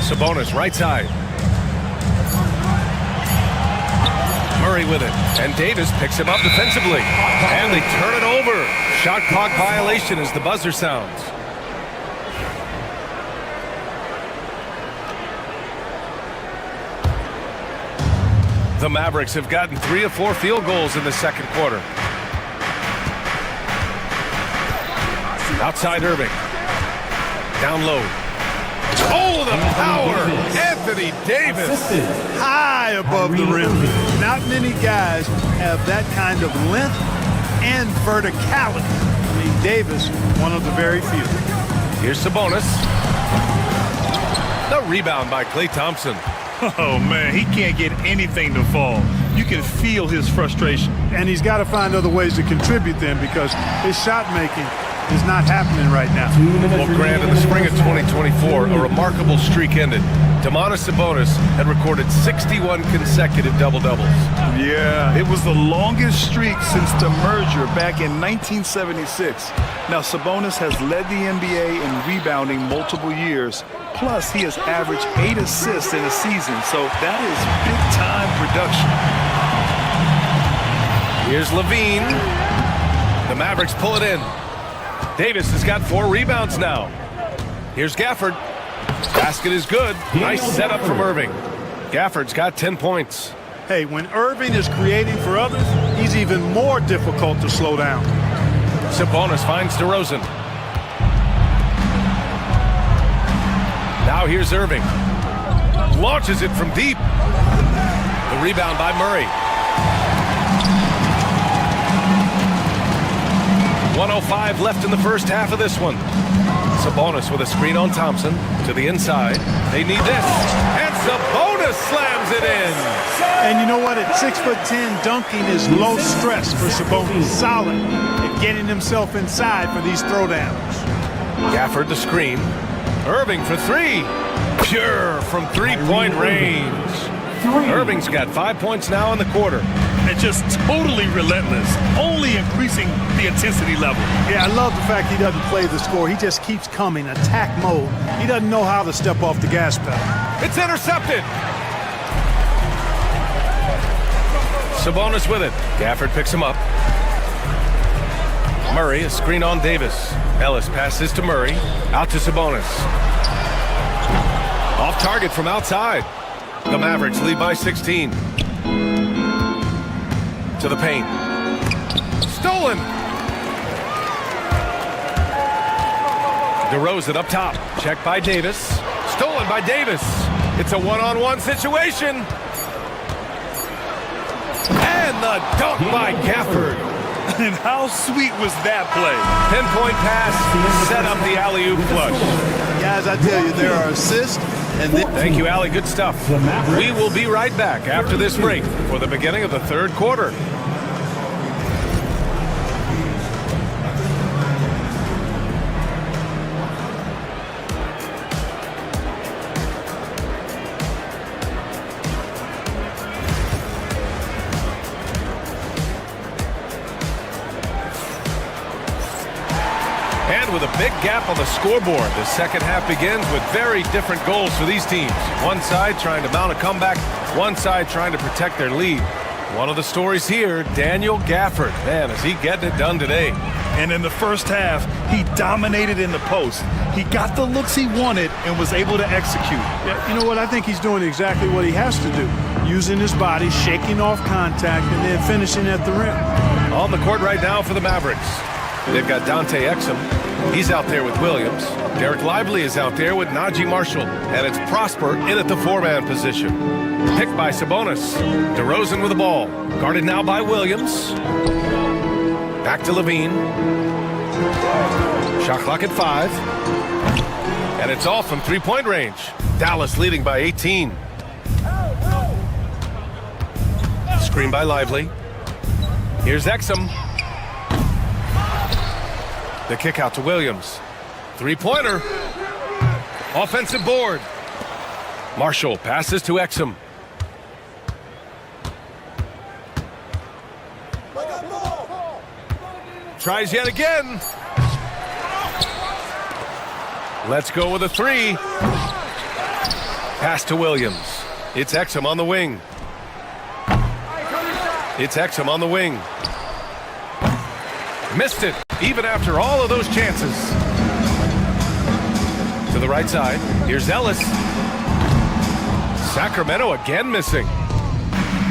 [SPEAKER 8] Sabonis, right side. Murray with it. And Davis picks him up defensively. And they turn it over. Shot clock violation as the buzzer sounds. The Mavericks have gotten 3 of 4 field goals in the second quarter. Outside Irving. Down low. Oh, the power! Anthony Davis.
[SPEAKER 10] High above the rim. Not many guys have that kind of length and verticality. I mean, Davis, one of the very few.
[SPEAKER 8] Here's Sabonis. The rebound by Klay Thompson.
[SPEAKER 9] Oh, man, he can't get anything to fall. You can feel his frustration.
[SPEAKER 10] And he's got to find other ways to contribute then because his shot making is not happening right now.
[SPEAKER 8] Well, Grant, in the spring of 2024, a remarkable streak ended. Domantas Sabonis had recorded 61 consecutive double-doubles.
[SPEAKER 9] Yeah, it was the longest streak since the merger back in 1976. Now, Sabonis has led the NBA in rebounding multiple years. Plus, he has averaged 8 assists in a season, so that is big-time production.
[SPEAKER 8] Here's Levine. The Mavericks pull it in. Davis has got 4 rebounds now. Here's Gafford. Basket is good. Nice setup from Irving. Gafford's got 10 points.
[SPEAKER 10] Hey, when Irving is creating for others, he's even more difficult to slow down.
[SPEAKER 8] Sabonis finds DeRozan. Now here's Irving. Launches it from deep. The rebound by Murray. 1:05 left in the first half of this one. Sabonis with a screen on Thompson to the inside. They need this. And Sabonis slams it in.
[SPEAKER 10] And you know what? At 6'10", dunking is low stress for Sabonis. Solid at getting himself inside for these throwdowns.
[SPEAKER 8] Gafford the screen. Irving for three. Pure from three-point range. Irving's got 5 points now in the quarter.
[SPEAKER 9] And just totally relentless, only increasing the intensity level.
[SPEAKER 10] Yeah, I love the fact he doesn't play the score. He just keeps coming, attack mode. He doesn't know how to step off the gas pedal.
[SPEAKER 8] It's intercepted. Sabonis with it. Gafford picks him up. Murray, a screen on Davis. Ellis passes to Murray. Out to Sabonis. Off target from outside. The Mavericks lead by 16. To the paint. Stolen. DeRozan up top. Checked by Davis. Stolen by Davis. It's a one-on-one situation. And the dunk by Gafford.
[SPEAKER 9] And how sweet was that play?
[SPEAKER 8] 10-point pass. Set up the alley-oop flush.
[SPEAKER 12] Guys, I tell you, there are assists. And
[SPEAKER 8] thank you, Allie. Good stuff. We will be right back after this break for the beginning of the third quarter. With a big gap on the scoreboard, the second half begins with very different goals for these teams. One side trying to mount a comeback, one side trying to protect their lead. One of the stories here, Daniel Gafford. Man, is he getting it done today.
[SPEAKER 9] And in the first half, he dominated in the post. He got the looks he wanted and was able to execute.
[SPEAKER 10] Yeah, you know what? I think he's doing exactly what he has to do. Using his body, shaking off contact, and then finishing at the rim.
[SPEAKER 8] On the court right now for the Mavericks. They've got Dante Exum. He's out there with Williams. Derek Lively is out there with Najee Marshall. And it's Prosper in at the four-man position. Picked by Sabonis. DeRozan with the ball. Guarded now by Williams. Back to Levine. Shot clock at 5. And it's off from three-point range. Dallas leading by 18. Screen by Lively. Here's Exum. The kick out to Williams. Three-pointer. Offensive board. Marshall passes to Exum. Tries yet again. Let's go with a three. Pass to Williams. It's Exum on the wing. It's Exum on the wing. Missed it, even after all of those chances. To the right side, here's Ellis. Sacramento again missing.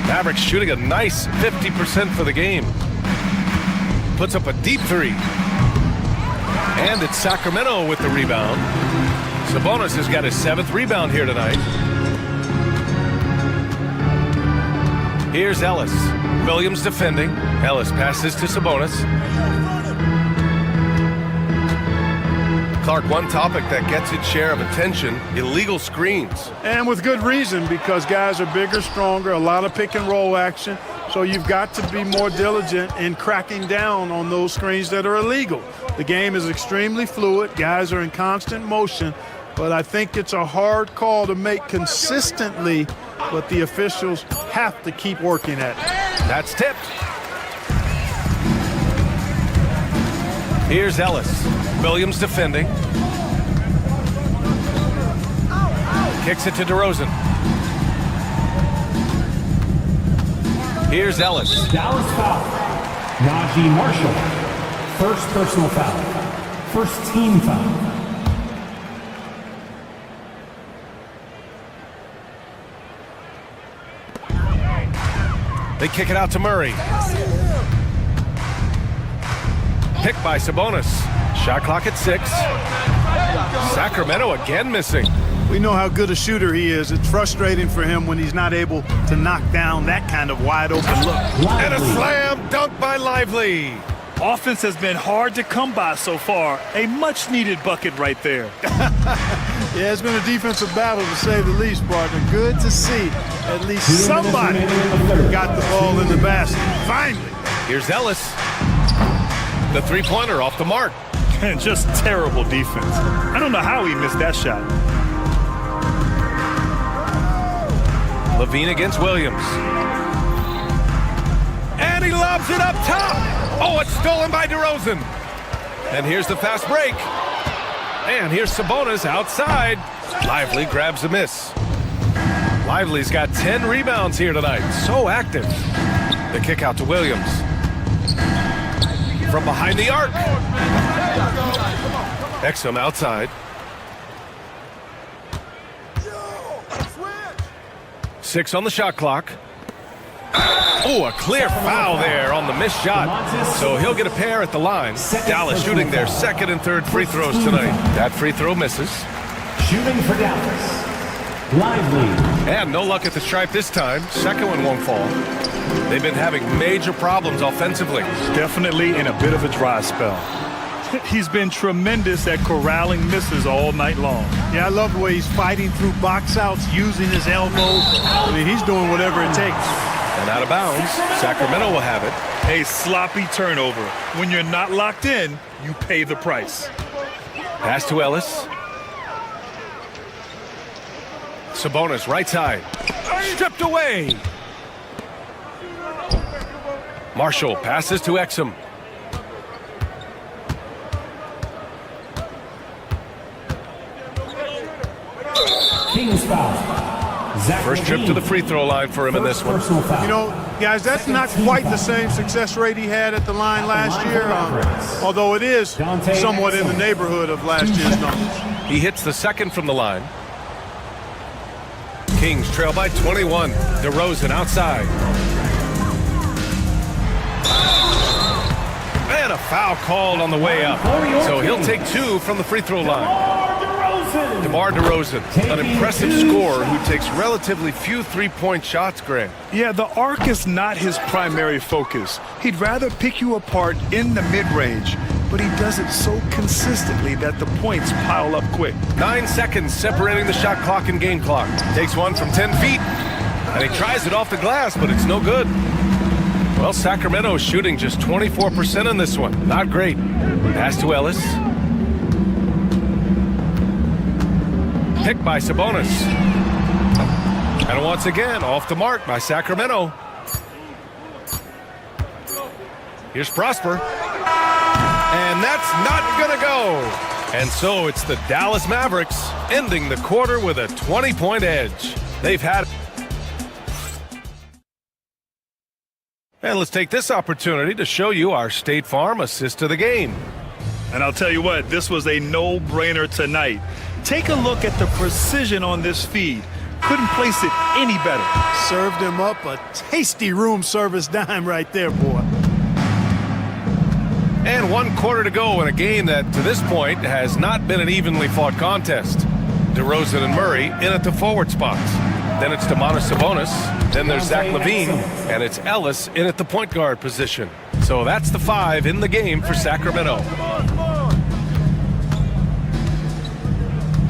[SPEAKER 8] Mavericks shooting a nice 50% for the game. Puts up a deep three. And it's Sacramento with the rebound. Sabonis has got his 7th rebound here tonight. Here's Ellis. Williams defending. Ellis passes to Sabonis. Clark, one topic that gets its share of attention, illegal screens.
[SPEAKER 10] And with good reason, because guys are bigger, stronger, a lot of pick and roll action. So you've got to be more diligent in cracking down on those screens that are illegal. The game is extremely fluid. Guys are in constant motion. But I think it's a hard call to make consistently, but the officials have to keep working at it.
[SPEAKER 8] That's tipped. Here's Ellis. Williams defending. Kicks it to DeRozan. Here's Ellis.
[SPEAKER 7] Dallas foul. Najee Marshall. First personal foul. First team foul.
[SPEAKER 8] They kick it out to Murray. Picked by Sabonis. Shot clock at 6. Sacramento again missing.
[SPEAKER 10] We know how good a shooter he is. It's frustrating for him when he's not able to knock down that kind of wide open look.
[SPEAKER 8] And a slam dunk by Lively.
[SPEAKER 9] Offense has been hard to come by so far. A much-needed bucket right there.
[SPEAKER 10] Yeah, it's been a defensive battle to say the least, partner. Good to see at least somebody got the ball in the basket. Finally.
[SPEAKER 8] Here's Ellis. The three-pointer off the mark.
[SPEAKER 9] And just terrible defense. I don't know how he missed that shot.
[SPEAKER 8] Levine against Williams. And he lobs it up top. Oh, it's stolen by DeRozan. And here's the fast break. And here's Sabonis outside. Lively grabs a miss. Lively's got 10 rebounds here tonight. So active. The kick out to Williams. From behind the arc. Exum outside. 6 on the shot clock. Oh, a clear foul there on the missed shot. So he'll get a pair at the line. Dallas shooting their second and third free throws tonight. That free throw misses.
[SPEAKER 7] Shooting for Dallas. Lively.
[SPEAKER 8] And no luck at the stripe this time. Second one won't fall. They've been having major problems offensively.
[SPEAKER 9] Definitely in a bit of a dry spell. He's been tremendous at corralling misses all night long.
[SPEAKER 10] Yeah, I love the way he's fighting through box outs, using his elbows. I mean, he's doing whatever it takes.
[SPEAKER 8] And out of bounds, Sacramento will have it.
[SPEAKER 9] A sloppy turnover. When you're not locked in, you pay the price.
[SPEAKER 8] Pass to Ellis. Sabonis, right side. Stripped away. Marshall passes to Exum.
[SPEAKER 7] King's foul.
[SPEAKER 8] First trip to the free throw line for him in this one.
[SPEAKER 10] You know, guys, that's not quite the same success rate he had at the line last year, although it is somewhat in the neighborhood of last year's numbers.
[SPEAKER 8] He hits the second from the line. Kings trail by 21. DeRozan outside. And a foul called on the way up. So he'll take 2 from the free throw line. DeMar DeRozan, an impressive scorer who takes relatively few three-point shots, Grant.
[SPEAKER 9] Yeah, the arc is not his primary focus. He'd rather pick you apart in the mid-range, but he does it so consistently that the points pile up quick.
[SPEAKER 8] 9 seconds separating the shot clock and game clock. Takes one from 10 feet, and he tries it off the glass, but it's no good. Well, Sacramento is shooting just 24% in this one. Not great. Pass to Ellis. Picked by Sabonis. And once again, off the mark by Sacramento. Here's Prosper. And that's not gonna go. And so it's the Dallas Mavericks ending the quarter with a 20-point edge. They've had... And let's take this opportunity to show you our State Farm assist to the game.
[SPEAKER 9] And I'll tell you what, this was a no-brainer tonight. Take a look at the precision on this feed. Couldn't place it any better.
[SPEAKER 10] Served him up a tasty room service dime right there, boy.
[SPEAKER 8] And 1 quarter to go in a game that, to this point, has not been an evenly fought contest. DeRozan and Murray in at the forward spots. Then it's Domantas Sabonis. Then there's Zach LaVine. And it's Ellis in at the point guard position. So that's the 5 in the game for Sacramento.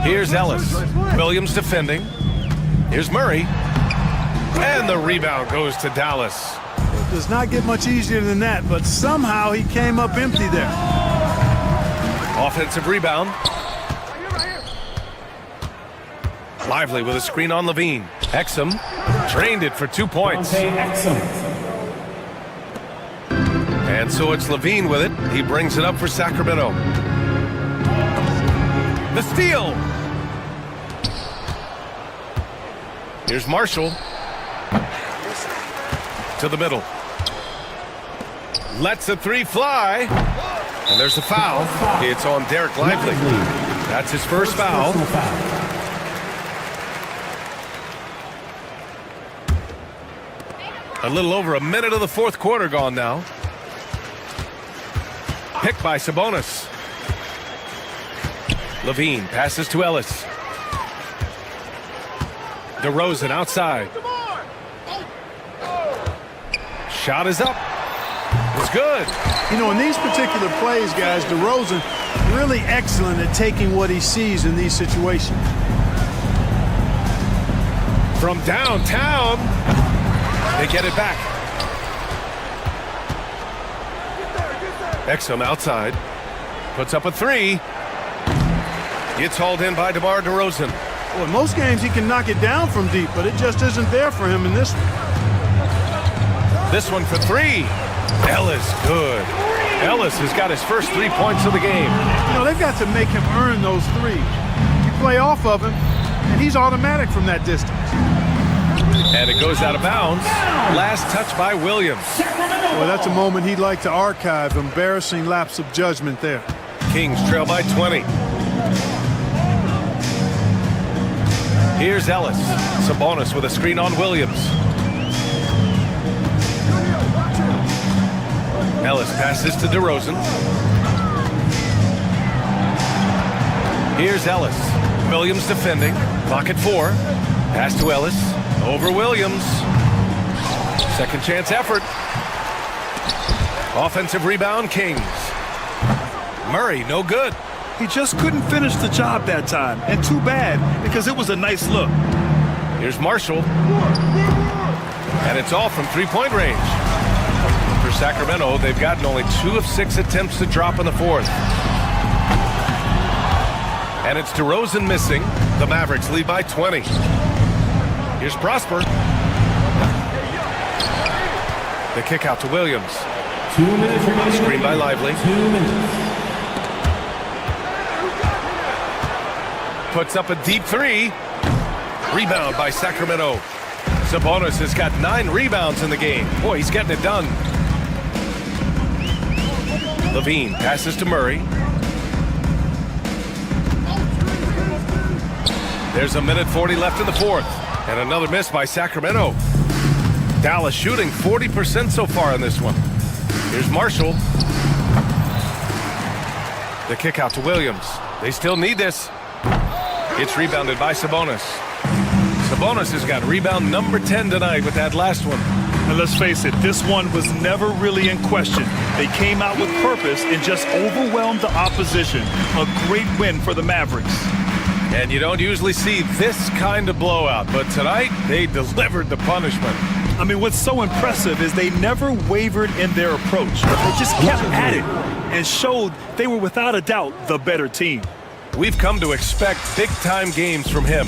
[SPEAKER 8] Here's Ellis. Williams defending. Here's Murray. And the rebound goes to Dallas.
[SPEAKER 10] It does not get much easier than that, but somehow he came up empty there.
[SPEAKER 8] Offensive rebound. Lively with a screen on LaVine. Exum drained it for 2 points. And so it's LaVine with it. He brings it up for Sacramento. The steal. Here's Marshall. To the middle. Lets a 3 fly. And there's a foul. It's on Derek Lively. That's his first foul. A little over a minute of the fourth quarter gone now. Picked by Sabonis. Levine passes to Ellis. DeRozan outside. Shot is up. It's good.
[SPEAKER 10] You know, in these particular plays, guys, DeRozan really excellent at taking what he sees in these situations.
[SPEAKER 8] From downtown, they get it back. Exum outside. Puts up a three. Gets hauled in by DeMar DeRozan.
[SPEAKER 10] Well, in most games he can knock it down from deep, but it just isn't there for him in this one.
[SPEAKER 8] This one for three. Ellis, good. Ellis has got his first 3 points of the game.
[SPEAKER 10] You know, they've got to make him earn those threes. You play off of him, and he's automatic from that distance.
[SPEAKER 8] And it goes out of bounds. Last touch by Williams.
[SPEAKER 10] Well, that's a moment he'd like to archive. Embarrassing lapse of judgment there.
[SPEAKER 8] Kings trail by 20. Here's Ellis. Sabonis with a screen on Williams. Ellis passes to DeRozan. Here's Ellis. Williams defending. Clock at 4. Pass to Ellis. Over Williams. Second chance effort. Offensive rebound, Kings. Murray, no good.
[SPEAKER 9] He just couldn't finish the job that time. And too bad, because it was a nice look.
[SPEAKER 8] Here's Marshall. And it's all from three-point range. For Sacramento, they've gotten only 2 of 6 attempts to drop in the fourth. And it's DeRozan missing. The Mavericks lead by 20. Here's Prosper. The kick out to Williams.
[SPEAKER 7] 2 minutes remaining.
[SPEAKER 8] Screen by Lively.
[SPEAKER 7] 2 minutes.
[SPEAKER 8] Puts up a deep three. Rebound by Sacramento. Sabonis has got 9 rebounds in the game. Boy, he's getting it done. Levine passes to Murray. There's a minute 40 left in the fourth. And another miss by Sacramento. Dallas shooting 40% so far in this one. Here's Marshall. The kick out to Williams. They still need this. It's rebounded by Sabonis. Sabonis has got rebound number 10 tonight with that last one.
[SPEAKER 9] And let's face it, this one was never really in question. They came out with purpose and just overwhelmed the opposition. A great win for the Mavericks.
[SPEAKER 8] And you don't usually see this kind of blowout, but tonight they delivered the punishment.
[SPEAKER 9] I mean, what's so impressive is they never wavered in their approach. They just kept at it and showed they were without a doubt the better team.
[SPEAKER 8] We've come to expect big-time games from him.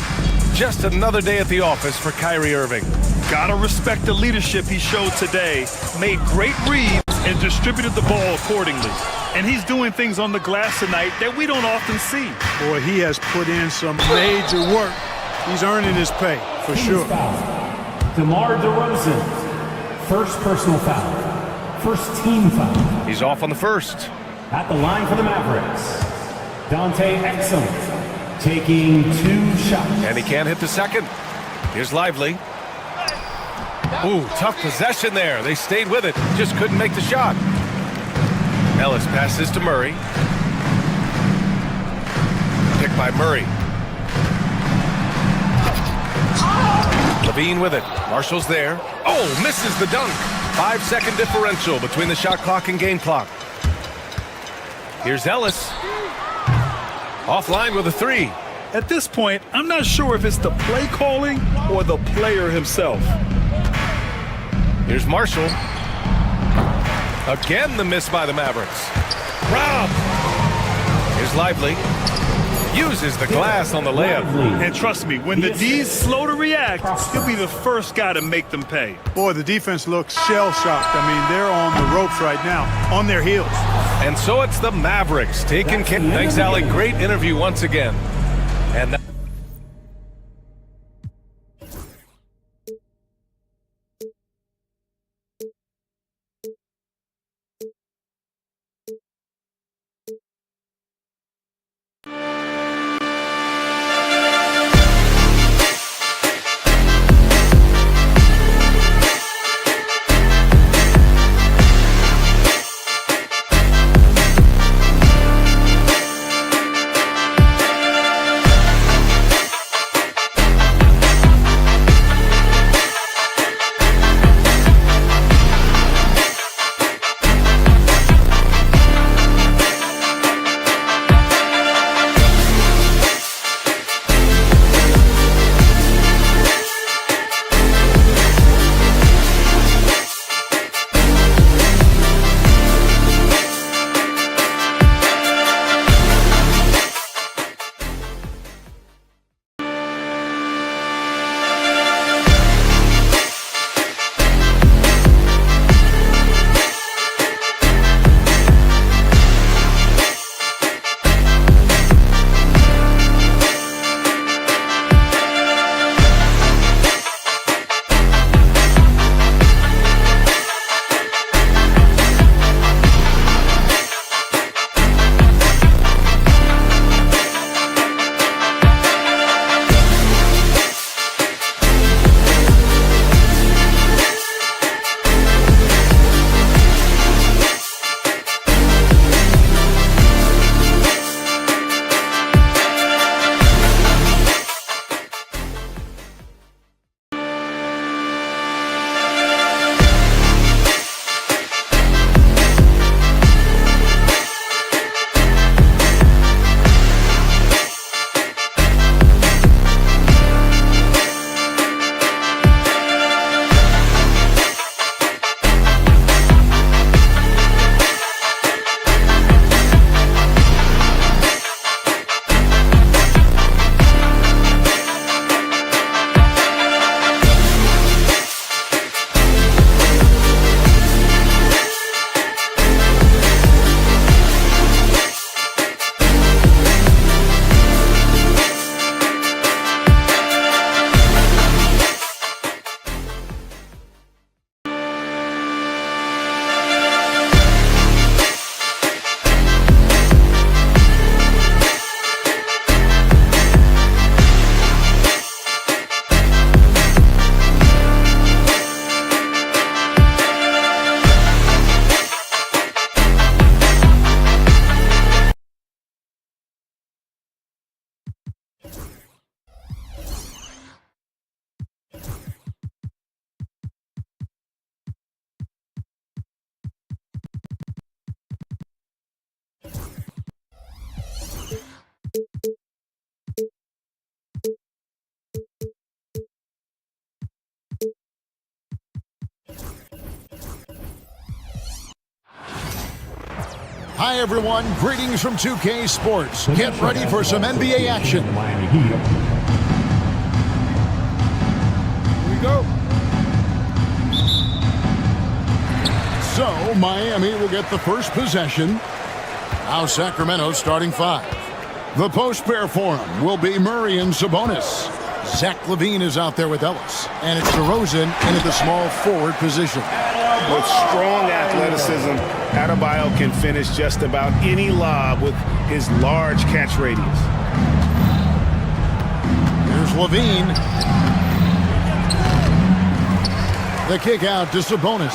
[SPEAKER 8] Just another day at the office for Kyrie Irving.
[SPEAKER 9] Gotta respect the leadership he showed today. Made great reads and distributed the ball accordingly. And he's doing things on the glass tonight that we don't often see.
[SPEAKER 10] Boy, he has put in some major work. He's earning his pay, for sure.
[SPEAKER 7] DeMar DeRozan, first personal foul. First team foul.
[SPEAKER 8] He's off on the first.
[SPEAKER 7] At the line for the Mavericks, Dante Exum taking 2 shots.
[SPEAKER 8] And he can't hit the second. Here's Lively. Ooh, tough possession there. They stayed with it. Just couldn't make the shot. Ellis passes to Murray. Picked by Murray. Levine with it. Marshall's there. Oh, misses the dunk. 5-second differential between the shot clock and game clock. Here's Ellis. Offline with a 3.
[SPEAKER 9] At this point, I'm not sure if it's the play calling or the player himself.
[SPEAKER 8] Here's Marshall. Again, the miss by the Mavericks. Rob. Here's Lively. Uses the glass on the layup.
[SPEAKER 9] And trust me, when the D's slow to react, he'll be the first guy to make them pay.
[SPEAKER 10] Boy, the defense looks shell-shocked. I mean, they're on the ropes right now, on their heels.
[SPEAKER 8] And so it's the Mavericks taking care. Thanks, Alec. Great interview once again. And
[SPEAKER 2] Hi, everyone. Greetings from 2K Sports. Get ready for some NBA action. Here we go. So, Miami will get the first possession. Now Sacramento starting 5. The post pair for him will be Murray and Sabonis. Zach LaVine is out there with Ellis. And it's DeRozan in at the small forward position.
[SPEAKER 6] With strong athleticism, Adebayo can finish just about any lob with his large catch radius.
[SPEAKER 2] Here's LaVine. The kick out to Sabonis.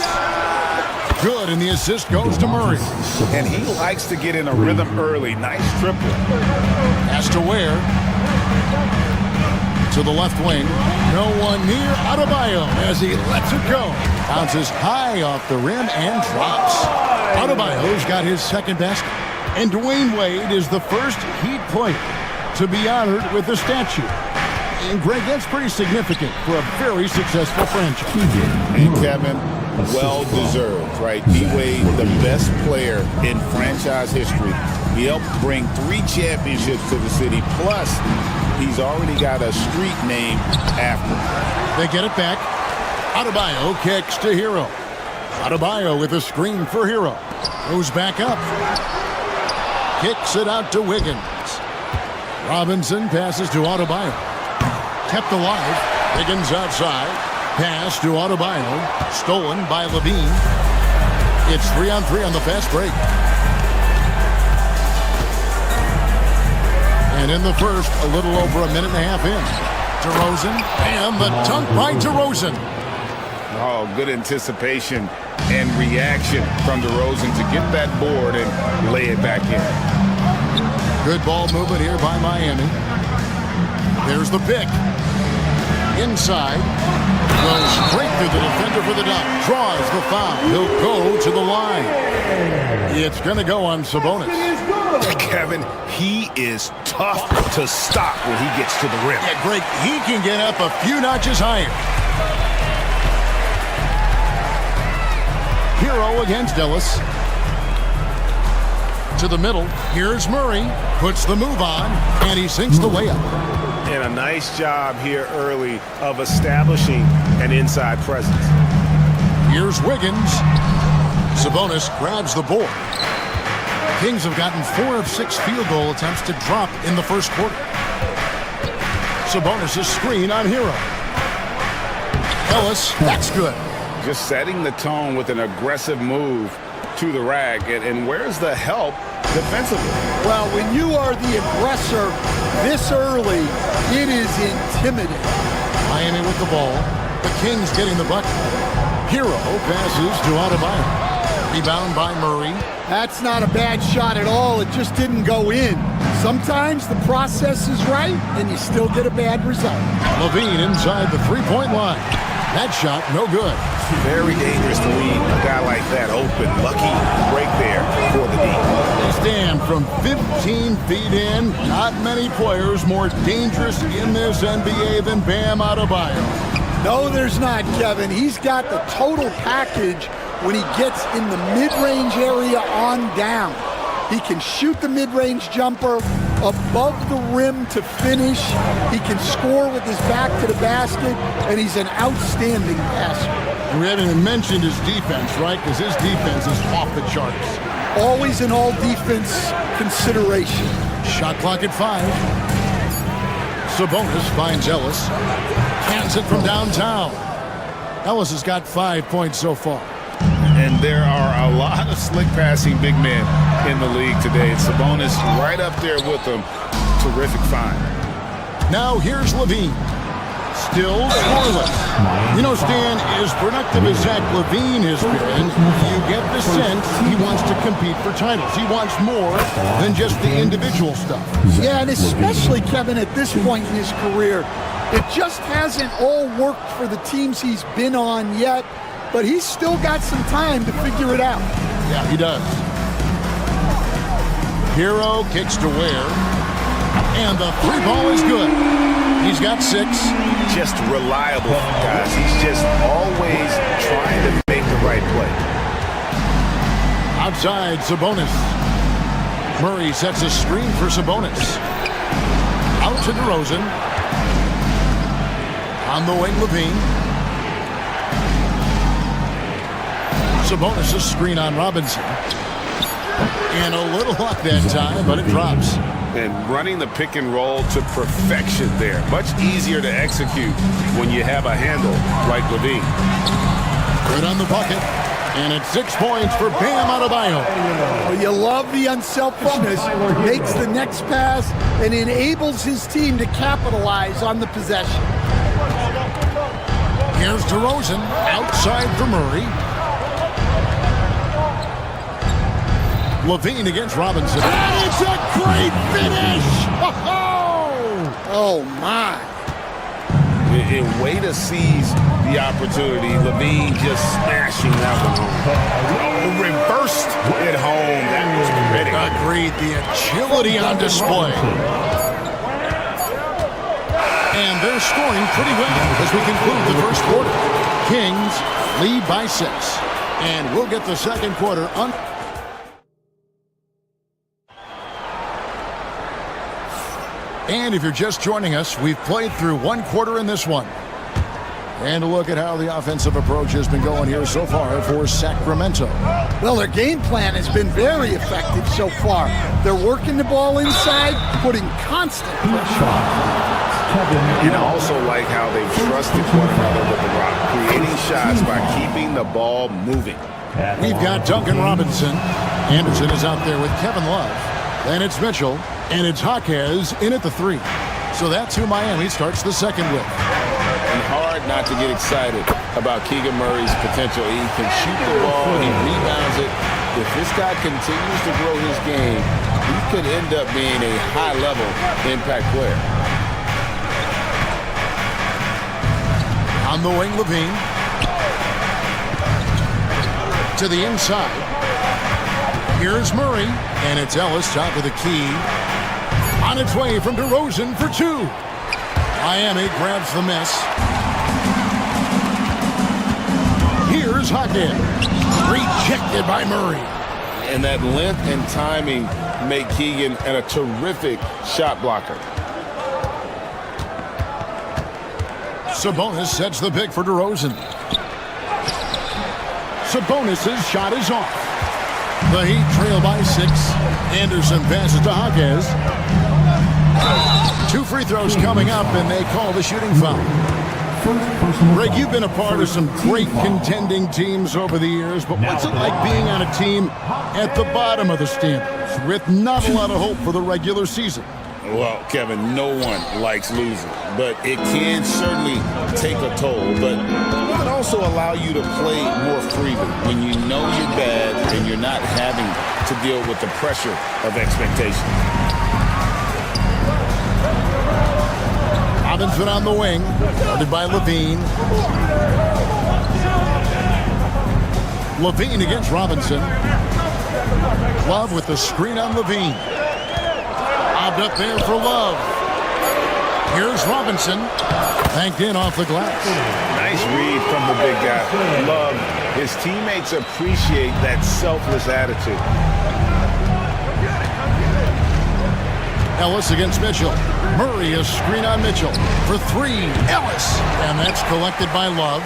[SPEAKER 2] Good, and the assist goes to Murray.
[SPEAKER 6] And he likes to get in a rhythm early. Nice triple.
[SPEAKER 2] Has to Ware. To the left wing. No one near Adebayo as he lets it go. Bounces high off the rim and drops. Adebayo's got his second basket. And Dwayne Wade is the first Heat player to be honored with a statue. And Greg, that's pretty significant for a very successful franchise.
[SPEAKER 6] And Kevin, well-deserved, right? D-Wade, the best player in franchise history. He helped bring 3 championships to the city, plus he's already got a street named after him.
[SPEAKER 2] They get it back. Adebayo kicks to Hero. Adebayo with a screen for Hero. Goes back up. Kicks it out to Wiggins. Robinson passes to Adebayo. Kept alive. Wiggins outside. Pass to Adebayo. Stolen by LaVine. It's 3-on-3 on the fast break. And in the first, a little over a minute and a half in. DeRozan, and the dunk by DeRozan.
[SPEAKER 6] Oh, good anticipation and reaction from DeRozan to get that board and lay it back in.
[SPEAKER 2] Good ball movement here by Miami. There's the pick. Inside. Goes straight through the defender for the dunk. Draws the foul. He'll go to the line. It's going to go on Sabonis.
[SPEAKER 6] Kevin, he is tough to stop when he gets to the rim.
[SPEAKER 2] Yeah, Greg, he can get up a few notches higher. Hero against Ellis. To the middle. Here's Murray. Puts the move on, and he sinks the layup.
[SPEAKER 6] And a nice job here early of establishing an inside presence.
[SPEAKER 2] Here's Wiggins. Sabonis grabs the board. Kings have gotten 4 of 6 field goal attempts to drop in the first quarter. Sabonis' screen on Hero. Ellis, that's good.
[SPEAKER 6] Just setting the tone with an aggressive move to the rack. And where's the help defensively?
[SPEAKER 16] Well, when you are the aggressor this early, it is intimidating.
[SPEAKER 2] Miami with the ball. The Kings getting the bucket. Hero passes to Adebayo. Rebound by Murray.
[SPEAKER 16] That's not a bad shot at all. It just didn't go in. Sometimes the process is right, and you still get a bad result.
[SPEAKER 2] LaVine inside the three-point line. That shot, no good.
[SPEAKER 6] Very dangerous to leave a guy like that open. Lucky break there for the D.
[SPEAKER 2] They stand from 15 feet in. Not many players more dangerous in this NBA than Bam Adebayo.
[SPEAKER 16] No, there's not, Kevin. He's got the total package when he gets in the mid-range area on down. He can shoot the mid-range jumper above the rim to finish. He can score with his back to the basket, and he's an outstanding passer.
[SPEAKER 2] And we haven't even mentioned his defense, right? Because his defense is off the charts.
[SPEAKER 16] Always an all-defense consideration.
[SPEAKER 2] Shot clock at 5. Sabonis finds Ellis. Cans it from downtown. Ellis has got 5 points so far.
[SPEAKER 6] And there are a lot of slick passing big men in the league today. Sabonis right up there with them. Terrific find.
[SPEAKER 2] Now here's LaVine. Still scoreless. You know, Stan, as productive as Zach LaVine has been, you get the sense he wants to compete for titles. He wants more than just the individual stuff.
[SPEAKER 16] Yeah, and especially, Kevin, at this point in his career, it just hasn't all worked for the teams he's been on yet. But he's still got some time to figure it out.
[SPEAKER 2] Yeah, he does. Hero kicks to Ware. And the 3-ball is good. He's got 6.
[SPEAKER 6] Just reliable, guys. He's just always trying to make the right play.
[SPEAKER 2] Outside, Sabonis. Murray sets a screen for Sabonis. Out to DeRozan. On the wing, Levine. Sabonis' screen on Robinson. And a little luck that time, but it drops.
[SPEAKER 4] And running the pick and roll to perfection there. Much easier to execute when you have a handle like Levine.
[SPEAKER 2] Good on the bucket. And it's 6 points for Bam Adebayo.
[SPEAKER 16] Well, you love the unselfishness. Makes the next pass and enables his team to capitalize on the possession.
[SPEAKER 2] Here's DeRozan outside for Murray. Levine against Robinson. And it's a great finish!
[SPEAKER 16] Oh, my.
[SPEAKER 4] In way to seize the opportunity, Levine just smashing that one home. Reversed it home. That was pretty.
[SPEAKER 2] Agreed. The agility on display. And they're scoring pretty well as we conclude the first quarter. Kings lead by 6. And we'll get the second quarter on. And if you're just joining us, we've played through 1 quarter in this one. And a look at how the offensive approach has been going here so far for Sacramento.
[SPEAKER 16] Well, their game plan has been very effective so far. They're working the ball inside, putting constant pressure.
[SPEAKER 4] And I also like how they've trusted one another with the rock, creating shots by keeping the ball moving.
[SPEAKER 2] We've got Duncan Robinson. Anderson is out there with Kevin Love. Then it's Mitchell. And it's Jaquez in at the 3. So that's who Miami starts the second with.
[SPEAKER 4] And hard not to get excited about Keegan Murray's potential. He can shoot the ball, he rebounds it. If this guy continues to grow his game, he could end up being a high-level impact player.
[SPEAKER 2] On the wing, Levine. To the inside. Here's Murray. And it's Ellis top of the key. On its way from DeRozan for 2. Miami grabs the miss. Here's Jaquez. Rejected by Murray.
[SPEAKER 4] And that length and timing make Keegan a terrific shot blocker.
[SPEAKER 2] Sabonis sets the pick for DeRozan. Sabonis' shot is off. The Heat trail by 6. Anderson passes to Jaquez. 2 free throws coming up, and they call the shooting foul. Greg, you've been a part of some great contending teams over the years, but what's it like being on a team at the bottom of the standings with not a lot of hope for the regular season?
[SPEAKER 4] Well, Kevin, no one likes losing, but it can certainly take a toll. But it can also allow you to play more freely when you know you're bad and you're not having to deal with the pressure of expectation.
[SPEAKER 2] Robinson on the wing, guarded by Levine. Levine against Robinson. Love with the screen on Levine. Lobbed up there for Love. Here's Robinson. Banked in off the glass.
[SPEAKER 4] Nice read from the big guy. Love. His teammates appreciate that selfless attitude.
[SPEAKER 2] Ellis against Mitchell. Murray a screen on Mitchell for 3. Ellis. And that's collected by Love.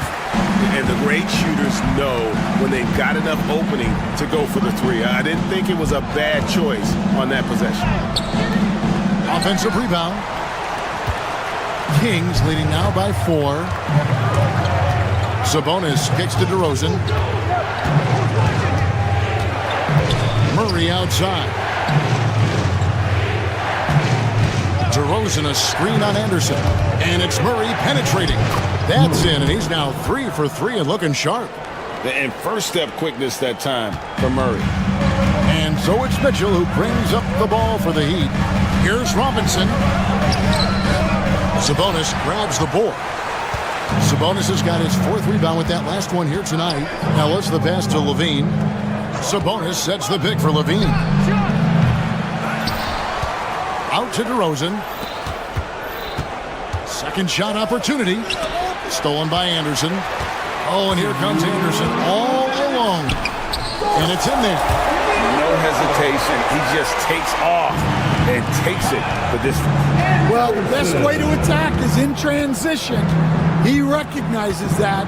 [SPEAKER 4] And the great shooters know when they've got enough opening to go for the 3. I didn't think it was a bad choice on that possession.
[SPEAKER 2] Offensive rebound. Kings leading now by 4. Sabonis kicks to DeRozan. Murray outside. DeRozan a screen on Anderson. And it's Murray penetrating. That's in, and he's now 3 for 3 and looking sharp.
[SPEAKER 4] And first step quickness that time for Murray.
[SPEAKER 2] And so it's Mitchell who brings up the ball for the Heat. Here's Robinson. Sabonis grabs the board. Sabonis has got his 4th rebound with that last one here tonight. Ellis the pass to Levine. Sabonis sets the pick for Levine. Out to DeRozan. Second shot opportunity. Stolen by Anderson. Oh, and here comes Anderson all alone. And it's in there.
[SPEAKER 4] No hesitation. He just takes off and takes it the distance.
[SPEAKER 16] Well, the best way to attack is in transition. He recognizes that.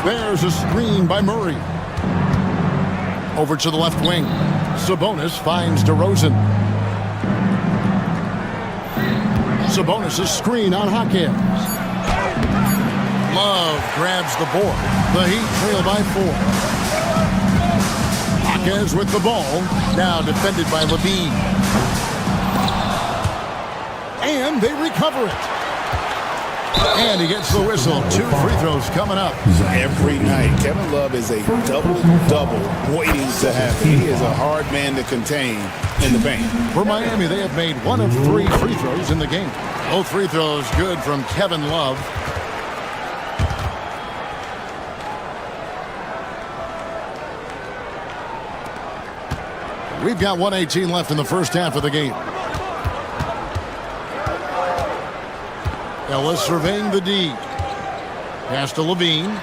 [SPEAKER 2] There's a screen by Murray. Over to the left wing. Sabonis finds DeRozan. Sabonis' screen on Hawkins. Love grabs the board. The Heat trail by 4. Hawkins with the ball. Now defended by Levine. And they recover it. And he gets the whistle. 2 free throws coming up.
[SPEAKER 6] Every night, Kevin Love is a double-double waiting to happen. He is a hard man to contain in the paint.
[SPEAKER 2] For Miami, they have made 1 of 3 free throws in the game. Both free throws good from Kevin Love. We've got 1:18 left in the first half of the game. Ellis surveying the D. Pass to Levine.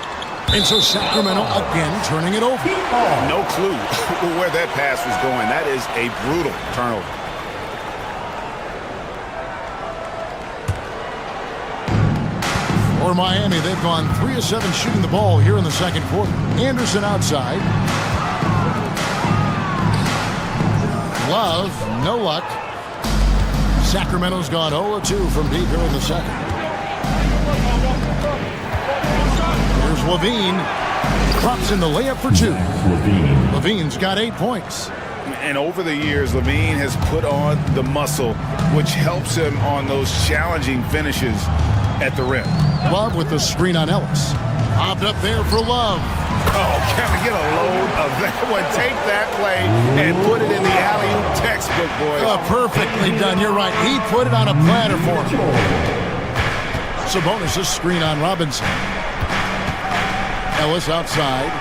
[SPEAKER 2] And so Sacramento again turning it over.
[SPEAKER 6] Oh, no clue where that pass was going. That is a brutal turnover.
[SPEAKER 2] For Miami, they've gone 3 of 7 shooting the ball here in the second quarter. Anderson outside. Love, no luck. Sacramento's gone 0 of 2 from deep here in the second. Here's Levine. Drops in the layup for 2. Levine's got 8 points.
[SPEAKER 6] And over the years, Levine has put on the muscle, which helps him on those challenging finishes at the rim.
[SPEAKER 2] Love with the screen on Ellis. Popped up there for Love.
[SPEAKER 6] Oh, can we get a load of that one? Take that play and put it in the alley-oop textbook, boys.
[SPEAKER 2] Perfectly done. You're right. He put it on a platter for him. Sabonis' screen on Robinson. Ellis outside.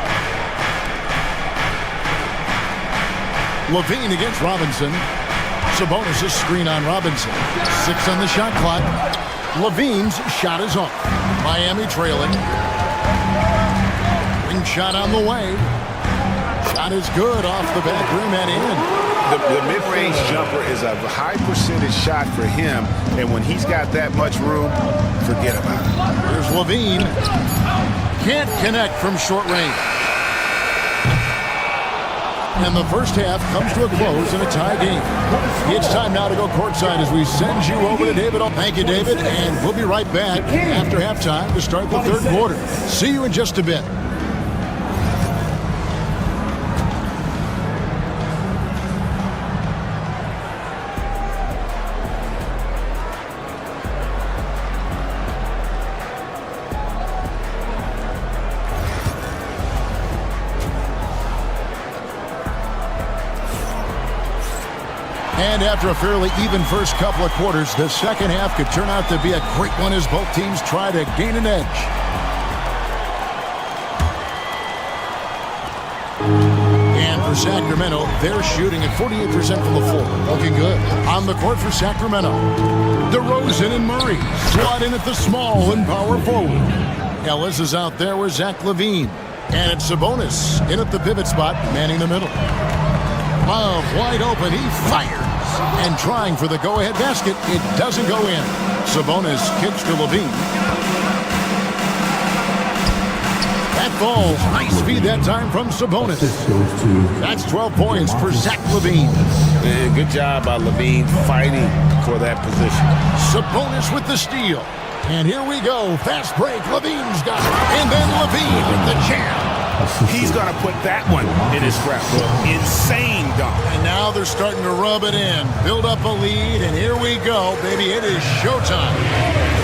[SPEAKER 2] Levine against Robinson. Sabonis' screen on Robinson. 6 on the shot clock. Levine's shot is off. Miami trailing. Ring shot on the way. Shot is good off the back rim and in.
[SPEAKER 6] The mid-range jumper is a high percentage shot for him, and when he's got that much room, forget about it.
[SPEAKER 2] Here's Levine. Can't connect from short range. And the first half comes to a close in a tie game. It's time now to go courtside as we send you over to David. Thank you, David, and we'll be right back after halftime to start the third quarter. See you in just a bit. And after a fairly even first couple of quarters, the second half could turn out to be a great one as both teams try to gain an edge. And for Sacramento, they're shooting at 48% from the floor. Looking good. On the court for Sacramento, DeRozan and Murray slot in at the small and power forward. Ellis is out there with Zach Levine. And it's Sabonis in at the pivot spot, manning the middle. Love wide open, he fires. And trying for the go-ahead basket, it doesn't go in. Sabonis kicks to Levine. That ball, nice feed that time from Sabonis. That's 12 points for Zach Levine.
[SPEAKER 6] Good job by Levine fighting for that position.
[SPEAKER 2] Sabonis with the steal. And here we go. Fast break. Levine's got it. And then Levine with the jam.
[SPEAKER 6] He's going to put that one in his scrapbook. Insane dunk.
[SPEAKER 2] And now they're starting to rub it in. Build up a lead, and here we go, baby. It is showtime.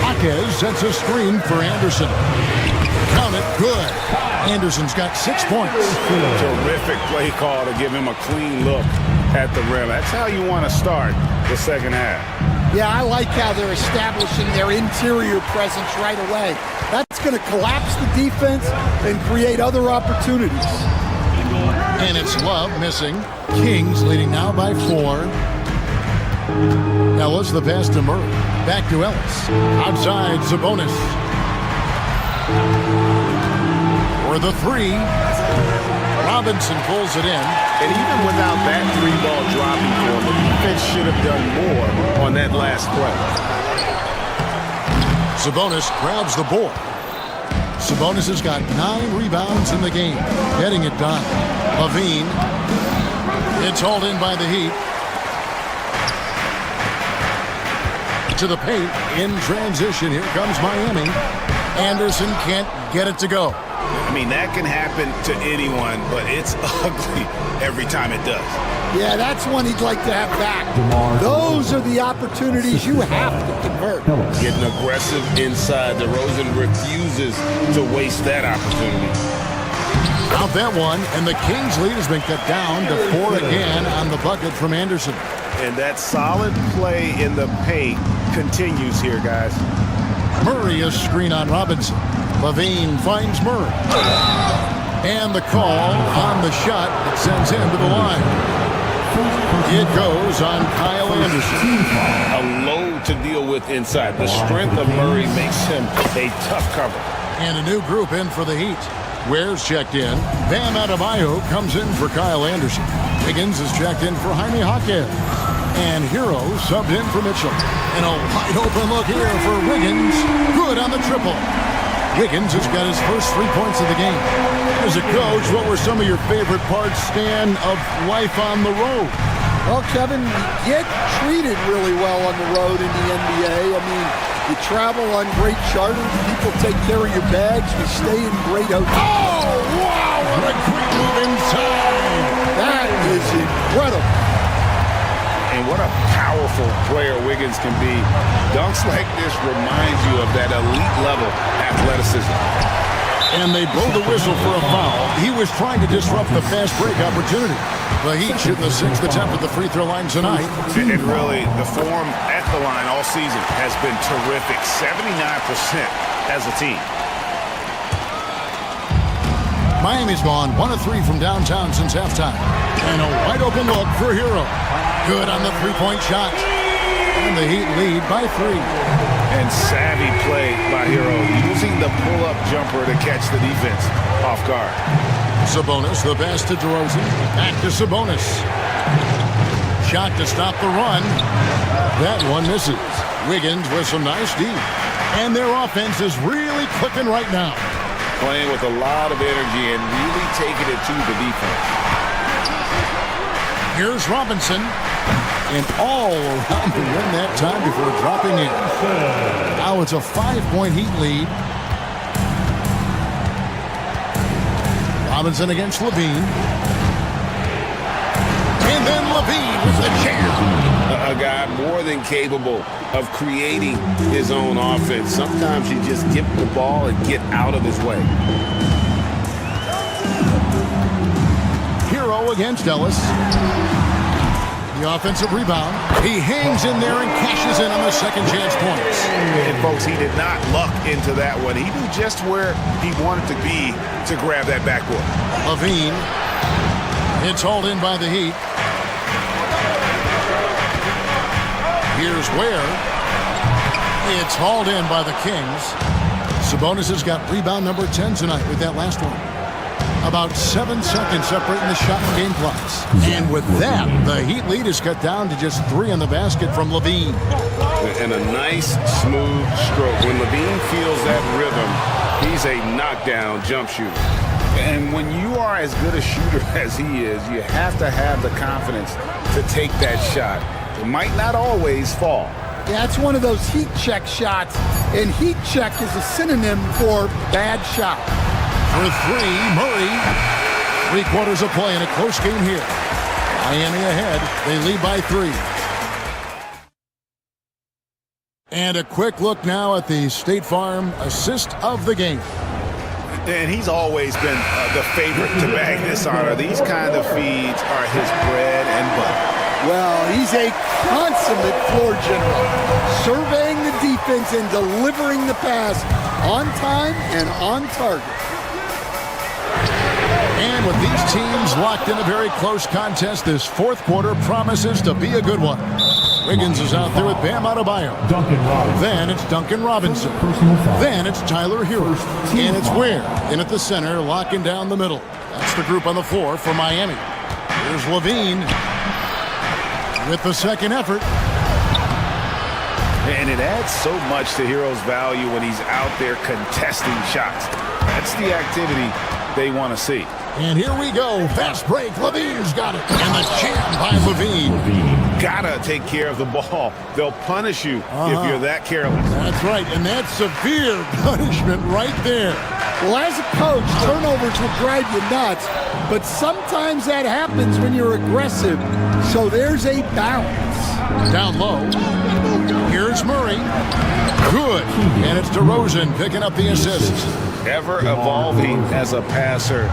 [SPEAKER 2] Hawkins sets a screen for Anderson. Count it. Good. Anderson's got 6 points.
[SPEAKER 6] Terrific play call to give him a clean look at the rim. That's how you want to start the second half.
[SPEAKER 16] Yeah, I like how they're establishing their interior presence right away. That's going to collapse the defense and create other opportunities.
[SPEAKER 2] And it's Love missing. Kings leading now by 4. Ellis the pass to Murray. Back to Ellis. Outside Sabonis. For the 3. Robinson pulls it in.
[SPEAKER 6] And even without that three-ball dropping for him, the defense should have done more on that last play.
[SPEAKER 2] Sabonis grabs the board. Sabonis has got 9 rebounds in the game, getting it done. Levine, it's hauled in by the Heat. To the paint in transition. Here comes Miami. Anderson can't get it to go.
[SPEAKER 6] I mean, that can happen to anyone, but it's ugly every time it does.
[SPEAKER 16] Yeah, that's one he'd like to have back. Those are the opportunities you have to convert.
[SPEAKER 4] Getting aggressive inside. DeRozan refuses to waste that opportunity.
[SPEAKER 2] Out that one, and the Kings' lead has been cut down to 4 again on the bucket from Anderson.
[SPEAKER 6] And that solid play in the paint continues here, guys.
[SPEAKER 2] Murray a screen on Robinson. Levine finds Murray. And the call on the shot that sends him to the line. It goes on Kyle Anderson.
[SPEAKER 4] A load to deal with inside. The strength of Murray makes him a tough cover.
[SPEAKER 2] And a new group in for the Heat. Ware's checked in. Bam Adebayo comes in for Kyle Anderson. Higgins is checked in for Jaime Jaquez. And Hero subbed in for Mitchell. And a wide open look here for Wiggins. Good on the triple. Wiggins has got his first 3 points of the game. As a coach, what were some of your favorite parts, Stan, of life on the road?
[SPEAKER 16] Well, Kevin, we get treated really well on the road in the NBA. I mean, you travel on great charters. People take care of your bags. We stay in great hotels.
[SPEAKER 2] Oh, wow, what a quick move inside.
[SPEAKER 16] That is incredible.
[SPEAKER 6] And what a powerful player Wiggins can be. Dunks like this reminds you of that elite level athleticism.
[SPEAKER 2] And they blow the whistle for a foul. He was trying to disrupt the fast break opportunity. The Heat shooting the 6th attempt at the free throw line tonight.
[SPEAKER 6] And really, the form at the line all season has been terrific. 79% as a team.
[SPEAKER 2] Miami's gone 1 of 3 from downtown since halftime. And a wide open look for Hero. Good on the three-point shot. And the Heat lead by 3.
[SPEAKER 6] And savvy play by Hero, using the pull-up jumper to catch the defense off guard.
[SPEAKER 2] Sabonis, the pass to DeRozan. Back to Sabonis. Shot to stop the run. That one misses. Wiggins with some nice D. And their offense is really clicking right now.
[SPEAKER 4] Playing with a lot of energy and really taking it to the defense.
[SPEAKER 2] Here's Robinson. And all around to win that time before dropping in. Now it's a 5-point Heat lead. Robinson against Levine. And then Levine with the jam.
[SPEAKER 4] A guy more than capable of creating his own offense. Sometimes you just get the ball and get out of his way.
[SPEAKER 2] Hero against Ellis. The offensive rebound. He hangs in there and cashes in on the second chance points.
[SPEAKER 6] And folks, he did not luck into that one. He knew just where he wanted to be to grab that backboard.
[SPEAKER 2] Levine. It's hauled in by the Heat. Here's Ware. It's hauled in by the Kings. Sabonis has got rebound number 10 tonight with that last one. About 7 seconds separating the shot and game clocks. And with that, the Heat lead is cut down to just 3 in the basket from Levine.
[SPEAKER 4] And a nice, smooth stroke. When Levine feels that rhythm, he's a knockdown jump shooter. And when you are as good a shooter as he is, you have to have the confidence to take that shot. It might not always fall.
[SPEAKER 16] Yeah, it's one of those heat check shots, and heat check is a synonym for bad shot.
[SPEAKER 2] For 3, Murray. 3 quarters of play in a close game here. Miami ahead. They lead by 3. And a quick look now at the State Farm assist of the game.
[SPEAKER 6] And he's always been the favorite to bag this honor. These kind of feeds are his bread and butter.
[SPEAKER 16] Well, he's a consummate floor general, surveying the defense and delivering the pass on time and on target.
[SPEAKER 2] And with these teams locked in a very close contest, this fourth quarter promises to be a good one. Wiggins is out there with Bam Adebayo. Then it's Duncan Robinson. Then it's Tyler Hero. And it's Ware in at the center, locking down the middle. That's the group on the floor for Miami. Here's Levine with the second effort.
[SPEAKER 6] And it adds so much to Hero's value when he's out there contesting shots. That's the activity they want to see.
[SPEAKER 2] And here we go. Fast break. Levine's got it. And the jam by Levine.
[SPEAKER 6] Gotta take care of the ball. They'll punish you if you're that careless.
[SPEAKER 2] That's right. And that's severe punishment right there.
[SPEAKER 16] Well, as a coach, turnovers will drive you nuts, but sometimes that happens when you're aggressive. So there's a balance.
[SPEAKER 2] Down low. Here's Murray. Good. And it's DeRozan picking up the assist.
[SPEAKER 6] Ever evolving as a passer,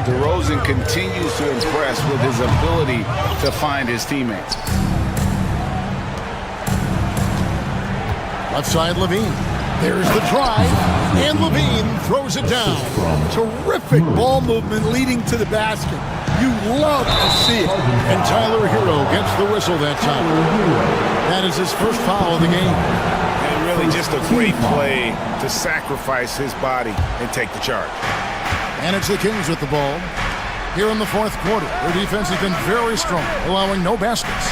[SPEAKER 6] DeRozan continues to impress with his ability to find his teammates.
[SPEAKER 2] Left side, Levine. There's the drive, and Levine throws it down.
[SPEAKER 16] Terrific ball movement leading to the basket. You love to see it.
[SPEAKER 2] And Tyler Hero gets the whistle that time. That is his first foul of the game.
[SPEAKER 6] And really just a great play to sacrifice his body and take the charge.
[SPEAKER 2] And it's the Kings with the ball. Here in the fourth quarter, their defense has been very strong, allowing no baskets.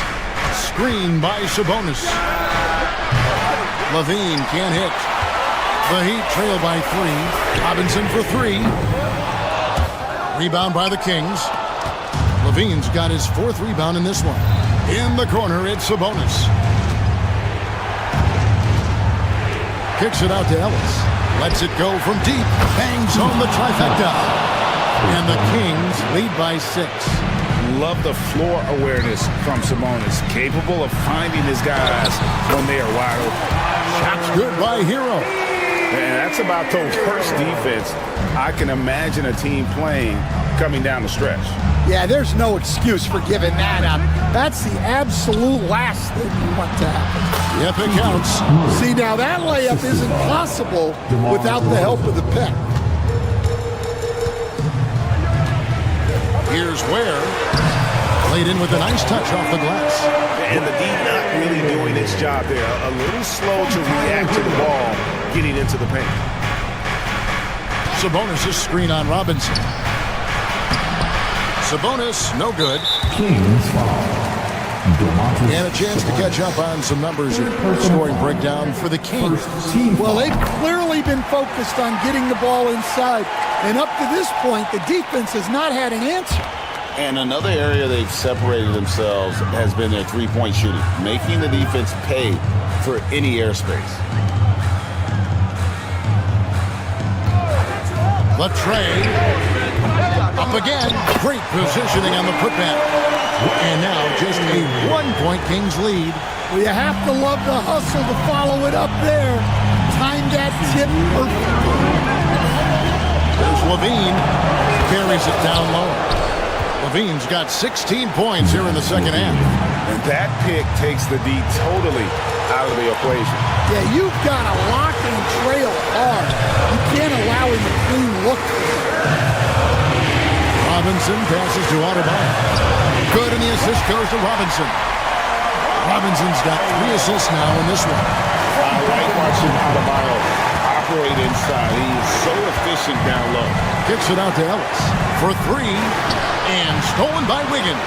[SPEAKER 2] Screen by Sabonis. Levine can't hit. The Heat trail by 3. Robinson for 3. Rebound by the Kings. Levine's got his 4th rebound in this one. In the corner, it's Sabonis. Kicks it out to Ellis. Lets it go from deep. Bangs home the trifecta. And the Kings lead by 6.
[SPEAKER 6] Love the floor awareness from Sabonis. Capable of finding his guys when they are wide open.
[SPEAKER 2] Shots good by Hero.
[SPEAKER 6] And that's about the worst defense I can imagine a team playing coming down the stretch.
[SPEAKER 16] Yeah, there's no excuse for giving that up. That's the absolute last thing you want to happen.
[SPEAKER 2] Yep, it counts.
[SPEAKER 16] See, now that layup isn't possible without the help of the pick.
[SPEAKER 2] Here's Ware. Laid in with a nice touch off the glass.
[SPEAKER 6] And the D not really doing its job there. A little slow to react to the ball getting into the paint.
[SPEAKER 2] Sabonis' screen on Robinson. Sabonis, no good. And a chance to catch up on some numbers here. Scoring breakdown for the Kings.
[SPEAKER 16] Well, they've clearly been focused on getting the ball inside. And up to this point, the defense has not had an answer.
[SPEAKER 4] And another area they've separated themselves has been their three-point shooting, making the defense pay for any airspace.
[SPEAKER 2] Latrey up again. Great positioning on the putback. And now just a 1-point Kings lead.
[SPEAKER 16] Well, you have to love the hustle to follow it up there. Timed that tip perfect.
[SPEAKER 2] There's Levine. Carries it down low. Levine's got 16 points here in the second half.
[SPEAKER 6] And that pick takes the D totally out of the equation.
[SPEAKER 16] Yeah, you've got to lock and trail hard. You can't allow him a clean look.
[SPEAKER 2] Robinson passes to Adebayo. Good, and the assist goes to Robinson. Robinson's got 3 assists now in this one.
[SPEAKER 6] I like watching Adebayo operate inside. He is so efficient down low.
[SPEAKER 2] Kicks it out to Ellis for 3. And stolen by Wiggins.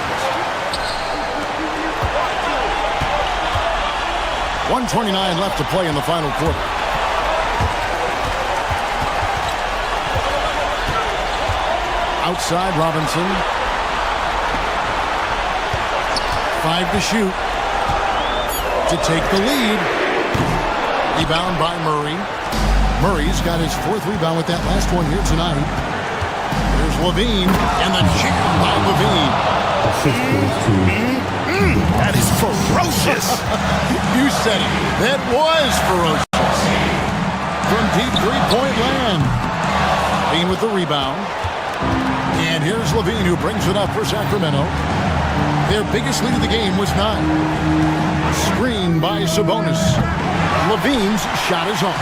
[SPEAKER 2] 1:29 left to play in the final quarter. Outside Robinson. 5 to shoot. To take the lead. Rebound by Murray. Murray's got his 4th rebound with that last one here tonight. There's Levine, and the jam by Levine.
[SPEAKER 6] That is ferocious.
[SPEAKER 2] You said it. That was ferocious. From deep three-point land. Levine with the rebound. And here's Levine, who brings it up for Sacramento. Their biggest lead of the game was 9. Screen by Sabonis. Levine's shot is on.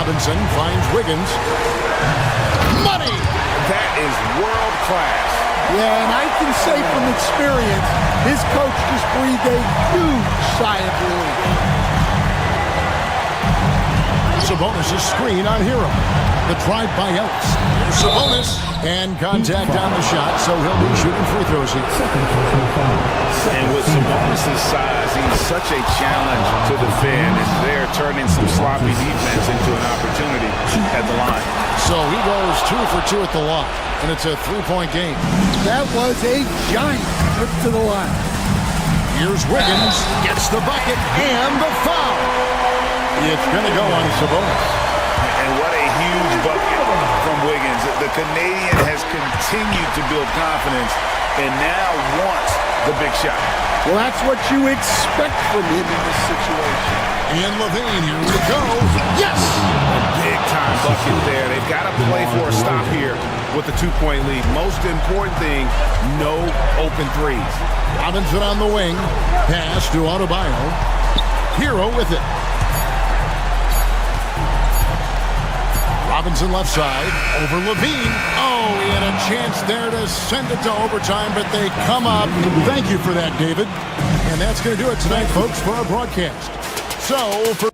[SPEAKER 2] Robinson finds Wiggins. Money!
[SPEAKER 6] That is world class.
[SPEAKER 16] Yeah, and I can say from experience, his coach just breathed a huge sigh of relief.
[SPEAKER 2] Sabonis' screen on Hero. The drive by Ellis. Here's Sabonis. And contact on the shot, so he'll be shooting free throws here.
[SPEAKER 4] And with Sabonis' size, he's such a challenge to defend, and they're turning some sloppy defense into an opportunity at the line.
[SPEAKER 2] So he goes 2 for 2 at the line, and it's a 3-point game.
[SPEAKER 16] That was a giant trip to the line.
[SPEAKER 2] Here's Wiggins, gets the bucket, and the foul. It's going to go on Sabonis.
[SPEAKER 4] And what a huge bucket from Wiggins. The Canadian has continued to build confidence and now wants the big shot.
[SPEAKER 16] Well, that's what you expect from him in this situation.
[SPEAKER 2] And LaVine, here we go. Yes!
[SPEAKER 4] A big-time bucket there. They've got to play for a stop here with a 2-point lead. Most important thing, no open threes.
[SPEAKER 2] Robinson on the wing. Pass to Adebayo. Hero with it. Robinson left side, over Levine. Oh, he had a chance there to send it to overtime, but they come up. Thank you for that, David. And that's going to do it tonight, folks, for our broadcast. So, for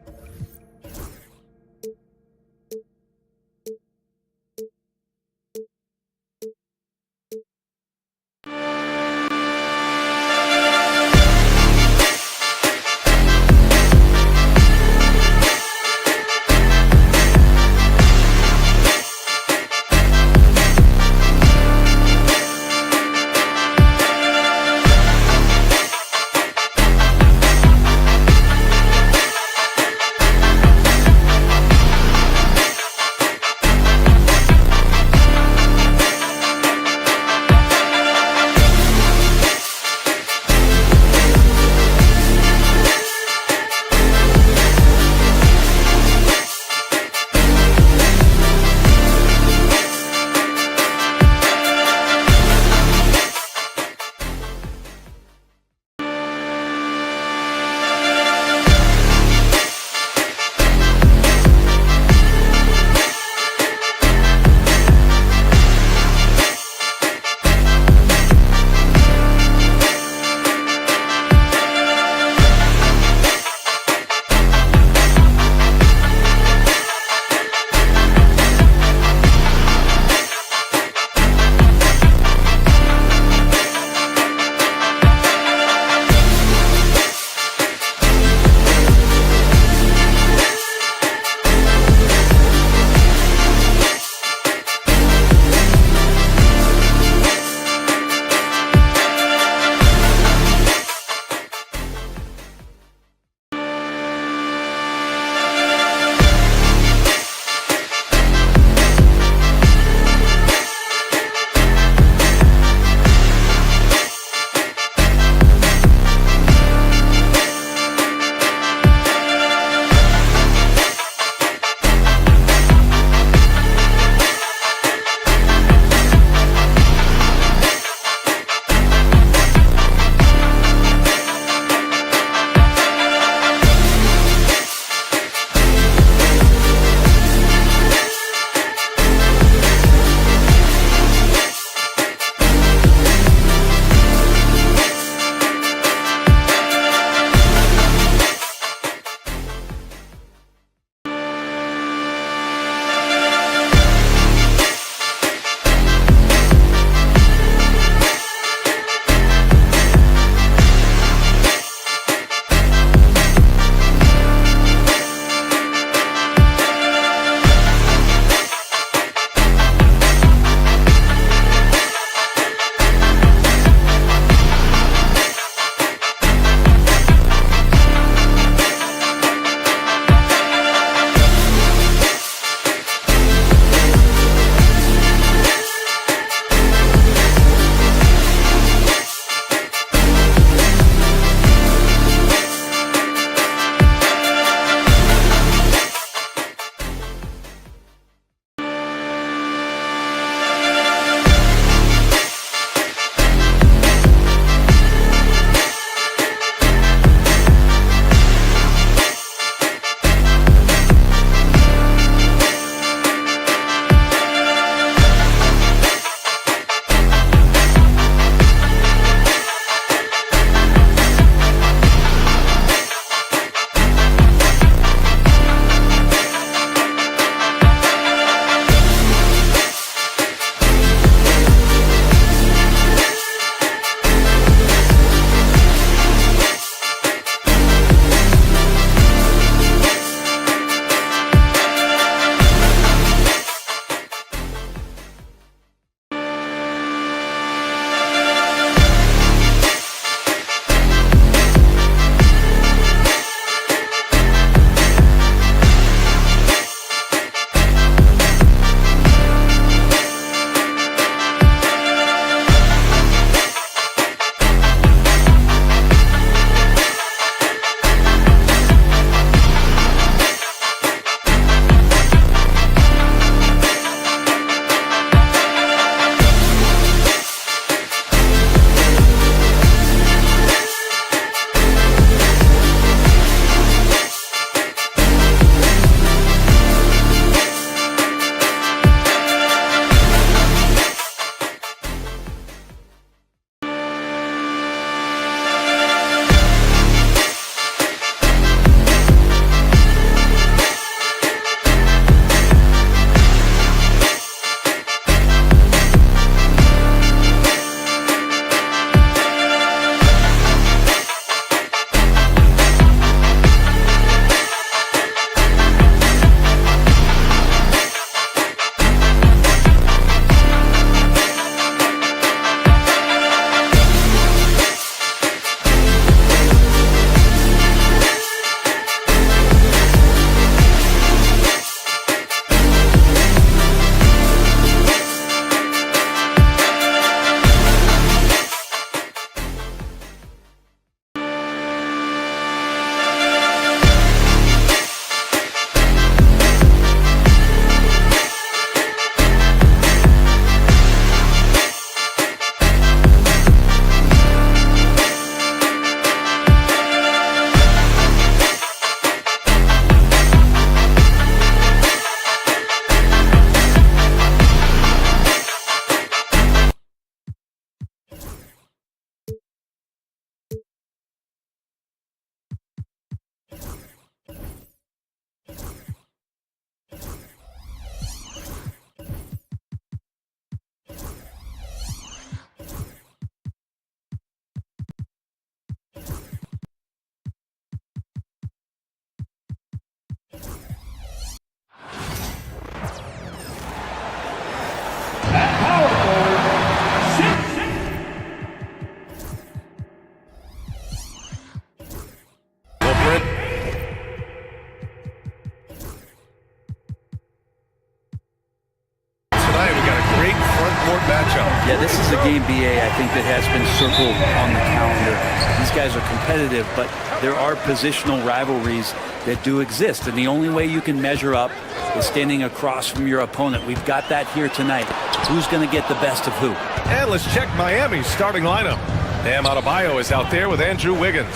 [SPEAKER 3] Yeah, this is a game, BA, I think, that has been circled on the calendar. These guys are competitive, but there are positional rivalries that do exist, and the only way you can measure up is standing across from your opponent. We've got that here tonight. Who's going to get the best of who?
[SPEAKER 8] And let's check Miami's starting lineup. Bam Adebayo is out there with Andrew Wiggins.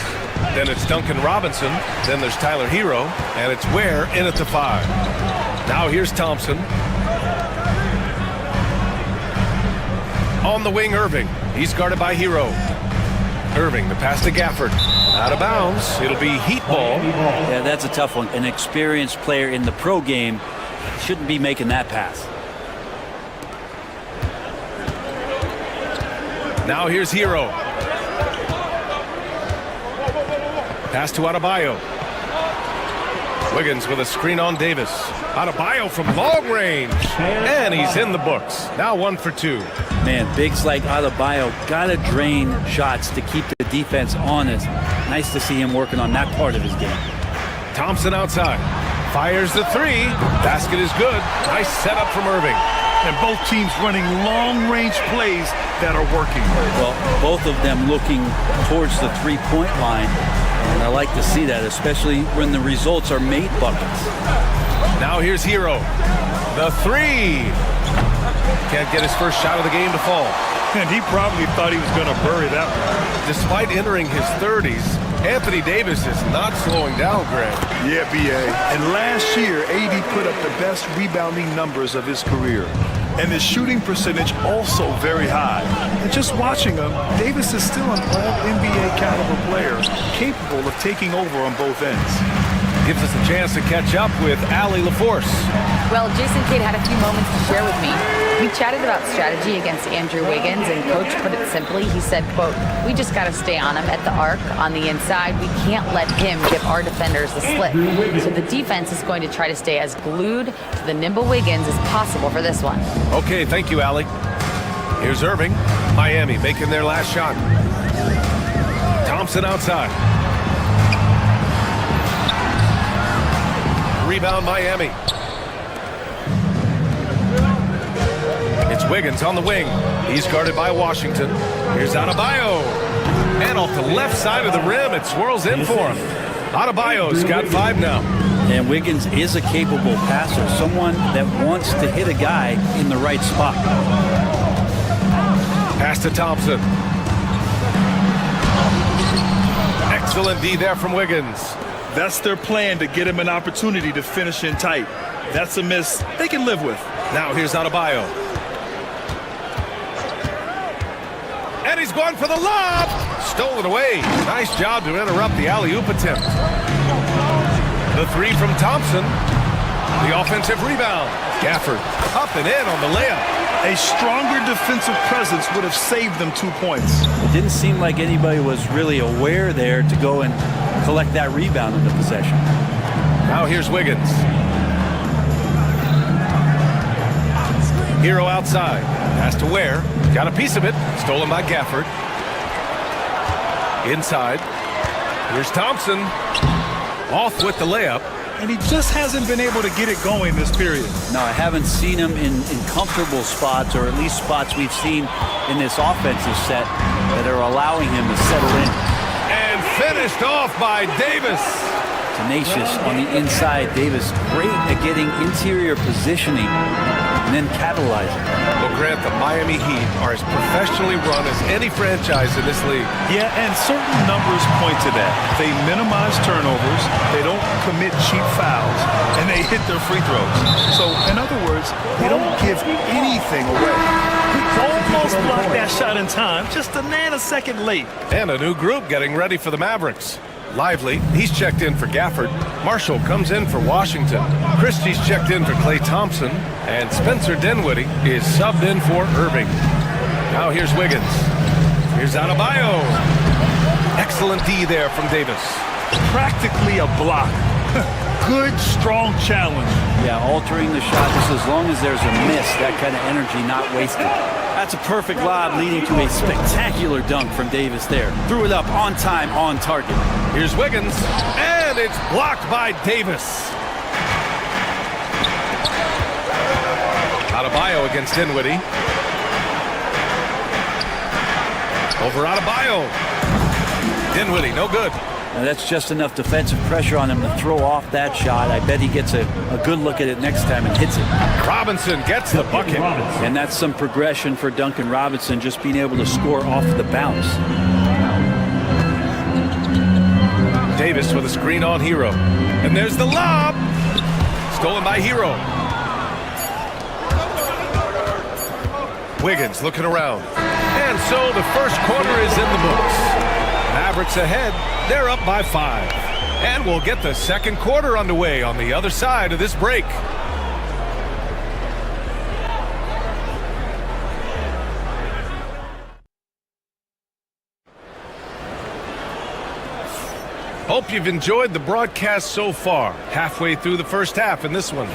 [SPEAKER 8] Then it's Duncan Robinson. Then there's Tyler Hero. And it's Ware in at the 5. Now here's Thompson. On the wing, Irving. He's guarded by Hero. Irving, the pass to Gafford. Out of bounds. It'll be heat ball.
[SPEAKER 3] Yeah, that's a tough one. An experienced player in the pro game shouldn't be making that pass.
[SPEAKER 8] Now here's Hero. Pass to Adebayo. Wiggins with a screen on Davis. Adebayo from long range. And he's in the books. Now 1 for 2.
[SPEAKER 3] Man, bigs like Adebayo got to drain shots to keep the defense honest. Nice to see him working on that part of his game.
[SPEAKER 8] Thompson outside. Fires the 3. Basket is good. Nice setup from Irving.
[SPEAKER 10] And both teams running long-range plays that are working.
[SPEAKER 3] Well, both of them looking towards the three-point line. And I like to see that, especially when the results are made buckets.
[SPEAKER 8] Now here's Hero. The 3. Can't get his first shot of the game to fall.
[SPEAKER 10] And he probably thought he was going to bury that one.
[SPEAKER 8] Despite entering his 30s, Anthony Davis is not slowing down, Greg.
[SPEAKER 9] Yeah, BA. And last year, AD put up the best rebounding numbers of his career. And his shooting percentage also very high. And just watching him, Davis is still an all-NBA caliber player, capable of taking over on both ends.
[SPEAKER 8] Gives us a chance to catch up with Allie LaForce.
[SPEAKER 11] Well, Jason Kidd had a few moments to share with me. We chatted about strategy against Andrew Wiggins, and Coach put it simply. He said, quote, "We just got to stay on him at the arc on the inside. We can't let him give our defenders the slip." So the defense is going to try to stay as glued to the nimble Wiggins as possible for this one.
[SPEAKER 8] Okay, thank you, Allie. Here's Irving. Miami making their last shot. Thompson outside. Rebound, Miami. It's Wiggins on the wing. He's guarded by Washington. Here's Adebayo. And off the left side of the rim, it swirls in for him. Adebayo's got 5 now.
[SPEAKER 3] And Wiggins is a capable passer, someone that wants to hit a guy in the right spot.
[SPEAKER 8] Pass to Thompson. Excellent D there from Wiggins.
[SPEAKER 9] That's their plan, to get him an opportunity to finish in tight. That's a miss they can live with.
[SPEAKER 8] Now here's Adebayo. And he's going for the lob. Stolen away. Nice job to interrupt the alley-oop attempt. The 3 from Thompson. The offensive rebound. Gafford up and in on the layup.
[SPEAKER 9] A stronger defensive presence would have saved them 2 points.
[SPEAKER 3] It didn't seem like anybody was really aware there to go and collect that rebound in the possession.
[SPEAKER 8] Now here's Wiggins. Hero outside. Pass to Ware. Got a piece of it. Stolen by Gafford. Inside. Here's Thompson. Off with the layup.
[SPEAKER 9] And he just hasn't been able to get it going this period.
[SPEAKER 3] No, I haven't seen him in comfortable spots, or at least spots we've seen in this offensive set that are allowing him to settle in.
[SPEAKER 8] And finished off by Davis.
[SPEAKER 3] Tenacious on the inside. Davis great at getting interior positioning and then capitalizing.
[SPEAKER 8] Well, Grant, the Miami Heat are as professionally run as any franchise in this league.
[SPEAKER 9] Yeah, and certain numbers point to that. They minimize turnovers, they don't commit cheap fouls, and they hit their free throws. So, in other words, they don't give anything away. Almost blocked that shot in time, just a nanosecond late.
[SPEAKER 8] And a new group getting ready for the Mavericks. Lively, he's checked in for Gafford. Marshall comes in for Washington. Christie's checked in for Klay Thompson. And Spencer Dinwiddie is subbed in for Irving. Now here's Wiggins. Here's Adebayo. Excellent D there from Davis.
[SPEAKER 9] Practically a block. Good, strong challenge.
[SPEAKER 3] Yeah, altering the shot just as long as there's a miss, that kind of energy not wasted. That's a perfect lob leading to a spectacular dunk from Davis there. Threw it up on time, on target.
[SPEAKER 8] Here's Wiggins, and it's blocked by Davis. Adebayo against Dinwiddie. Over Adebayo. Dinwiddie, no good.
[SPEAKER 3] Now that's just enough defensive pressure on him to throw off that shot. I bet he gets a good look at it next time and hits it.
[SPEAKER 8] Robinson gets the bucket.
[SPEAKER 3] And that's some progression for Duncan Robinson, just being able to score off the bounce.
[SPEAKER 8] Davis with a screen on Hero. And there's the lob. Stolen by Hero. Wiggins looking around. And so the first quarter is in the books. Mavericks ahead. They're up by 5. And we'll get the second quarter underway on the other side of this break. Hope you've enjoyed the broadcast so far. Halfway through the first half in this one.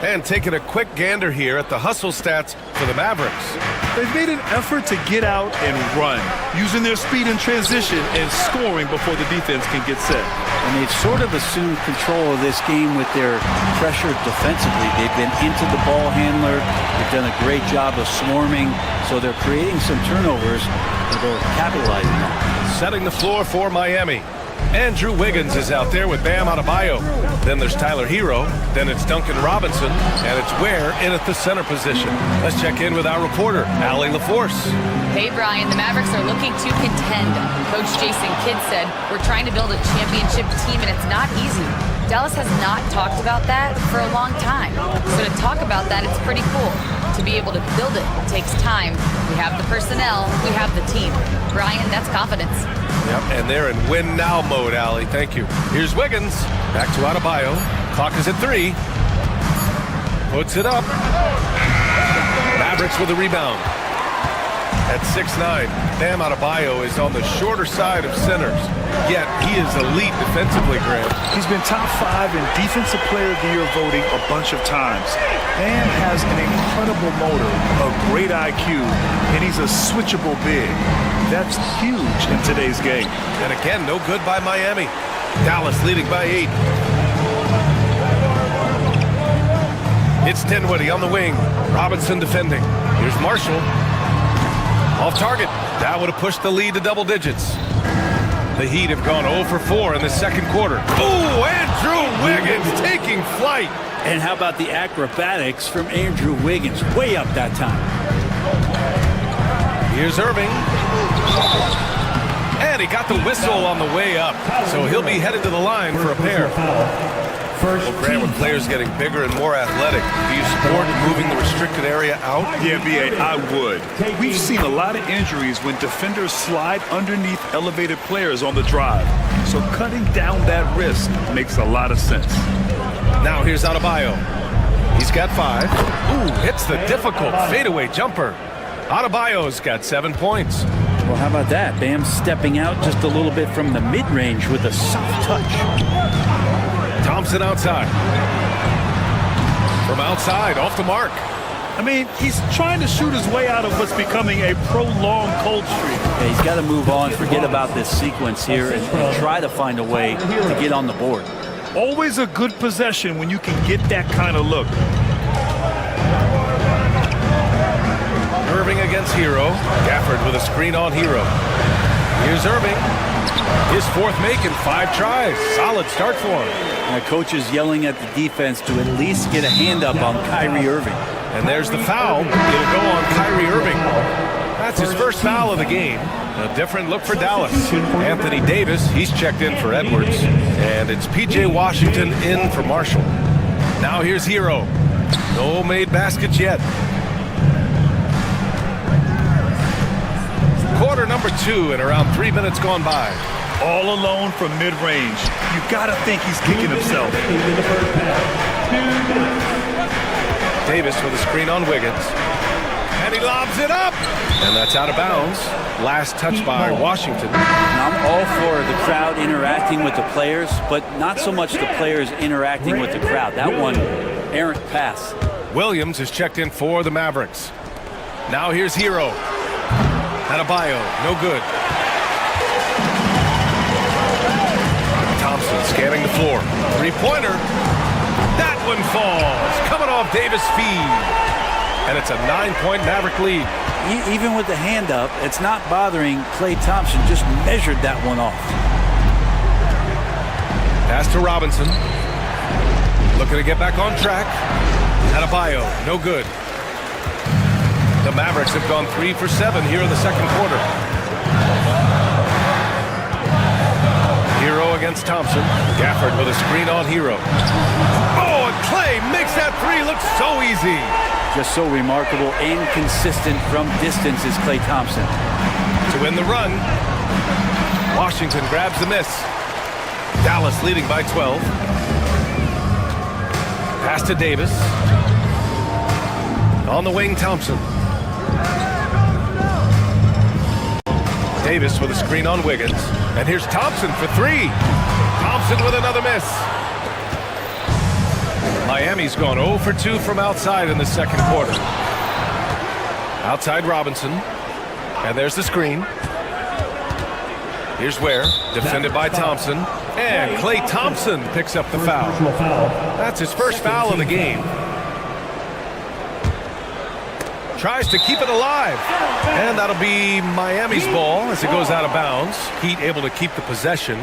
[SPEAKER 8] And taking a quick gander here at the hustle stats for the Mavericks.
[SPEAKER 9] They've made an effort to get out and run, using their speed in transition and scoring before the defense can get set.
[SPEAKER 3] And they've sort of assumed control of this game with their pressure defensively. They've been into the ball handler. They've done a great job of swarming. So they're creating some turnovers that they're capitalizing on.
[SPEAKER 8] Setting the floor for Miami. Andrew Wiggins is out there with Bam Adebayo. Then there's Tyler Hero. Then it's Duncan Robinson. And it's Ware in at the center position. Let's check in with our reporter, Allie LaForce.
[SPEAKER 11] Hey, Brian, the Mavericks are looking to contend. Coach Jason Kidd said, we're trying to build a championship team, and it's not easy. Dallas has not talked about that for a long time. So to talk about that, it's pretty cool. To be able to build it takes time. We have the personnel, we have the team. Brian, that's confidence.
[SPEAKER 8] Yep, and they're in win-now mode, Allie. Thank you. Here's Wiggins. Back to Adebayo. Clock is at 3. Puts it up. Mavericks with a rebound. At 6'9", Bam Adebayo is on the shorter side of centers. Yet, he is elite defensively, Graham.
[SPEAKER 9] He's been top 5 in Defensive Player of the Year voting a bunch of times. Bam has an incredible motor, a great IQ, and he's a switchable big. That's huge in today's game.
[SPEAKER 8] And again, no good by Miami. Dallas leading by 8. It's Dinwiddie on the wing. Robinson defending. Here's Marshall. Off target. That would have pushed the lead to double digits. The Heat have gone 0 for 4 in the second quarter. Oh, Andrew Wiggins taking flight.
[SPEAKER 3] And how about the acrobatics from Andrew Wiggins? Way up that time.
[SPEAKER 8] Here's Irving. And he got the whistle on the way up. So he'll be headed to the line for a pair. Well, Grant, with players getting bigger and more athletic, do you support moving the restricted area out?
[SPEAKER 9] Yeah, B.A., I would. We've seen a lot of injuries when defenders slide underneath elevated players on the drive. So cutting down that risk makes a lot of sense.
[SPEAKER 8] Now here's Adebayo. He's got 5. Ooh, hits the difficult fadeaway jumper. Adebayo's got 7 points.
[SPEAKER 3] Well, how about that? Bam stepping out just a little bit from the mid-range with a soft touch.
[SPEAKER 8] Thompson outside. From outside, off the mark.
[SPEAKER 9] I mean, he's trying to shoot his way out of what's becoming a prolonged cold streak.
[SPEAKER 3] Yeah, he's got to move on, forget about this sequence here, and try to find a way to get on the board.
[SPEAKER 9] Always a good possession when you can get that kind of look.
[SPEAKER 8] Irving against Hero. Gafford with a screen on Hero. Here's Irving. His 4th make in 5 tries. Solid start for him.
[SPEAKER 3] Now, coach is yelling at the defense to at least get a hand up on Kyrie Irving.
[SPEAKER 8] And there's the foul. It'll go on Kyrie Irving. That's his first foul of the game. A different look for Dallas. Anthony Davis, he's checked in for Edwards. And it's P.J. Washington in for Marshall. Now here's Hero. No made baskets yet. Quarter number 2 and around 3 minutes gone by.
[SPEAKER 9] All alone from mid-range. You gotta think he's kicking himself.
[SPEAKER 8] Davis with a screen on Wiggins. And he lobs it up. And that's out of bounds. Last touch by Washington.
[SPEAKER 3] Now, I'm all for the crowd interacting with the players, but not so much the players interacting with the crowd. That one, errant pass.
[SPEAKER 8] Williams is checked in for the Mavericks. Now here's Hero. Adebayo, no good. Thompson scanning the floor. 3-pointer. That one falls. Coming off Davis' feed. And it's a 9-point Maverick lead.
[SPEAKER 3] even with the hand up, it's not bothering Klay Thompson. Just measured that one off.
[SPEAKER 8] Pass to Robinson. Looking to get back on track. Adebayo, no good. The Mavericks have gone 3 for 7 here in the second quarter. Hero against Thompson. Gafford with a screen on Hero. Oh, and Klay makes that three look so easy.
[SPEAKER 3] Just so remarkable and consistent from distance is Klay Thompson.
[SPEAKER 8] To win the run, Washington grabs the miss. Dallas leading by 12. Pass to Davis. On the wing, Thompson. Davis with a screen on Wiggins. And here's Thompson for three. Thompson with another miss. Miami's gone 0 for 2 from outside in the second quarter. Outside Robinson. And there's the screen. Here's Ware, defended by Thompson. And Klay Thompson picks up the foul. That's his first foul of the game. Tries to keep it alive. And that'll be Miami's ball as it goes out of bounds. Heat able to keep the possession.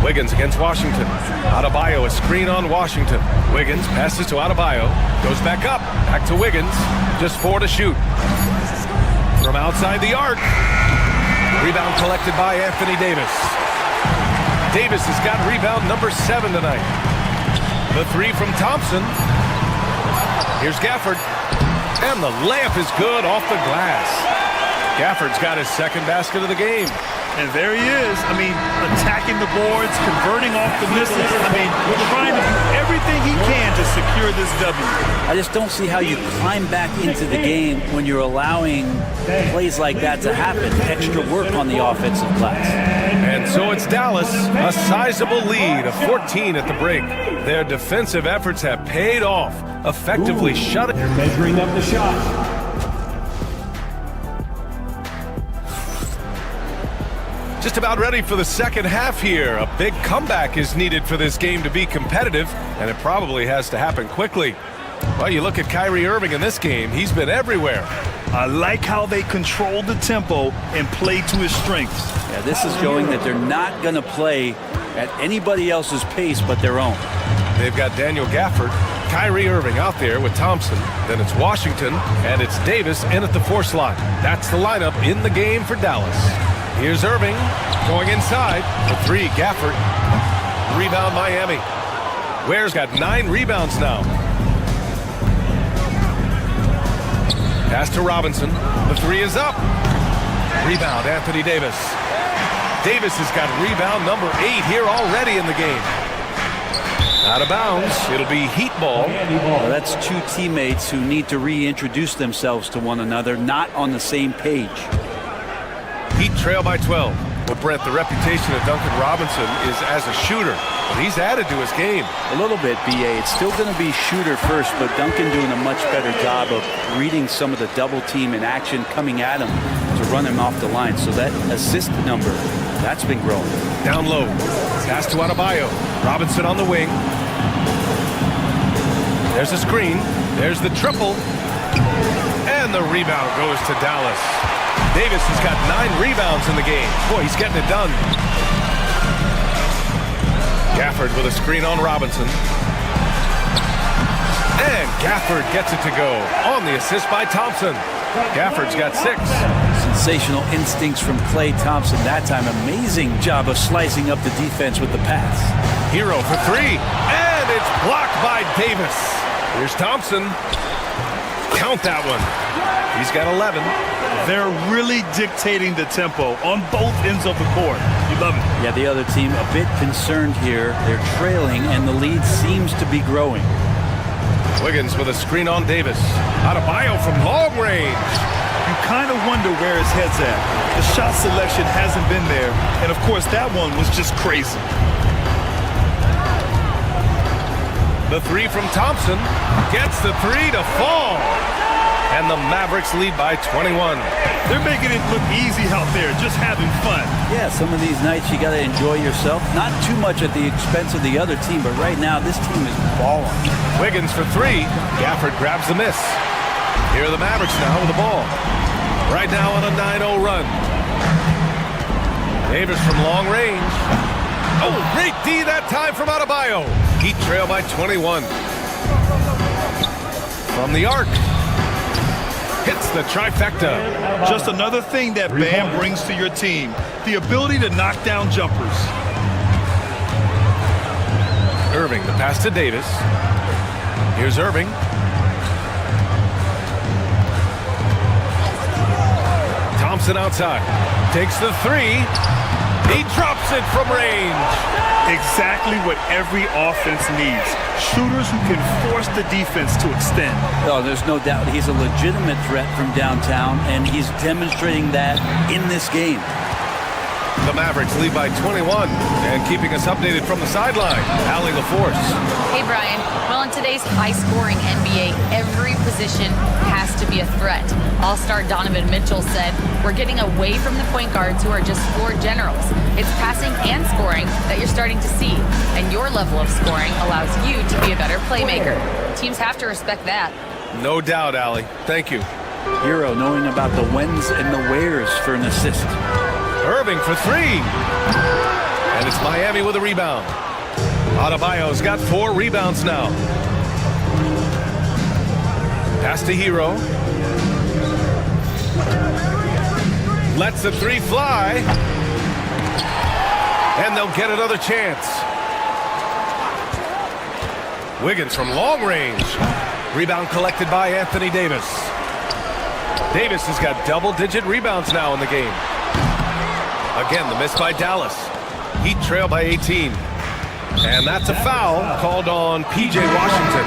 [SPEAKER 8] Wiggins against Washington. Adebayo, a screen on Washington. Wiggins passes to Adebayo. Goes back up. Back to Wiggins. Just 4 to shoot. From outside the arc. Rebound collected by Anthony Davis. Davis has got rebound number 7 tonight. The three from Thompson. Here's Gafford. And the layup is good off the glass. Gafford's got his second basket of the game.
[SPEAKER 10] And there he is. I mean, attacking the boards, converting off the misses. I mean, trying to do everything he can to secure this W.
[SPEAKER 3] I just don't see how you climb back into the game when you're allowing plays like that to happen. Extra work on the offensive glass.
[SPEAKER 8] And so it's Dallas, a sizable lead of 14 at the break. Their defensive efforts have paid off, effectively shutting.
[SPEAKER 7] They're measuring up the shot.
[SPEAKER 8] Just about ready for the second half here. A big comeback is needed for this game to be competitive, and it probably has to happen quickly. Well, you look at Kyrie Irving in this game. He's been everywhere.
[SPEAKER 10] I like how they control the tempo and play to his strengths.
[SPEAKER 3] Yeah, this is showing that they're not going to play at anybody else's pace but their own.
[SPEAKER 8] They've got Daniel Gafford, Kyrie Irving out there with Thompson. Then it's Washington, and it's Davis in at the 4 slot. That's the lineup in the game for Dallas. Here's Irving going inside. The 3, Gafford. Rebound Miami. Ware's got 9 rebounds now. Pass to Robinson. The 3 is up. Rebound Anthony Davis. Davis has got rebound number 8 here already in the game. Out of bounds. It'll be Heat ball.
[SPEAKER 3] Well, that's 2 teammates who need to reintroduce themselves to one another, not on the same page.
[SPEAKER 8] Heat trail by 12. Well, Brent, the reputation of Duncan Robinson is as a shooter, but he's added to his game.
[SPEAKER 3] A little bit, BA. It's still going to be shooter first, but Duncan doing a much better job of reading some of the double team in action coming at him to run him off the line. So that assist number, that's been growing.
[SPEAKER 8] Down low. Pass to Adebayo. Robinson on the wing. There's a screen. There's the triple. And the rebound goes to Dallas. Davis has got 9 rebounds in the game. Boy, he's getting it done. Gafford with a screen on Robinson. And Gafford gets it to go on the assist by Thompson. Gafford's got 6.
[SPEAKER 3] Sensational instincts from Klay Thompson that time. Amazing job of slicing up the defense with the pass.
[SPEAKER 8] Hero for 3. And it's blocked by Davis. Here's Thompson. Count that one. He's got 11.
[SPEAKER 10] They're really dictating the tempo on both ends of the court. You love it.
[SPEAKER 3] Yeah, the other team a bit concerned here. They're trailing, and the lead seems to be growing.
[SPEAKER 8] Wiggins with a screen on Davis. Adebayo from long range.
[SPEAKER 10] You kind of wonder where his head's at. The shot selection hasn't been there, and of course that one was just crazy.
[SPEAKER 8] The 3 from Thompson gets the 3 to fall. And the Mavericks lead by 21.
[SPEAKER 10] They're making it look easy out there, just having fun.
[SPEAKER 3] Yeah, some of these nights you got to enjoy yourself. Not too much at the expense of the other team, but right now this team is balling.
[SPEAKER 8] Wiggins for three. Gafford grabs the miss. Here are the Mavericks now with the ball. Right now on a 9-0 run. Davis from long range. Oh, great D that time from Adebayo. Heat trail by 21. From the arc. Hits the trifecta.
[SPEAKER 10] Just another thing that Bam brings to your team, the ability to knock down jumpers.
[SPEAKER 8] Irving, the pass to Davis. Here's Irving. Thompson outside. Takes the three. He drops it from range.
[SPEAKER 10] Exactly what every offense needs. Shooters who can force the defense to extend.
[SPEAKER 3] Oh, there's no doubt he's a legitimate threat from downtown, and he's demonstrating that in this game.
[SPEAKER 8] The Mavericks lead by 21, and keeping us updated from the sideline, Allie LaForce.
[SPEAKER 11] Hey, Brian. Well, in today's high-scoring NBA, every position has to be a threat. All-star Donovan Mitchell said, "We're getting away from the point guards who are just floor generals. It's passing and scoring that you're starting to see, and your level of scoring allows you to be a better playmaker. Teams have to respect that."
[SPEAKER 8] No doubt, Allie. Thank you.
[SPEAKER 3] Hero knowing about the whens and the wheres for an assist.
[SPEAKER 8] Irving for three. And it's Miami with a rebound. Adebayo's got 4 rebounds now. Pass to Hero. Lets the three fly. And they'll get another chance. Wiggins from long range. Rebound collected by Anthony Davis. Davis has got double-digit rebounds now in the game. Again, the miss by Dallas. Heat trail by 18. And that's a foul called on P.J. Washington.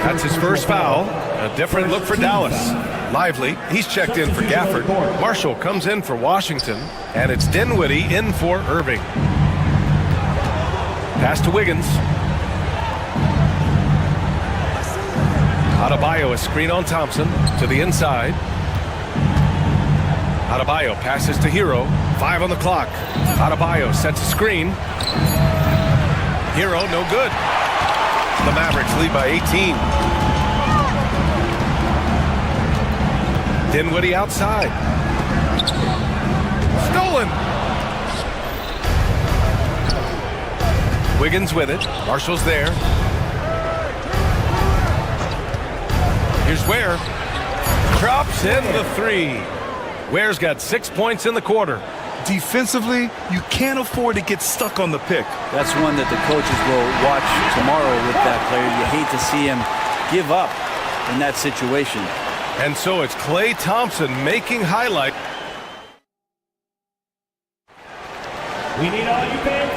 [SPEAKER 8] That's his first foul. A different look for Dallas. Lively, he's checked in for Gafford. Marshall comes in for Washington. And it's Dinwiddie in for Irving. Pass to Wiggins. Adebayo, a screen on Thompson to the inside. Adebayo passes to Hero. 5 on the clock. Adebayo sets a screen. Hero, no good. The Mavericks lead by 18. Dinwiddie outside. Stolen. Wiggins with it. Marshall's there. Here's Ware. Drops in the three. Ware's got 6 points in the quarter.
[SPEAKER 10] Defensively, you can't afford to get stuck on the pick.
[SPEAKER 3] That's one that the coaches will watch tomorrow with that player. You hate to see him give up in that situation.
[SPEAKER 8] And so it's Klay Thompson making highlight.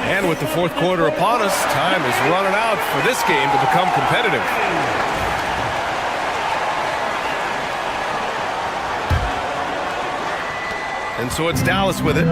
[SPEAKER 8] And with the fourth quarter upon us, time is running out for this game to become competitive. And so it's Dallas with it.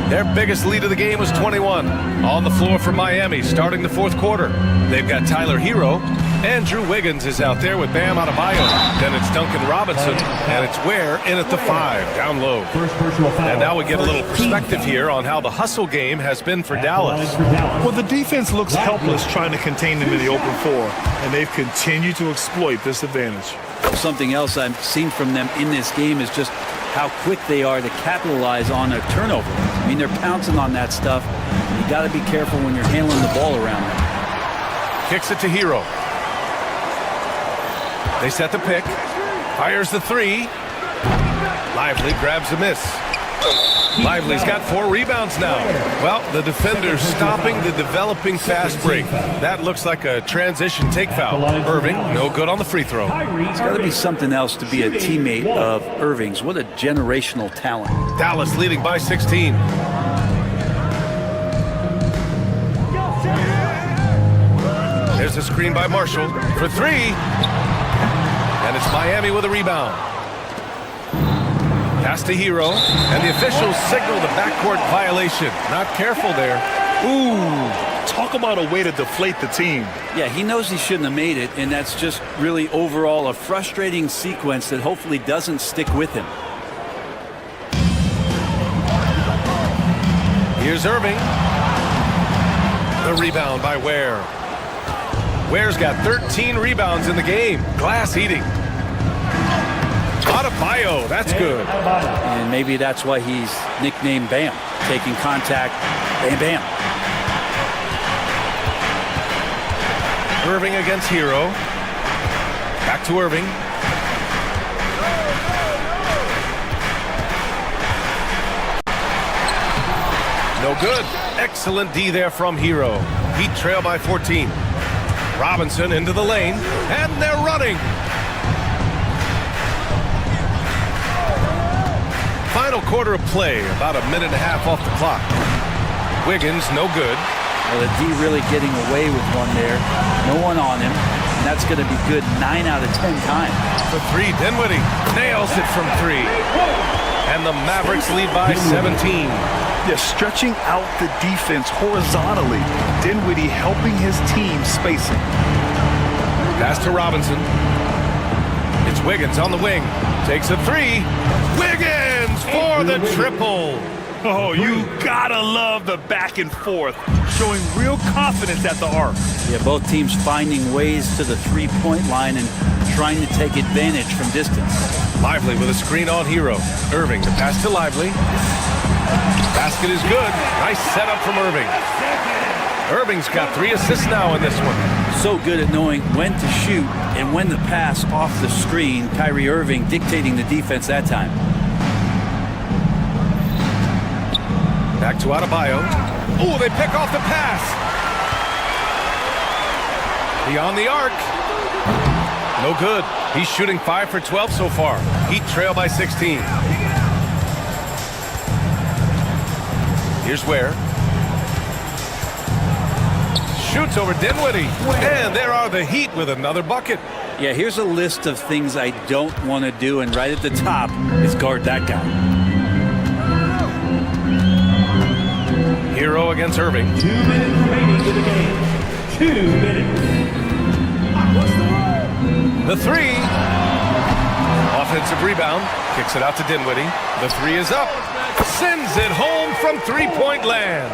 [SPEAKER 8] Their biggest lead of the game was 21. On the floor for Miami, starting the fourth quarter. They've got Tyler Hero. Andrew Wiggins is out there with Bam Adebayo. Then it's Duncan Robinson, and it's Ware in at the 5, down low. And now we get a little perspective here on how the hustle game has been for Dallas.
[SPEAKER 10] Well, the defense looks helpless trying to contain them in the open floor, and they've continued to exploit this advantage.
[SPEAKER 3] Something else I've seen from them in this game is just how quick they are to capitalize on a turnover. I mean, they're pouncing on that stuff. You got to be careful when you're handling the ball around them.
[SPEAKER 8] Kicks it to Hero. They set the pick. Fires the three. Lively grabs the miss. Lively's got 4 rebounds now. Well, the defender's stopping the developing fast break. That looks like a transition take foul. Irving, no good on the free throw.
[SPEAKER 3] It's got to be something else to be a teammate of Irving's. What a generational talent.
[SPEAKER 8] Dallas leading by 16. There's a screen by Marshall for 3. And it's Miami with a rebound. Pass to Hero, and the officials signal the backcourt violation. Not careful there.
[SPEAKER 9] Ooh, talk about a way to deflate the team.
[SPEAKER 3] Yeah, he knows he shouldn't have made it, and that's just really overall a frustrating sequence that hopefully doesn't stick with him.
[SPEAKER 8] Here's Irving. The rebound by Ware. Ware's got 13 rebounds in the game. Glass eating. Adebayo, that's good.
[SPEAKER 3] And maybe that's why he's nicknamed Bam. Taking contact, bam, bam.
[SPEAKER 8] Irving against Hero. Back to Irving. No good. Excellent D there from Hero. Heat trail by 14. Robinson into the lane, and they're running. Final quarter of play, about a minute and a half off the clock. Wiggins, no good.
[SPEAKER 3] Well, the D really getting away with one there. No one on him. And that's going to be good 9 out of 10 times.
[SPEAKER 8] For three, Dinwiddie nails it from three. And the Mavericks lead by 17.
[SPEAKER 9] They're stretching out the defense horizontally. Dinwiddie helping his team spacing.
[SPEAKER 8] Pass to Robinson. It's Wiggins on the wing. Takes a three. Wiggins for the triple.
[SPEAKER 9] Oh, you gotta love the back and forth. Showing real confidence at the arc.
[SPEAKER 3] Yeah, both teams finding ways to the three-point line and trying to take advantage from distance.
[SPEAKER 8] Lively with a screen on Hero. Irving to pass to Lively. Basket is good. Nice setup from Irving. Irving's got 3 assists now in this one.
[SPEAKER 3] So good at knowing when to shoot and when to pass off the screen. Kyrie Irving dictating the defense that time.
[SPEAKER 8] Back to Adebayo. Oh, they pick off the pass. Beyond the arc. No good. He's shooting 5 for 12 so far. Heat trail by 16. Here's Ware. Shoots over Dinwiddie. And there are the Heat with another bucket.
[SPEAKER 3] Yeah, here's a list of things I don't want to do, and right at the top is guard that guy.
[SPEAKER 8] Hero against Irving.
[SPEAKER 7] 2 minutes remaining in the game. 2 minutes.
[SPEAKER 8] The three. Offensive rebound. Kicks it out to Dinwiddie. The three is up. Sends it home from three-point land.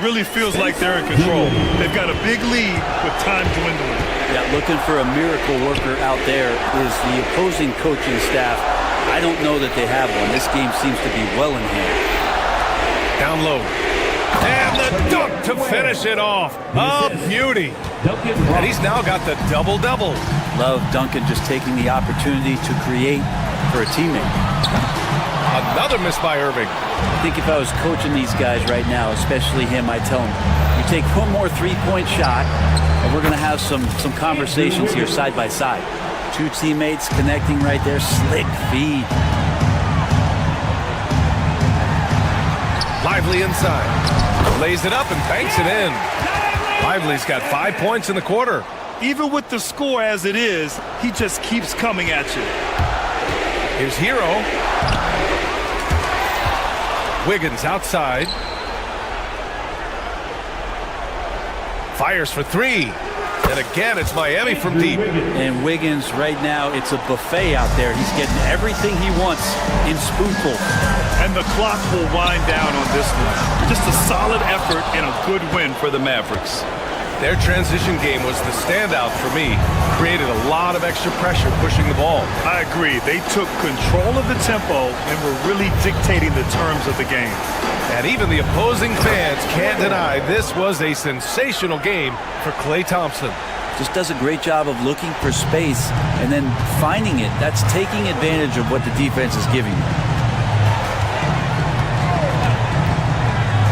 [SPEAKER 9] Really feels like they're in control. They've got a big lead with time dwindling.
[SPEAKER 3] Yeah, looking for a miracle worker out there is the opposing coaching staff. I don't know that they have one. This game seems to be well in hand.
[SPEAKER 8] Down low. And the dunk to finish it off. A beauty. And he's now got the double-double.
[SPEAKER 3] Love Duncan just taking the opportunity to create for a teammate.
[SPEAKER 8] Another miss by Irving.
[SPEAKER 3] I think if I was coaching these guys right now, especially him, I'd tell him, you take one more three-point shot, and we're going to have some conversations here side by side. 2 teammates connecting right there. Slick feed.
[SPEAKER 8] Lively inside. Lays it up and banks it in. Lively's got 5 points in the quarter.
[SPEAKER 9] Even with the score as it is, he just keeps coming at you.
[SPEAKER 8] Here's Hero. Wiggins outside. Fires for 3. And again, it's Miami from deep.
[SPEAKER 3] And Wiggins right now, it's a buffet out there. He's getting everything he wants in spoonfuls.
[SPEAKER 9] And the clock will wind down on this one. Just a solid effort and a good win for the Mavericks.
[SPEAKER 8] Their transition game was the standout for me. Created a lot of extra pressure pushing the ball.
[SPEAKER 9] I agree. They took control of the tempo and were really dictating the terms of the game.
[SPEAKER 8] And even the opposing fans can't deny this was a sensational game for Klay Thompson.
[SPEAKER 3] Just does a great job of looking for space and then finding it. That's taking advantage of what the defense is giving you.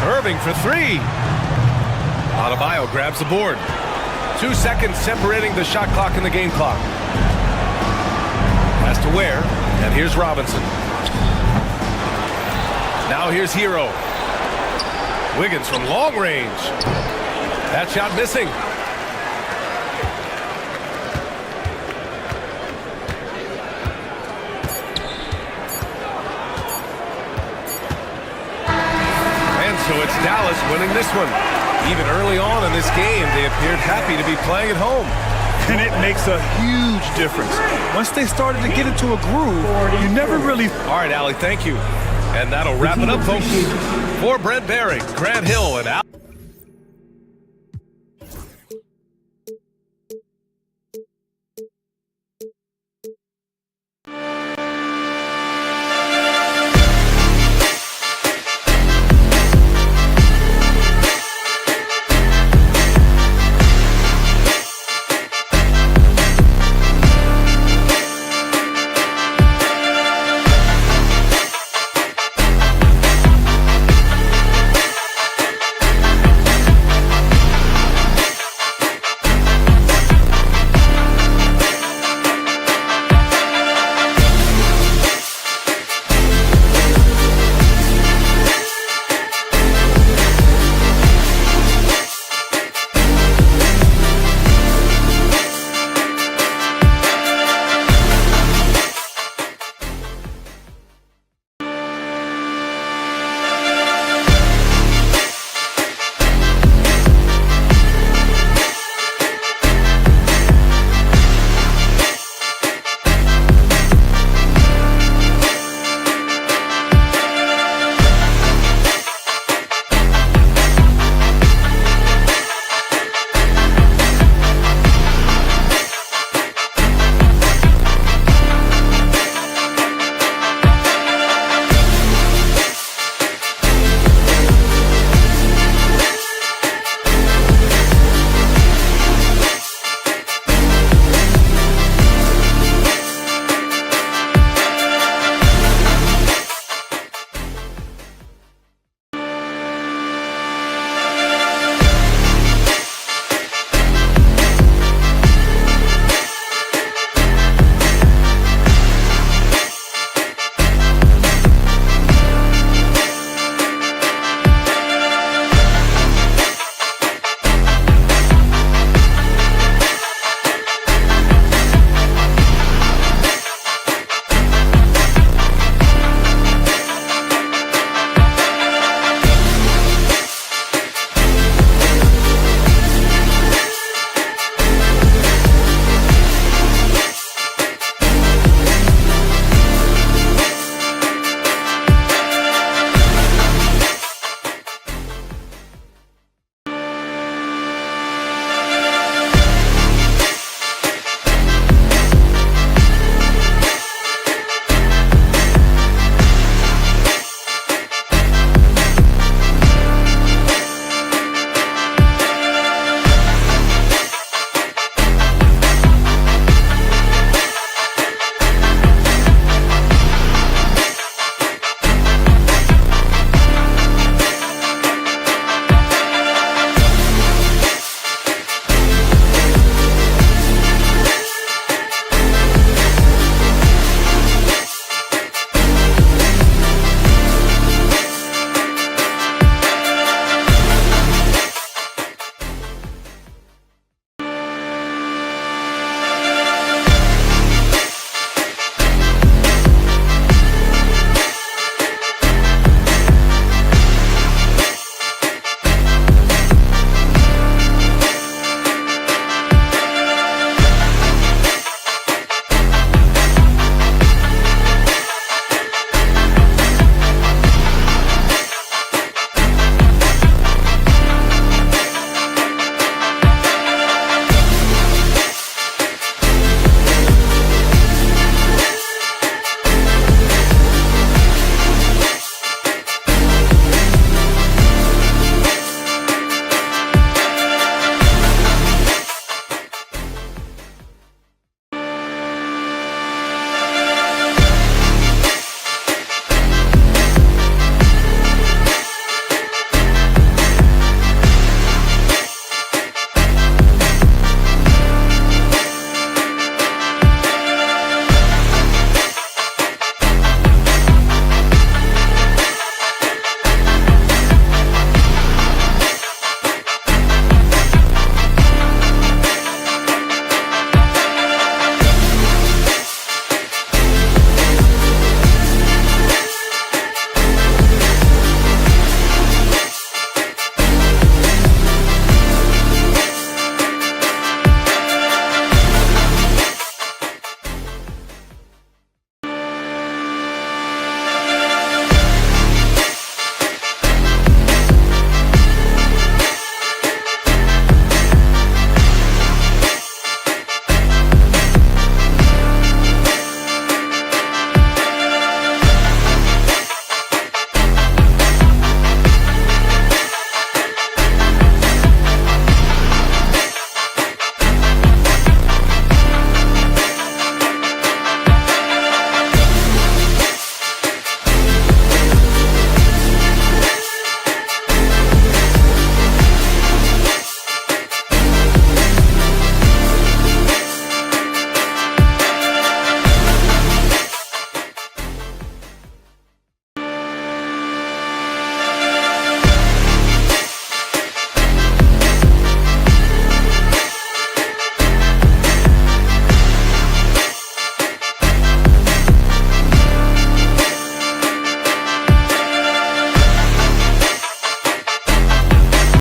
[SPEAKER 8] Irving for 3. Adebayo grabs the board. 2 seconds separating the shot clock and the game clock. Pass to Ware, and here's Robinson. Now here's Hero. Wiggins from long range. That shot missing. And so it's Dallas winning this one. Even early on in this game, they appeared happy to be playing at home.
[SPEAKER 9] And it makes a huge difference. Once they started to get into a groove, you never really...
[SPEAKER 8] All right, Allie, thank you. And that'll wrap it up, folks. For Brent Barry, Grant Hill, and Al...